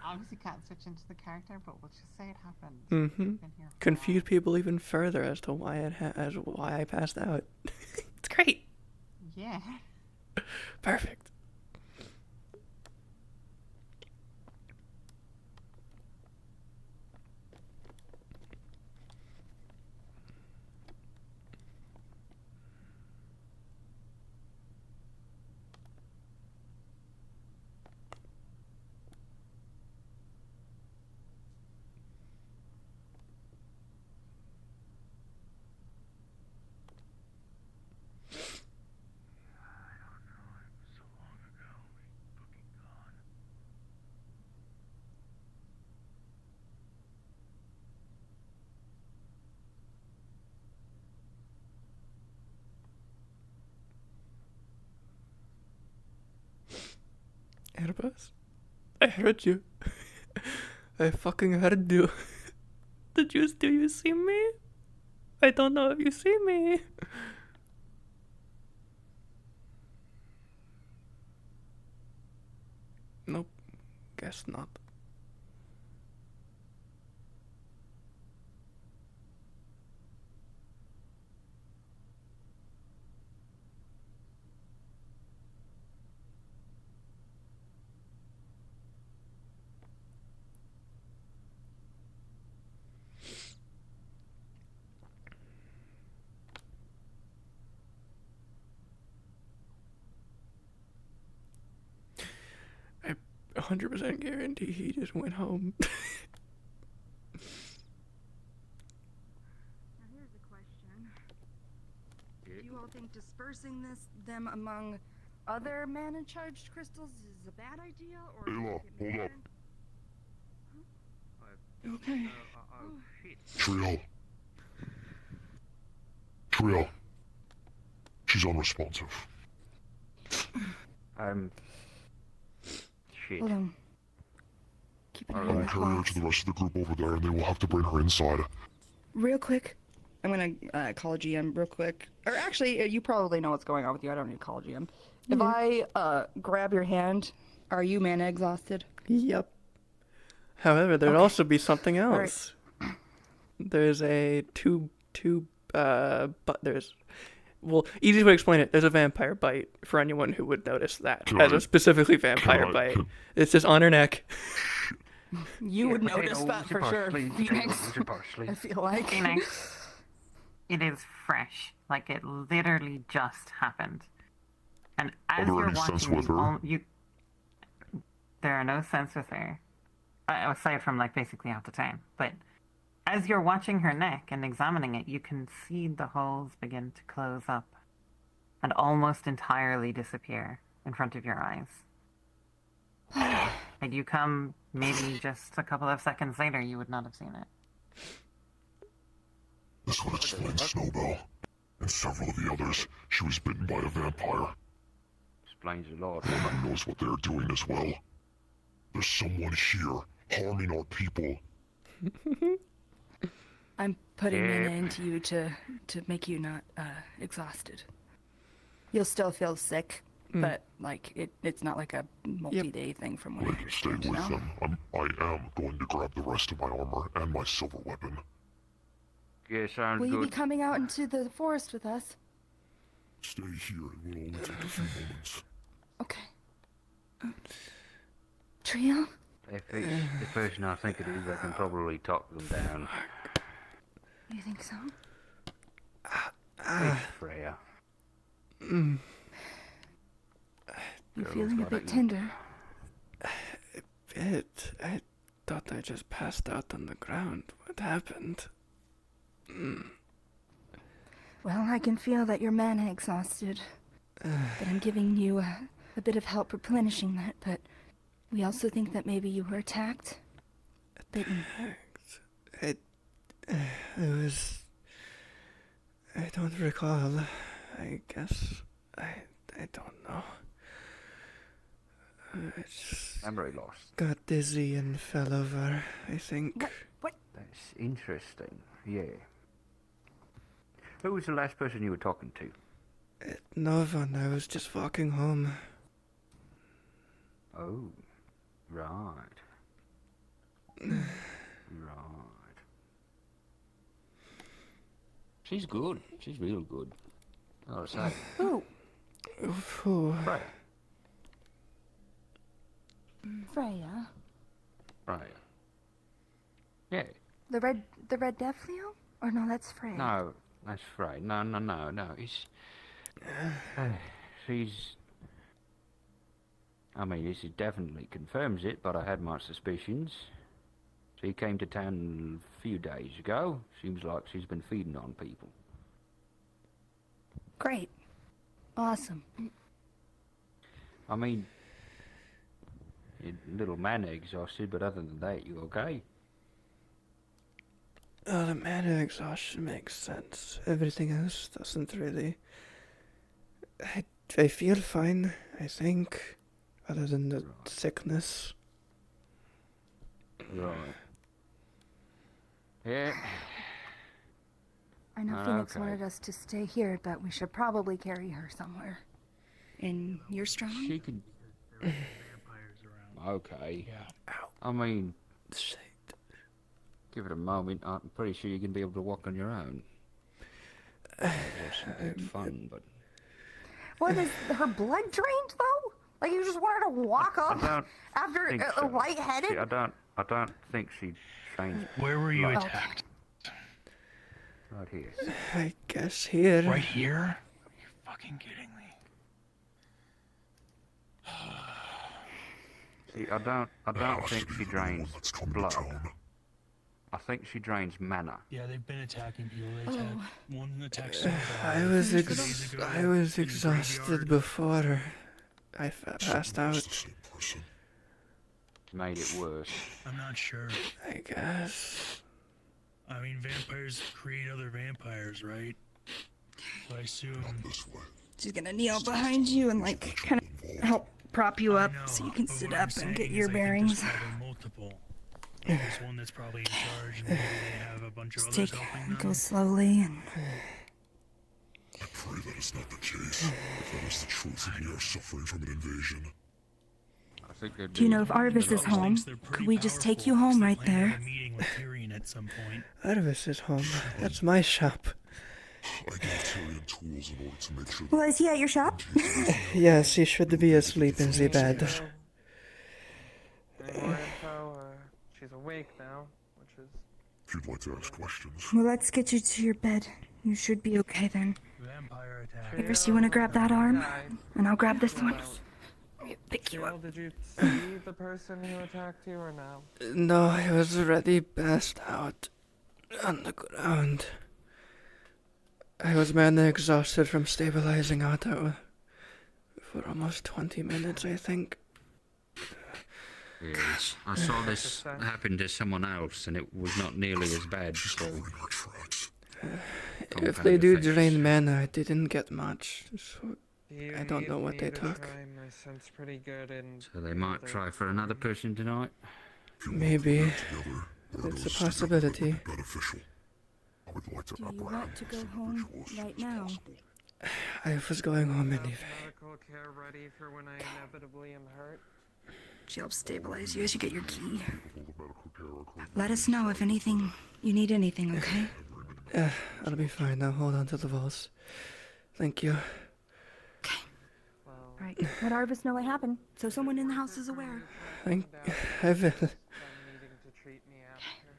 Obviously can't switch into the character, but we'll just say it happened. Mm-hmm. Confuse people even further as to why why I passed out. It's great. Yeah. Perfect. Airbus? I heard you. I fucking heard you. Do you see me? I don't know if you see me. Nope. Guess not. I 100% guarantee he just went home. Now here's a question. Do you all think dispersing them among other mana-charged crystals is a bad idea, or... Ayla, hold up. Okay. Triel. Triel. She's unresponsive. Shit. Hold on. Keep an eye I on will the carry her clocks. to the rest of the group over there, and they will have to bring her inside. Real quick. I'm gonna call a GM real quick. Or actually, you probably know what's going on with you. I don't need to call a GM. If I grab your hand, are you mana exhausted? Yep. However, there'd also be something All right. else. There's a well, easy to explain it. There's a vampire bite for anyone who would notice that as a specifically vampire bite. It's just on her neck. You would notice that for sure, Phoenix. I feel like. Phoenix, it is fresh. Like it literally just happened. And as there you're any sense watching, with her? there are no sense with her, aside from like basically half the time. But as you're watching her neck and examining it, you can see the holes begin to close up and almost entirely disappear in front of your eyes. Had you come maybe just a couple of seconds later, you would not have seen it. This would explain Snowbell. And several of the others. She was bitten by a vampire. Explains a lot. Who knows what they're doing as well. There's someone here harming our people. I'm putting mana into you to make you not exhausted. You'll still feel sick, but like it's not like a multi-day thing from what I Stay understand. with them. I am going to grab the rest of my armor and my silver weapon. Yeah, sounds Will you be good. coming out into the forest with us? Stay here. It will only take a few moments. Okay. Trio? If it's the person I think it is, I can probably talk them down. You think so? It's Freya. You feeling a bit tender? A bit. I thought I just passed out on the ground. What happened? Well, I can feel that you're mana exhausted. But I'm giving you a bit of help replenishing that, but we also think that maybe you were attacked. Bitten. It was... I don't recall. I guess... I don't know. I just... Memory lost. Got dizzy and fell over, I think. What? That's interesting, yeah. Who was the last person you were talking to? No one, I was just walking home. Oh, right. Right. She's good. She's real good. I'll say. Who? Who? Freya. Freya? Freya. Yeah. The red death Leo? Or no, that's Freya. No, that's Freya. No. It's... she's... I mean, this definitely confirms it, but I had my suspicions. She came to town a few days ago. Seems like she's been feeding on people. Great. Awesome. I mean, you're a little mana exhausted, but other than that, you okay? The mana exhaustion makes sense. Everything else doesn't really. I feel fine, I think. Other than the sickness. Right. Yeah. I know Phoenix wanted us to stay here, but we should probably carry her somewhere. And you're strong? She could... Okay. Yeah. I mean... Give it a moment. I'm pretty sure you're going to be able to walk on your own. That's fun, but... What, is her blood drained, though? Like, you just want her to walk up after lightheaded? I don't think she changed. Where were you attacked? Right here. I guess here. Right here? Are you fucking kidding me? See, I don't think she drains blood. I think she drains mana. Yeah, they've been attacking people. They attacked one attack. I was exhausted before I passed out. Made it worse. I'm not sure. I guess. I mean, vampires create other vampires, right? So I assume. She's gonna kneel behind you and, like, kind of help prop you up so you can sit up and get your bearings. Multiple. There's one that's probably in charge, and maybe they have a bunch of Just others take, helping them. go slowly and... I pray that is not the case. If that is the truth, and we are suffering from an invasion. Do you know if Arvis is home? Could we just take you home right there? Arvis is home. That's my shop. I gave Tyrion tools in order to make sure. Well, is he at your shop? Yes, he should be asleep in the bed. She's awake now, which is... If you'd like to ask questions. Well, let's get you to your bed. You should be okay then. Vampire attack. First, you want to grab that arm? And I'll grab this one. Pick you up. Did you see the person who attacked you or no? No, I was already passed out on the ground. I was mana exhausted from stabilizing Otto for almost 20 minutes, I think. Yes, I saw this happen to someone else, and it was not nearly as bad. So. If they do drain mana, I didn't get much. So I don't know what they took. My sense pretty good and So they might try for another person tonight? Maybe. It's a possibility. Do you want to go home right now? I was going home anyway. medical care ready for when I inevitably am hurt. She helps stabilize you as you get your key. Let us know if you need anything, okay? I'll be fine now. Hold on to the walls. Thank you. Right. Let Arvis know what happened, so someone in the house is aware. I will. Needing to treat me after.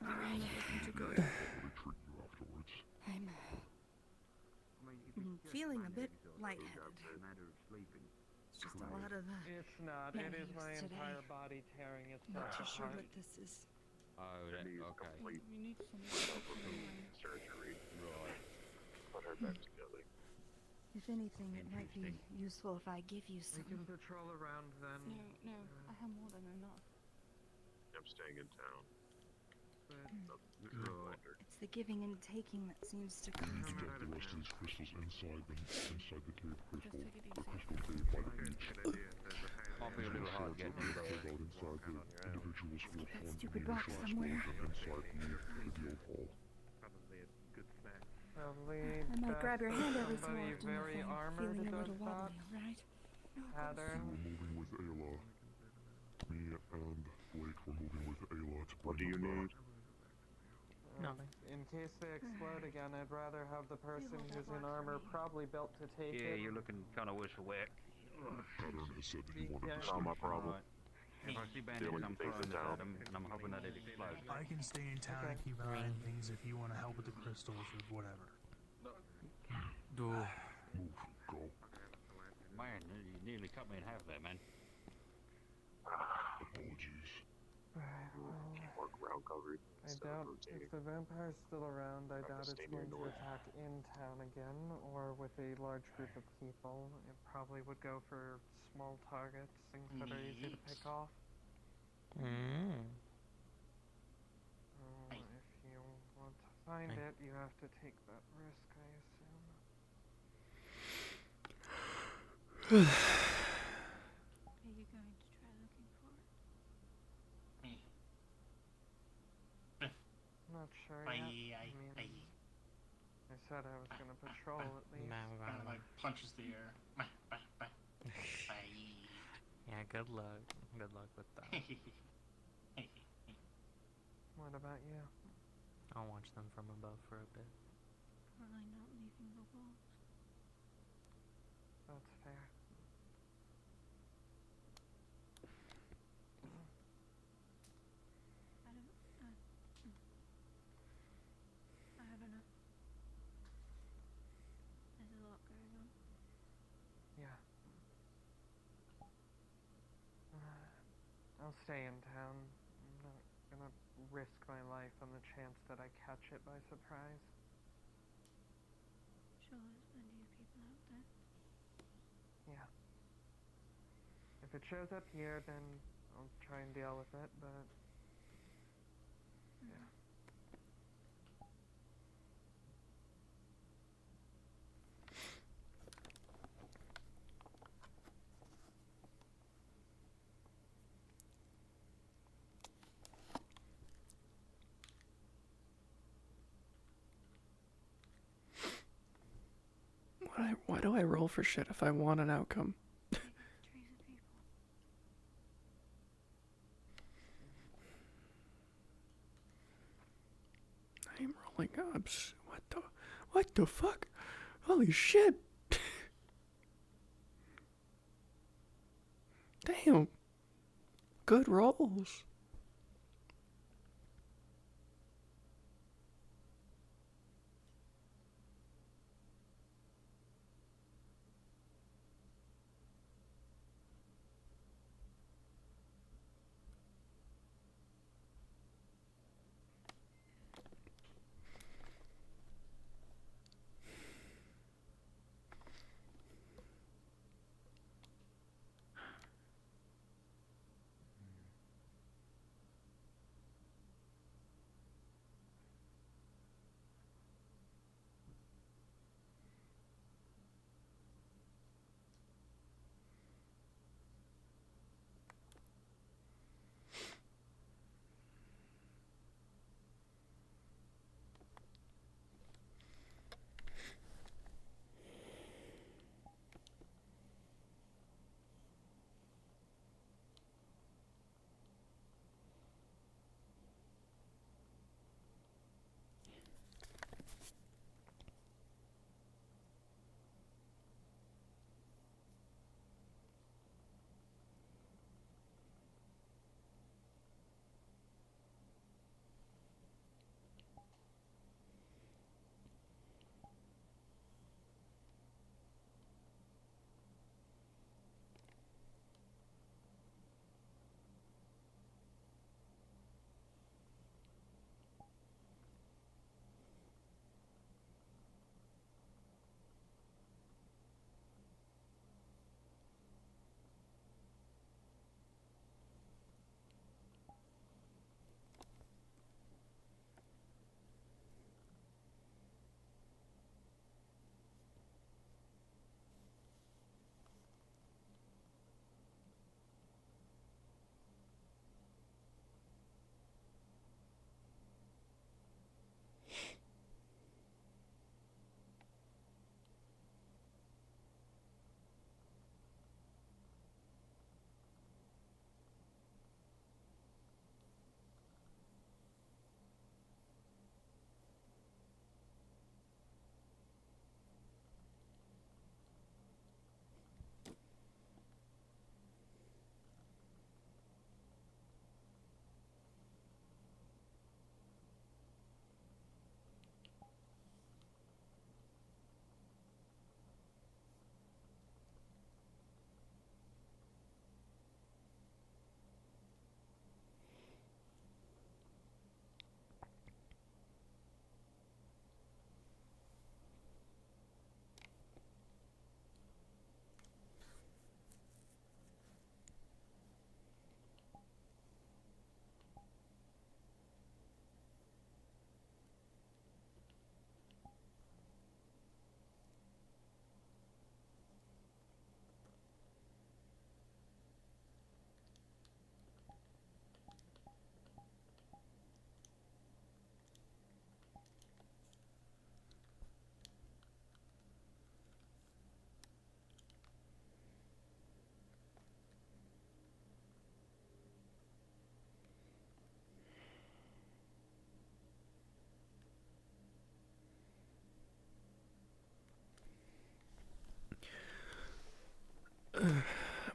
Alright. I'm feeling a bit lightheaded. It's just a lot of It's not. It is my entire body tearing itself Not too sure apart. what this is. Oh, okay. We need some surgery. Right. Put her back together. If anything, it might be useful if I give you some. We can patrol around then. No, I have more than enough. I'm staying in town. It's the giving and taking that seems to come. Get the rest of these crystals inside the cave crystal. The crystal cave by the beach. Might be a little hard getting into those. Inside the individuals will That form stupid the rock initial somewhere. explosion inside the video hall. Probably I might grab your hand every so somebody often very if I'm armored feeling a does little that. wobbly, alright? We're moving with Ayla. Me and Blake were moving with Ayla to bring them back. Nothing. In case they explode again, I'd rather have the person who's in armor probably built to take Yeah, it. you're looking kind of wishawake. Pattern has said that he wanted to Not stay. my problem. Alright. If I see bandits, I'm throwing this at them, and I'm hoping that it explodes. I can stay in town and keep an eye on things if you want to help with the crystals or whatever. Do. Move. Go. Man, you nearly cut me in half there, man. Apologies. Well, ground cover. I doubt if the vampire's still around, I doubt it's going to attack in town again, or with a large group of people. It probably would go for small targets, things that are easy to pick off. If you want to find it, you have to take that risk, I assume. Are you going to try looking for it? Not sure yet. I said I was gonna patrol at least. Kind of like punches the air. Yeah, good luck. Good luck with that. What about you? I'll watch them from above for a bit. Probably not leaving the walls. That's fair. I have enough. There's a lot going on. Yeah. I'll stay in town. I'm not gonna risk my life on the chance that I catch it by surprise. Sure, there's plenty of people out there. Yeah. If it shows up here, then I'll try and deal with it, but... yeah. Why do I roll for shit if I want an outcome? I'm rolling ups. What the fuck? Holy shit! Damn. Good rolls.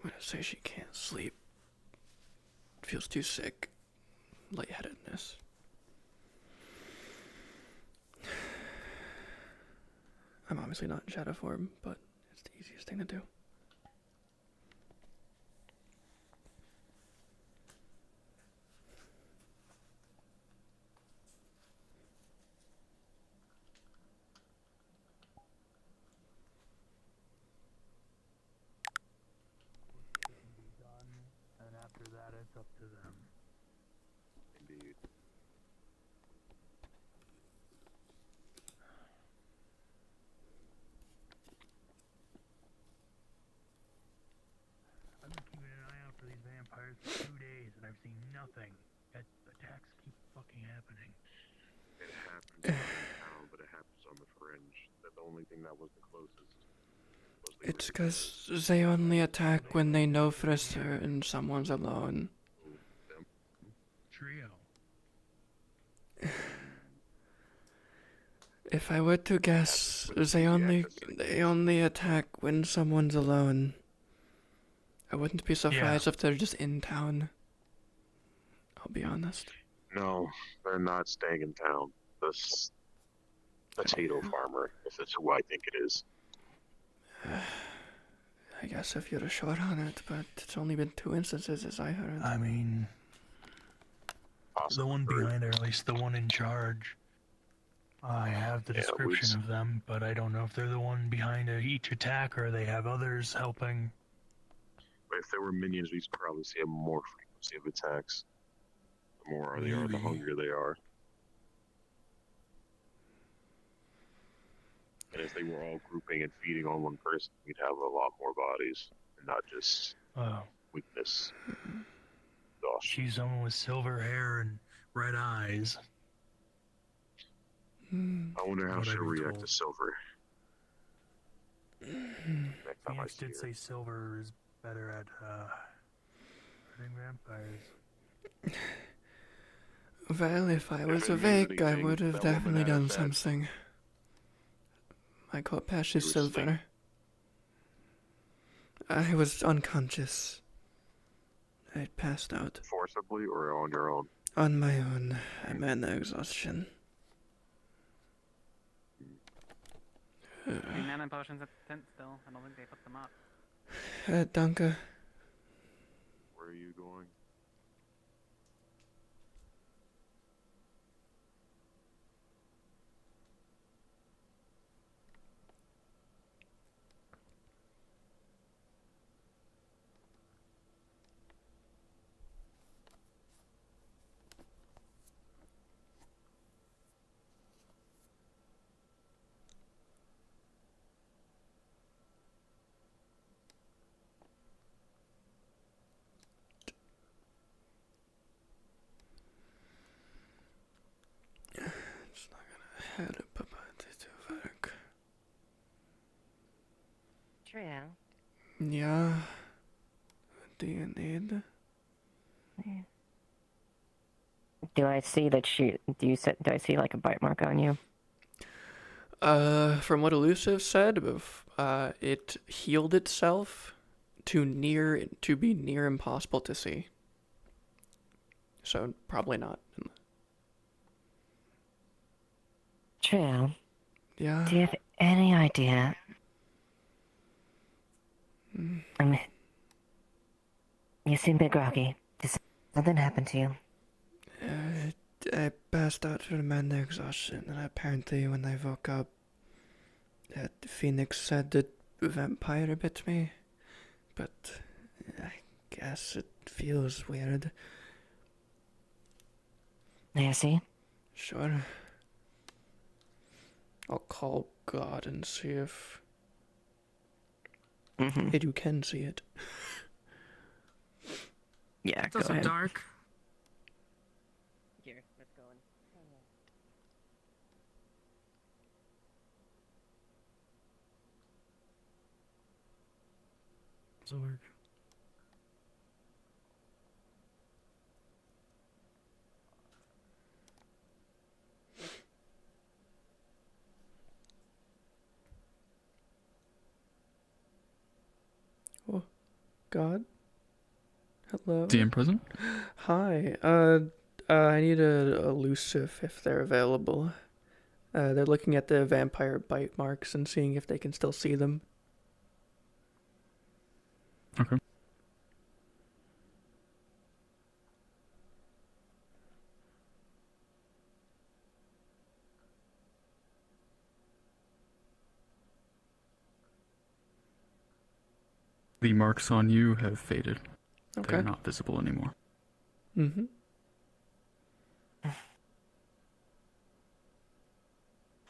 I'm gonna say she can't sleep. Feels too sick. Lightheadedness. I'm obviously not in shadow form, but it's the easiest thing to do. And after that, it's up to them. Indeed. I've been keeping an eye out for these vampires for 2 days, and I've seen nothing. Yet attacks keep fucking happening. It happens in town, but it happens on the fringe. The only thing that was the closest was the It's because they only attack when they know for certain someone's alone. Trio. If I were to guess, they only attack when someone's alone. I wouldn't be surprised if they're just in town. I'll be honest. No, they're not staying in town. This potato farmer, if that's who I think it is. I guess if you're short on it, but it's only been 2 instances as I heard. I mean, the one behind her, at least the one in charge. I have the description of them, but I don't know if they're the one behind each attack or they have others helping. But if there were minions, we'd probably see a more frequency of attacks. The more they are, the hungrier they are. And if they were all grouping and feeding on one person, we'd have a lot more bodies, and not just weakness. She's someone with silver hair and red eyes. I wonder how she'll react to silver. Next time I Phoenix see did her. say silver is better at hurting vampires. Well, if I was awake, I would have definitely done something. My Corpash is silver. I was unconscious. I passed out. Forcibly or on your own? On my own. I'm in exhaustion. Any mana potions at the tent still? I don't think they put them up. Danke. Where are you going? It's not gonna help about it to work. Trio. Yeah. What do you need? Do I see that do I see like a bite mark on you? From what Elusive said, it healed itself to be near impossible to see. So probably not. Trio. Yeah. Do you have any idea? I mean, you seem a bit groggy. Did something happen to you? I passed out from mental exhaustion, and apparently when I woke up, Phoenix said that a vampire bit me, but I guess it feels weird. May I see? Sure. I'll call God and see if you can see it. Yeah, It's also dark. Here, let's go in. This'll work. Oh. God? Hello? DM present? Hi. I need a elusive if they're available. They're looking at the vampire bite marks and seeing if they can still see them. Okay. The marks on you have faded. Okay. They're not visible anymore. Mm-hmm.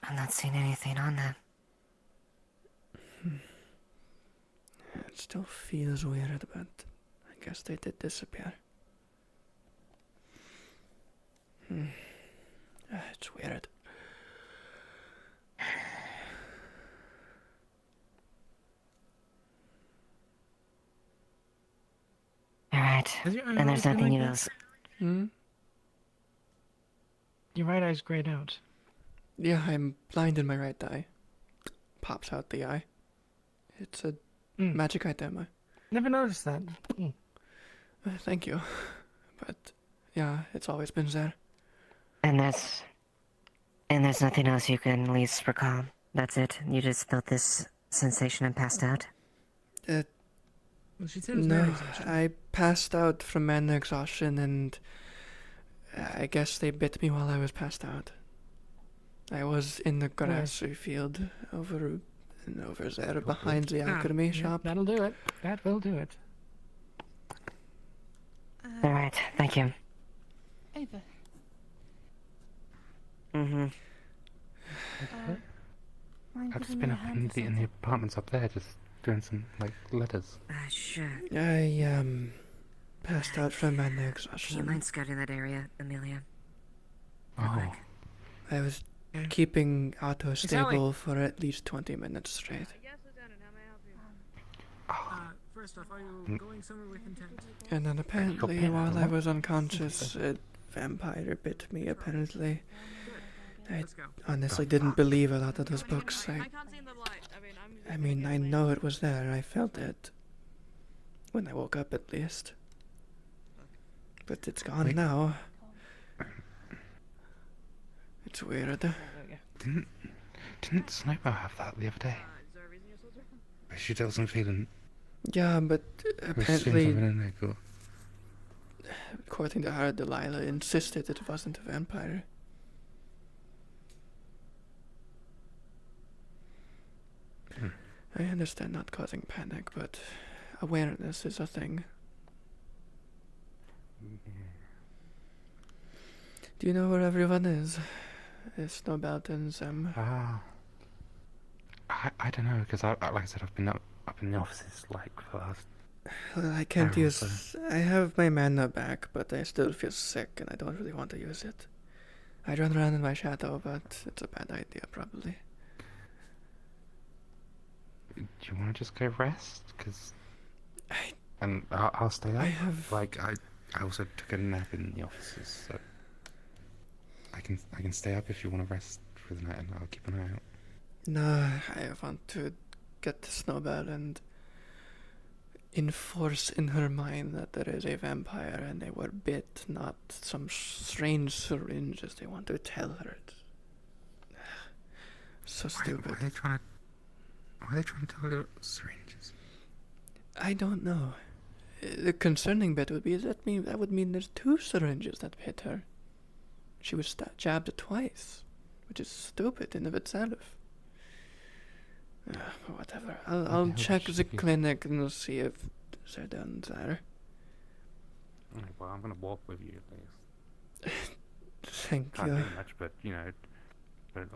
I'm not seeing anything on them. It still feels weird, but I guess they did disappear. It's weird. Alright, Has your eye and there's always been nothing like else. Hmm? Your right eye's grayed out. Yeah, I'm blind in my right eye. Pops out the eye. It's a magic item. Never noticed that. Thank you. But, yeah, it's always been there. And there's nothing else you can at least recall. That's it. You just felt this sensation and passed out. Well, she said it was mana No, exhaustion. I passed out from mana exhaustion, and I guess they bit me while I was passed out. I was in the grassy field over there behind the alchemy shop. That'll do it. That will do it. Alright, thank you. Ava. Mm-hmm. I've just been up in the apartments up there, just doing some, like, letters. Sure. I, passed out from mana Do you exhaustion. mind scouting that area, Amelia? Oh. I was keeping Otto stable for at least 20 minutes straight. Yes, Lieutenant, how may I help you? First off, are you going somewhere with intent? And then apparently, while I was unconscious, a vampire bit me, apparently. I honestly didn't believe a lot of those books. I know it was there. I felt it. When I woke up, at least. But it's gone now. It's weird. Didn't Sniper have that the other day? She wasn't feeling... Yeah, but apparently, something in there, cool. according to her, Delilah insisted it wasn't a vampire. I understand not causing panic, but awareness is a thing. Do you know where everyone is? Is Snowbelt and Zem? I don't know, because like I said, I've been up in the offices, like, for the last... Well, I can't hour or use... so. I have my mana back, but I still feel sick, and I don't really want to use it. I'd run around in my shadow, but it's a bad idea, probably. Do you want to just go rest? Because... And I'll stay up. Like, I also took a nap in the offices, so... I can stay up if you want to rest for the night, and I'll keep an eye out. No, I want to get to Snowbell and enforce in her mind that there is a vampire and they were bit, not some strange syringes they want to tell her. So stupid. Why are they trying to tell her syringes? I don't know. The concerning bit would be that would mean there's 2 syringes that hit her. She was jabbed twice, which is stupid in of itself. Whatever. I'll check the clinic and we'll see if they're done there. Alright, well, I'm gonna walk with you at least. Thank Can't you. do much, but you know,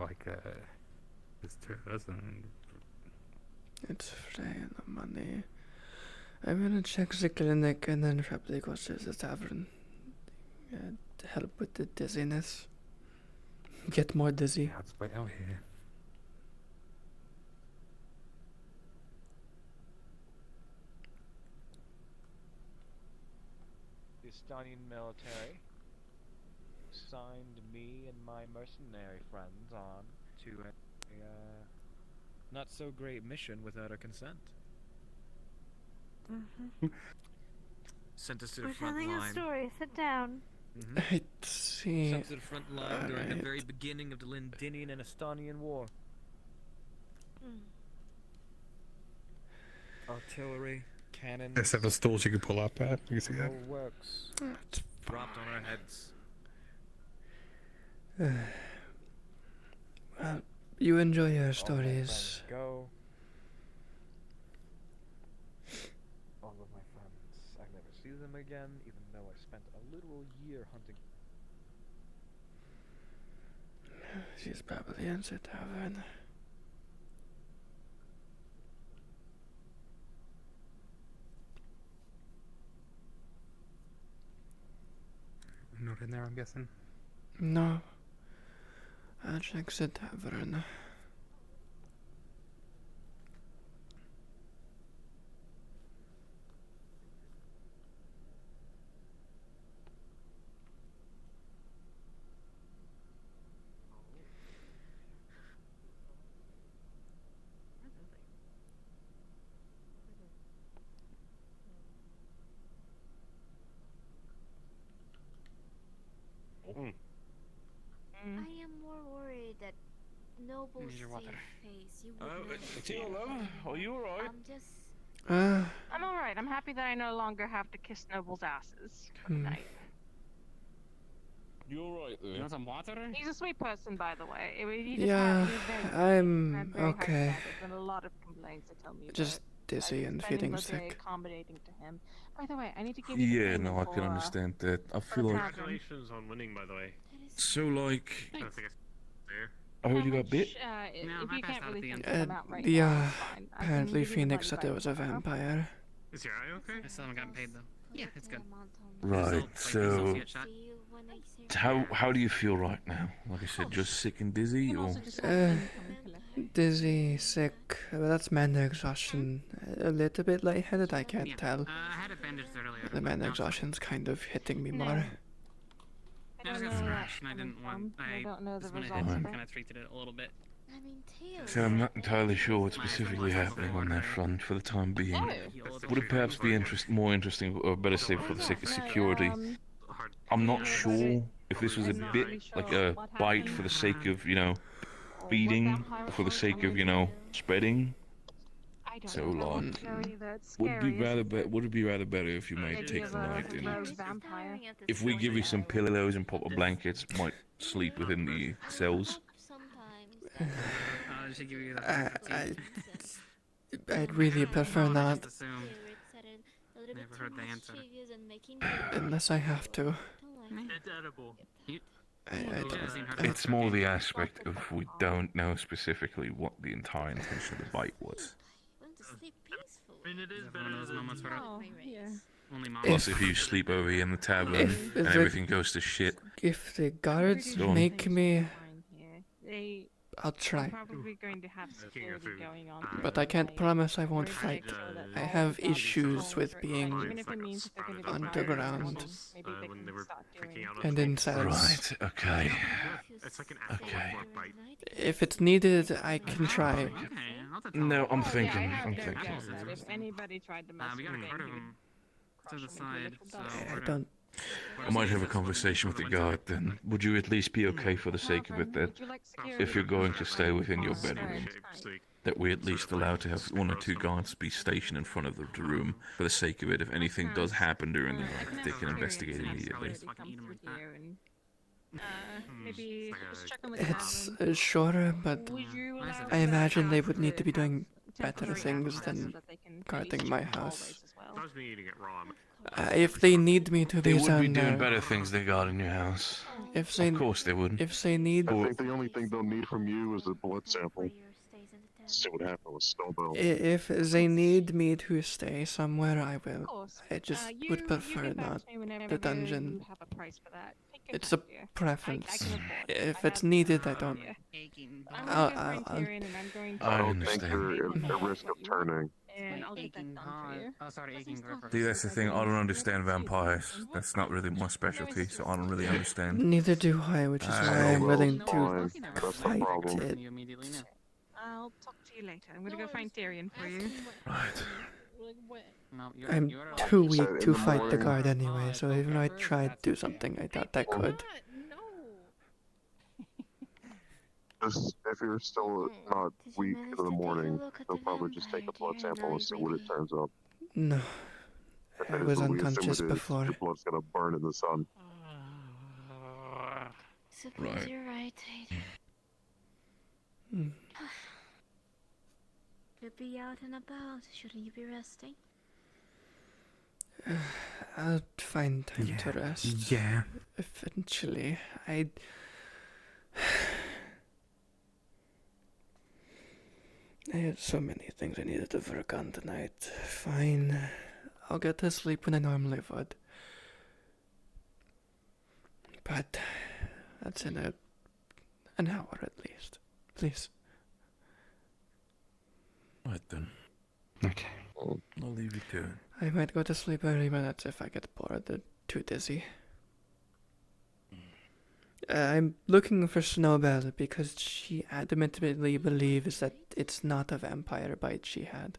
like there's 2 of us, and It's free and the money. I'm gonna check the clinic and then probably go to the tavern. To help with the dizziness. Get more dizzy. let's wait out here. The Estonian military signed me and my mercenary friends on to a not so great mission without our consent. Sent us to the We're front telling a line. story. Sit down. I see. Sent to the front line during the Alright. very beginning of the Lindinian and Estonian War. Artillery, cannons. There's several stools you can pull up at. You can see the that. whole works. Dropped on our heads. Well, you enjoy your All my stories. friends go. All of my friends, I never see them again, even though I spent a literal year hunting. She's probably in the tavern. Not in there, I'm guessing. No. I'll check the tavern. I am more worried that Noble's Need your safe water. face. You Oh, would know. it's you, love. Are you alright? I'm just. I'm alright. I'm happy that I no longer have to kiss Noble's asses for the night. You alright there? You want some water? He's a sweet person, by the way. He just Yeah, he's very I'm very okay. hard-headed, and a lot of complaints that tell me Just about it. dizzy and Spending feeling the day sick. accommodating to him. By the way, I need to give you. Yeah, the no, I can for, understand that. I for feel the like. tavern. Congratulations on winning, by the way. So, like. I don't think I there. I heard you got bit? If you can't really think Uh, them out right yeah, now, it's fine. I can apparently give you the Phoenix money said it back was a tomorrow. vampire. Is your eye okay? I still haven't gotten paid though. Yeah, it's good. Right, so. How do you feel right now? Like I said, just sick and dizzy, or? Dizzy, sick. Well, that's mana exhaustion. A little bit lightheaded, I can't tell. I had it bandaged earlier. The mana exhaustion's kind of hitting me more. I just got scratched and I didn't want. I don't know the just wanted results to of kind of treated it a little bit. So I'm not entirely sure what's specifically happening on that front for the time being. Would it perhaps be more interesting, or better said, for the sake of security? I'm not sure if this was a bit like a bite for the sake of, you know, feeding, or for the sake of, you know, spreading. So, like, would it be rather better if you might take the night and if we give you some pillows and proper blankets, might sleep within the cells? Should give you that. I'd really prefer not. Just assume. Never heard the answer. Unless I have to. It's edible. It's more the aspect of we don't know specifically what the entire intention of the bite was. I mean, it is better than those moments where only mom. Plus, if you sleep over here in the tavern and everything goes to shit. If the guards Go on. make me, They I'll try. probably going to have security going on. But I can't promise I won't fight. I have issues with being Even if it means that they're going to be underground maybe they can start doing and in cells. Right, okay. It's like an Okay. bite. If it's needed, I can try. No, I'm Yeah, I thinking, have I'm their thinking. address that if anybody tried to mess We with got a them, cart of he would them to crush the them into side, little so dust. I don't. I might have a conversation with the guard then. Would you at least be okay for the sake of it that if you're going to stay within your bedroom, that we at least allow to have one or two guards be stationed in front of the room for the sake of it, if anything does happen during the night, they can investigate immediately. Maybe just check on the It's tavern. shorter, but Would you allow I imagine they would them need to be have doing better temporary things access so than that they can guarding police my check house. hallways as well? That was me eating it raw. If they need me to They be would be down doing there, better things than guard in your house. if they, Of course they would. if they need, I think the only thing they'll need from you is a blood sample. See what happened with Snowbell. if they need me to stay somewhere, I will. course. I just You- would you prefer get back not to me whenever the dungeon. you have a price for that. Take your It's a time, dear. preference. can afford it. If I it's have needed, I don't. I'm I'll- gonna go I'll- find Tyrion and I'm going to I don't think understand. you're at risk of turning. and I'll get that done for you. Oh, sorry, aching gripper. See, that's the thing, I don't understand vampires. That's not really my specialty, so I don't really understand. Neither do I, which is why I'm willing to Fine. That's the fight problem. it. You immediately know. I'll talk to you later. I'm gonna go find Tyrion for you. Right. No, I'm you're too allowed weak in to the fight the morning- guard anyway, so even though I tried to do something, I doubt I could. Just if you're still not weak in the morning, they'll probably just take a blood sample and see what it turns up. No. If I it is was what we assume unconscious it is, before. your blood's gonna burn in the sun. Suppose Right. you're right, Aiden. Hmm. Could be out and about. Shouldn't you be resting? I'll find time to rest. Yeah. Eventually. I had so many things I needed to work on tonight. Fine. I'll get to sleep when I normally would. But that's in an hour at least. Please. Right then. Okay. I'll leave you to it. I might go to sleep early, but that's if I get bored or too dizzy. I'm looking for Snowbell because she adamantly believes that it's not a vampire bite she had.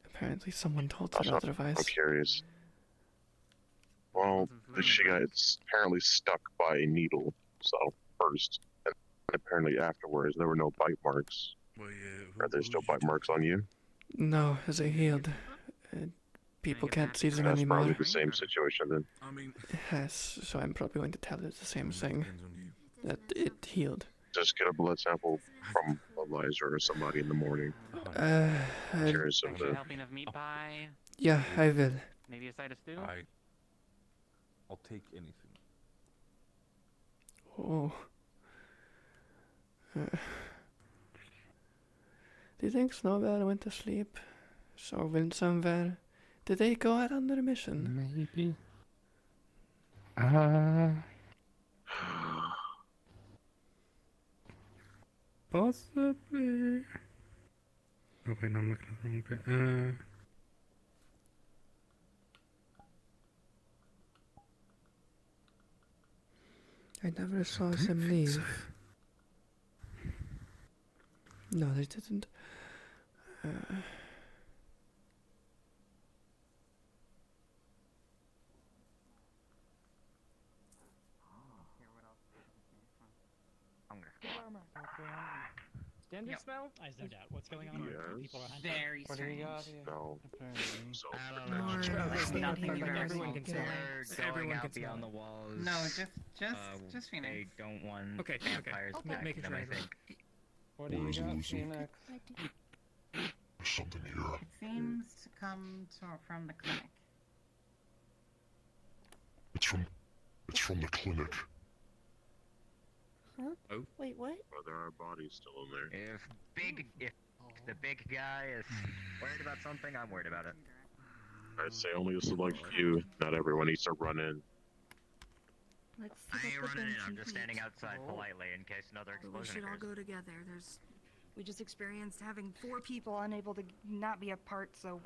Apparently someone told her otherwise. I'm curious. Well, she got apparently stuck by a needle, so first, and apparently afterwards there were no bite marks. Well, yeah, Are there still bite marks on you? No, as I healed. People can't see them That's anymore. probably the same situation then. I mean, Yes, so I'm probably going to tell her the same thing. That it healed. Just get a blood sample from Eliza or somebody in the morning. Curious of Thanks for the. helping of meat pie. Yeah, I will. Maybe a side of stew? I'll take anything. Oh. Do you think Snowbell went to sleep? So went somewhere? Did they go out on their mission? Maybe. Possibly. Oh wait, no, I'm looking at the wrong bit. I never saw them leave. No, they didn't. Standard smell? I have no doubt. What's going on? Yes. People are Very What do you got strange. here? No. Apparently. So, There's nothing Everyone very can singular smell it. going Everyone out can smell beyond it. the walls. No, just They Phoenix. don't want Okay, vampires okay. back Make it them, I right. think. What do you got, Phoenix? There's something here. It seems to come from the clinic. It's from the clinic. Huh? Oh. Wait, what? Well, there are bodies still in there. If the big guy is worried about something, I'm worried about it. I'd say only a select few. Not everyone needs to run in. Let's I sit ain't up running in. against I'm just and standing wait. outside politely in case another But we explosion should all occurs. go together. We just experienced having 4 people unable to not be apart, so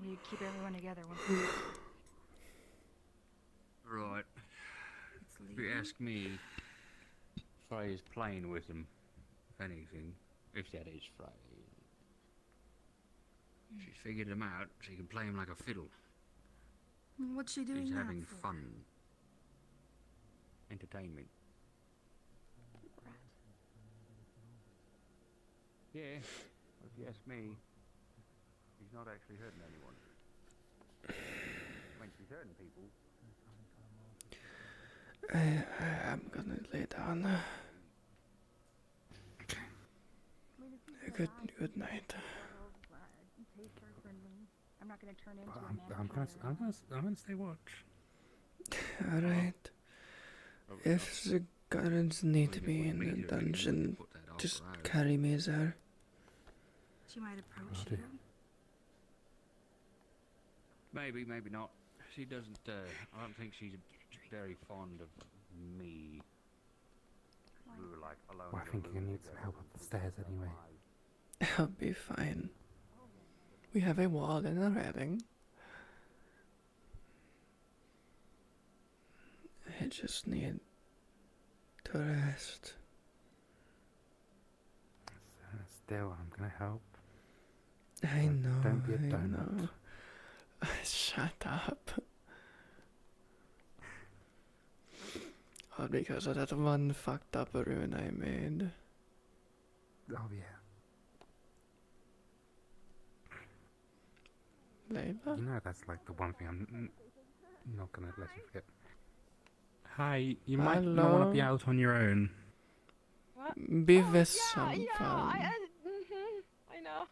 we need to keep everyone together. Right. If you ask me, Frey is playing with him, if anything. If that is Frey. She figured him out so he can play him like a fiddle. What's she doing He's that having for? fun. Entertainment. Yeah, if you ask me, he's not actually hurting anyone. When she's hurting people. I'm gonna lay down. Good night. I'm not gonna turn into I'm gonna stay watch. Alright. If the guards need me in the dungeon, just carry me there. She might approach Okay. you. Maybe, maybe not. She doesn't, I don't think she's very fond of me. We were like alone. Well, I think you need some help up the stairs anyway. I'll be fine. We have a wall and a railing. I just need to rest. Still, I'm gonna help. I know. Don't be a I donut. know. Shut up. All because of that one fucked up rune I made. Oh yeah. Layla? You know that's like the one thing I'm not gonna let you forget. Hi, you might not want to be Hello? out on your own. Be with some Yeah, fun. I know.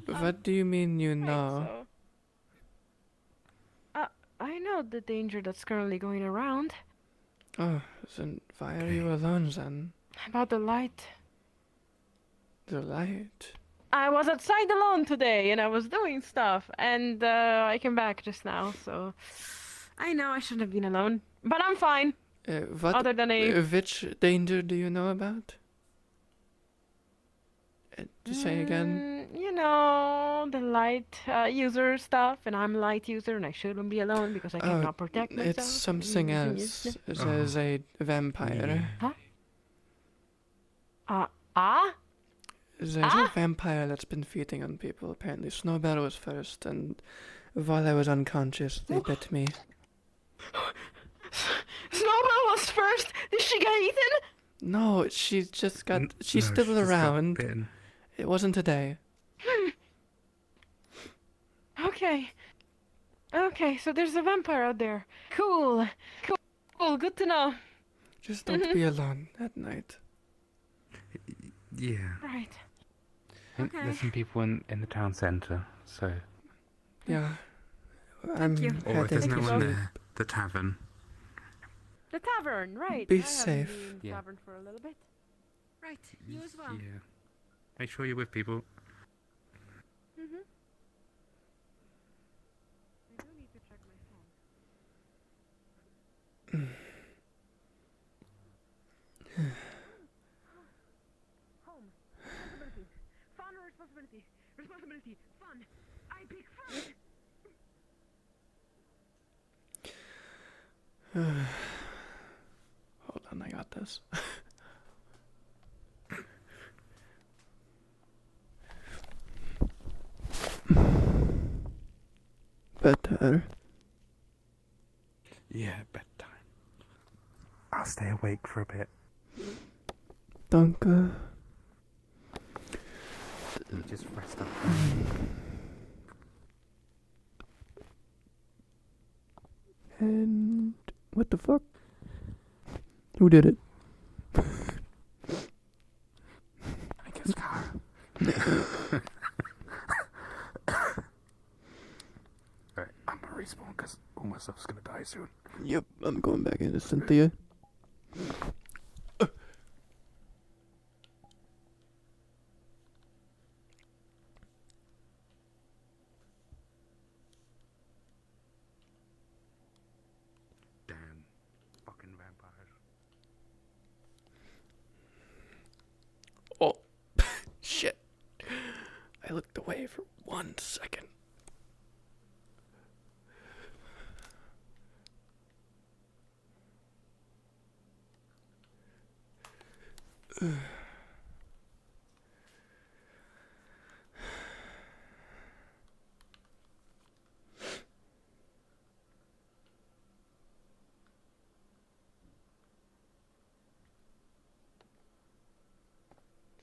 What do you mean you know? So, I know the danger that's currently going around. Oh, then why are you alone then? About the light. The light? I was outside alone today and I was doing stuff and I came back just now, so I know I shouldn't have been alone. But I'm fine. What? Other than Which danger do you know about? To say again? You know, the light user stuff, and I'm a light user and I shouldn't be alone because I cannot protect myself. It's something else. There's a vampire. Huh? There's a vampire that's been feeding on people, apparently. Snowbell was first, and while I was unconscious, they bit me. Snowbell was first? Did she get eaten? No, she just got... She's no, still she just got around. bitten. It wasn't today. Okay. Okay, so there's a vampire out there. Cool. Cool, good to know. Just don't be alone at night. Yeah. Right. I think there's some people in the town centre, so. Yeah. you. Or if there's heading no to one sleep. there, the tavern. The tavern, right. Be I haven't safe. been in the Yeah. tavern for a little bit. Right, you as well. Yeah. Make sure you're with people. Mm-hmm. I do need to check my phone. Home. Responsibility. Fun or responsibility? Responsibility. Fun. I pick fun. Hold on, I got this. Better. Yeah, bedtime. I'll stay awake for a bit. Danke. You just rest up. And what the fuck? Who did it? I guess Kara. Alright, I'm gonna respawn because all my stuff's gonna die soon. Yep, I'm going back into Cynthia. Damn. Fucking vampires. Oh, shit. I looked away for 1 second.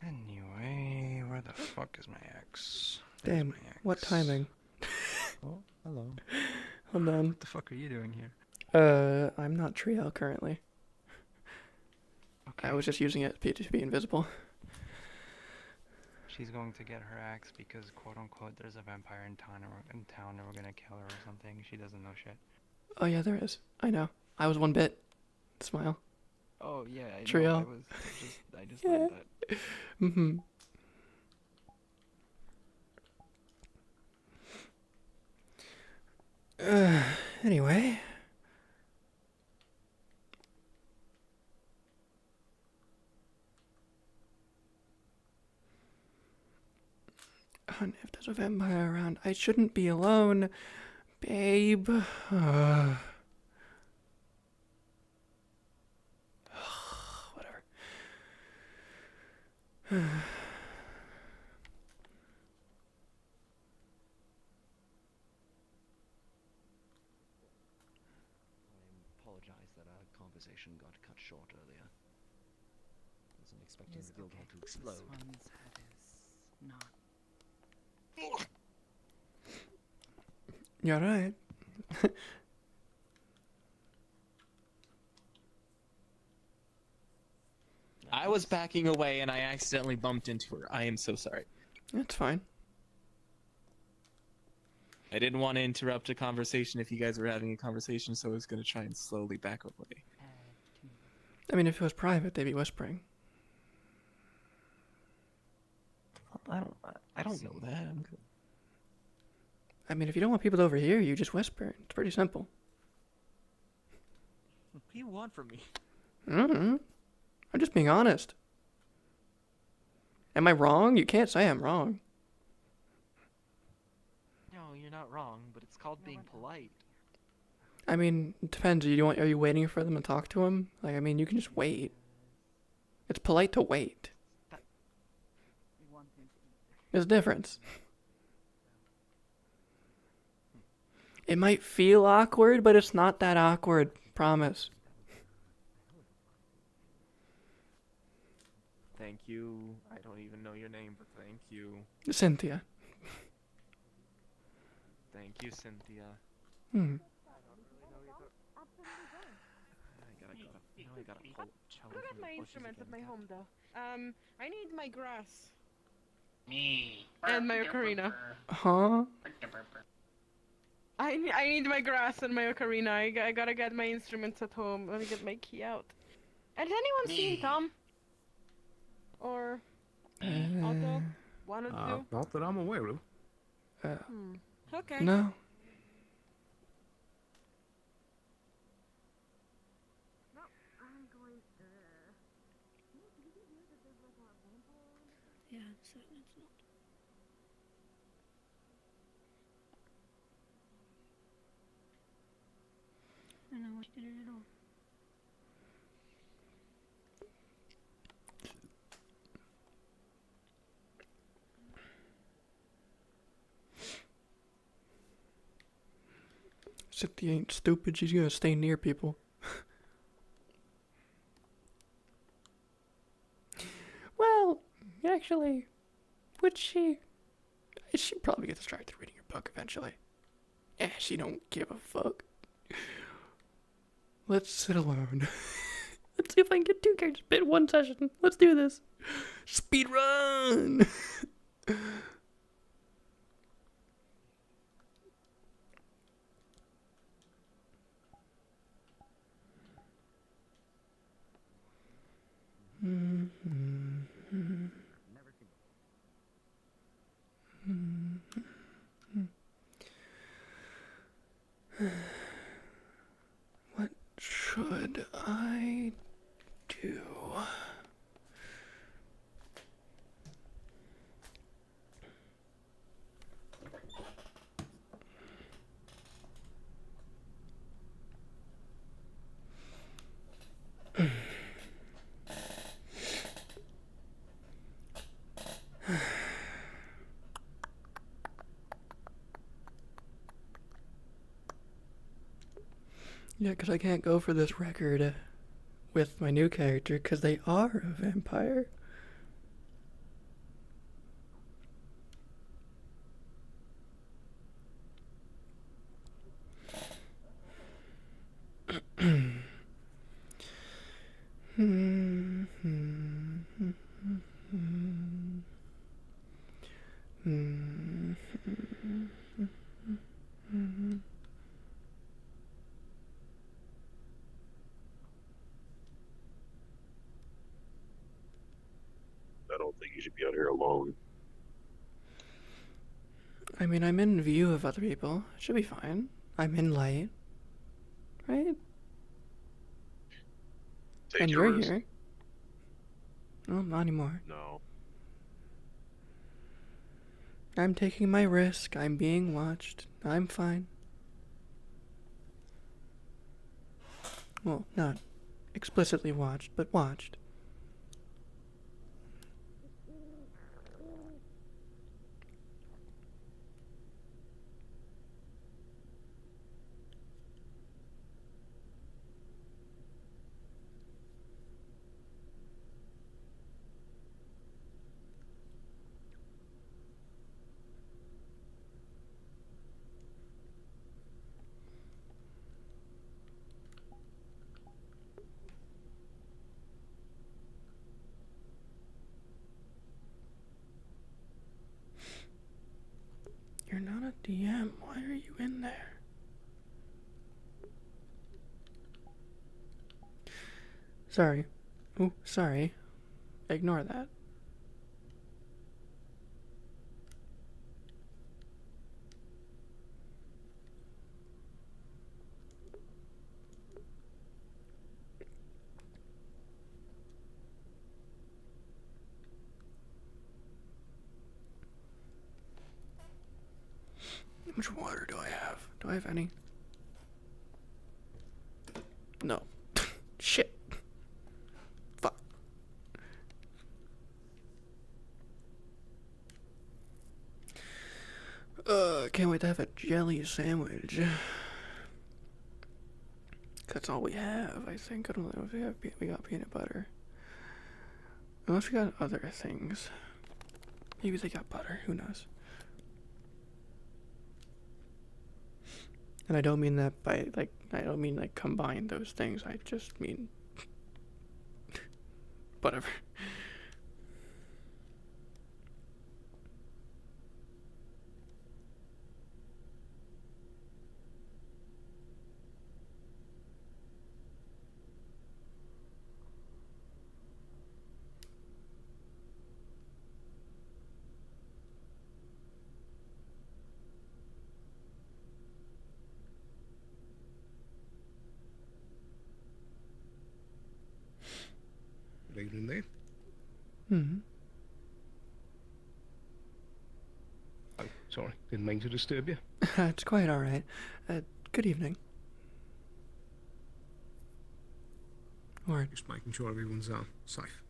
Anyway, where the fuck is my ex? Damn, what timing? Oh, hello. Hold on. What the fuck are you doing here? I'm not Triel currently. Okay. I was just using it to be invisible. She's going to get her axe because, quote unquote, there's a vampire in town and we're gonna kill her or something. She doesn't know shit. Oh yeah, there is. I know. I was 1 bit. Smile. Oh yeah, I know. Triel. I just Yeah. learned that. Mm-hmm. Anyway. And if there's a vampire around, I shouldn't be alone, babe. Whatever. that our conversation got cut short earlier. Wasn't expecting the guild hall to explode. This one's head is not. You're right. I was backing away and I accidentally bumped into her. I am so sorry. That's fine. I didn't want to interrupt a conversation if you guys were having a conversation, so I was going to try and slowly back away. I mean, if it was private, they'd be whispering. I don't know that. I mean, if you don't want people to overhear you, just whisper. It's pretty simple. What do you want from me? I'm just being honest. Am I wrong? You can't say I'm wrong. No, you're not wrong, but it's called being polite. I mean, it depends. Are you waiting for them to talk to him? Like, I mean, you can just wait. It's polite to wait. There's a difference. It might feel awkward, but it's not that awkward. Promise. Thank you. I don't even know your name, but thank you. Cynthia. Thank you, Cynthia. Hmm. I gotta pull cello I got from my the bushes instruments at again. my home though. I need my grass. Me. And my ocarina. Huh? I need my grass and my ocarina. I gotta get my instruments at home. Let me get my key out. Has anyone seen Tom? Or Otto? One or two? Not that I'm aware of. Okay. No. Yeah, so it's not. I don't know what you did it at all. Cynthia ain't stupid. She's gonna stay near people. Well, actually, would she? She'd probably get distracted reading your book eventually. Yeah, she don't give a fuck. Let's sit alone. Let's see if I can get 2 characters bit in one session. Let's do this. Speed run. What should I do? Yeah, because I can't go for this record with my new character because they are a vampire. I don't think you should be out here alone. I mean, I'm in view of other people. Should be fine. I'm in light. Right? Take and your you're risk. here. No, not anymore. No. I'm taking my risk. I'm being watched. I'm fine. Well, not explicitly watched, but watched. DM, why are you in there? Sorry. Oh, sorry. Ignore that. How much water do I have? Do I have any? No. Shit. Fuck. Can't wait to have a jelly sandwich. That's all we have, I think. I don't know if we got peanut butter. Unless we got other things. Maybe they got butter, who knows? And I don't mean that by, like, I don't mean, like, combine those things. I just mean... whatever. Good evening there. Hmm. Oh, sorry. Didn't mean to disturb you. It's quite alright. Good evening. Or... Just making sure everyone's safe.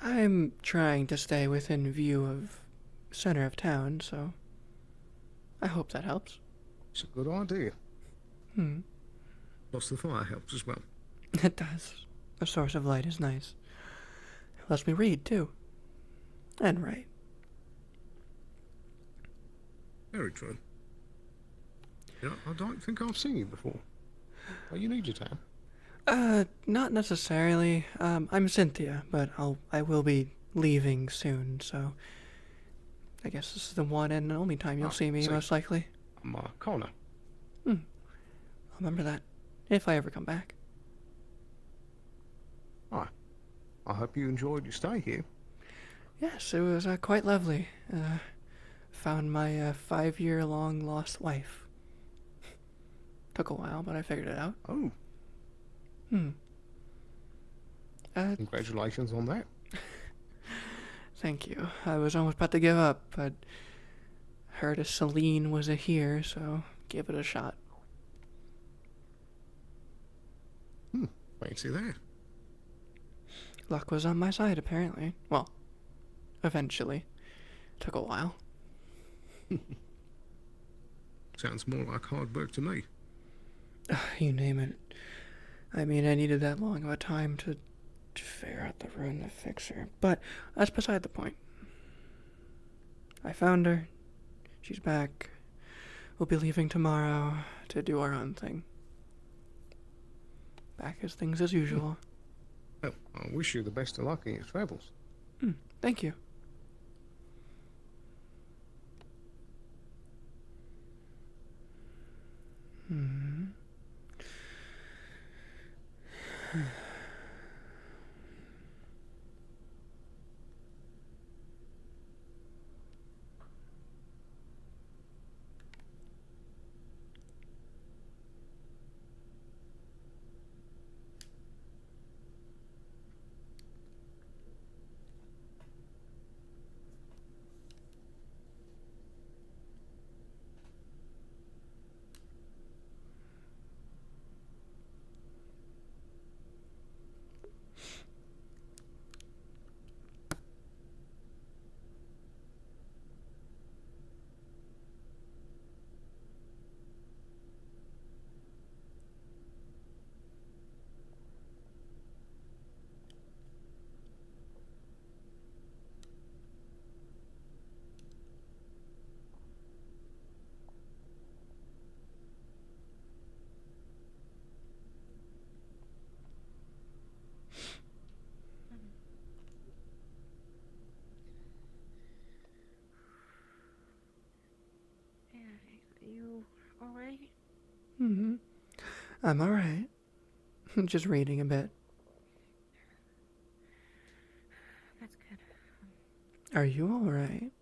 I'm trying to stay within view of center of town, so I hope that helps. It's a good idea. Plus the fire helps as well. It does. A source of light is nice. It lets me read, too. And write. Very true. You know, I don't think I've seen you before. Are you new to town? Not necessarily. I'm Cynthia, but I will be leaving soon, so I guess this is the one and only time you'll see me, most likely. I'm Connor. I'll remember that, if I ever come back. Hi. I hope you enjoyed your stay here. Yes, it was quite lovely. Found my 5-year-long lost wife. Took a while, but I figured it out. Oh. Congratulations on that. Thank you. I was almost about to give up, but heard a Celine was a here, so give it a shot. Fancy that. Luck was on my side, apparently. Well, eventually. Took a while. Sounds more like hard work to me. You name it. I mean, I needed that long of a time to figure out the rune to fix her. But that's beside the point. I found her. She's back. We'll be leaving tomorrow to do our own thing. Back as things as usual. Well, I wish you the best of luck in your travels. Thank you. You alright? Mm-hmm. I'm alright. Just reading a bit. That's good. Are you alright?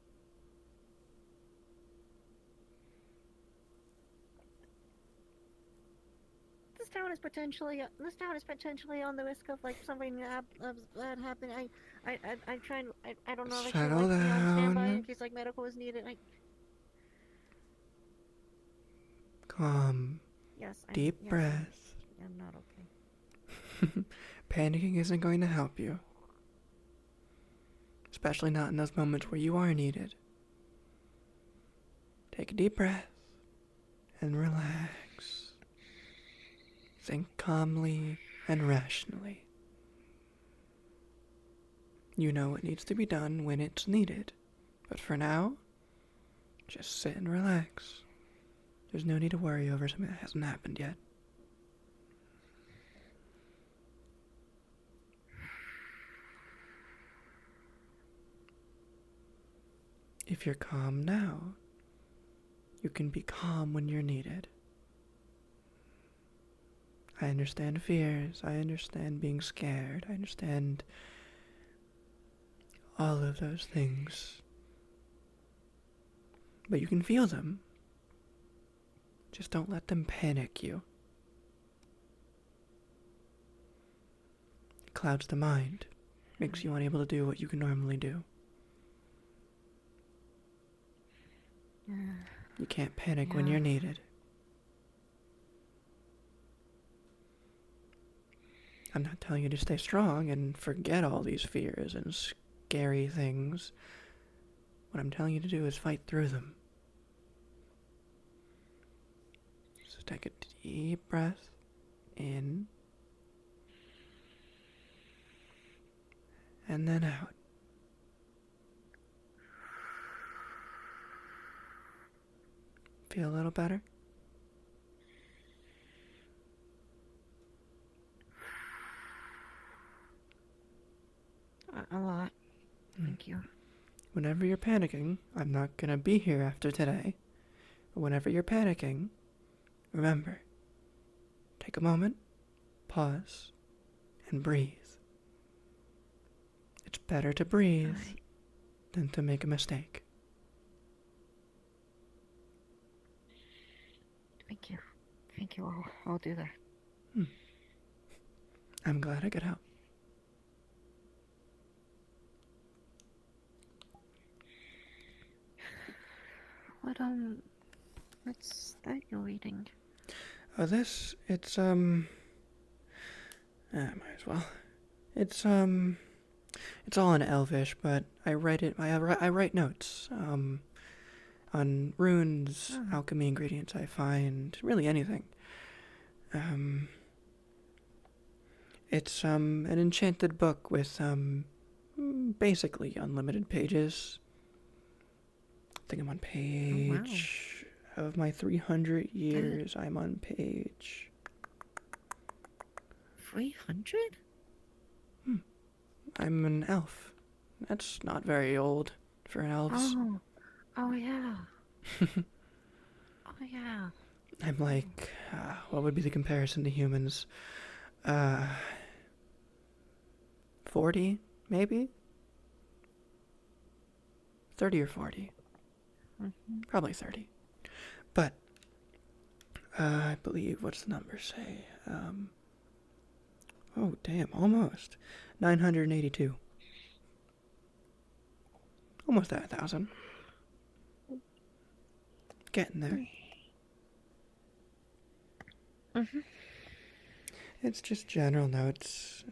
This town is potentially on the risk of like something that happened. I'm trying. I don't know if I should Settle like be on standby down. in case like medical is needed. Calm. Yes. Deep breath. I'm not okay. Panicking isn't going to help you. Especially not in those moments where you are needed. Take a deep breath and relax. Think calmly and rationally. You know what needs to be done when it's needed. But for now, just sit and relax. There's no need to worry over something that hasn't happened yet. If you're calm now, you can be calm when you're needed. I understand fears. I understand being scared. I understand all of those things. But you can feel them. Just don't let them panic you. It clouds the mind. Makes you unable to do what you can normally do. You can't panic when you're needed. I'm not telling you to stay strong and forget all these fears and scary things. What I'm telling you to do is fight through them. So take a deep breath in and then out. Feel a little better? A lot. Thank you. Whenever you're panicking, I'm not gonna be here after today. But whenever you're panicking, remember, take a moment, pause, and breathe. It's better to breathe than to make a mistake. Thank you. Thank you. I'll do that. I'm glad I could help. What's that you're reading? Oh, this, it's, might as well. It's all in Elvish, but I write it, I write notes, on runes, alchemy ingredients I find, really anything. It's, an enchanted book with, basically unlimited pages. I think I'm on page of my 300 years. I'm on page 300? I'm an elf. That's not very old for elves. Oh yeah. Oh yeah. I'm like, what would be the comparison to humans? 40, maybe? 30 or 40. Probably 30. But, I believe, what's the number say? Oh, damn, almost. 982. Almost at 1,000. Getting there. It's just general notes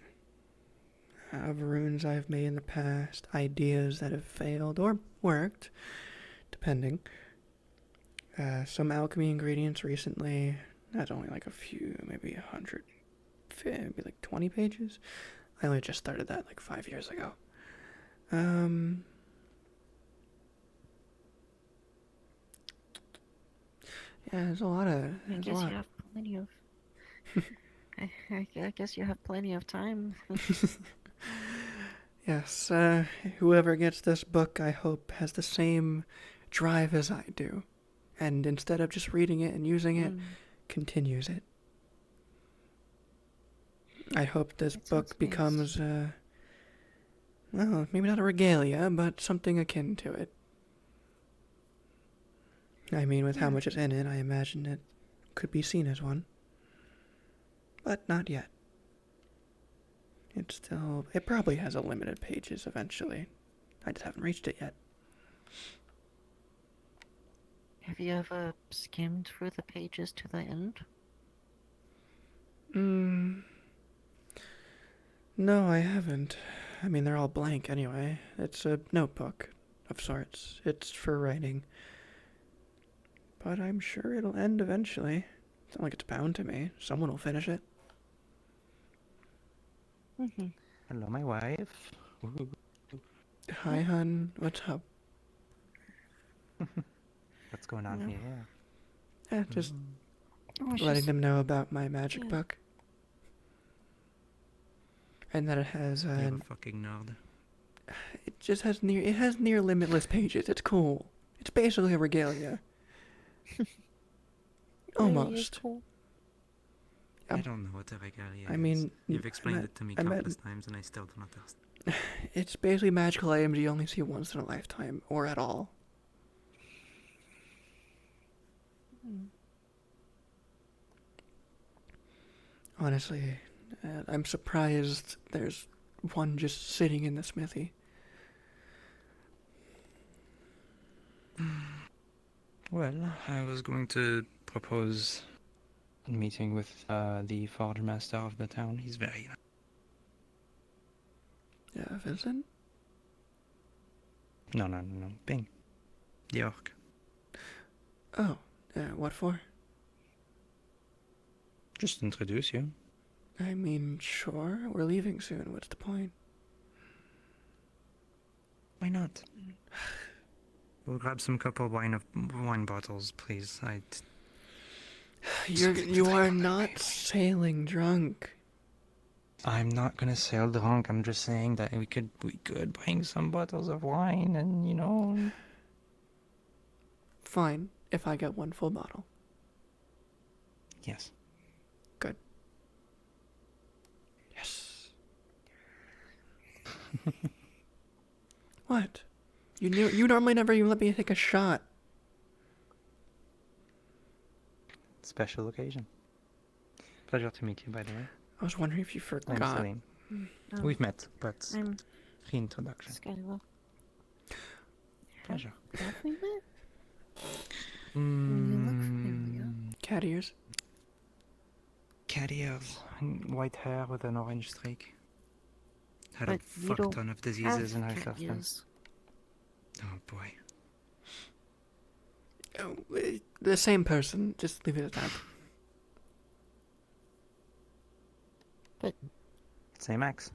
of runes I've made in the past, ideas that have failed or worked, depending. Some alchemy ingredients recently. That's only like a few, maybe 100, maybe like 20 pages. I only just started that like 5 years ago. Yeah, there's a lot of. I guess you have plenty of. I guess you have plenty of time. Yes, whoever gets this book, I hope, has the same drive as I do. and instead of just reading it and using it, continues it. I hope this book becomes, well, maybe not a regalia, but something akin to it. I mean, with how much is in it, I imagine it could be seen as one. But not yet. It probably has a limited pages eventually. I just haven't reached it yet. Have you ever skimmed through the pages to the end? No, I haven't. I mean, they're all blank anyway. It's a notebook of sorts. It's for writing. But I'm sure it'll end eventually. It's not like it's bound to me. Someone will finish it. Hello, my wife. Hi, hun. What's up? What's going on here? Just letting them know about my magic book. And that it has You're a fucking nerd. It just has near limitless pages. It's cool. It's basically a regalia. Almost. Cool. I don't know what a regalia I mean, is. You've explained it to me countless times and I still do not understand. It's basically magical items you only see once in a lifetime, or at all. Honestly, I'm surprised there's one just sitting in the smithy. Well, I was going to propose a meeting with the forge master of the town. He's very nice. Yeah, Vincent? No. Bing. The orc. Oh, what for? Just introduce you. I mean, sure. We're leaving soon. What's the point? Why not? We'll grab some couple wine bottles, please. You are not sailing drunk. I'm not gonna sail drunk. I'm just saying that we could bring some bottles of wine and, you know. Fine, if I get one full bottle. Yes. Good. Yes. What? You normally never even let me take a shot. Special occasion. Pleasure to meet you, by the way. I was wondering if you forgot. I'm Celine. We've met, but reintroduction. Skylar. Pleasure. Have we met? Cat ears. Cat ears. White hair with an orange streak. Had a But you fuck don't ton of diseases in have her cat system. ears. Oh boy. Oh, the same person. Just leave it at that. But Same ex.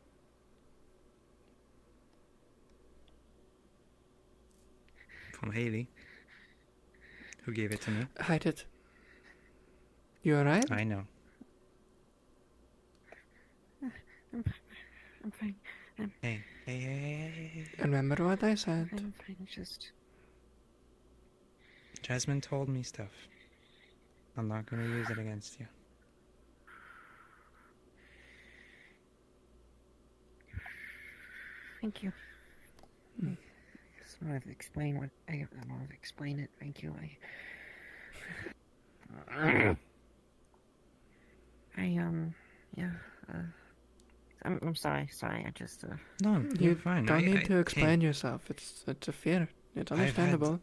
From Haley. Who gave it to me. Hide it. You alright? I know. I'm fine. Hey. Remember what I said. I'm fine. Just Jasmine told me stuff. I'm not gonna use it against you. thank you. I just want to explain what I want to explain it. Thank you. I'm sorry. I just No, you're fine. Don't need to explain yourself. It's a fear. It's understandable.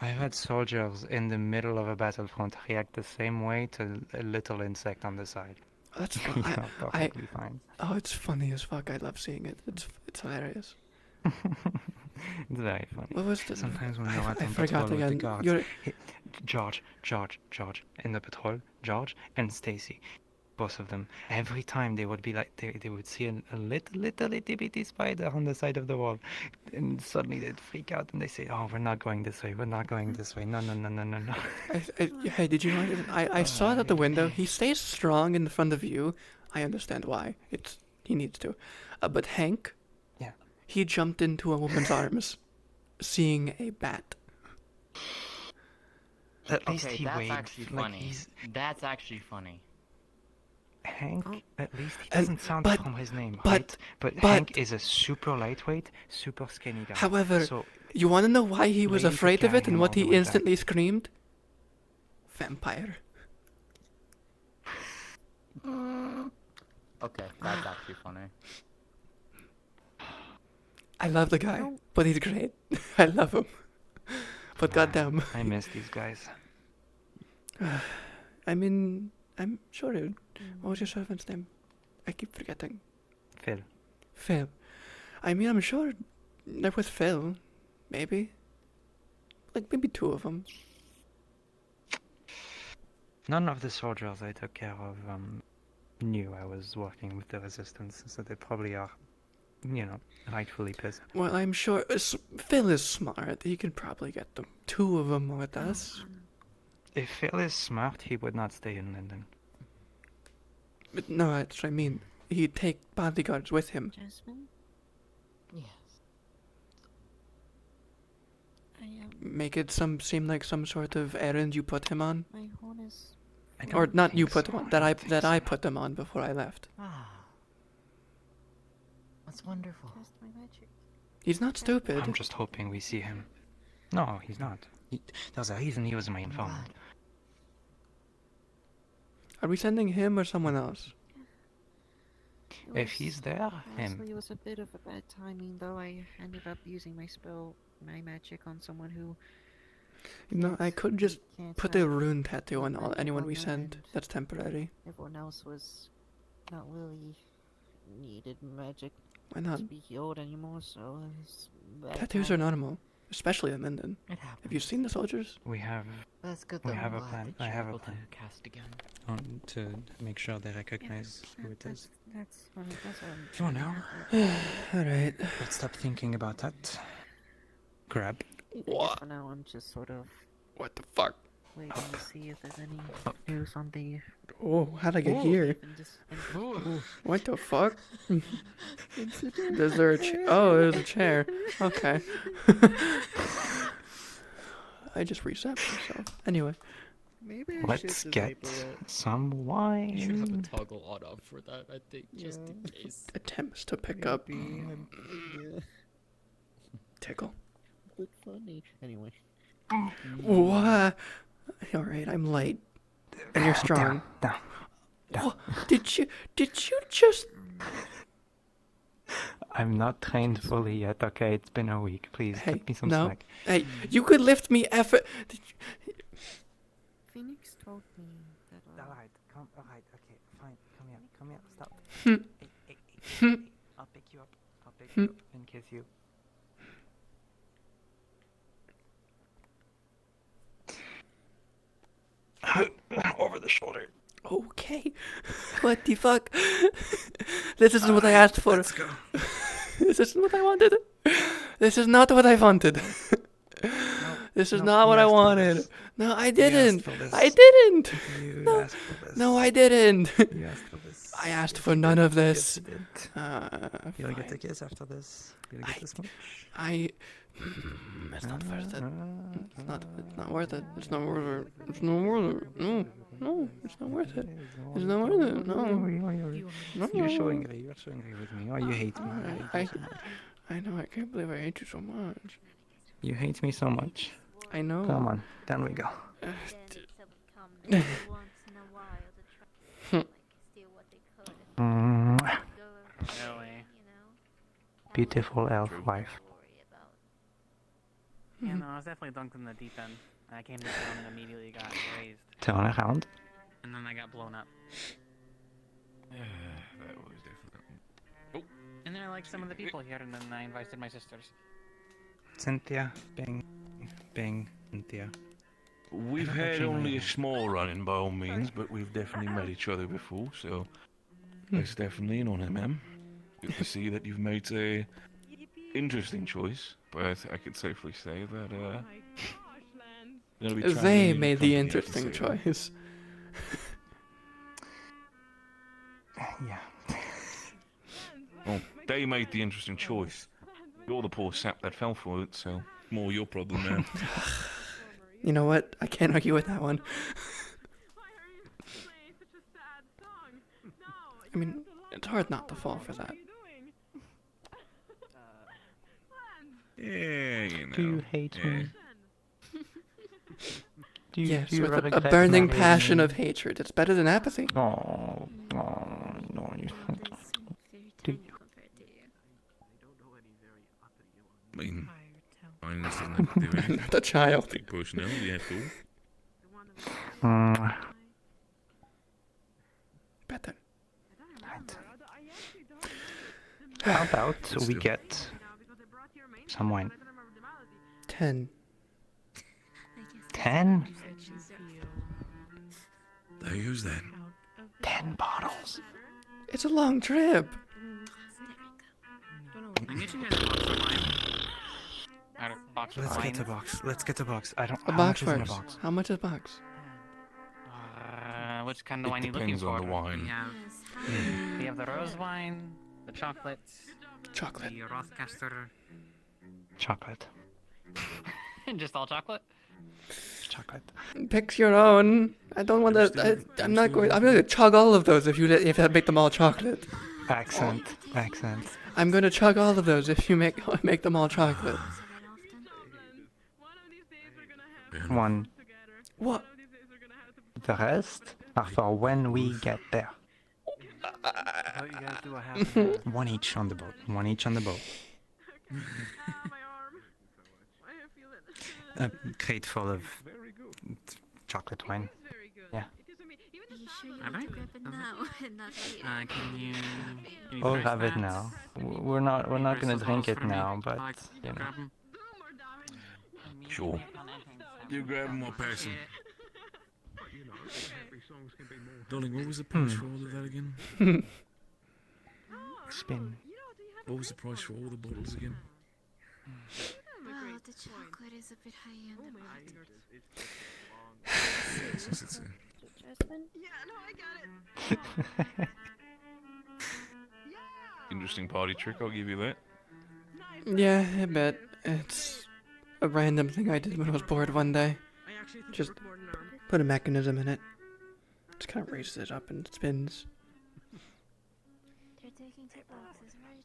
I've had soldiers in the middle of a battlefront react the same way to a little insect on the side. That's fine. Perfectly fine. Oh, it's funny as fuck. I love seeing it. It's hilarious. It's very funny. What was the? Sometimes when you're out I on forgot patrol with the again. guards, George, in the patrol, George and Stacy, both of them. Every time they would be like, they would see a little itty bitty spider on the side of the wall, and suddenly they'd freak out and they say, "Oh, we're not going this way. We're not going this way. No." Hey, did you notice? I saw it at the window. He stays strong in front of you. I understand why. He needs to. But Hank. Yeah. He jumped into a woman's arms, seeing a bat. At least Okay, he that's waved. actually Like funny. he's That's actually funny. Hank. At least he And- doesn't sound but- from his name, but- right? But Hank is a super lightweight, super skinny guy. However, so you want to know why he was lady could afraid of carry it and him what all the he way back. instantly screamed? Vampire. Okay, that's actually funny. I love the guy, but he's great. I love him. But goddamn. I miss these guys. I mean, I'm sure, dude. What was your servant's name? I keep forgetting. Phil. Phil. I mean, I'm sure there was Phil. Maybe. Like, maybe 2 of them. None of the soldiers I took care of knew I was working with the resistance, so they probably are, rightfully pissed. Well, I'm sure Phil is smart. He can probably get them 2 of them with us. If Phil is smart, he would not stay in London. But no, that's what I mean. He'd take bodyguards with him. Jasmine? Yes. Make it seem like some sort of errand you put him on. My horn is... Or not you put him on, that I put them on before I left. Ah. That's wonderful. Cast my magic. He's not stupid. I'm just hoping we see him. No, he's not. There's a reason he was my informant. Are we sending him or someone else? If he's there, him. Honestly, it was a bit of a bad timing, though. I ended up using my magic on someone who... No, I could just can't put have a rune tattoo on magic anyone on we them, send. and That's temporary. Everyone else was not really needed magic Why not? to be healed anymore, so it's bad Tattoos are timing. normal, especially in Minden. It happens. Have you seen the soldiers? We have. That's good We though. have a I'm plan. glad I that have you're a able plan. to cast again. To make sure they recognize who it is. That's what I'm Come on trying now. to Alright. Let's stop thinking about that. Grab. What? For now, I'm just sort of What the fuck? waiting to see if there's any news on the... Oh, how'd I get here? Ooh. What the fuck? Is there a chair? Oh, there's a chair. Okay. I just reset myself. Anyway. Maybe Let's get some wine. You should have a toggle on off for that, I think, just in case. Attempts to pick up. Yeah. Tickle. But funny. Anyway. What? Alright, I'm late. And you're strong. Down. What? Did you just... I'm not trained fully yet, okay? It's been a week. Please, Hey, cut me some no. slack. Hey, you could lift me effort. Phoenix told me that... Alright, alright, okay, fine. Come here, stop. Hmm. Hey, I'll pick you up. I'll pick you up and kiss you. Over the shoulder. Okay. What the fuck? This isn't what I asked for. Let's go. This isn't what I wanted. This is not what I wanted. This is not what I wanted. No, I didn't. I didn't. No, asked for this. no, I didn't. You asked for this. I asked for none of this. You'll get Fine. to kiss after this. You'll get this much. It's not worth it. It's not worth it. It's not worth it. It's not worth it. No, it's not worth it. It's not worth it. No. You're so angry. You're so angry with me. Oh, you hate me. I know. I can't believe I hate you so much. You hate me so much. I know. Come on, down we go. Beautiful elf wife. Yeah, no, I was definitely dunked in the deep end. I came to town and immediately got raised. Turn around. And then I got blown up. That was different. And then I liked some of the people here, and then I invited my sisters. Cynthia, Bing, Cynthia. We've had only a small run-in by all means, but we've definitely met each other before, so that's definitely an honor, ma'am. Good to see that you've made a interesting choice, but I could safely say that They made the interesting choice. Yeah. Well, they made the interesting choice. You're the poor sap that fell for it, so more your problem, man. You know what? I can't argue with that one. I mean, it's hard not to fall for that. Yeah, you know. Do you hate yeah. me? Do you, Yes, do you with a regret burning not passion hating of hatred. It's better than apathy. me? Oh, no, you. Do you? I mean, kindness doesn't have to do anything. Not a child. Big personality, that's all. Better. How about we get some wine? 10. 10? There goes that. 10 bottles. It's a long trip. I'm getting you guys a box of wine. Or box of Let's wine. get the box. Let's get the box. I don't. A how box much is in first. a box? How much is a box? Which kind of It wine are you looking depends for? on the wine. We have the rose wine, the chocolate, Chocolate. the Rothcaster. Chocolate. Just all chocolate? Chocolate. Pick your own. I don't want to. I'm not going. I'm going to chug all of those if I make them all chocolate. Accent. Accent. I'm going to chug all of those if you make them all chocolate. One. What? The rest are for when we get there. You guys do a half. One each on the boat. One each on the boat. A crate full of chocolate wine. Yeah. Can you We'll price have it that? now. We're not gonna drink it now, but you know. Grab 'em. Sure. You grab them or pass them. Darling, what was the price for all of that again? Spin. What was the price for all the bottles again? Wow, the chocolate is a bit high on the amount. Since it's a... Interesting party trick, I'll give you that. Yeah, I bet. It's a random thing I did when I was bored one day. Just put a mechanism in it. Just kind of raises it up and spins. They're taking 2 boxes, right?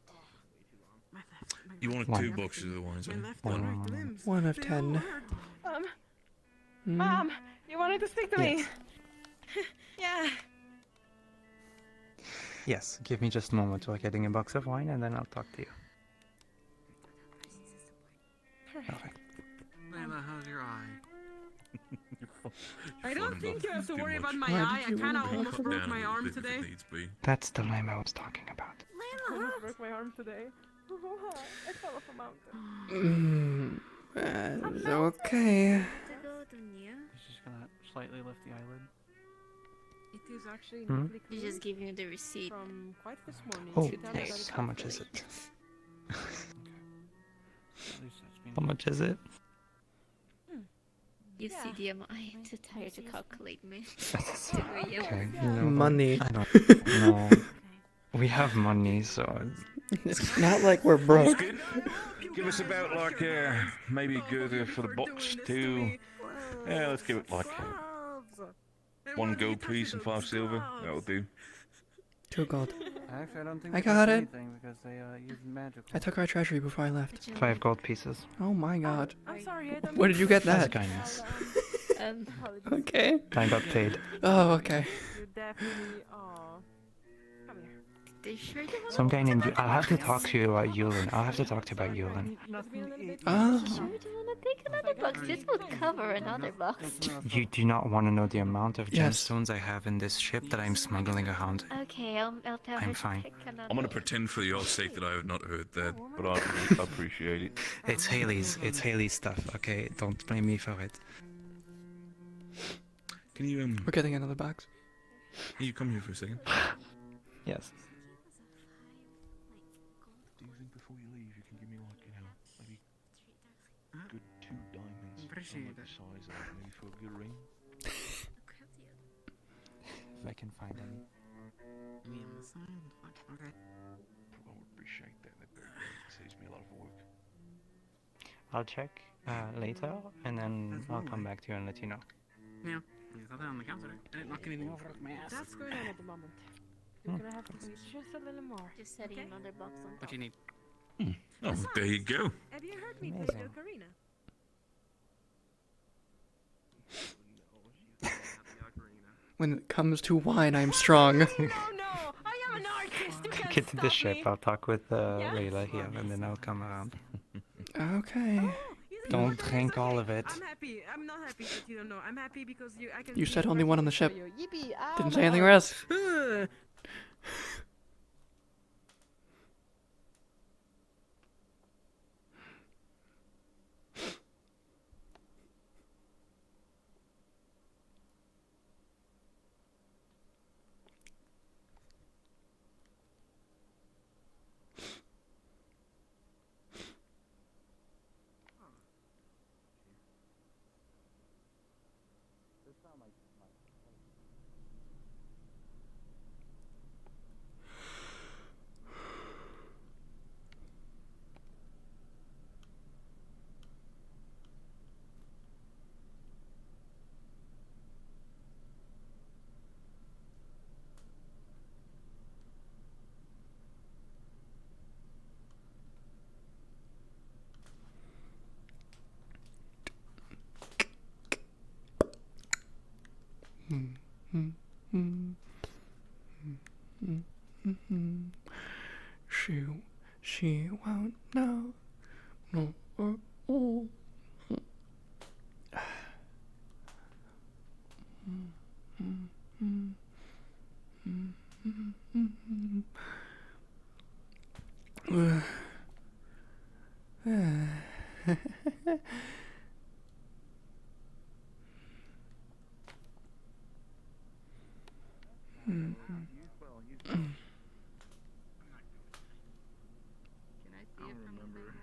You wanted One. 2 boxes of the wines, eh? One of 10. Mom, you wanted to speak to me. Yes. Yeah. Yes, give me just a moment. We're getting a box of wine and then I'll talk to you. Perfect. Layla, how's your eye? I don't think you have to worry about my Why eye. did I you kind of wanna almost cut broke down my a arm bit if it today. needs be. That's the lime I was talking about. I almost broke my arm today. I fell off a mountain. Okay. He's just gonna slightly lift the eyelid. It is actually Hmm? neatly You just give you the receipt. from quite this morning. Oh, You tell me that yes. it's How much is it? At least that's been How much is it? You see the amount. I am too tired to calculate, man. Okay, you know, Money. I don't know. We have money, so It's not like we're broke. Give us about like maybe good for the box too. Yeah, let's give it like 1 gold piece and 5 silver. That'll do. 2 gold. Actually, I don't think I they got touch it. anything because they use magic. I took our treasury before I left. 5 gold pieces. Oh my god. I'm sorry, I don't Where did you get That's that? kindness. Okay. I got paid. Oh, okay. You definitely are. Come here. They sure do Some guy named. I'll have to talk to you about Yulin. I'll have to talk to you about Yulin. Oh. Sure do you want to take another box? This would cover another box. You do not want to know the amount of Yes. gemstones I have in this ship that I'm smuggling around. Okay, I'll tell her I'm to fine. pick another. I'm gonna pretend for your sake that I have not heard that, but I appreciate it. It's Haley's. It's Haley's stuff. Okay, don't blame me for it. Can you We're getting another box. Can you come here for a second? Yes. Do you think before you leave you can give me like, you know, maybe good 2 diamonds, Appreciate like the size of maybe for a good ring? If I can find any. Me on the side? Okay. I would appreciate that. That saves me a lot of work. I'll check. later, and then I'll come back to you and let you know. Yeah, there's nothing on the counter. I didn't knock anything over with my ass. That's going on at the moment. You're gonna have to wait just a little more. Just setting another box on top. What do you need? Oh, there you go. Have you heard me play Amazing. the ocarina? When it comes to wine, I'm strong. No, I am an artist. You can't Get to the stop ship. me. I'll talk with Layla here, and then I'll come around. Okay. Don't drink all of it. I'm happy. I'm not happy that you don't know. I'm happy because I can. You be said a only one on the reference ship. for you. Yippee! Ow, Didn't my say anything arm. else. Ugh. She won't know. No. Can I see it from the table?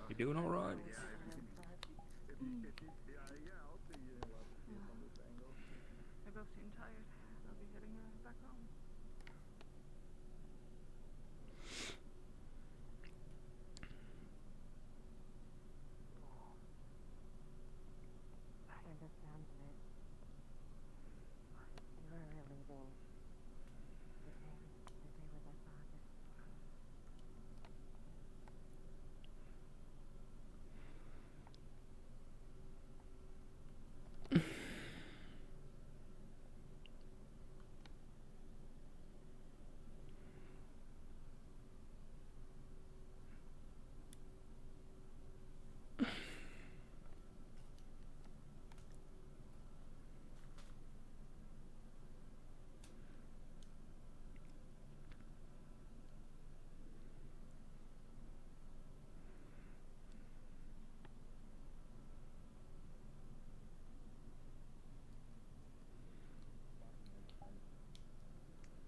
You doing all right? I both seem tired. I'll be heading back home. I understand it. You are relieving the day with our father.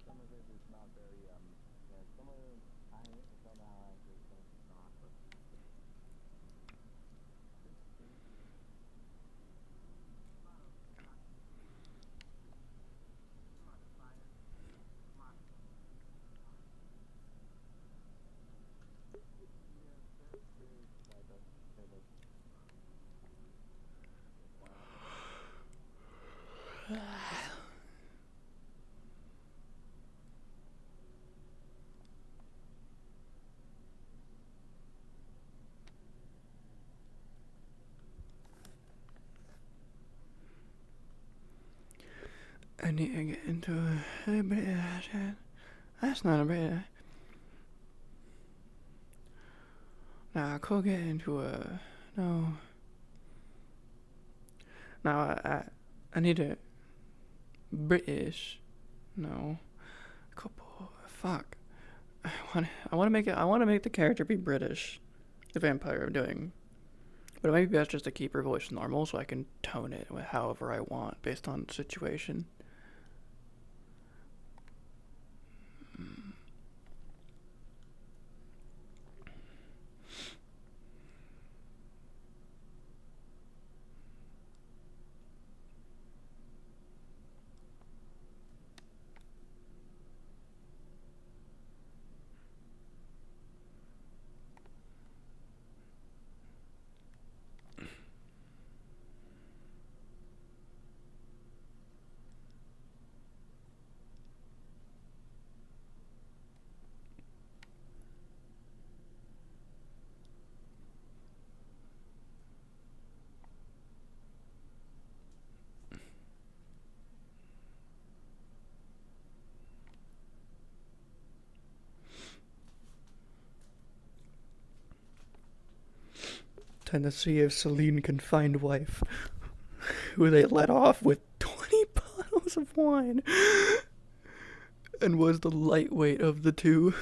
Some of it is not very, some of it, I don't know how I say some of it's not, but. I need to get into a bit. That's not a bit. Now I could get into a no. Now I need a British. No, a couple. Fuck. I want to make the character be British. The vampire I'm doing. But it might be best just to keep her voice normal so I can tone it however I want based on the situation. Tennessee of Celine confined wife, who they let off with 20 bottles of wine, and was the lightweight of the two.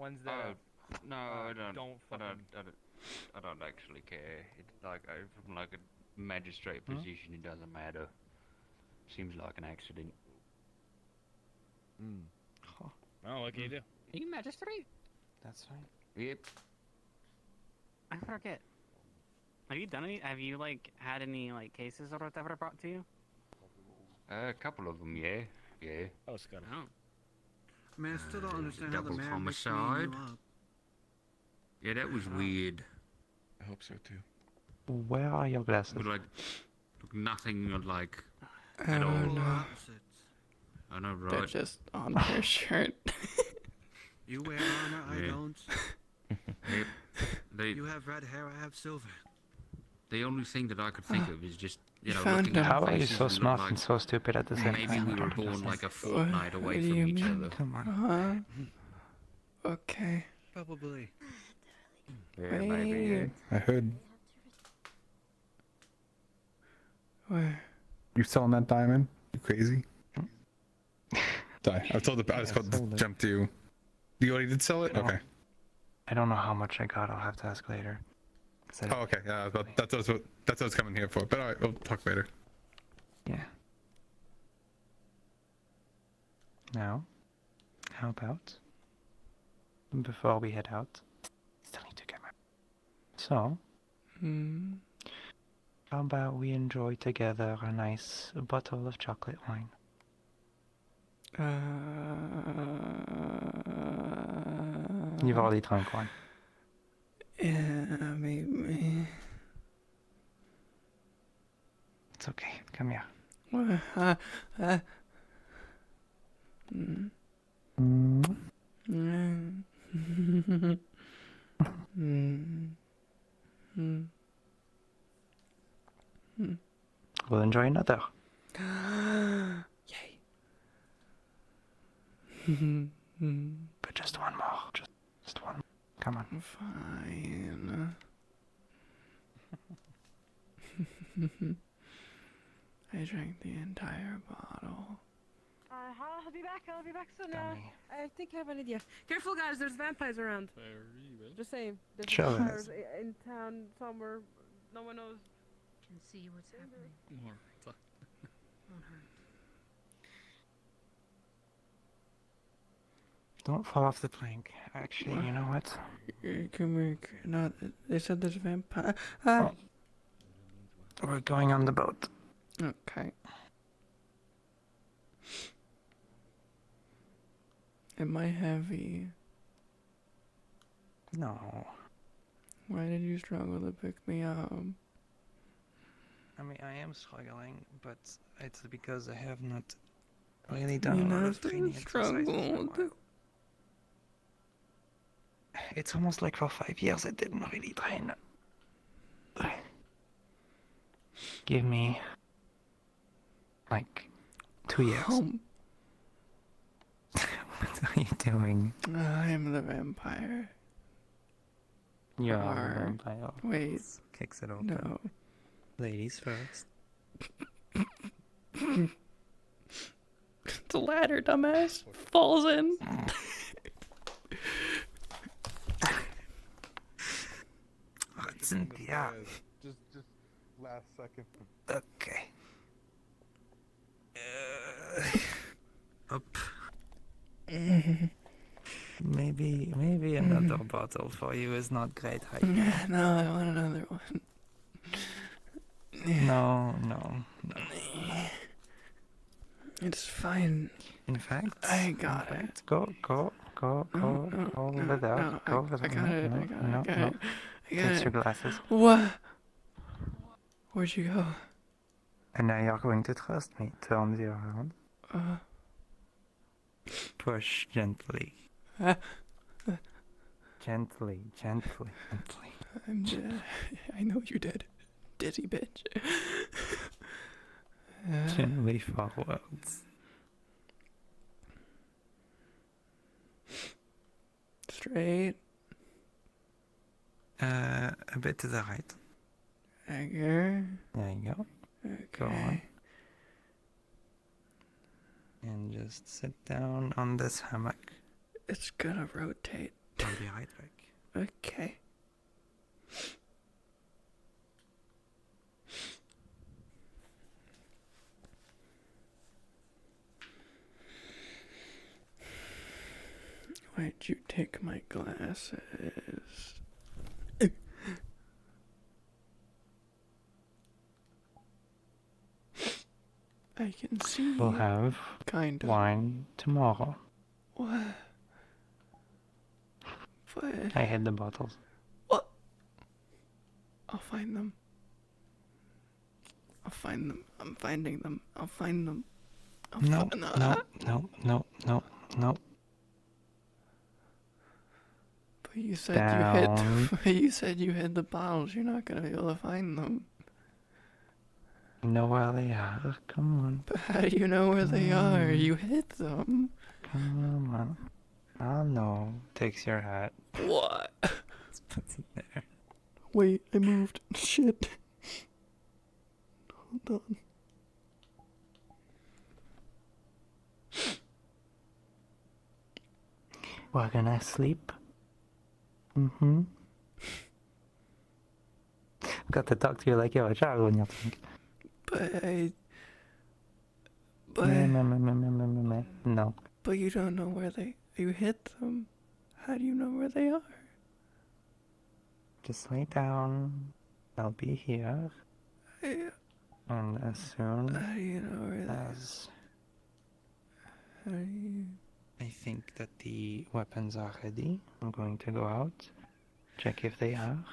Ones that No, I don't. don't fucking... I don't actually care. It's like from like a magistrate position, it doesn't matter. Seems like an accident. Oh, what can you do? Are you magistrate? That's fine. Yep. I forget. Have you done any? Have you like had any like cases or whatever brought to you? A couple of them, yeah. Yeah. Oh, Scott. Oh. I mean, I still don't understand how the mayor makes me and you up. Yeah, that was weird. I hope so too. Where are your glasses? But like, nothing like at all. No. I know, right? They're just on her shirt. You wear armor, I Yeah. don't. Yep. You have red hair, I have silver. The only thing that I could think of is just, you know, found looking at How our are you faces so and look smart like and so stupid at the same maybe time? we I were don't born understand. like a fortnight away What do from you each mean? other. Come on. Huh? Okay. Probably. Yeah, maybe. Yeah. I heard Where? you selling that diamond. You crazy? Die. I was told I was called to jump to you. You already did sell it? Okay. I don't know how much I got. I'll have to ask later. Oh, okay. Yeah, that's what I was coming here for. But alright, we'll talk later. Yeah. Now, how about before we head out? Still need to get my. So, how about we enjoy together a nice bottle of chocolate wine? You've already drunk one. Yeah, maybe. It's okay. Come here. What? We'll enjoy another. Yay. But just one more. Just one. Come on. Fine. I drank the entire bottle. I'll be back. I'll be back soon. I think I have an idea. Careful, guys. There's vampires around. Just saying. There's Sure. vampires in town somewhere. No one knows. Can see what's happening. More. Won't hurt. Don't fall off the plank. Actually, you know what? Can we not? They said there's a vampire. We're going on the boat. Okay. Am I heavy? No. Why did you struggle to pick me up? I mean, I am struggling, but it's because I have not really done You a lot never of training exercises. struggled. It's almost like for 5 years I didn't really train. Give me like 2 years. What are you doing? I'm the vampire. You're Or- the vampire. Wait. Kicks it open. No. Ladies first. It's a ladder, dumbass. Falls in. It's in the air. Just last second. Okay. Up. Maybe another bottle for you is not great height. No, I want another one. No. It's fine. In fact, I got it. Go over there. no, Go over there. I got it. I got it. I got Fix it. your glasses. What? Where'd you go? And now you're going to trust me. Turn the around. Push gently. Gently. I'm dead. I know you did. Dizzy bitch. Gently forwards. Straight. A bit to the right. There. There you go. Go on. And just sit down on this hammock. It's gonna rotate. dehydrate. Okay. Why'd you take my glasses? I can see. We'll have kind of wine tomorrow. What? What? I hid the bottles. What? I'll find them. I'll find them. I'm finding them. I'll find them. No, no. But you said Down. you said you hid the bottles. You're not gonna be able to find them. I know where they are. Come on. But how do you know where they are? You hid them. Come on. I know. Takes your hat. What? Puts it there. Wait, I moved. Shit. Hold on. We're gonna sleep. Mm-hmm. Got to talk to you like you're a child when you're drunk. No. But you don't know where you hid them. How do you know where they are? Just lay down. I'll be here. And as soon How do you know where as How do you... I think that the weapons are ready, I'm going to go out, check if they are,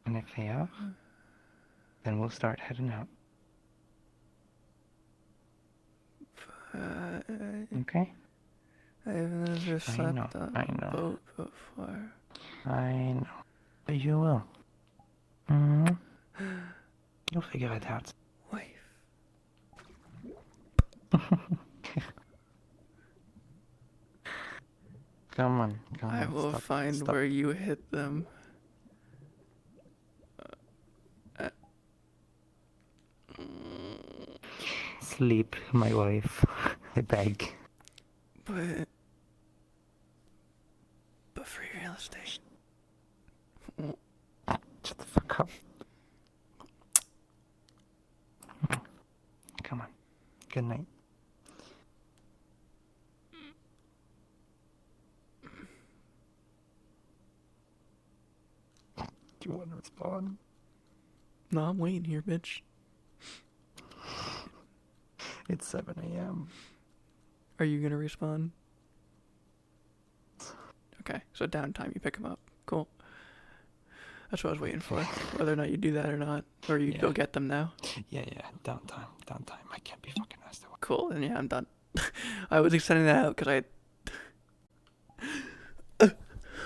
and if they are, then we'll start heading out. Okay? I've never slept on I a know. boat before. I know. But you will. Mm-hmm. You'll figure it out. Wife. Come on. I will find where you hid them. Sleep, my wife. I beg. But free real estate. Shut the fuck up. Come on. Good night. Do you want to respond? No, I'm waiting here, bitch. It's 7 a.m. Are you gonna respond? Okay, so downtime, you pick him up. Cool. That's what I was waiting for. Whether or not you do that or not. Or you go get them now. Yeah, downtime. I can't be fucking asked. Cool, then yeah, I'm done. I was extending that out because I